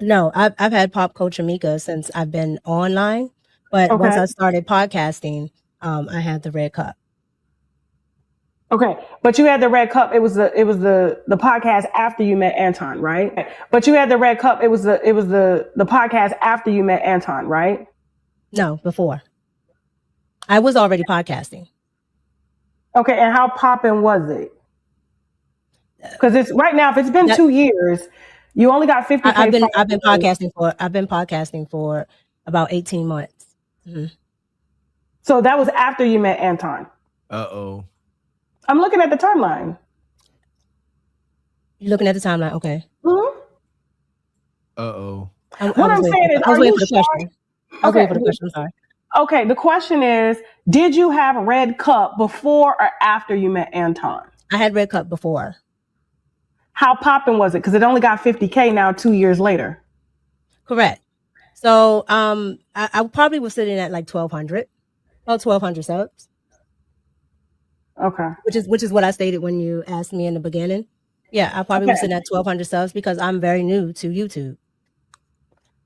Speaker 18: No, I've had Pop Culture Mika since I've been online. But once I started podcasting, I had the Red Cup.
Speaker 4: Okay, but you had the Red Cup. It was the podcast after you met Anton, right? But you had the Red Cup. It was the podcast after you met Anton, right?
Speaker 18: No, before. I was already podcasting.
Speaker 4: Okay, and how poppin' was it? Because it's right now. If it's been 2 years, you only got 50K.
Speaker 18: I've been podcasting for about 18 months. Mm-hmm.
Speaker 4: So that was after you met Anton.
Speaker 10: Uh-oh.
Speaker 4: I'm looking at the timeline.
Speaker 18: You're looking at the timeline, okay.
Speaker 4: Mm-hmm.
Speaker 10: Uh-oh.
Speaker 4: What I'm saying is,
Speaker 18: I was waiting for the question. I was waiting for the question, I'm sorry.
Speaker 4: Okay, the question is, did you have Red Cup before or after you met Anton?
Speaker 18: I had Red Cup before.
Speaker 4: How poppin' was it? Because it only got 50K now 2 years later.
Speaker 18: Correct. So I probably was sitting at like 1,200. About 1,200 subs.
Speaker 4: Okay.
Speaker 18: Which is what I stated when you asked me in the beginning. Yeah, I probably was sitting at 1,200 subs because I'm very new to YouTube.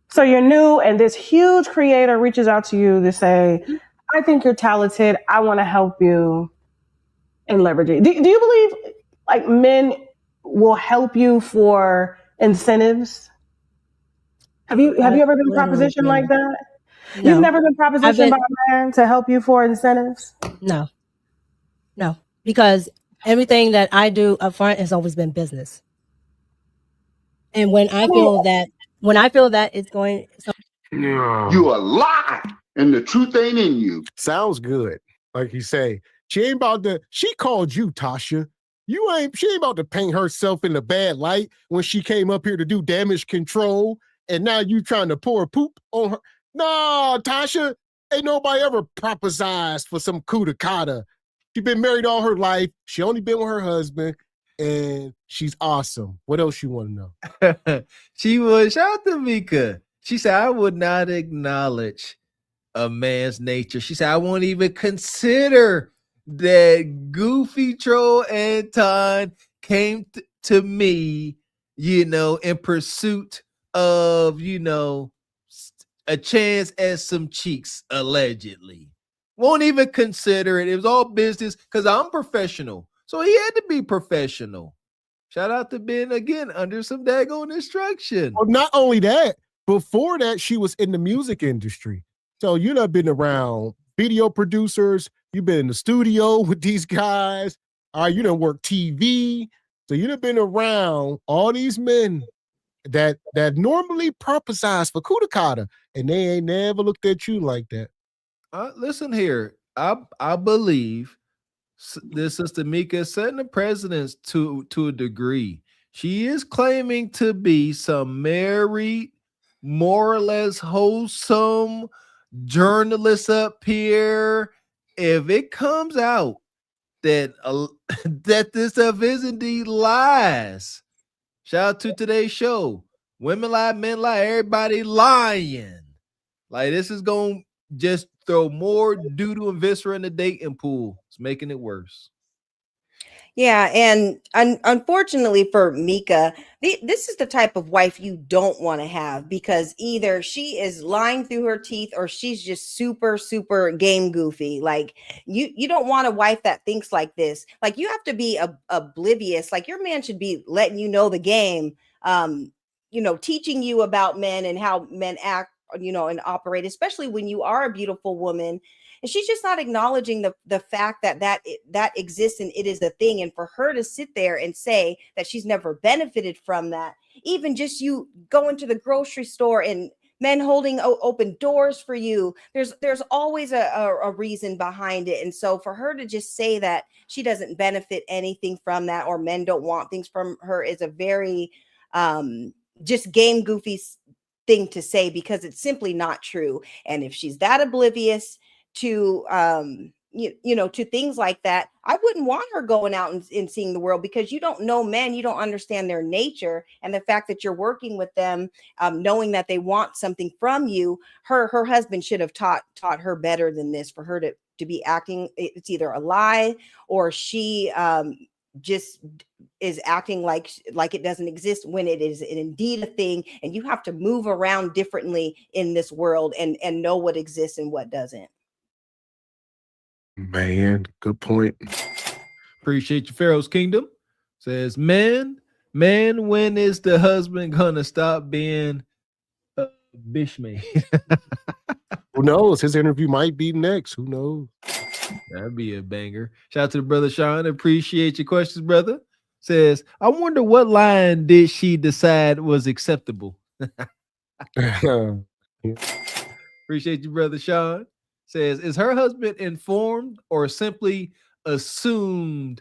Speaker 4: So you're new, and this huge creator reaches out to you to say, I think you're talented. I want to help you and leverage it. Do you believe like men will help you for incentives? Have you ever been propositioned like that?
Speaker 18: No.
Speaker 4: You've never been propositioned by a man to help you for incentives?
Speaker 18: No. Because everything that I do up front has always been business. And when I feel that it's going,
Speaker 19: You a lie, and the truth ain't in you.
Speaker 9: Sounds good. Like you say, she called you, Tasha. She ain't about to paint herself in a bad light when she came up here to do damage control, and now you trying to pour poop on her. No, Tasha, ain't nobody ever prophesized for some coup de cata. She been married all her life. She only been with her husband, and she's awesome. What else you want to know?
Speaker 10: She was, shout out to Mika. She said, I would not acknowledge a man's nature. She said, I won't even consider that goofy troll Anton came to me, in pursuit of, a chance at some cheeks, allegedly. Won't even consider it. It was all business because I'm professional. So he had to be professional. Shout out to Ben again under some daggone instruction.
Speaker 9: Well, not only that, before that, she was in the music industry. So you've not been around video producers. You've been in the studio with these guys. You done work TV. So you've not been around all these men that normally prophesize for coup de cata, and they ain't never looked at you like that.
Speaker 10: Listen here. I believe this Sister Mika is setting the precedence to a degree. She is claiming to be some married, more or less wholesome journalist up here. If it comes out that that this stuff is indeed lies, shout out to today's show. Women lie, men lie, everybody lying. Like, this is going to just throw more doo-doo and viscera in the dating pool. It's making it worse.
Speaker 11: Yeah, and unfortunately for Mika, this is the type of wife you don't want to have, because either she is lying through her teeth or she's just super, super game goofy. Like, you don't want a wife that thinks like this. Like, you have to be oblivious. Like, your man should be letting you know the game, teaching you about men and how men act, and operate, especially when you are a beautiful woman. And she's just not acknowledging the fact that exists and it is a thing. And for her to sit there and say that she's never benefited from that, even just you going to the grocery store and men holding open doors for you, there's always a reason behind it. And so for her to just say that she doesn't benefit anything from that, or men don't want things from her, is a very just game goofy thing to say, because it's simply not true. And if she's that oblivious to to things like that, I wouldn't want her going out and seeing the world, because you don't know men, you don't understand their nature, and the fact that you're working with them, knowing that they want something from you. Her husband should have taught her better than this, for her to be acting. It's either a lie, or she just is acting like it doesn't exist when it is indeed a thing. And you have to move around differently in this world and know what exists and what doesn't.
Speaker 9: Man, good point.
Speaker 10: Appreciate you, Pharaoh's Kingdom. Says, man, when is the husband gonna stop being a bishman?
Speaker 9: Who knows? His interview might be next. Who knows?
Speaker 10: That'd be a banger. Shout out to the brother Sean. Appreciate your questions, brother. Says, I wonder what line did she decide was acceptable? Appreciate you, brother Sean. Says, is her husband informed or simply assumed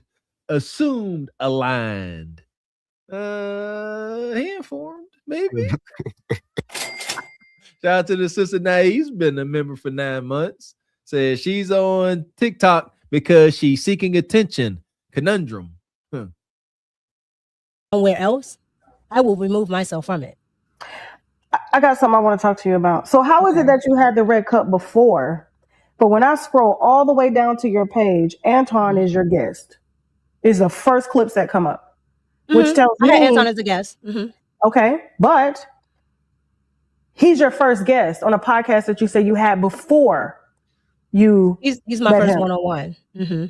Speaker 10: aligned? He informed, maybe. Shout out to the sister Naive. He's been a member for 9 months. Says she's on TikTok because she's seeking attention. Conundrum.
Speaker 18: Somewhere else, I will remove myself from it.
Speaker 4: I got something I want to talk to you about. So how is it that you had the red cup before, but when I scroll all the way down to your page, Anton is your guest? Is the first clips that come up, which tells me
Speaker 18: I had Anton as a guest.
Speaker 4: Okay, but he's your first guest on a podcast that you say you had before you
Speaker 18: He's my
Speaker 4: met
Speaker 18: first
Speaker 4: him?
Speaker 18: one-on-one. Mm-hmm.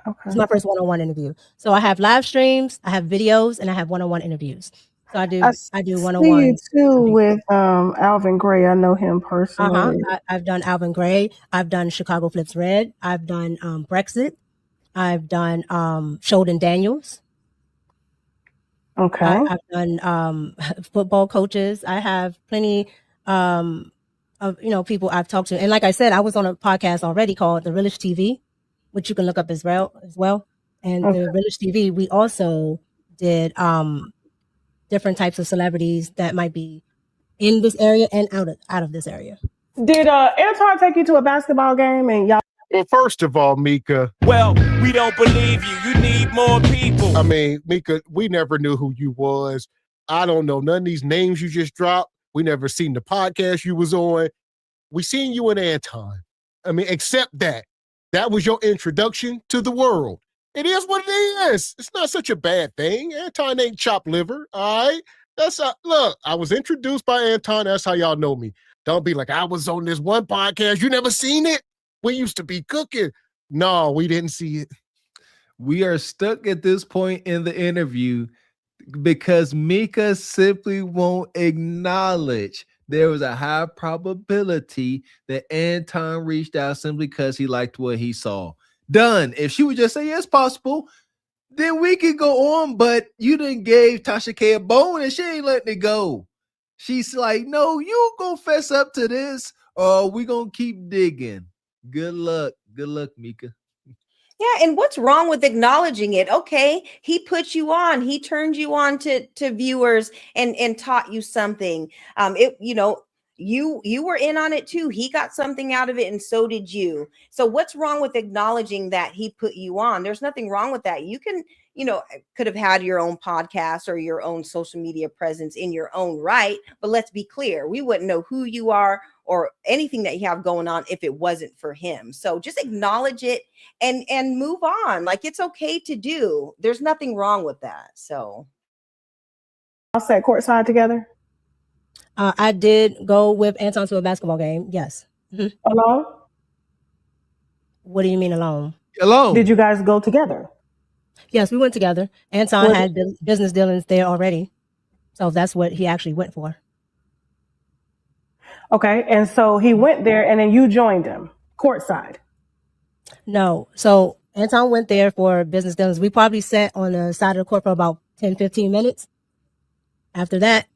Speaker 4: Okay.
Speaker 18: It's my first one-on-one interview. So I have live streams, I have videos, and I have one-on-one interviews. So I do
Speaker 4: see
Speaker 18: one-on-one.
Speaker 4: you too with Alvin Gray. I know him personally.
Speaker 18: I've done Alvin Gray. I've done Chicago Flips Red. I've done Brexit. I've done Sheldon Daniels.
Speaker 4: Okay.
Speaker 18: I've done football coaches. I have plenty of people I've talked to. And like I said, I was on a podcast already called The Realish TV, which you can look up as well. And The Realish TV, we also did different types of celebrities that might be in this area and out of this area.
Speaker 4: Did Anton take you to a basketball game and y'all?
Speaker 9: Well, first of all, Mika.
Speaker 2: Well, we don't believe you. You need more people.
Speaker 9: I mean, Mika, we never knew who you was. I don't know none of these names you just dropped. We never seen the podcast you was on. We seen you and Anton. I mean, except that. That was your introduction to the world. It is what it is. It's not such a bad thing. Anton ain't chopped liver, all right? Look, I was introduced by Anton. That's how y'all know me. Don't be like, I was on this one podcast. You never seen it? We used to be cooking. No, we didn't see it.
Speaker 10: We are stuck at this point in the interview because Mika simply won't acknowledge there was a high probability that Anton reached out simply because he liked what he saw. Done. If she would just say, yes, possible, then we could go on, but you done gave Tasha K a bone and she ain't letting it go. She's like, no, you gonna fess up to this or we gonna keep digging. Good luck. Good luck, Mika.
Speaker 11: Yeah, and what's wrong with acknowledging it? Okay, he put you on. He turned you on to viewers and taught you something. You were in on it too. He got something out of it and so did you. So what's wrong with acknowledging that he put you on? There's nothing wrong with that. You can, could have had your own podcast or your own social media presence in your own right. But let's be clear, we wouldn't know who you are or anything that you have going on if it wasn't for him. So just acknowledge it and move on. Like, it's okay to do. There's nothing wrong with that. So
Speaker 4: I'll sat courtside together.
Speaker 18: I did go with Anton to a basketball game. Yes. Mm-hmm.
Speaker 4: Alone?
Speaker 18: What do you mean alone?
Speaker 10: Alone.
Speaker 4: Did you guys go together?
Speaker 18: Yes, we went together. Anton had business dealings there already. So that's what he actually went for.
Speaker 4: Okay. And so he went there and then you joined him courtside.
Speaker 18: No. So Anton went there for business dealings. We probably sat on the side of the court for about 10, 15 minutes. After that,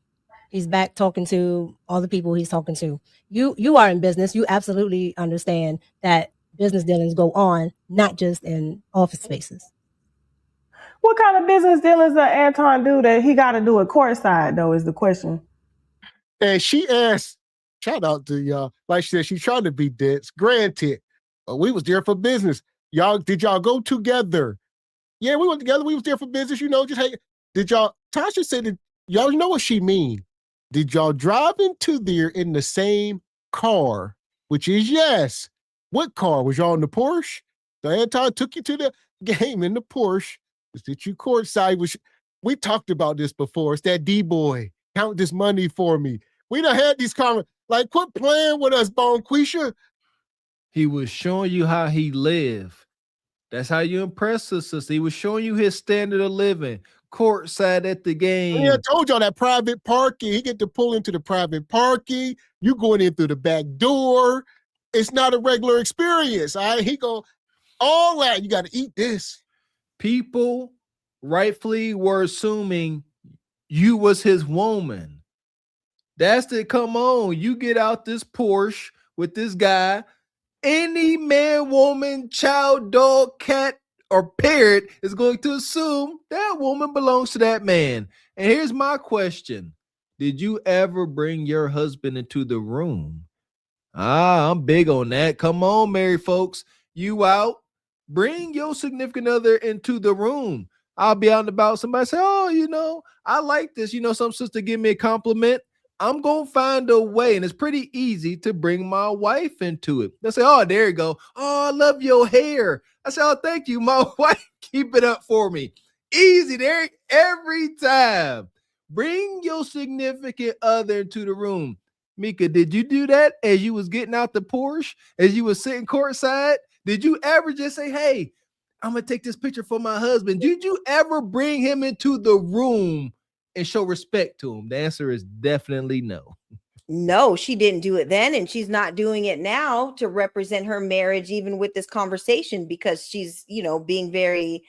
Speaker 18: he's back talking to all the people he's talking to. You are in business. You absolutely understand that business dealings go on, not just in office spaces.
Speaker 4: What kind of business dealings does Anton do that he got to do at courtside, though, is the question.
Speaker 9: And she asked, shout out to y'all, like she said, she's trying to be dense. Granted, we was there for business. Did y'all go together? Yeah, we went together. We was there for business, just hey, Tasha said that y'all know what she mean. Did y'all drive into there in the same car? Which is yes. What car? Was y'all in the Porsche? So Anton took you to the game in the Porsche. That you courtside. We talked about this before. It's that D-boy. Count this money for me. We done had these comments. Like, quit playing with us, Bonquisha.
Speaker 10: He was showing you how he lived. That's how you impress us, sister. He was showing you his standard of living. Courtside at the game.
Speaker 9: Yeah, I told y'all that private parking. He get to pull into the private parking. You going in through the back door. It's not a regular experience. All right, he go, all that. You got to eat this.
Speaker 10: People rightfully were assuming you was his woman. That's it. Come on, you get out this Porsche with this guy. Any man, woman, child, dog, cat, or parrot is going to assume that woman belongs to that man. And here's my question. Did you ever bring your husband into the room? I'm big on that. Come on, married folks. You out. Bring your significant other into the room. I'll be out and about. Somebody say, oh, I like this. Some sister give me a compliment. I'm going to find a way. And it's pretty easy to bring my wife into it. They say, oh, there you go. Oh, I love your hair. I say, oh, thank you. My wife, keep it up for me. Easy there every time. Bring your significant other into the room. Mika, did you do that as you was getting out the Porsche, as you was sitting courtside? Did you ever just say, hey, I'm going to take this picture for my husband? Did you ever bring him into the room and show respect to him? The answer is definitely no.
Speaker 11: No, she didn't do it then, and she's not doing it now to represent her marriage, even with this conversation, because she's, being very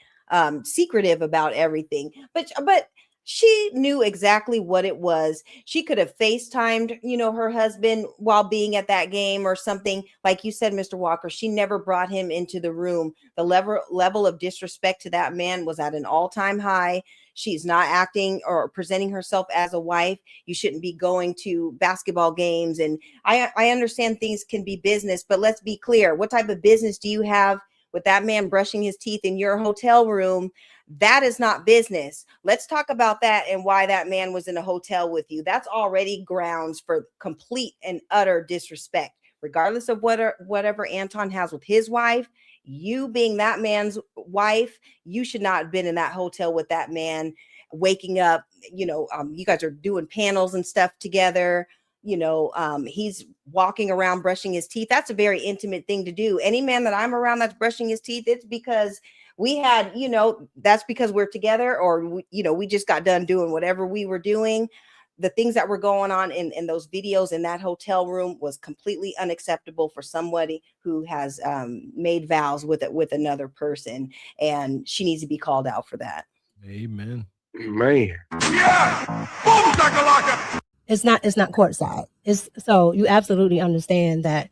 Speaker 11: secretive about everything. But she knew exactly what it was. She could have FaceTimed, her husband while being at that game or something. Like you said, Mr. Walker, she never brought him into the room. The level of disrespect to that man was at an all-time high. She's not acting or presenting herself as a wife. You shouldn't be going to basketball games. And I understand things can be business, but let's be clear. What type of business do you have with that man brushing his teeth in your hotel room? That is not business. Let's talk about that and why that man was in a hotel with you. That's already grounds for complete and utter disrespect. Regardless of whatever Anton has with his wife, you being that man's wife, you should not have been in that hotel with that man, waking up, you guys are doing panels and stuff together. He's walking around brushing his teeth. That's a very intimate thing to do. Any man that I'm around that's brushing his teeth, it's because we had, that's because we're together, or, we just got done doing whatever we were doing. The things that were going on in those videos in that hotel room was completely unacceptable for somebody who has made vows with another person, and she needs to be called out for that.
Speaker 10: Amen.
Speaker 9: Man.
Speaker 17: Yeah! Boom, shakalaka!
Speaker 18: It's not courtside. So you absolutely understand that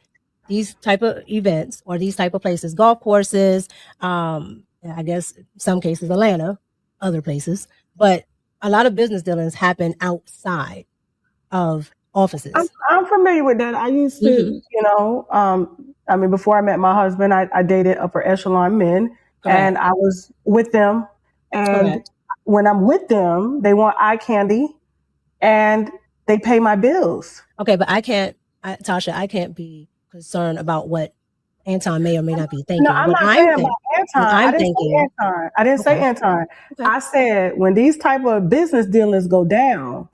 Speaker 18: these type of events or these type of places, golf courses, I guess some cases Atlanta, other places, but a lot of business dealings happen outside of offices.
Speaker 4: I'm familiar with that. I used to, before I met my husband, I dated upper echelon men.
Speaker 18: Correct.
Speaker 4: And I was with them. And
Speaker 18: Correct.
Speaker 4: when I'm with them, they want eye candy and they pay my bills.
Speaker 18: Okay, but Tasha, I can't be concerned about what Anton may or may not be thinking.
Speaker 4: No, I'm not saying about Anton. I didn't say Anton.
Speaker 18: Okay.
Speaker 4: I said when these type of business dealings go down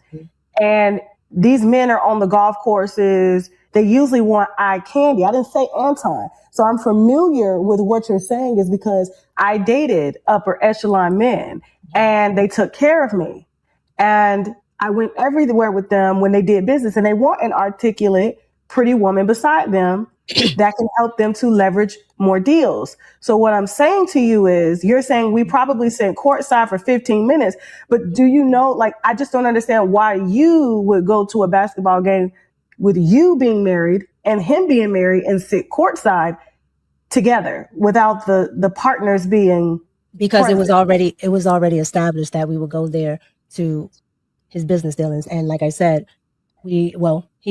Speaker 4: and these men are on the golf courses, they usually want eye candy. I didn't say Anton. So I'm familiar with what you're saying is because I dated upper echelon men and they took care of me. And I went everywhere with them when they did business, and they want an articulate, pretty woman beside them that can help them to leverage more deals. So what I'm saying to you is, you're saying we probably sat courtside for 15 minutes, but do you know, I just don't understand why you would go to a basketball game with you being married and him being married and sit courtside together without the partners being
Speaker 18: because
Speaker 4: present.
Speaker 18: it was already established that we would go there to his business dealings. And like I said, he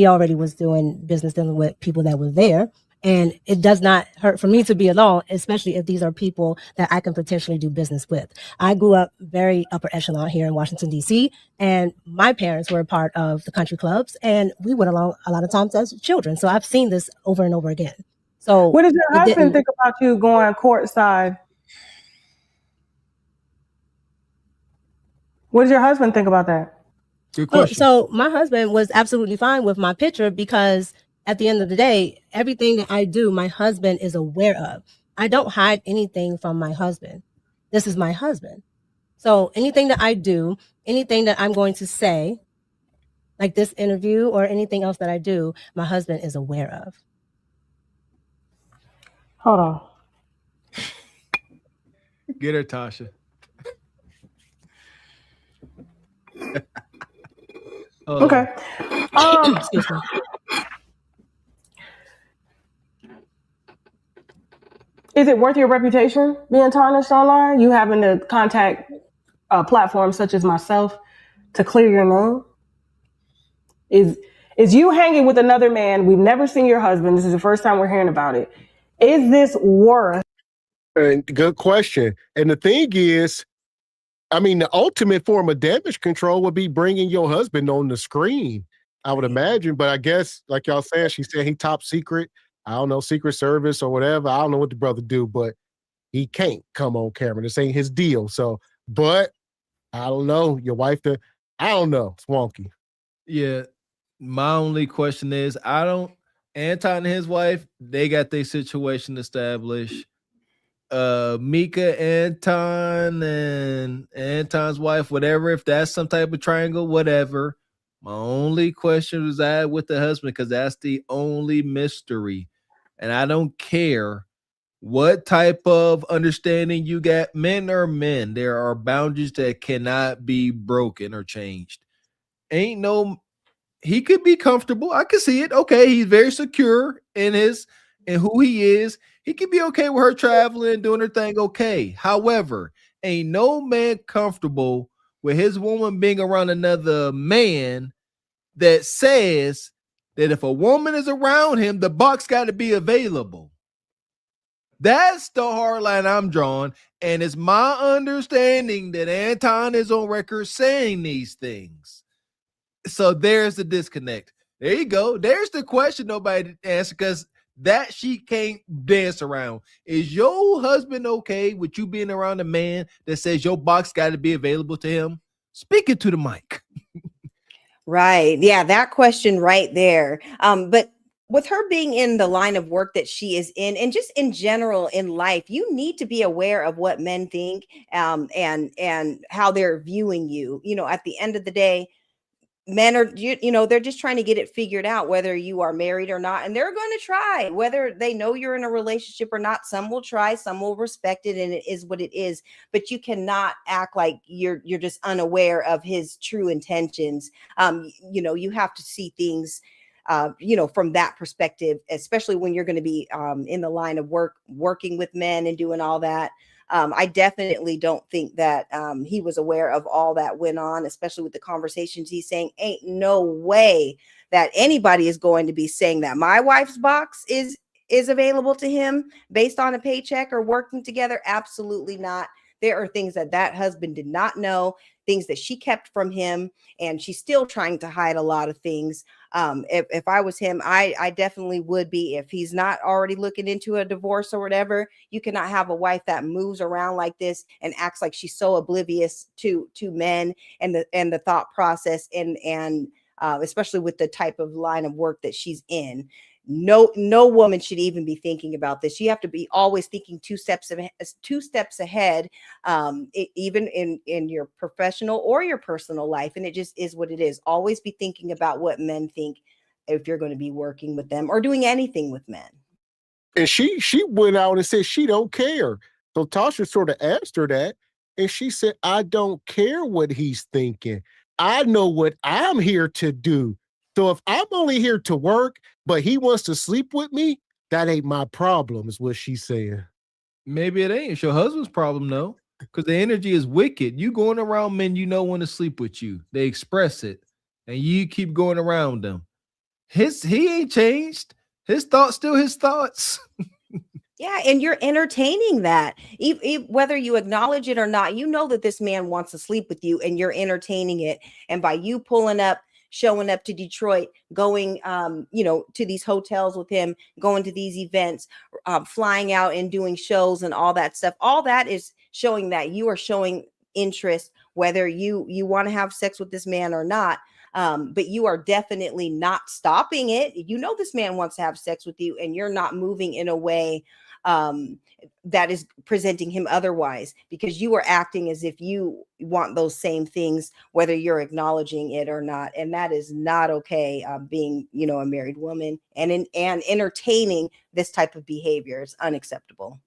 Speaker 18: already was doing business dealing with people that were there. And it does not hurt for me to be alone, especially if these are people that I can potentially do business with. I grew up very upper echelon here in Washington, D.C., and my parents were a part of the country clubs, and we went along a lot of times as children. So I've seen this over and over again. So
Speaker 4: what does your husband think about you going courtside? What does your husband think about that?
Speaker 10: Good question.
Speaker 18: So my husband was absolutely fine with my picture because at the end of the day, everything that I do, my husband is aware of. I don't hide anything from my husband. This is my husband. So anything that I do, anything that I'm going to say, like this interview or anything else that I do, my husband is aware of.
Speaker 4: Hold on.
Speaker 10: Get her, Tasha.
Speaker 4: Okay.
Speaker 18: Excuse me.
Speaker 4: Is it worth your reputation being tarnished online? You having to contact platforms such as myself to clear your name? Is you hanging with another man? We've never seen your husband. This is the first time we're hearing about it. Is this worth?
Speaker 9: Good question. And the thing is, the ultimate form of damage control would be bringing your husband on the screen, I would imagine. But I guess, like y'all said, she said he top secret. I don't know, Secret Service or whatever. I don't know what the brother do, but he can't come on camera. This ain't his deal. So, but I don't know. Your wife, I don't know. It's wonky.
Speaker 10: Yeah. My only question is, Anton and his wife, they got their situation established. Mika, Anton, and Anton's wife, whatever, if that's some type of triangle, whatever. My only question was that with the husband, because that's the only mystery. And I don't care what type of understanding you got. Men are men. There are boundaries that cannot be broken or changed. He could be comfortable. I can see it. Okay, he's very secure in who he is. He can be okay with her traveling, doing her thing. Okay. However, ain't no man comfortable with his woman being around another man that says that if a woman is around him, the box got to be available. That's the hard line I'm drawing. And it's my understanding that Anton is on record saying these things. So there's the disconnect. There you go. There's the question nobody answered, because that she can't dance around. Is your husband okay with you being around a man that says your box got to be available to him? Speak it to the mic.
Speaker 11: Right. Yeah, that question right there. But with her being in the line of work that she is in, and just in general in life, you need to be aware of what men think, and how they're viewing you. At the end of the day, men are, they're just trying to get it figured out, whether you are married or not. And they're going to try, whether they know you're in a relationship or not. Some will try, some will respect it, and it is what it is. But you cannot act like you're just unaware of his true intentions. You have to see things, from that perspective, especially when you're going to be in the line of working with men and doing all that. I definitely don't think that he was aware of all that went on, especially with the conversations he's saying. Ain't no way that anybody is going to be saying that my wife's box is available to him based on a paycheck or working together. Absolutely not. There are things that husband did not know, things that she kept from him, and she's still trying to hide a lot of things. If I was him, I definitely would be. If he's not already looking into a divorce or whatever, you cannot have a wife that moves around like this and acts like she's so oblivious to men and the thought process, and especially with the type of line of work that she's in. No woman should even be thinking about this. You have to be always thinking two steps ahead, even in your professional or your personal life. And it just is what it is. Always be thinking about what men think if you're going to be working with them or doing anything with men.
Speaker 9: And she went out and said she don't care. So Tasha sort of asked her that, and she said, I don't care what he's thinking. I know what I'm here to do. So if I'm only here to work, but he wants to sleep with me, that ain't my problem, is what she's saying.
Speaker 10: Maybe it ain't. It's your husband's problem, though, because the energy is wicked. You going around men want to sleep with you. They express it, and you keep going around them. He ain't changed. His thoughts still his thoughts.
Speaker 11: Yeah, and you're entertaining that. Whether you acknowledge it or not, that this man wants to sleep with you, and you're entertaining it. And by you showing up to Detroit, going, to these hotels with him, going to these events, flying out and doing shows and all that stuff. All that is showing that you are showing interest, whether you want to have sex with this man or not. But you are definitely not stopping it. This man wants to have sex with you, and you're not moving in a way that is presenting him otherwise, because you are acting as if you want those same things, whether you're acknowledging it or not. And that is not okay. Being, a married woman and entertaining this type of behavior is unacceptable.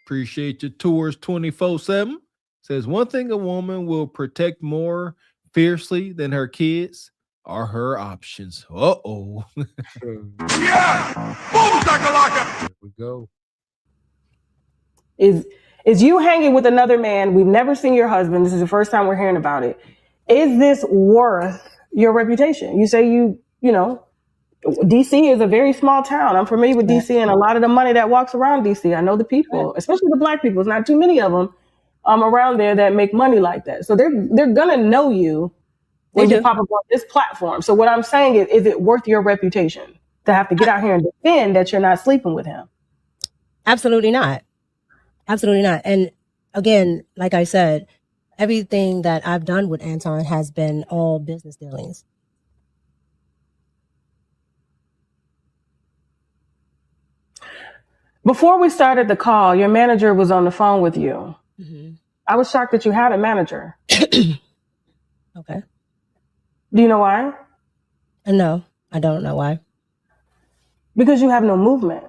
Speaker 10: Appreciate your tours 24/7. Says one thing a woman will protect more fiercely than her kids are her options. Uh-oh.
Speaker 17: Yeah! Boom, shakalaka!
Speaker 9: Here we go.
Speaker 4: Is you hanging with another man? We've never seen your husband. This is the first time we're hearing about it. Is this worth your reputation? You say DC is a very small town. I'm familiar with DC and a lot of the money that walks around DC. I know the people, especially the black people. There's not too many of them around there that make money like that. So they're gonna know you when you pop up on this platform. So what I'm saying is it worth your reputation to have to get out here and defend that you're not sleeping with him?
Speaker 18: Absolutely not. Absolutely not. And again, like I said, everything that I've done with Anton has been all business dealings.
Speaker 4: Before we started the call, your manager was on the phone with you.
Speaker 18: Mm-hmm.
Speaker 4: I was shocked that you had a manager.
Speaker 18: Okay.
Speaker 4: Do you know why?
Speaker 18: No, I don't know why.
Speaker 4: Because you have no movement.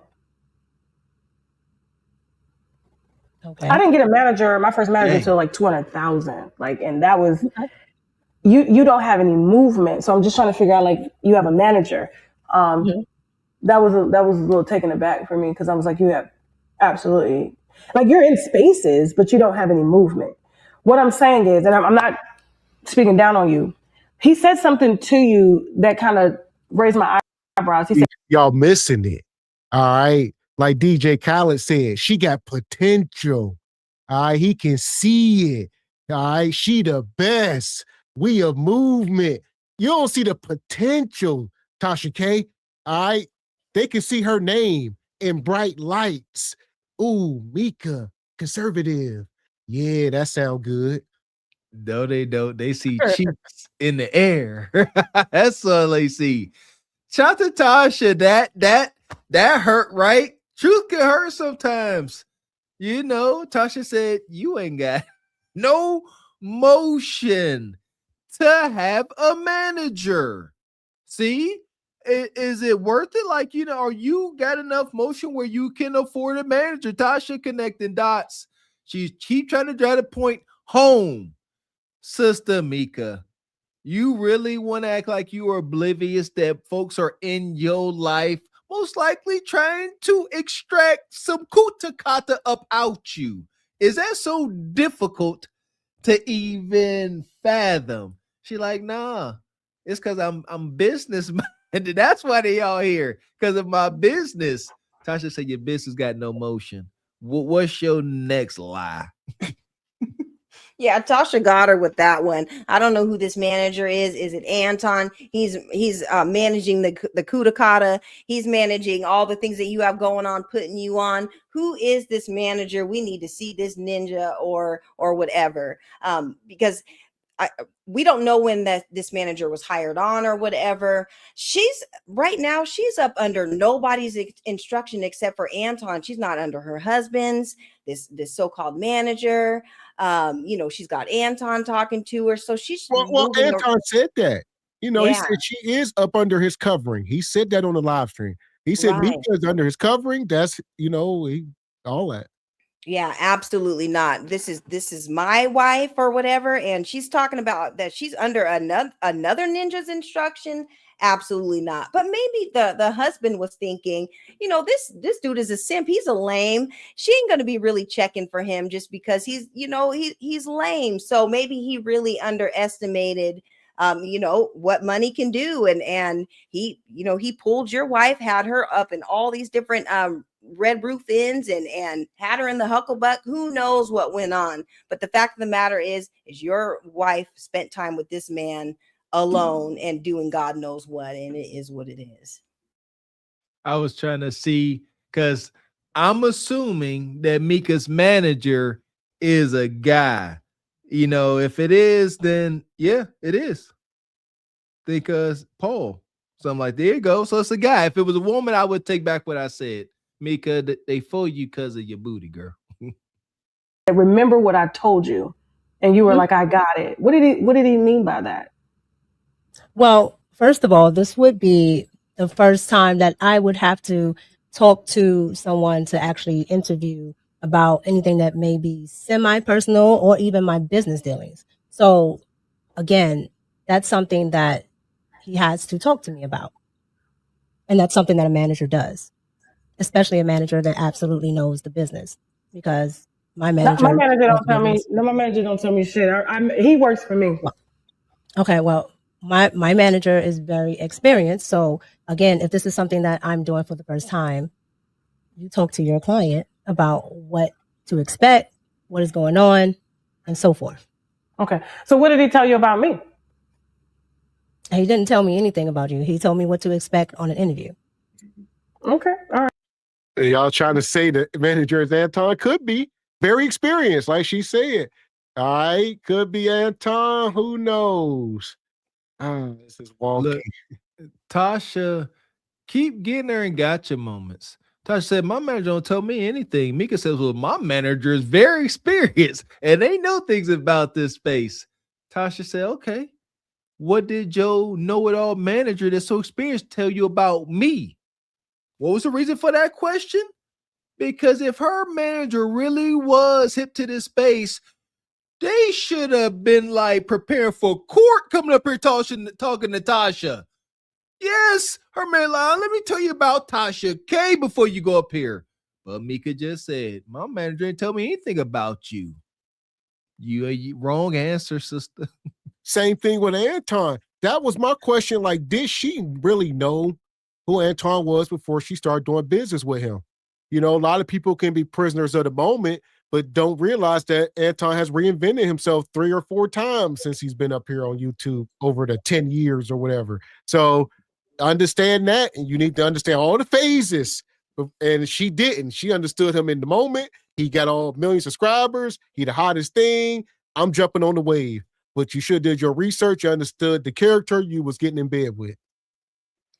Speaker 18: Okay.
Speaker 4: I didn't get a manager, my first manager, until like 200,000. Like, and that was, you don't have any movement. So I'm just trying to figure out, like, you have a manager. That was a little taken aback for me, because I was like, you have absolutely, like, you're in spaces, but you don't have any movement. What I'm saying is, and I'm not speaking down on you, he said something to you that kind of raised my eyebrows. He said,
Speaker 9: y'all missing it. All right. Like DJ Khaled said, she got potential. All right. He can see it. All right. She the best. We a movement. You don't see the potential, Tasha K. All right. They can see her name in bright lights. Ooh, Mika, conservative. Yeah, that sound good.
Speaker 10: No, they don't. They see cheeks in the air. That's all they see. Shout to Tasha. That hurt, right? Truth can hurt sometimes. You know, Tasha said, you ain't got no motion to have a manager. See? Is it worth it? Like, you know, are you got enough motion where you can afford a manager? Tasha connecting dots. She's keep trying to drive the point home. Sister Mika, you really want to act like you are oblivious that folks are in your life, most likely trying to extract some kutakata up out you? Is that so difficult to even fathom? She like, nah, it's because I'm business minded. That's why they all here, because of my business. Tasha said your business got no motion. What's your next lie?
Speaker 11: Yeah, Tasha got her with that one. I don't know who this manager is. Is it Anton? He's managing the Kudakata. He's managing all the things that you have going on, putting you on. Who is this manager? We need to see this ninja or whatever. Because we don't know when this manager was hired on or whatever. She's up under nobody's instruction except for Anton. She's not under her husband's, this so-called manager. You know, she's got Anton talking to her. So she's
Speaker 9: well Anton said that. You know,
Speaker 11: Yeah.
Speaker 9: He said she is up under his covering. He said that on the live stream. He said
Speaker 11: Right.
Speaker 9: Mika is under his covering. That's, you know, all that.
Speaker 11: Yeah, absolutely not. This is my wife or whatever, and she's talking about that she's under another ninja's instruction. Absolutely not. But maybe the husband was thinking, you know, this dude is a simp. He's a lame. She ain't gonna be really checking for him just because he's lame. So maybe he really underestimated you know, what money can do. And he pulled your wife, had her up in all these different red roof ends and had her in the hucklebuck. Who knows what went on? But the fact of the matter is your wife spent time with this man alone and doing God knows what, and it is what it is.
Speaker 10: I was trying to see, because I'm assuming that Mika's manager is a guy. You know, if it is, then yeah, it is. Because Paul, so I'm like, there you go. So it's a guy. If it was a woman, I would take back what I said. Mika, they fool you because of your booty, girl.
Speaker 4: remember what I told you. And you were like, I got it. What did he mean by that?
Speaker 18: Well, first of all, this would be the first time that I would have to talk to someone to actually interview about anything that may be semi-personal or even my business dealings. So again, that's something that he has to talk to me about. And that's something that a manager does, especially a manager that absolutely knows the business, because my manager
Speaker 4: don't tell me shit. He works for me.
Speaker 18: Okay, well, my manager is very experienced. So again, if this is something that I'm doing for the first time, you talk to your client about what to expect, what is going on, and so forth.
Speaker 4: Okay. So what did he tell you about me?
Speaker 18: He didn't tell me anything about you. He told me what to expect on an interview.
Speaker 4: Okay. All right.
Speaker 9: And y'all trying to say that manager is Anton? Could be. Very experienced, like she said. All right. Could be Anton. Who knows? This is wonky.
Speaker 10: Look, Tasha, keep getting her in gotcha moments. Tasha said, my manager don't tell me anything. Mika says, well, my manager is very experienced and they know things about this space. Tasha said, okay, what did Joe know-it-all manager that's so experienced tell you about me? What was the reason for that question? Because if her manager really was hip to this space, they should have been like preparing for court coming up here talking to Tasha. Yes, her man line. Let me tell you about Tasha K before you go up here. But Mika just said, my manager didn't tell me anything about you. You wrong answer, sister.
Speaker 9: Same thing with Anton. That was my question. Like, did she really know who Anton was before she started doing business with him? You know, a lot of people can be prisoners of the moment, but don't realize that Anton has reinvented himself 3 or 4 times since he's been up here on YouTube over the 10 years or whatever. So understand that, and you need to understand all the phases. And she didn't. She understood him in the moment. He got all 1 million subscribers. He the hottest thing. I'm jumping on the wave. But you should have did your research. You understood the character you was getting in bed with.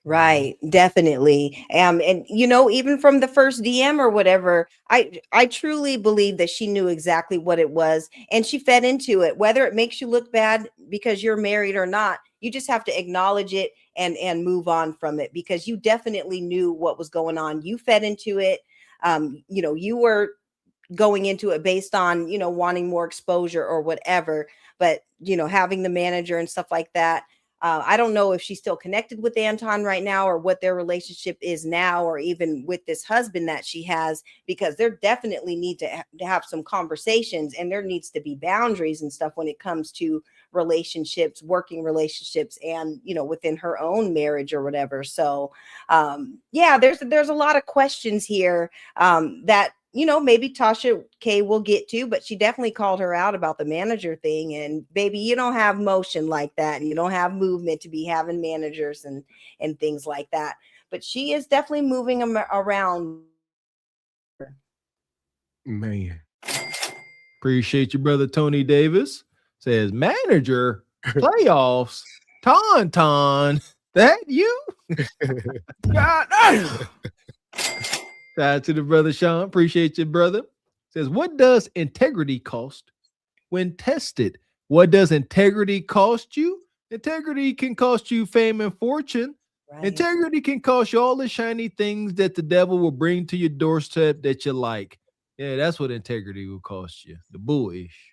Speaker 11: Right, definitely. And you know, even from the first DM or whatever, I truly believe that she knew exactly what it was and she fed into it. Whether it makes you look bad because you're married or not, you just have to acknowledge it and move on from it, because you definitely knew what was going on. You fed into it. You know, you were going into it based on, you know, wanting more exposure or whatever, but you know, having the manager and stuff like that. I don't know if she's still connected with Anton right now or what their relationship is now, or even with this husband that she has, because there definitely need to have some conversations, and there needs to be boundaries and stuff when it comes to relationships, working relationships, and, you know, within her own marriage or whatever. So, yeah, there's a lot of questions here that, you know, maybe Tasha K will get to, but she definitely called her out about the manager thing. And baby, you don't have motion like that. And you don't have movement to be having managers and things like that. But she is definitely moving around.
Speaker 10: Man. Appreciate you, brother Tony Davis. Says, manager, playoffs, Tauntaun, that you? God damn. Shout out to the brother Sean. Appreciate you, brother. Says, what does integrity cost when tested? What does integrity cost you? Integrity can cost you fame and fortune. Right. Integrity can cost you all the shiny things that the devil will bring to your doorstep that you like. Yeah, that's what integrity will cost you. The bullish.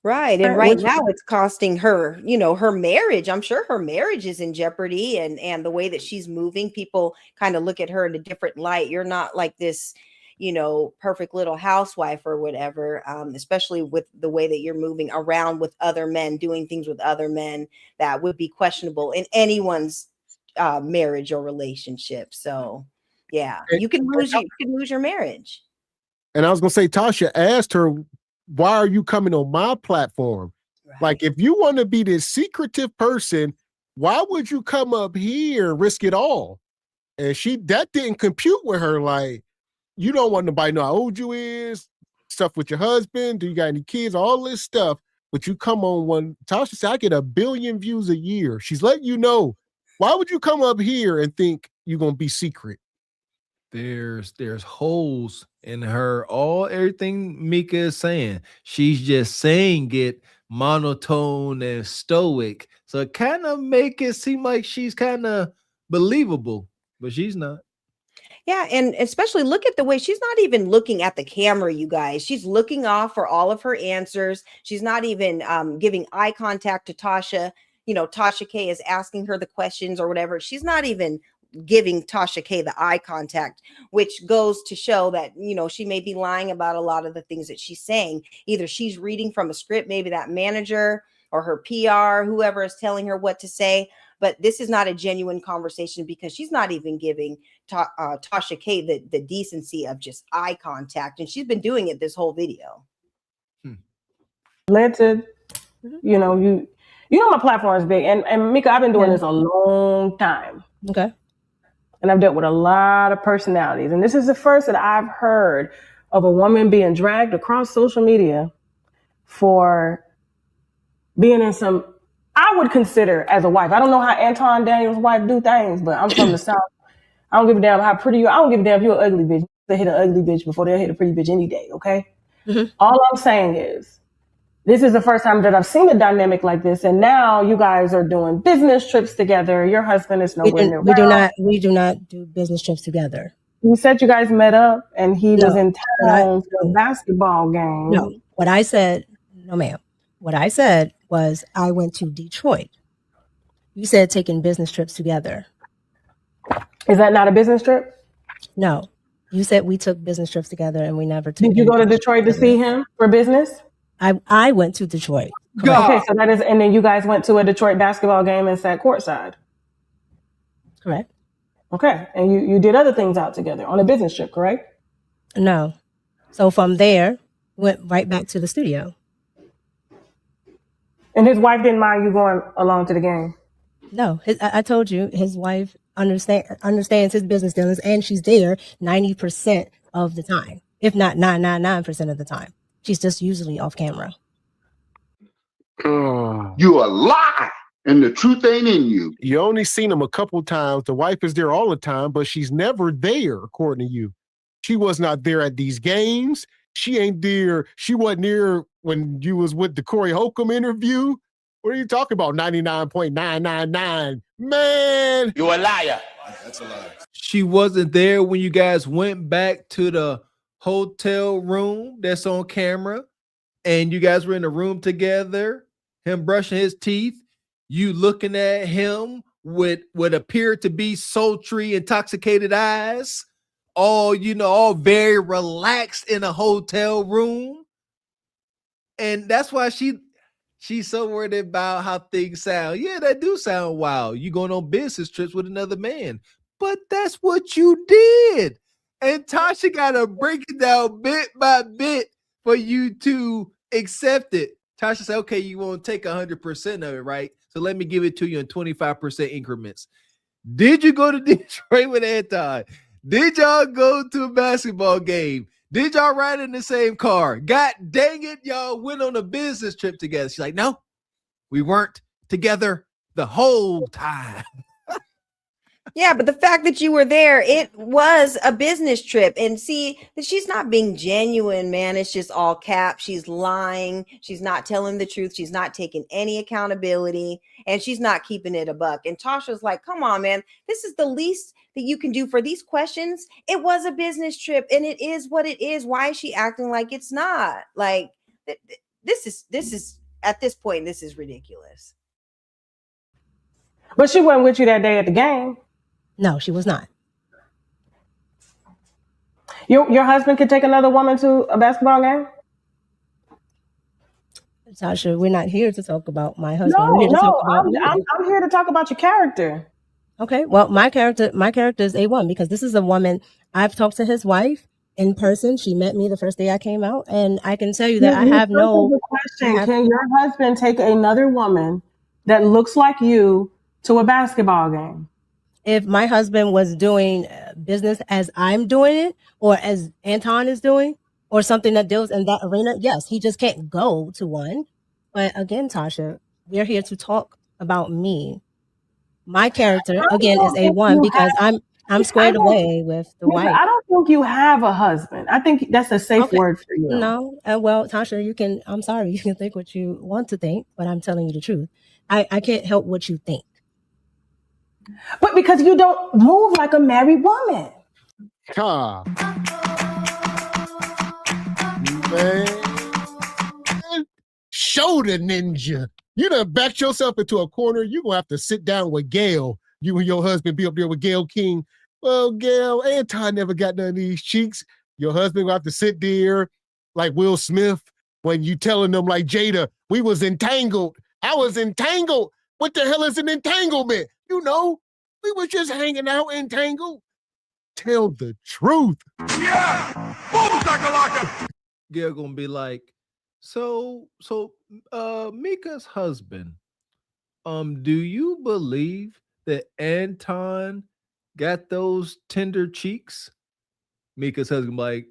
Speaker 11: Right. And right now it's costing her, you know, her marriage. I'm sure her marriage is in jeopardy, and the way that she's moving, people kind of look at her in a different light. You're not like this, you know, perfect little housewife or whatever, especially with the way that you're moving around with other men, doing things with other men that would be questionable in anyone's marriage or relationship. So, yeah, you can lose your marriage.
Speaker 9: And I was going to say, Tasha asked her, why are you coming on my platform? Right. Like, if you want to be this secretive person, why would you come up here and risk it all? And that didn't compute with her. Like, you don't want nobody to know how old you is, stuff with your husband, do you got any kids, all this stuff. But you come on one, Tasha said, I get 1 billion views a year. She's letting you know, why would you come up here and think you're going to be secret?
Speaker 10: There's holes in her. Everything Mika is saying, she's just saying it monotone and stoic. So it kind of make it seem like she's kind of believable, but she's not.
Speaker 11: Yeah, and especially look at the way she's not even looking at the camera, you guys. She's looking off for all of her answers. She's not even giving eye contact to Tasha. You know, Tasha K is asking her the questions or whatever. She's not even giving Tasha K the eye contact, which goes to show that, you know, she may be lying about a lot of the things that she's saying. Either she's reading from a script, maybe that manager or her PR, whoever is telling her what to say. But this is not a genuine conversation because she's not even giving Tasha K the decency of just eye contact. And she's been doing it this whole video.
Speaker 4: Led to, you know, my platform is big. And Mika, I've been doing this a long time.
Speaker 18: Okay.
Speaker 4: And I've dealt with a lot of personalities. And this is the first that I've heard of a woman being dragged across social media for being in some, I would consider as a wife. I don't know how Anton Daniels' wife do things, but I'm from the South. I don't give a damn how pretty you are. I don't give a damn if you're an ugly bitch. to hit an ugly bitch before they'll hit a pretty bitch any day, okay?
Speaker 18: Mm-hmm.
Speaker 4: All I'm saying is, this is the first time that I've seen a dynamic like this, and now you guys are doing business trips together. Your husband is nowhere near.
Speaker 18: We do not do business trips together.
Speaker 4: You said you guys met up, and he
Speaker 18: No.
Speaker 4: was in town for a basketball game.
Speaker 18: No, what I said, no, ma'am. What I said was I went to Detroit. You said taking business trips together.
Speaker 4: Is that not a business trip?
Speaker 18: No. You said we took business trips together and we never took.
Speaker 4: Did you go to Detroit to see him for business?
Speaker 18: I went to Detroit.
Speaker 4: Okay, so that is, and then you guys went to a Detroit basketball game and sat courtside.
Speaker 18: Correct.
Speaker 4: Okay, and you did other things out together on a business trip, correct?
Speaker 18: No. So from there, went right back to the studio.
Speaker 4: And his wife didn't mind you going along to the game?
Speaker 18: No, I told you, his wife understands his business dealings, and she's there 90% of the time, if not 999% of the time. She's just usually off camera.
Speaker 19: You a lie, and the truth ain't in you.
Speaker 9: You only seen him a couple times. The wife is there all the time, but she's never there, according to you. She was not there at these games. She ain't there. She wasn't there when you was with the Corey Holcomb interview. What are you talking about? 99.999. Man.
Speaker 10: You a liar. That's a lie. She wasn't there when you guys went back to the hotel room that's on camera and you guys were in the room together, him brushing his teeth, you looking at him with what appeared to be sultry, intoxicated eyes, all very relaxed in a hotel room. And that's why she's so worried about how things sound. Yeah, that do sound wild. You going on business trips with another man. But that's what you did. And Tasha got to break it down bit by bit for you to accept it. Tasha said, okay, you won't take 100% of it, right? So let me give it to you in 25% increments. Did you go to Detroit with Anton? Did y'all go to a basketball game? Did y'all ride in the same car? God dang it, y'all went on a business trip together. She's like, no, we weren't together the whole time.
Speaker 11: Yeah, but the fact that you were there, it was a business trip. And see, she's not being genuine, man. It's just all cap. She's lying. She's not telling the truth. She's not taking any accountability. And she's not keeping it a buck. And Tasha's like, come on, man. This is the least that you can do for these questions. It was a business trip, and it is what it is. Why is she acting like it's not? Like, this is at this point, this is ridiculous.
Speaker 4: But she wasn't with you that day at the game.
Speaker 18: No, she was not.
Speaker 4: Your husband could take another woman to a basketball game?
Speaker 18: Tasha, we're not here to talk about my husband.
Speaker 4: No,
Speaker 18: we're here to talk about
Speaker 4: I'm here to talk about your character.
Speaker 18: Okay, well, my character is A1 because this is a woman. I've talked to his wife in person. She met me the first day I came out, and I can tell you that I have no
Speaker 4: question. Can your husband take another woman that looks like you to a basketball game?
Speaker 18: If my husband was doing business as I'm doing it, or as Anton is doing, or something that deals in that arena, yes, he just can't go to one. But again, Tasha, we're here to talk about me. My character, again, is A1 because I'm squared away with the wife.
Speaker 4: I don't think you have a husband. I think that's a safe word for you.
Speaker 18: No, well, Tasha, I'm sorry, you can think what you want to think, but I'm telling you the truth. I can't help what you think.
Speaker 4: But because you don't move like a married woman.
Speaker 9: Man. Shoulder ninja. You done backed yourself into a corner. You're going to have to sit down with Gail. You and your husband be up there with Gail King. Well, Gail, Anton never got none of these cheeks. Your husband will have to sit there like Will Smith when you telling them like, Jada, we was entangled. I was entangled. What the hell is an entanglement? You know, we was just hanging out entangled. Tell the truth.
Speaker 17: Yeah! Boom, shakalaka!
Speaker 10: Gail gonna be like, so Mika's husband, do you believe that Anton got those tender cheeks? Mika's husband like,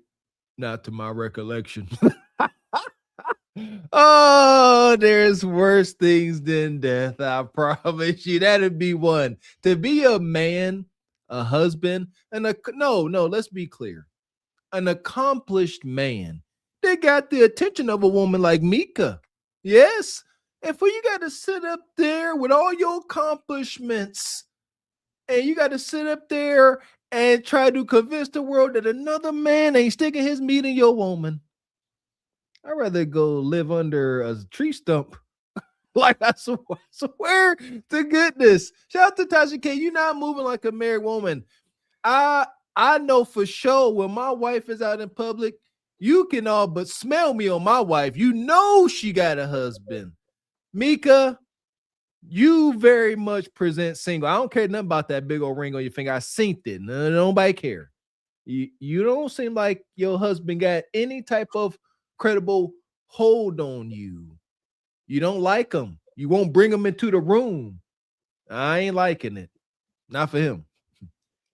Speaker 10: not to my recollection. Oh, there's worse things than death. I promise you, that'd be one. To be a man, a husband, and no, let's be clear. an accomplished man. They got the attention of a woman like Mika. Yes. And for you got to sit up there with all your accomplishments, and you got to sit up there and try to convince the world that another man ain't sticking his meat in your woman. I'd rather go live under a tree stump. Like, I swear to goodness. Shout out to Tasha K. You're not moving like a married woman. I know for sure when my wife is out in public, you can all but smell me on my wife. You know she got a husband. Mika, you very much present single. I don't care nothing about that big old ring on your finger. I seen it. Nobody care. You don't seem like your husband got any type of credible hold on you. You don't like him. You won't bring him into the room. I ain't liking it. Not for him.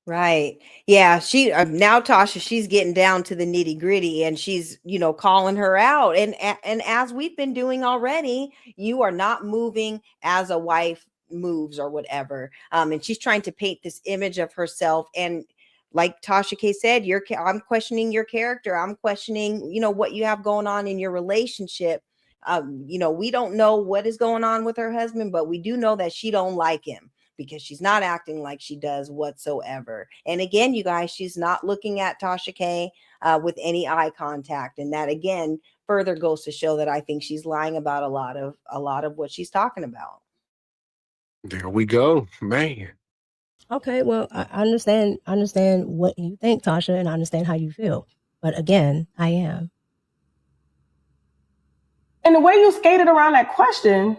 Speaker 11: Right. Yeah. She now Tasha, she's getting down to the nitty gritty, and she's, calling her out. And as we've been doing already, you are not moving as a wife moves or whatever. And she's trying to paint this image of herself. And like Tasha K said, I'm questioning your character. I'm questioning, what you have going on in your relationship. We don't know what is going on with her husband, but we do know that she don't like him because she's not acting like she does whatsoever. And again, you guys, she's not looking at Tasha K with any eye contact. And that again, further goes to show that I think she's lying about a lot of what she's talking about.
Speaker 9: There we go, man.
Speaker 18: Okay, well, I understand what you think, Tasha, and I understand how you feel. But again, I am.
Speaker 4: And the way you skated around that question,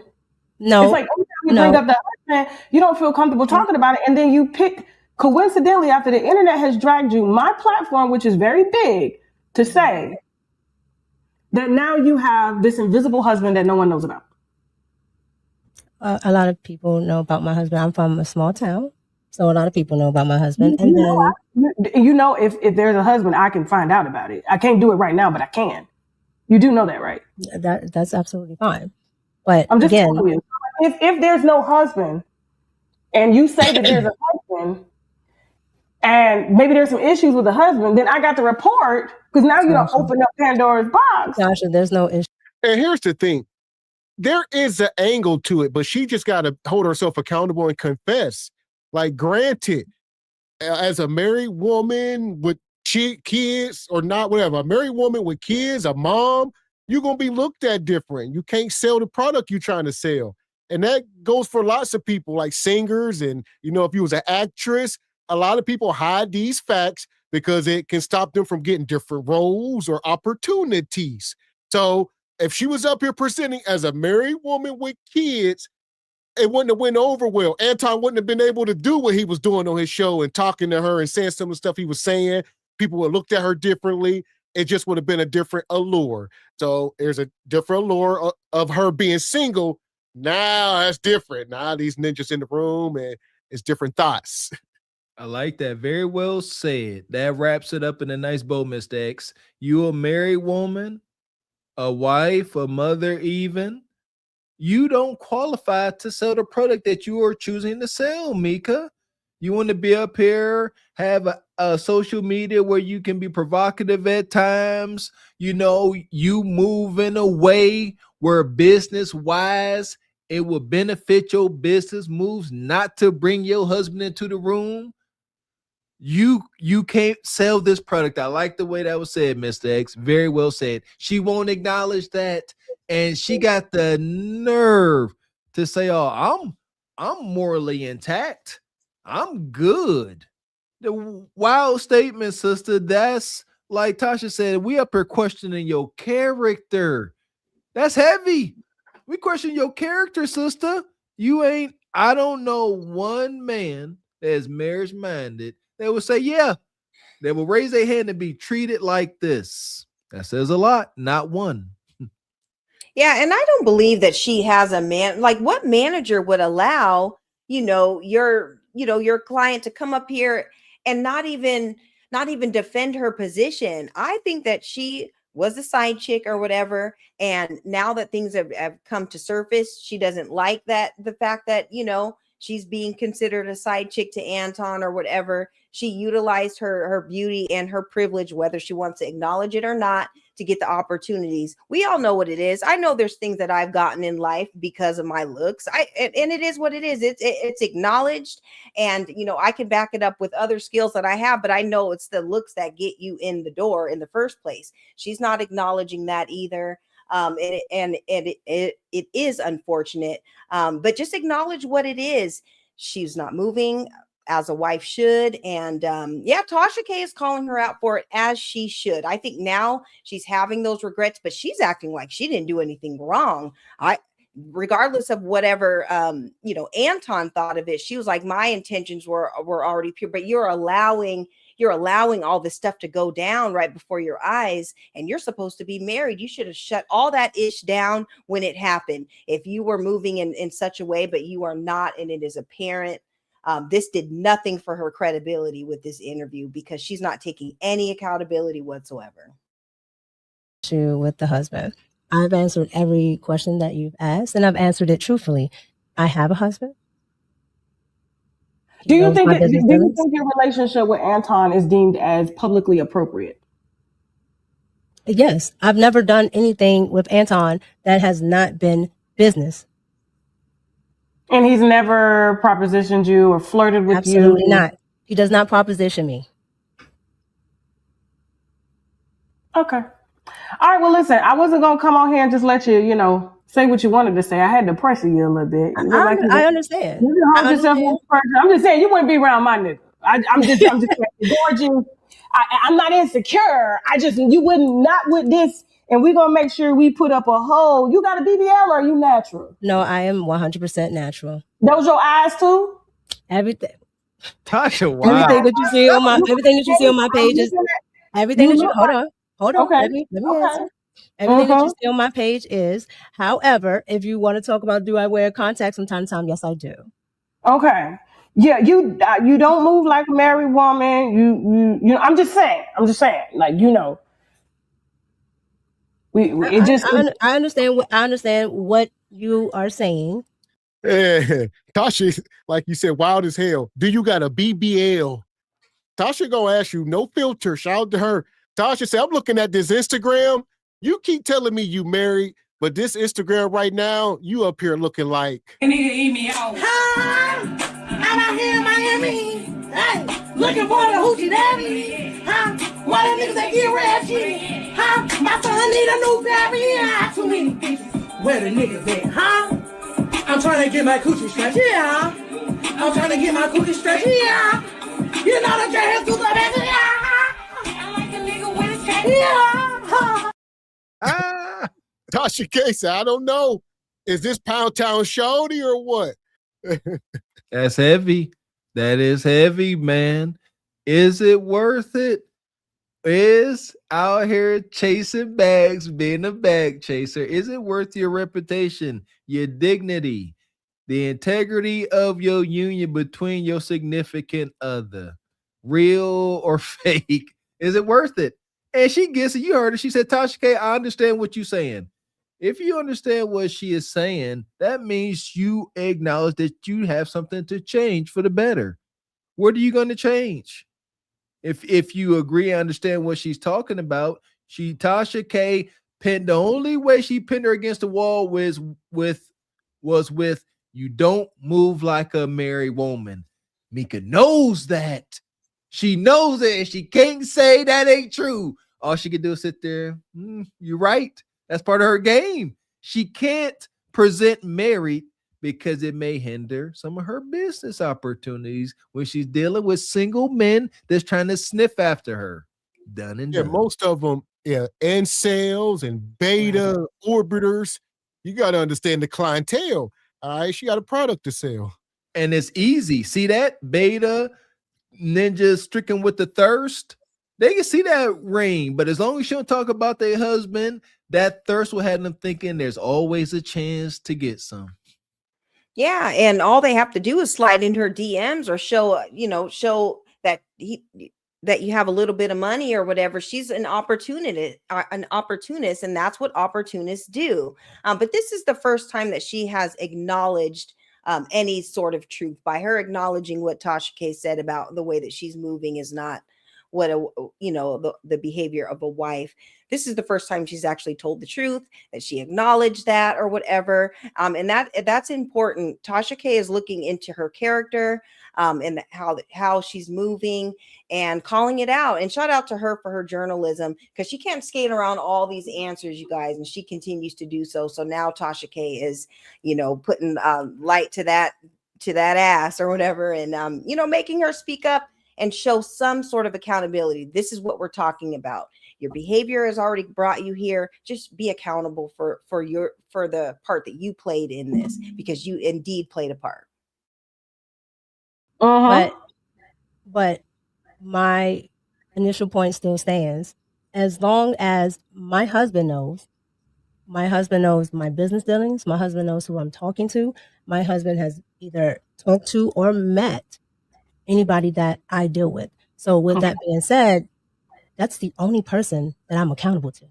Speaker 18: no,
Speaker 4: it's like every time you bring up the husband, you don't feel comfortable talking about it, and then you pick coincidentally after the internet has dragged you my platform, which is very big, to say that now you have this invisible husband that no one knows about.
Speaker 18: A lot of people know about my husband. I'm from a small town, so a lot of people know about my husband. And
Speaker 4: if there's a husband, I can find out about it. I can't do it right now, but I can. You do know that, right?
Speaker 18: That's absolutely fine. But
Speaker 4: I'm just
Speaker 18: again,
Speaker 4: telling you, if there's no husband, and you say that there's a husband, and maybe there's some issues with the husband, then I got to report, because now you don't open up Pandora's box.
Speaker 18: Tasha, there's no issue.
Speaker 9: And here's the thing. There is an angle to it, but she just got to hold herself accountable and confess. Like, granted, as a married woman with kids or not, whatever, a married woman with kids, a mom, you're going to be looked at different. You can't sell the product you're trying to sell. And that goes for lots of people, like singers. And, if you was an actress, a lot of people hide these facts because it can stop them from getting different roles or opportunities. So if she was up here presenting as a married woman with kids, it wouldn't have went over well. Anton wouldn't have been able to do what he was doing on his show and talking to her and saying some of the stuff he was saying. People would have looked at her differently. It just would have been a different allure. So there's a different allure of her being single. Now that's different. Now these ninjas in the room, and it's different thoughts.
Speaker 10: I like that. Very well said. That wraps it up in a nice bow, Mr. X. You a married woman, a wife, a mother even. You don't qualify to sell the product that you are choosing to sell, Mika. You want to be up here, have a social media where you can be provocative at times. You move in a way where business-wise, it will benefit your business moves not to bring your husband into the room. You can't sell this product. I like the way that was said, Mr. X. Very well said. She won't acknowledge that. And she got the nerve to say, oh, I'm morally intact. I'm good. The wild statement, sister. That's like Tasha said, we up here questioning your character. That's heavy. We question your character, sister. I don't know one man that is marriage minded that would say, yeah, they will raise their hand and be treated like this. That says a lot. Not one.
Speaker 11: Yeah, and I don't believe that she has a man. Like, what manager would allow, your client to come up here and not even defend her position? I think that she was a side chick or whatever, and now that things have come to surface, she doesn't like the fact that she's being considered a side chick to Anton or whatever. She utilized her beauty and her privilege, whether she wants to acknowledge it or not, to get the opportunities. We all know what it is. I know there's things that I've gotten in life because of my looks. And it is what it is. It's acknowledged, and I can back it up with other skills that I have, but I know it's the looks that get you in the door in the first place. She's not acknowledging that either. It is unfortunate. But just acknowledge what it is. She's not moving as a wife should. And Tasha K is calling her out for it, as she should. I think now she's having those regrets, but she's acting like she didn't do anything wrong. Regardless of whatever Anton thought of it, she was like, my intentions were already pure, but you're allowing all this stuff to go down right before your eyes, and you're supposed to be married. You should have shut all that ish down when it happened. If you were moving in such a way, but you are not, and it is apparent. This did nothing for her credibility with this interview, because she's not taking any accountability whatsoever.
Speaker 18: With the husband, I've answered every question that you've asked, and I've answered it truthfully. I have a husband.
Speaker 4: Do you think your relationship with Anton is deemed as publicly appropriate?
Speaker 18: Yes, I've never done anything with Anton that has not been business.
Speaker 4: And he's never propositioned you or flirted with you?
Speaker 18: Absolutely not. He does not proposition me.
Speaker 4: Okay. All right, well, listen, I wasn't going to come on here and just let you, say what you wanted to say. I had to pressure you a little bit.
Speaker 18: I understand.
Speaker 4: I'm just saying, you wouldn't be around my nigga. I'm just saying, gorgeous. I'm not insecure. You wouldn't, not with this. And we're going to make sure we put up a hole. You got a BBL or are you natural?
Speaker 18: No, I am 100% natural.
Speaker 4: Those your eyes too?
Speaker 18: Everything.
Speaker 10: Tasha, wow.
Speaker 18: Everything that you see on my pages. Everything that you, hold on.
Speaker 4: Okay.
Speaker 18: Let me answer. Everything that you see on my page is, however, if you want to talk about, do I wear contacts from time to time? Yes, I do.
Speaker 4: Okay. Yeah, you don't move like a married woman. You I'm just saying, like,
Speaker 18: I understand what you are saying.
Speaker 9: Yeah. Tasha, like you said, wild as hell. Do you got a BBL? Tasha gonna ask you, no filter. Shout out to her. Tasha said, I'm looking at this Instagram. You keep telling me you married, but this Instagram right now, you up here looking like.
Speaker 7: Nigga eat me out. I'm out here in Miami. Hey, looking for the hoochie daddy. Why them niggas that get ratchet? My son need a new pair. Too many bitches. Where the niggas at? I'm trying to get my coochie stretched. Yeah. I'm trying to get my coochie stretched. Yeah. You know the dress to the back. Yeah. I like a nigga with a stretch. Yeah.
Speaker 9: Tasha K said, I don't know. Is this Pound Town Shorty or what?
Speaker 10: That's heavy. That is heavy, man. Is it worth it? Is out here chasing bags, being a bag chaser, is it worth your reputation, your dignity, the integrity of your union between your significant other, real or fake? Is it worth it? And she gets it. You heard her. She said, Tasha K, I understand what you're saying. If you understand what she is saying, that means you acknowledge that you have something to change for the better. What are you going to change? If you agree and understand what she's talking about, Tasha K pinned, the only way she pinned her against the wall was with you don't move like a married woman. Mika knows that. She knows it, and she can't say that ain't true. All she can do is sit there. You're right. That's part of her game. She can't present married because it may hinder some of her business opportunities when she's dealing with single men that's trying to sniff after her. Done and done.
Speaker 9: Most of them, incels and beta orbiters. You got to understand the clientele. All right, she got a product to sell.
Speaker 10: And it's easy. See that? Beta, ninjas stricken with the thirst. They can see that ring, but as long as she don't talk about their husband, that thirst will have them thinking there's always a chance to get some.
Speaker 11: Yeah, and all they have to do is slide into her DMs or show that that you have a little bit of money or whatever. She's an opportunist, and that's what opportunists do. But this is the first time that she has acknowledged any sort of truth by her acknowledging what Tasha K said about the way that she's moving is not what the behavior of a wife. This is the first time she's actually told the truth, that she acknowledged that or whatever. And that's important. Tasha K is looking into her character and how she's moving and calling it out. And shout out to her for her journalism, because she can't skate around all these answers, you guys, and she continues to do so. So now Tasha K is, putting light to that ass or whatever, and making her speak up and show some sort of accountability. This is what we're talking about. Your behavior has already brought you here. Just be accountable for the part that you played in this, because you indeed played a part.
Speaker 18: But my initial point still stands. As long as my husband knows my business dealings, my husband knows who I'm talking to, my husband has either talked to or met anybody that I deal with. So with that being said, that's the only person that I'm accountable to.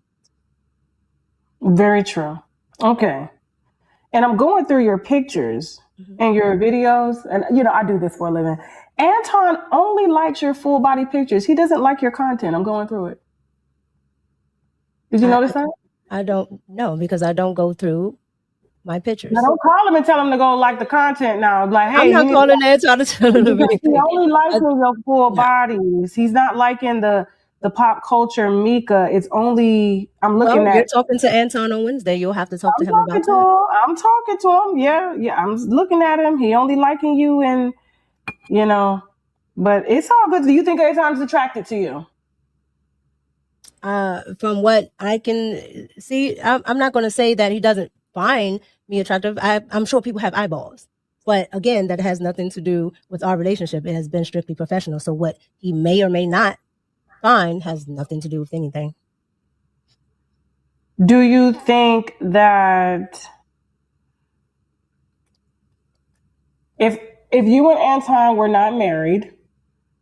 Speaker 4: Very true. Okay. And I'm going through your pictures and your videos, and I do this for a living. Anton only likes your full body pictures. He doesn't like your content. I'm going through it. Did you notice that?
Speaker 18: I don't know, because I don't go through my pictures.
Speaker 4: Now don't call him and tell him to go like the content now. Like, hey,
Speaker 18: I'm not calling Anton to tell him to
Speaker 4: he only likes your full bodies. He's not liking the pop culture Mika. It's only
Speaker 18: You're talking to Anton on Wednesday. You'll have to talk to him about that.
Speaker 4: I'm talking to him. Yeah. I'm looking at him. He only liking you, and but it's all good. Do you think Anton's attracted to you?
Speaker 18: From what I can see, I'm not going to say that he doesn't find me attractive. I'm sure people have eyeballs, but again, that has nothing to do with our relationship. It has been strictly professional. So what he may or may not find has nothing to do with anything.
Speaker 4: Do you think that if you and Anton were not married,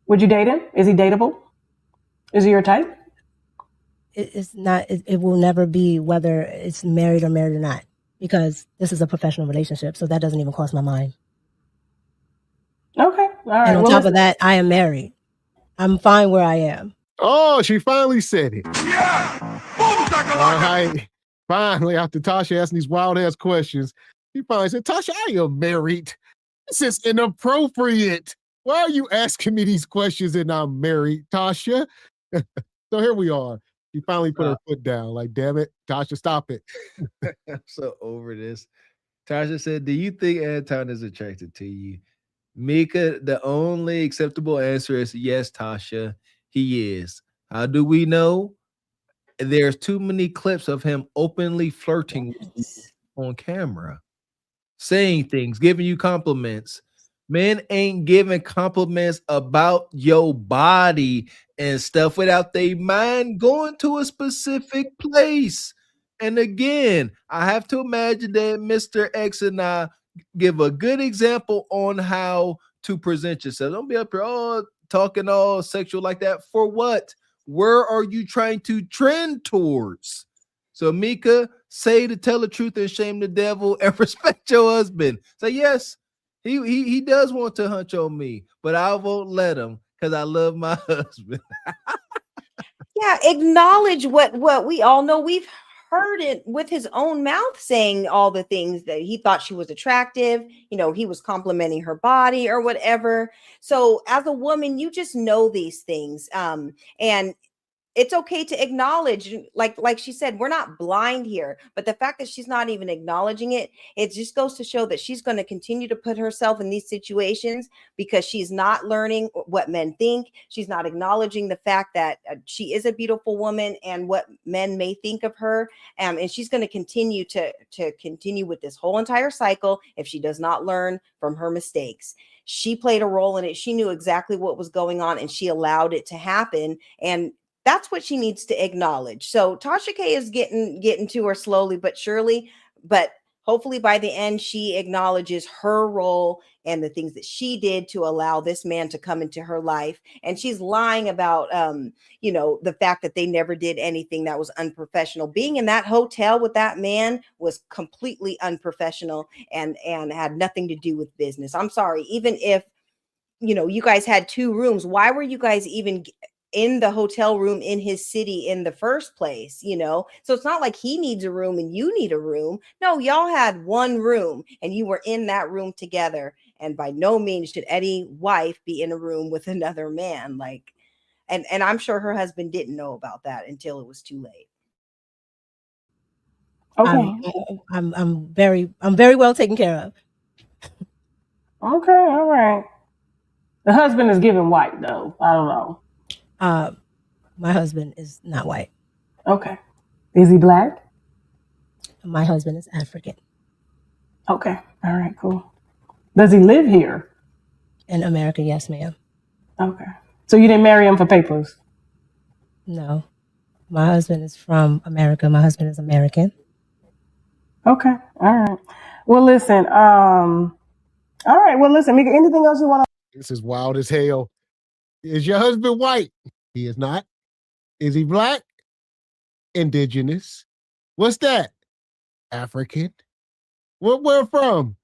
Speaker 4: would you date him? Is he dateable? Is he your type?
Speaker 18: It's not. It will never be whether it's married or not, because this is a professional relationship. So that doesn't even cross my mind.
Speaker 4: Okay. All right.
Speaker 18: And on top of that, I am married. I'm fine where I am.
Speaker 9: Oh, she finally said it. Yeah. All right. Finally, after Tasha asking these wild ass questions, she finally said, Tasha, I am married. This is inappropriate. Why are you asking me these questions and I'm married, Tasha? So here we are. She finally put her foot down. Like, damn it, Tasha, stop it.
Speaker 10: I'm so over this. Tasha said, do you think Anton is attracted to you? Mika, the only acceptable answer is yes, Tasha, he is. How do we know? There's too many clips of him openly flirting with you on camera, saying things, giving you compliments. Men ain't giving compliments about your body and stuff without their mind going to a specific place. And again, I have to imagine that Mr. X and I give a good example on how to present yourself. Don't be up here talking all sexual like that. For what? Where are you trying to trend towards? So Mika, say to tell the truth and shame the devil and respect your husband. Say yes. He does want to hunch on me, but I won't let him because I love my husband.
Speaker 11: Yeah, acknowledge what we all know. We've heard it with his own mouth, saying all the things that he thought she was attractive. He was complimenting her body or whatever. So as a woman, you just know these things. And it's okay to acknowledge, like she said, we're not blind here, but the fact that she's not even acknowledging it, it just goes to show that she's going to continue to put herself in these situations because she's not learning what men think. She's not acknowledging the fact that she is a beautiful woman and what men may think of her. And she's going to continue to continue with this whole entire cycle if she does not learn from her mistakes. She played a role in it. She knew exactly what was going on and she allowed it to happen. And that's what she needs to acknowledge. So Tasha K is getting to her slowly but surely, but hopefully by the end, she acknowledges her role and the things that she did to allow this man to come into her life. And she's lying about, the fact that they never did anything that was unprofessional. Being in that hotel with that man was completely unprofessional and had nothing to do with business. I'm sorry, even if, you guys had 2 rooms, why were you guys even in the hotel room in his city in the first place? So it's not like he needs a room and you need a room. No, y'all had 1 room and you were in that room together. And by no means should any wife be in a room with another man. And I'm sure her husband didn't know about that until it was too late.
Speaker 4: Okay.
Speaker 18: I'm very well taken care of.
Speaker 4: Okay, all right. The husband is giving white though. I don't know.
Speaker 18: My husband is not white.
Speaker 4: Okay. Is he black?
Speaker 18: My husband is African.
Speaker 4: Okay. All right, cool. Does he live here?
Speaker 18: In America, yes, ma'am.
Speaker 4: Okay. So you didn't marry him for papers?
Speaker 18: No. My husband is from America. My husband is American.
Speaker 4: Okay. All right. Well, listen. All right. Well, listen, Mika, anything else you want to?
Speaker 9: This is wild as hell. Is your husband white? He is not. Is he black? Indigenous. What's that? African. Where from?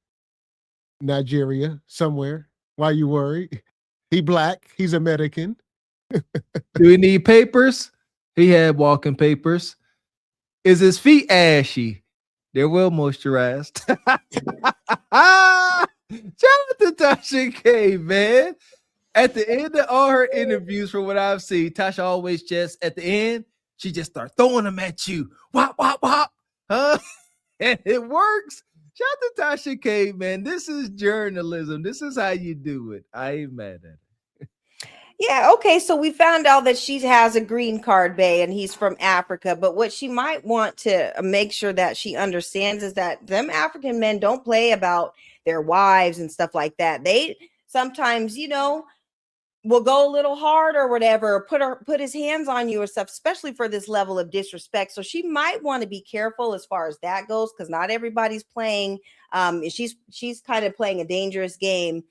Speaker 9: Nigeria, somewhere. Why you worried? He black. He's American.
Speaker 10: Do we need papers? He had walking papers. Is his feet ashy? They're well moisturized. Shout out to Tasha K, man. At the end of all her interviews, from what I've seen, Tasha always just, at the end, she just starts throwing them at you. Whop, whop, whop. Huh? And it works. Shout out to Tasha K, man. This is journalism. This is how you do it. I ain't mad at it.
Speaker 11: Yeah, okay, so we found out that she has a green card, Bae, and he's from Africa. But what she might want to make sure that she understands is that them African men don't play about their wives and stuff like that. They sometimes, will go a little hard or whatever, put his hands on you or stuff, especially for this level of disrespect. So she might want to be careful as far as that goes, because not everybody's playing. She's kind of playing a dangerous game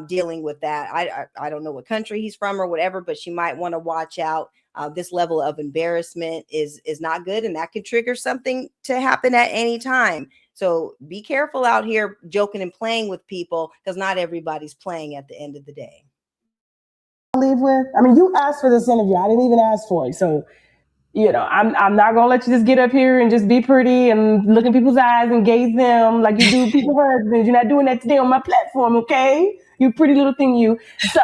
Speaker 11: dealing with that. I don't know what country he's from or whatever, but she might want to watch out. This level of embarrassment is not good, and that could trigger something to happen at any time. So be careful out here joking and playing with people, because not everybody's playing at the end of the day.
Speaker 4: Leave with? I mean, you asked for this interview. I didn't even ask for it. So, I'm not gonna let you just get up here and just be pretty and look in people's eyes and gaze them like you do people's husbands. You're not doing that today on my platform, okay? You pretty little thing, you. So,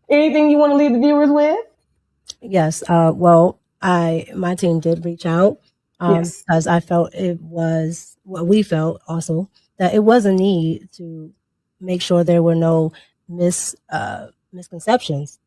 Speaker 4: anything you want to leave the viewers with?
Speaker 18: Yes. Well, my team did reach out because I felt we felt also that it was a need to make sure there were no misconceptions.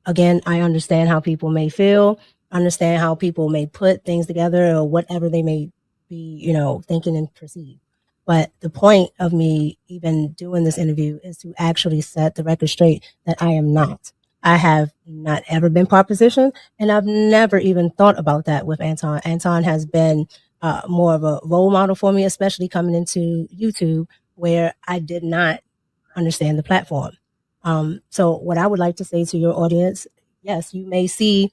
Speaker 18: Again, I understand how people may feel, understand how people may put things together or whatever they may be, thinking and perceive. But the point of me even doing this interview is to actually set the record straight that I am not. I have not ever been propositioned, and I've never even thought about that with Anton. Anton has been more of a role model for me, especially coming into YouTube, where I did not understand the platform. So what I would like to say to your audience, yes, you may see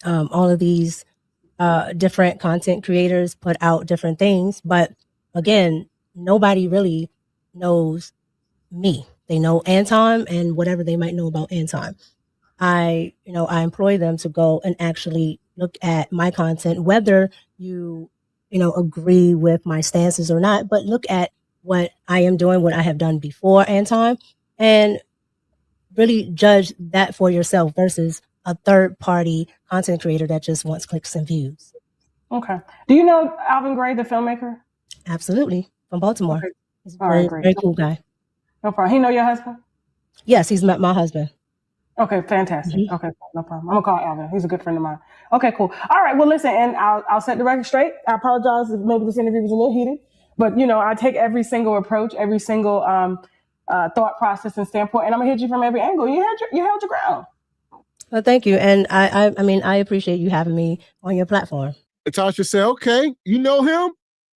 Speaker 18: all of these different content creators put out different things, but again, nobody really knows me. They know Anton and whatever they might know about Anton. I employ them to go and actually look at my content, whether you agree with my stances or not, but look at what I am doing, what I have done before Anton, and really judge that for yourself versus a third-party content creator that just wants clicks and views.
Speaker 4: Okay. Do you know Alvin Gray, the filmmaker?
Speaker 18: Absolutely. From Baltimore.
Speaker 4: Okay.
Speaker 18: He's a very cool guy.
Speaker 4: No problem. He know your husband?
Speaker 18: Yes, he's met my husband.
Speaker 4: Okay, fantastic. Mm-hmm. Okay, no problem. I'm gonna call Alvin. He's a good friend of mine. Okay, cool. All right. Well, listen, and I'll set the record straight. I apologize if maybe this interview was a little heated, but I take every single approach, every single thought process and standpoint, and I'm gonna hit you from every angle. You held your ground.
Speaker 18: Well, thank you, and I appreciate you having me on your platform.
Speaker 9: Natasha said, "Okay, you know him?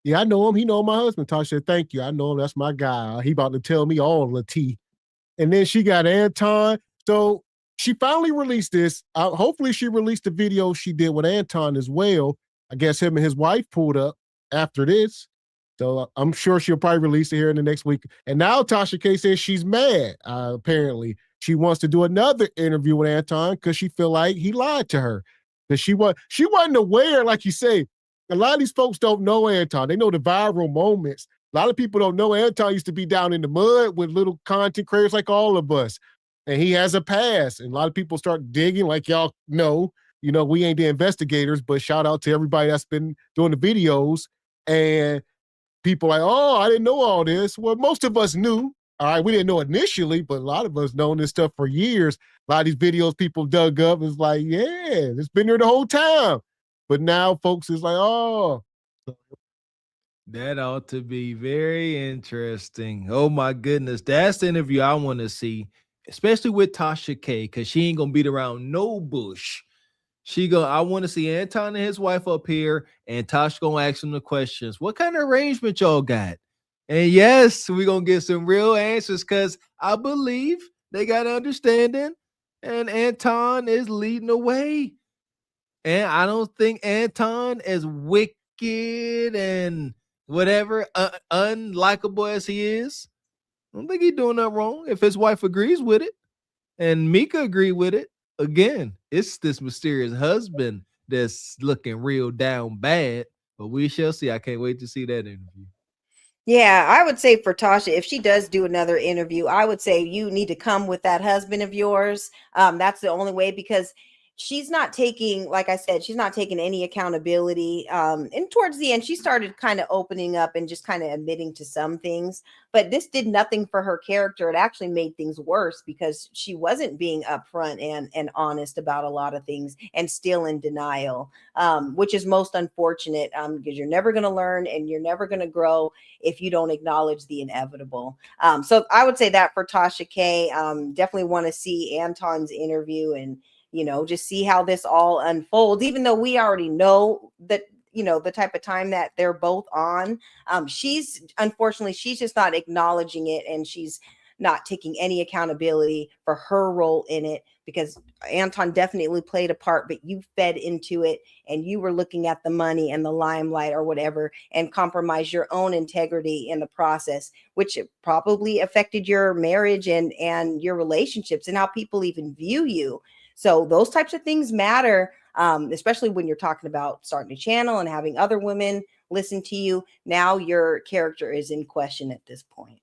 Speaker 9: Yeah, I know him. He know my husband. Tasha said, thank you. I know him. That's my guy. He about to tell me all the tea. And then she got Anton. So she finally released this. Hopefully she released the video she did with Anton as well. I guess him and his wife pulled up after this. So I'm sure she'll probably release it here in the next week. And now Tasha K says she's mad. Apparently she wants to do another interview with Anton because she feel like he lied to her. Because she wasn't aware, like you say. A lot of these folks don't know Anton. They know the viral moments. A lot of people don't know Anton used to be down in the mud with little content creators like all of us. And he has a past. And a lot of people start digging, like y'all know. You know, we ain't the investigators, but shout out to everybody that's been doing the videos. And people like, oh, I didn't know all this. Well, most of us knew. All right, we didn't know initially, but a lot of us known this stuff for years. A lot of these videos people dug up is like, yeah, it's been there the whole time. But now folks is like, oh.
Speaker 10: That ought to be very interesting. Oh my goodness. That's the interview I want to see, especially with Tasha K, because she ain't gonna beat around no bush. I want to see Anton and his wife up here, and Tasha gonna ask them the questions. What kind of arrangement y'all got? And yes, we're gonna get some real answers because I believe they got understanding, and Anton is leading the way. And I don't think Anton is wicked and whatever, unlikable as he is. I don't think he's doing that wrong. If his wife agrees with it, and Mika agreed with it, again, it's this mysterious husband that's looking real down bad. But we shall see. I can't wait to see that interview.
Speaker 11: Yeah, I would say for Tasha, if she does do another interview, I would say you need to come with that husband of yours. That's the only way, because she's not taking, like I said, she's not taking any accountability. And towards the end, she started kind of opening up and just kind of admitting to some things. But this did nothing for her character. It actually made things worse because she wasn't being upfront and honest about a lot of things and still in denial, which is most unfortunate because you're never going to learn and you're never going to grow if you don't acknowledge the inevitable. So I would say that for Tasha K. Definitely want to see Anton's interview and just see how this all unfolds, even though we already know that, the type of time that they're both on. She's just not acknowledging it, and she's not taking any accountability for her role in it, because Anton definitely played a part, but you fed into it and you were looking at the money and the limelight or whatever and compromised your own integrity in the process, which probably affected your marriage and your relationships and how people even view you. So those types of things matter, especially when you're talking about starting a channel and having other women listen to you. Now your character is in question at this point.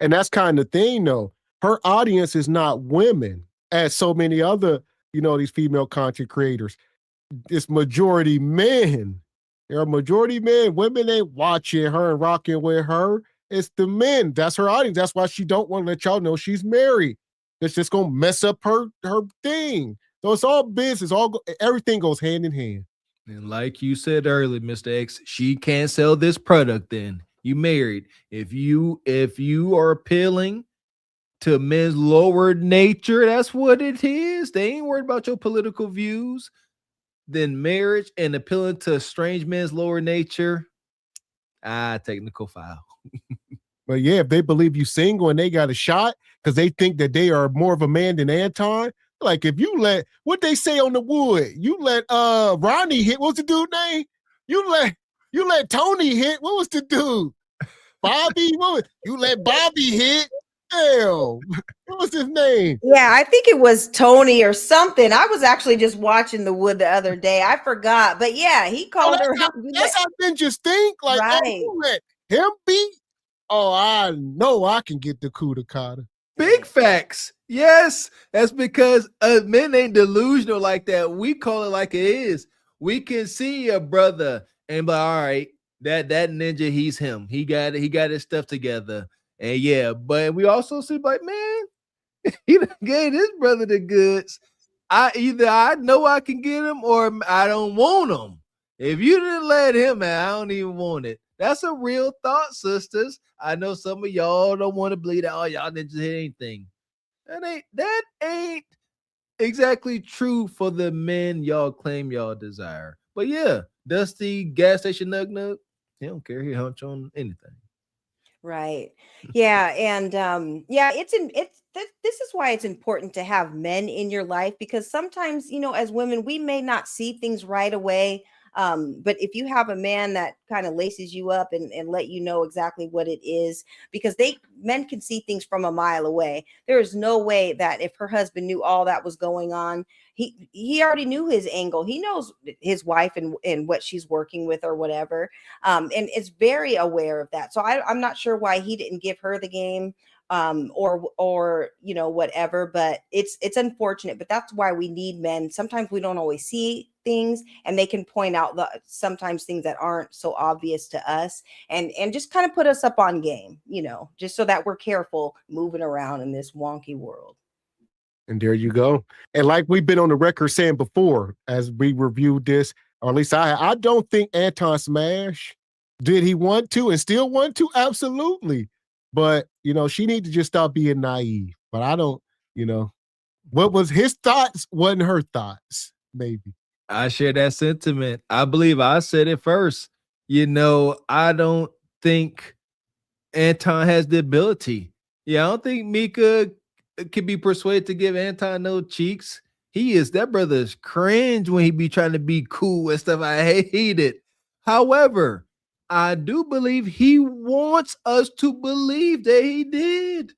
Speaker 9: And that's kind of thing, though. Her audience is not women, as so many other, these female content creators. It's majority men. There are majority men. Women ain't watching her and rocking with her. It's the men. That's her audience. That's why she don't want to let y'all know she's married. It's just gonna mess up her thing. So it's all business. Everything goes hand in hand.
Speaker 10: And like you said earlier, Mr. X, she can't sell this product. Then you married. If you are appealing to men's lower nature, that's what it is. They ain't worried about your political views. Then marriage and appealing to strange men's lower nature, technical foul.
Speaker 9: But yeah, if they believe you single and they got a shot because they think that they are more of a man than Anton, like if you let, what they say on the wood, you let Ronnie hit, what's the dude name? You let Tony hit, what was the dude? Bobby? You let Bobby hit? Hell, what was his name?
Speaker 11: Yeah, I think it was Tony or something. I was actually just watching The Wood the other day. I forgot, but yeah, he called her.
Speaker 9: That's how men just think. Like,
Speaker 11: right.
Speaker 9: Oh, you let him beat? Oh, I know I can get the coup de Carter.
Speaker 10: Big facts. Yes, that's because men ain't delusional like that. We call it like it is. We can see a brother and be all right, that ninja, he's him. He got his stuff together. And yeah, but we also see like, man, he done gave his brother the goods. I know I can get him or I don't want him. If you didn't let him out, I don't even want it. That's a real thought, sisters. I know some of y'all don't want to bleed out. Y'all didn't hit anything. That ain't exactly true for the men y'all claim y'all desire. But yeah, dusty gas station nug. He don't care. He hunch on anything.
Speaker 11: Right. Yeah. And this is why it's important to have men in your life, because sometimes, as women, we may not see things right away. But if you have a man that kind of laces you up and let you know exactly what it is, because men can see things from a mile away. There is no way that if her husband knew all that was going on, he already knew his angle. He knows his wife and what she's working with or whatever. And is very aware of that. So I'm not sure why he didn't give her the game or whatever, but it's unfortunate. But that's why we need men. Sometimes we don't always see things, and they can point out sometimes things that aren't so obvious to us, and just kind of put us up on game, just so that we're careful moving around in this wonky world.
Speaker 9: And there you go. And like we've been on the record saying before, as we reviewed this, or at least I don't think Anton smashed. Did he want to and still want to? Absolutely. But, she needs to just stop being naive. But I don't, what was his thoughts wasn't her thoughts, maybe.
Speaker 10: I share that sentiment. I believe I said it first. I don't think Anton has the ability. Yeah, I don't think Mika could be persuaded to give Anton no cheeks. That brother is cringe when he be trying to be cool and stuff. I hate it. However, I do believe he wants us to believe that he did.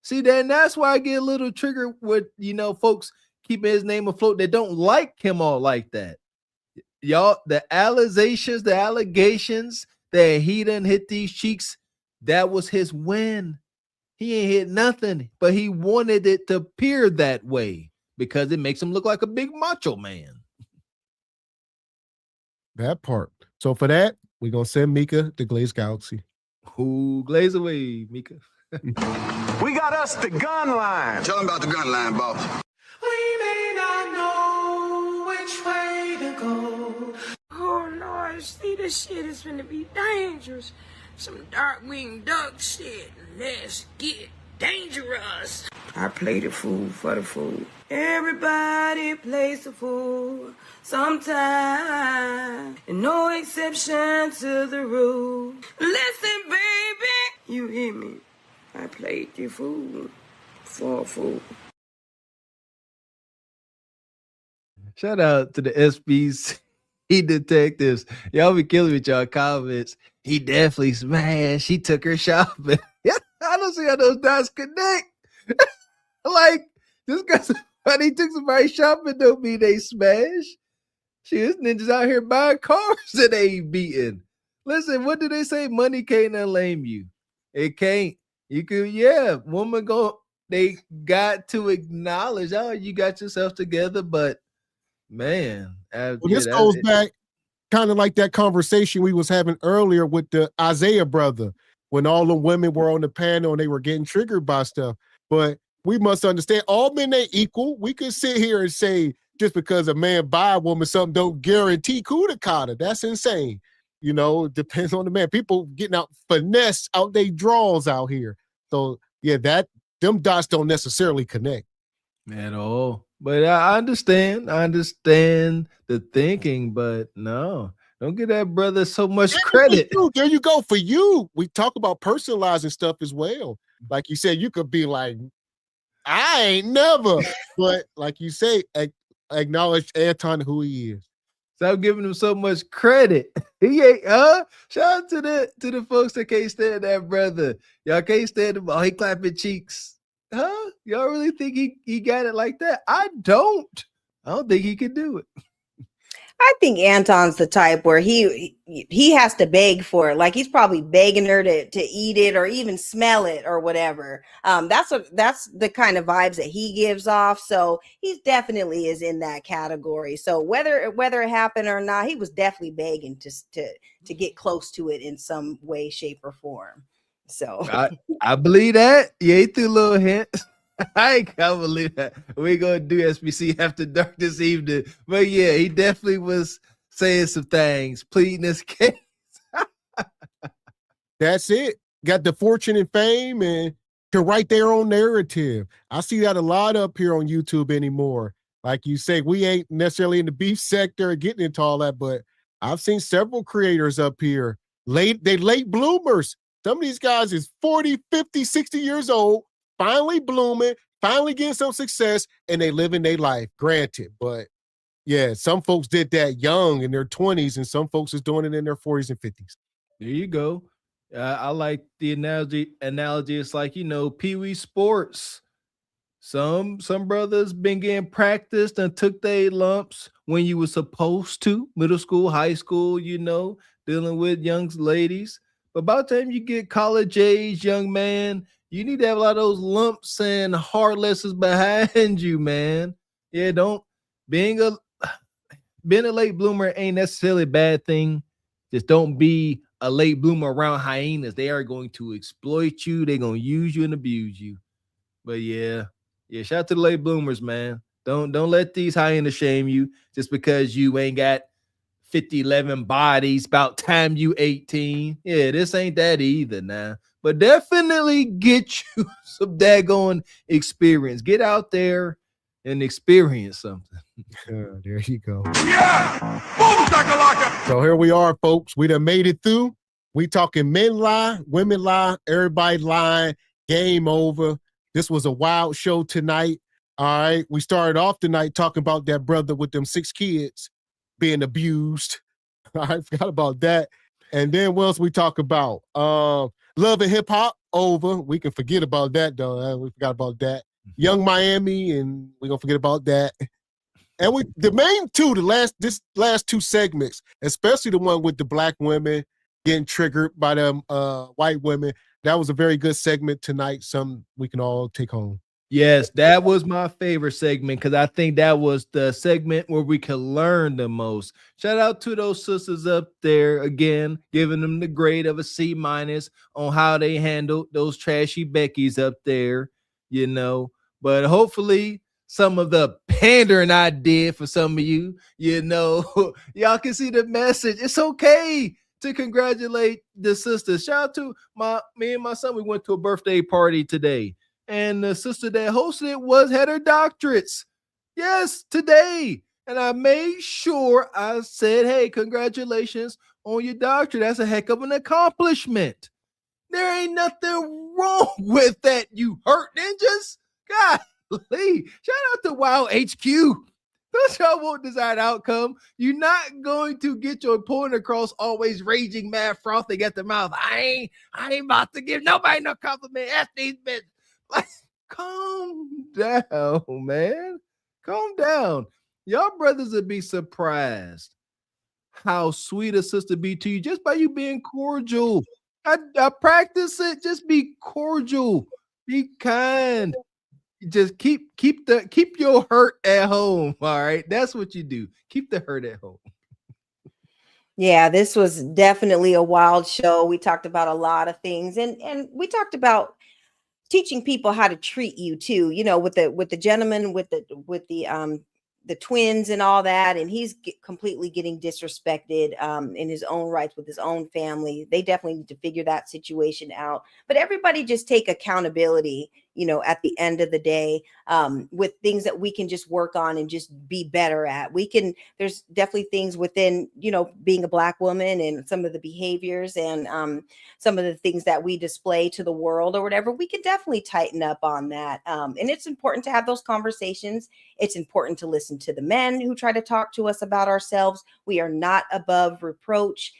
Speaker 10: See, that's why I get a little triggered with, folks keeping his name afloat that don't like him all like that. Y'all, the allegations that he done hit these cheeks, that was his win. He ain't hit nothing, but he wanted it to appear that way because it makes him look like a big macho man.
Speaker 9: That part. So for that, we're going to send Mika to Glaze Galaxy.
Speaker 10: Who glaze away, Mika?
Speaker 17: We got us the gun line. Tell them about the gun line, boss.
Speaker 2: We may not know which way to go. Oh Lord, see, this shit is gonna be dangerous. Some dark-winged duck shit. Let's get dangerous. I play the fool for the fool. Everybody plays the fool sometime, and no exception to the rule. Listen, baby, you hear me? I played the fool for a fool.
Speaker 10: Shout out to the SBC detectives. Y'all be killing with y'all comments. He definitely smashed. She took her shopping. I don't see how those dots connect. Like, just because somebody took somebody shopping don't mean they smash. Shit, niggas out here buying cars that they ain't beating. Listen, what do they say? Money can't unlame you. It can't. You can, woman they got to acknowledge, you got yourself together, but man.
Speaker 9: This goes back kind of like that conversation we was having earlier with the Isaiah brother, when all the women were on the panel and they were getting triggered by stuff. But we must understand all men ain't equal. We could sit here and say just because a man buy a woman something don't guarantee kuda kata. That's insane. It depends on the man. People getting out finesse out they draws out here. So yeah, them dots don't necessarily connect
Speaker 10: at all. But I understand the thinking, but no, don't give that brother so much credit.
Speaker 9: There you go. For you, we talk about personalizing stuff as well. Like you said, you could be like, I ain't never, but like you say, acknowledge Anton who he is.
Speaker 10: Stop giving him so much credit. He ain't, shout out to the folks that can't stand that brother. Y'all can't stand him. Oh, he clapping cheeks. Huh? Y'all really think he got it like that? I don't think he can do it.
Speaker 11: I think Anton's the type where he has to beg for it. Like he's probably begging her to eat it or even smell it or whatever. That's the kind of vibes that he gives off. So he definitely is in that category. So whether it happened or not, he was definitely begging to get close to it in some way, shape, or form. So
Speaker 10: I believe that. Yeah, he threw a little hint. I can't believe that. We're going to do SBC after dark this evening. But yeah, he definitely was saying some things, pleading his case.
Speaker 9: That's it. Got the fortune and fame and to write their own narrative. I see that a lot up here on YouTube anymore. Like you say, we ain't necessarily in the beef sector getting into all that, but I've seen several creators up here, late bloomers. Some of these guys is 40, 50, 60 years old, finally blooming, finally getting some success, and they living their life, granted. But yeah, some folks did that young in their 20s, and some folks is doing it in their 40s and 50s.
Speaker 10: There you go. I like the analogy. It's like, Pee Wee sports. Some brothers been getting practiced and took their lumps when you were supposed to, middle school, high school, dealing with young ladies. But by the time you get college age, young man, you need to have a lot of those lumps and hard lessons behind you, man. Yeah, being a late bloomer ain't necessarily a bad thing. Just don't be a late bloomer around hyenas. They are going to exploit you. They're going to use you and abuse you. But yeah, shout out to the late bloomers, man. Don't let these hyenas shame you just because you ain't got 50, 11 bodies about time you 18. Yeah, this ain't that either now. But definitely get you some daggone experience. Get out there and experience something.
Speaker 9: There you go. Yeah! So here we are, folks. We done made it through. We talking men lie, women lie, everybody lying, game over. This was a wild show tonight. All right. We started off tonight talking about that brother with them 6 kids being abused. I forgot about that. And then what else we talk about? Love and hip hop over. We can forget about that though. We forgot about that. Young Miami, and we're gonna forget about that. And the main two, this last 2 segments, especially the one with the black women getting triggered by them white women. That was a very good segment tonight. Some we can all take home.
Speaker 10: Yes, that was my favorite segment because I think that was the segment where we could learn the most. Shout out to those sisters up there again, giving them the grade of a C- on how they handled those trashy Beckys up there, But hopefully some of the pandering I did for some of you, y'all can see the message. It's okay to congratulate the sisters. Shout out to me and my son. We went to a birthday party today. And the sister that hosted it had her doctorates. Yes, today. And I made sure I said, hey, congratulations on your doctorate. That's a heck of an accomplishment. There ain't nothing wrong with that, you hurt ninjas. Golly. Shout out to Wild HQ. Don't y'all want desired outcome? You're not going to get your point across always raging, mad, frothing at the mouth. I ain't about to give nobody no compliment. Ask these bitches. Like, calm down, man. Calm down. Y'all brothers would be surprised how sweet a sister be to you just by you being cordial. I practice it. Just be cordial. Be kind. Just keep your hurt at home. All right. That's what you do. Keep the hurt at home.
Speaker 11: Yeah, this was definitely a wild show. We talked about a lot of things, and we talked about teaching people how to treat you too, with the gentleman with the twins and all that, and he's completely getting disrespected in his own rights with his own family. They definitely need to figure that situation out. But everybody just take accountability, at the end of the day, with things that we can just work on and just be better at. There's definitely things within, being a Black woman and some of the behaviors and some of the things that we display to the world or whatever. We can definitely tighten up on that. And it's important to have those conversations. It's important to listen to the men who try to talk to us about ourselves. We are not above reproach.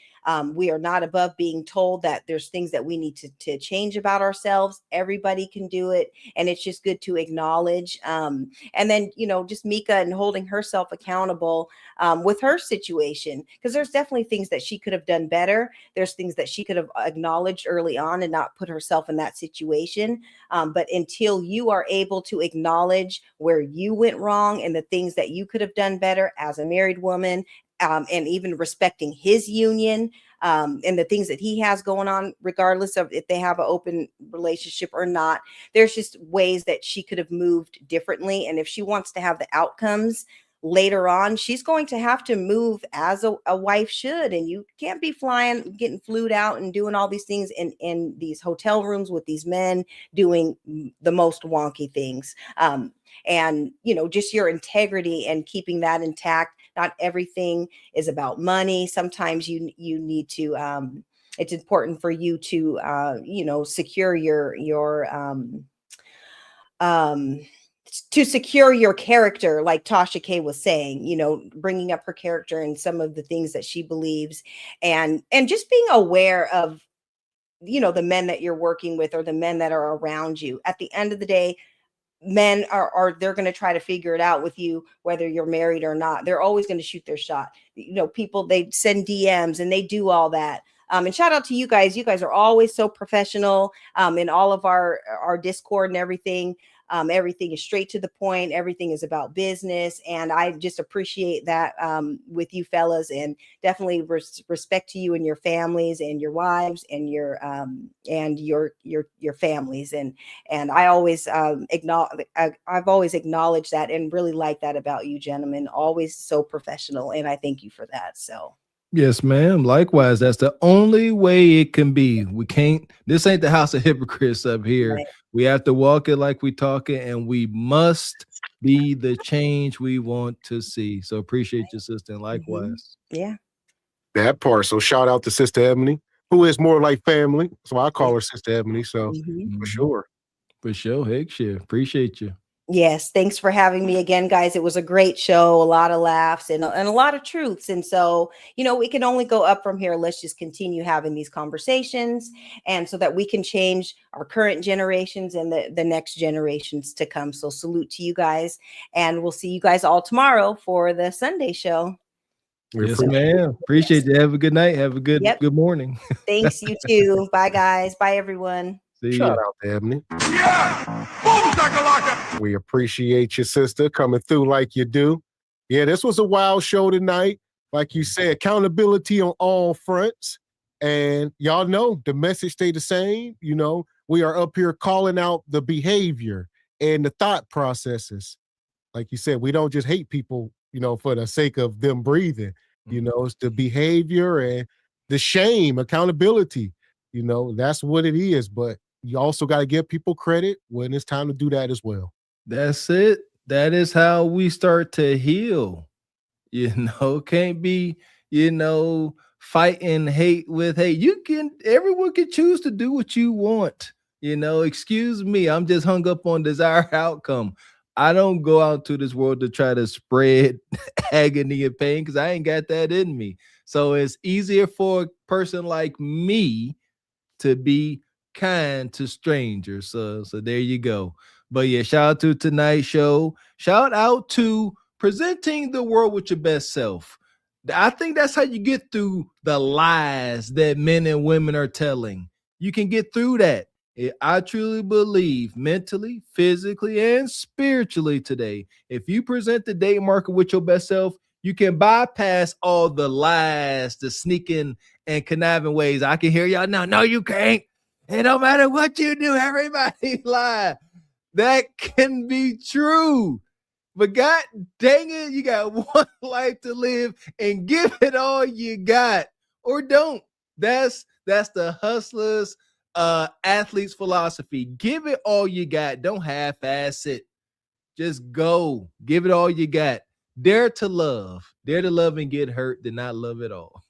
Speaker 11: We are not above being told that there's things that we need to change about ourselves. Everybody can do it. And it's just good to acknowledge. And then, just Mika and holding herself accountable with her situation, because there's definitely things that she could have done better. There's things that she could have acknowledged early on and not put herself in that situation. But until you are able to acknowledge where you went wrong and the things that you could have done better as a married woman, and even respecting his union and the things that he has going on, regardless of if they have an open relationship or not. There's just ways that she could have moved differently. And if she wants to have the outcomes later on, she's going to have to move as a wife should. And you can't be getting flued out and doing all these things in these hotel rooms with these men doing the most wonky things. And, just your integrity and keeping that intact. Not everything is about money. Sometimes you need to, it's important for you to, secure to secure your character, like Tasha K was saying, bringing up her character and some of the things that she believes, and just being aware of, the men that you're working with or the men that are around you. At the end of the day, men they're going to try to figure it out with you, whether you're married or not. They're always going to shoot their shot. People, they send DMs and they do all that. And shout out to you guys. You guys are always so professional in all of our Discord and everything. Everything is straight to the point. Everything is about business. And I just appreciate that with you fellas, and definitely respect to you and your families and your wives and your families. And I always I've always acknowledged that and really like that about you gentlemen. Always so professional. And I thank you for that. So.
Speaker 10: Yes, ma'am. Likewise, that's the only way it can be. We can't, this ain't the house of hypocrites up here. Right. We have to walk it like we talk it, and we must be the change we want to see. So appreciate your sister, and likewise.
Speaker 11: Yeah.
Speaker 9: That part. So shout out to Sister Ebony, who is more like family. So I call her Sister Ebony. So for sure.
Speaker 10: For sure. Heck shit. Appreciate you.
Speaker 11: Yes, thanks for having me again, guys. It was a great show, a lot of laughs and a lot of truths. And so, we can only go up from here. Let's just continue having these conversations, and so that we can change our current generations and the next generations to come. So salute to you guys, and we'll see you guys all tomorrow for the Sunday show.
Speaker 10: Yes, ma'am. Appreciate you. Have a good night. Have a good morning.
Speaker 11: Thanks, you too. Bye, guys. Bye, everyone.
Speaker 9: Shout out to Ebony. We appreciate your sister coming through like you do. Yeah, this was a wild show tonight. Like you said, accountability on all fronts. And y'all know the message stayed the same. We are up here calling out the behavior and the thought processes. Like you said, we don't just hate people, for the sake of them breathing. It's the behavior and the shame, accountability. That's what it is. But you also got to give people credit when it's time to do that as well. That's it. That is how we start to heal. Can't be, fighting hate with hate. Everyone can choose to do what you want. Excuse me, I'm just hung up on desired outcome. I don't go out to this world to try to spread agony and pain because I ain't got that in me. So it's easier for a person like me to be kind to strangers. So there you go. But yeah, shout out to tonight's show. Shout out to presenting the world with your best self. I think that's how you get through the lies that men and women are telling. You can get through that. I truly believe mentally, physically, and spiritually today, if you present the date marker with your best self, you can bypass all the lies, the sneaking and conniving ways. I can hear y'all now. No, you can't. It don't matter what you do, everybody lie. That can be true. But God dang it, you got one life to live and give it all you got. Or don't. That's the hustlers, athlete's philosophy. Give it all you got. Don't half-ass it. Just go. Give it all you got. Dare to love. Dare to love and get hurt, then not love at all.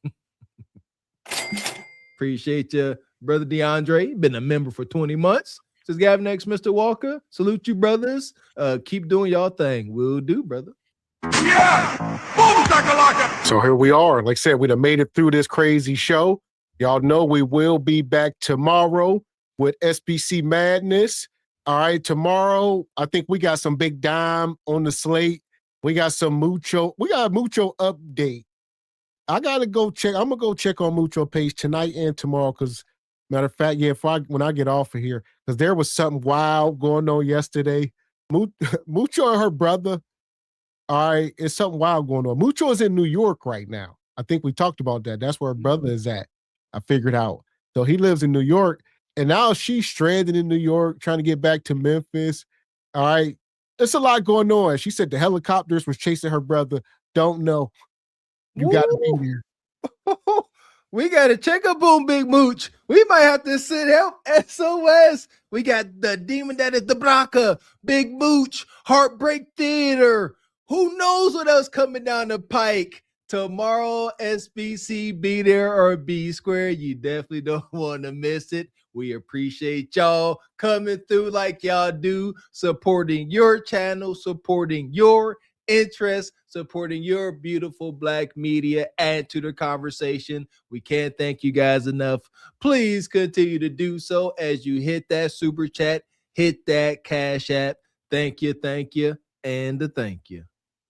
Speaker 9: Appreciate you, Brother DeAndre. Been a member for 20 months. Says Gavin X Mr. Walker. Salute you, brothers. Keep doing y'all thing. Will do, brother. Yeah! So here we are. Like I said, we done made it through this crazy show. Y'all know we will be back tomorrow with SBC Madness. All right, tomorrow, I think we got some big dime on the slate. We got some Mucho. We got a Mucho update. I got to go check. I'm going to go check on Mucho page tonight and tomorrow because, matter of fact, yeah, when I get off of here, because there was something wild going on yesterday. Mucho and her brother, all right, it's something wild going on. Mucho is in New York right now. I think we talked about that. That's where her brother is at. I figured out. So he lives in New York, and now she's stranded in New York, trying to get back to Memphis. All right. There's a lot going on. She said the helicopters was chasing her brother. Don't know. You got to be there. We got to check up on Big Mooch. We might have to send help. SOS. We got the demon that is the Bronca, Big Mooch, Heartbreak Theater.
Speaker 10: who knows what else coming down the pike tomorrow? SBC, be there or be square. You definitely don't want to miss it. We appreciate y'all coming through like y'all do, supporting your channel, supporting your interests, supporting your beautiful Black media, add to the conversation. We can't thank you guys enough. Please continue to do so as you hit that super chat, hit that Cash App. Thank you, and a thank you.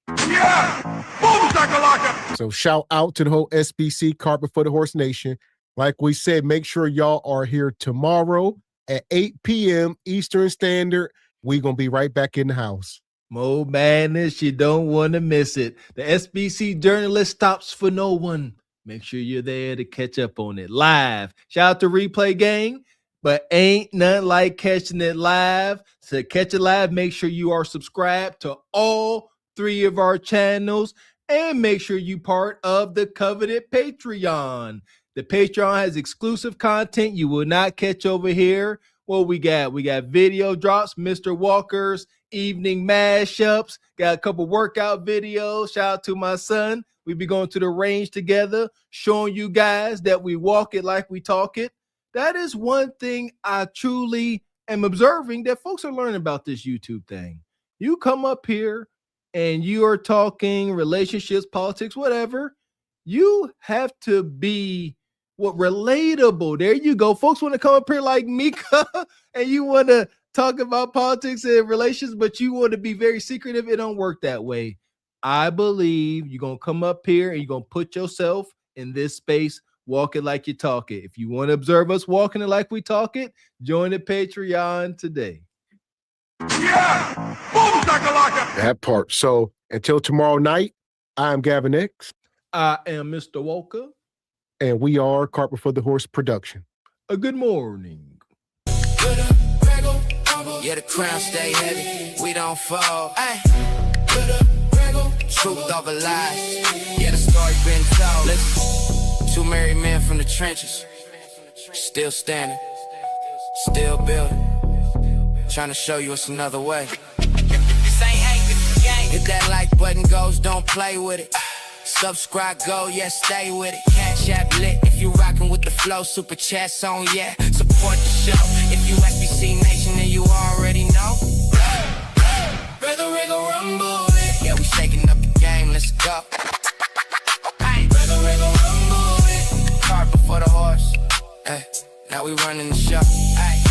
Speaker 9: Yeah! Boom, shakalaka! So shout out to the whole SBC Carpet for the Horse Nation. Like we said, make sure y'all are here tomorrow at 8 p.m. Eastern Standard. We're going to be right back in the house.
Speaker 10: Mo Madness, you don't want to miss it. The SBC journalist stops for no one. Make sure you're there to catch up on it live. Shout out to Replay Gang, but ain't nothing like catching it live. To catch it live, make sure you are subscribed to all 3 of our channels and make sure you part of the coveted Patreon. The Patreon has exclusive content you will not catch over here. What we got? We got video drops, Mr. Walker's evening mashups, got a couple workout videos. Shout out to my son. We be going to the range together, showing you guys that we walk it like we talk it. That is one thing I truly am observing, that folks are learning about this YouTube thing. You come up here and you are talking relationships, politics, whatever. You have to be relatable. There you go. Folks want to come up here like Mika and you want to talk about politics and relations, but you want to be very secretive. It don't work that way. I believe you're going to come up here and you're going to put yourself in this space, walk it like you talk it. If you want to observe us walking it like we talk it, join the Patreon today.
Speaker 9: Yeah! Boom, shakalaka! That part. So until tomorrow night, I'm Gavin X.
Speaker 10: I am Mr. Walker.
Speaker 9: And we are Carpet for the Horse Production.
Speaker 10: A good morning.
Speaker 2: Yeah, the crown stay heavy. We don't fall. Ay. Truth over lies. Yeah, the story been told. Listen, 2 married men from the trenches. Still standing. Still building. Trying to show you it's another way. This ain't hate, this is game. If that like button goes, don't play with it. Subscribe, go, yeah, stay with it. Cash App lit if you rockin' with the flow. Super chats on, yeah, support the show. If you SBC Nation, then you already know. Regal Rumble, yeah, we shaking up the game, let's go. Regal Rumble, Carpet for the horse. Hey, now we running the show. Hey.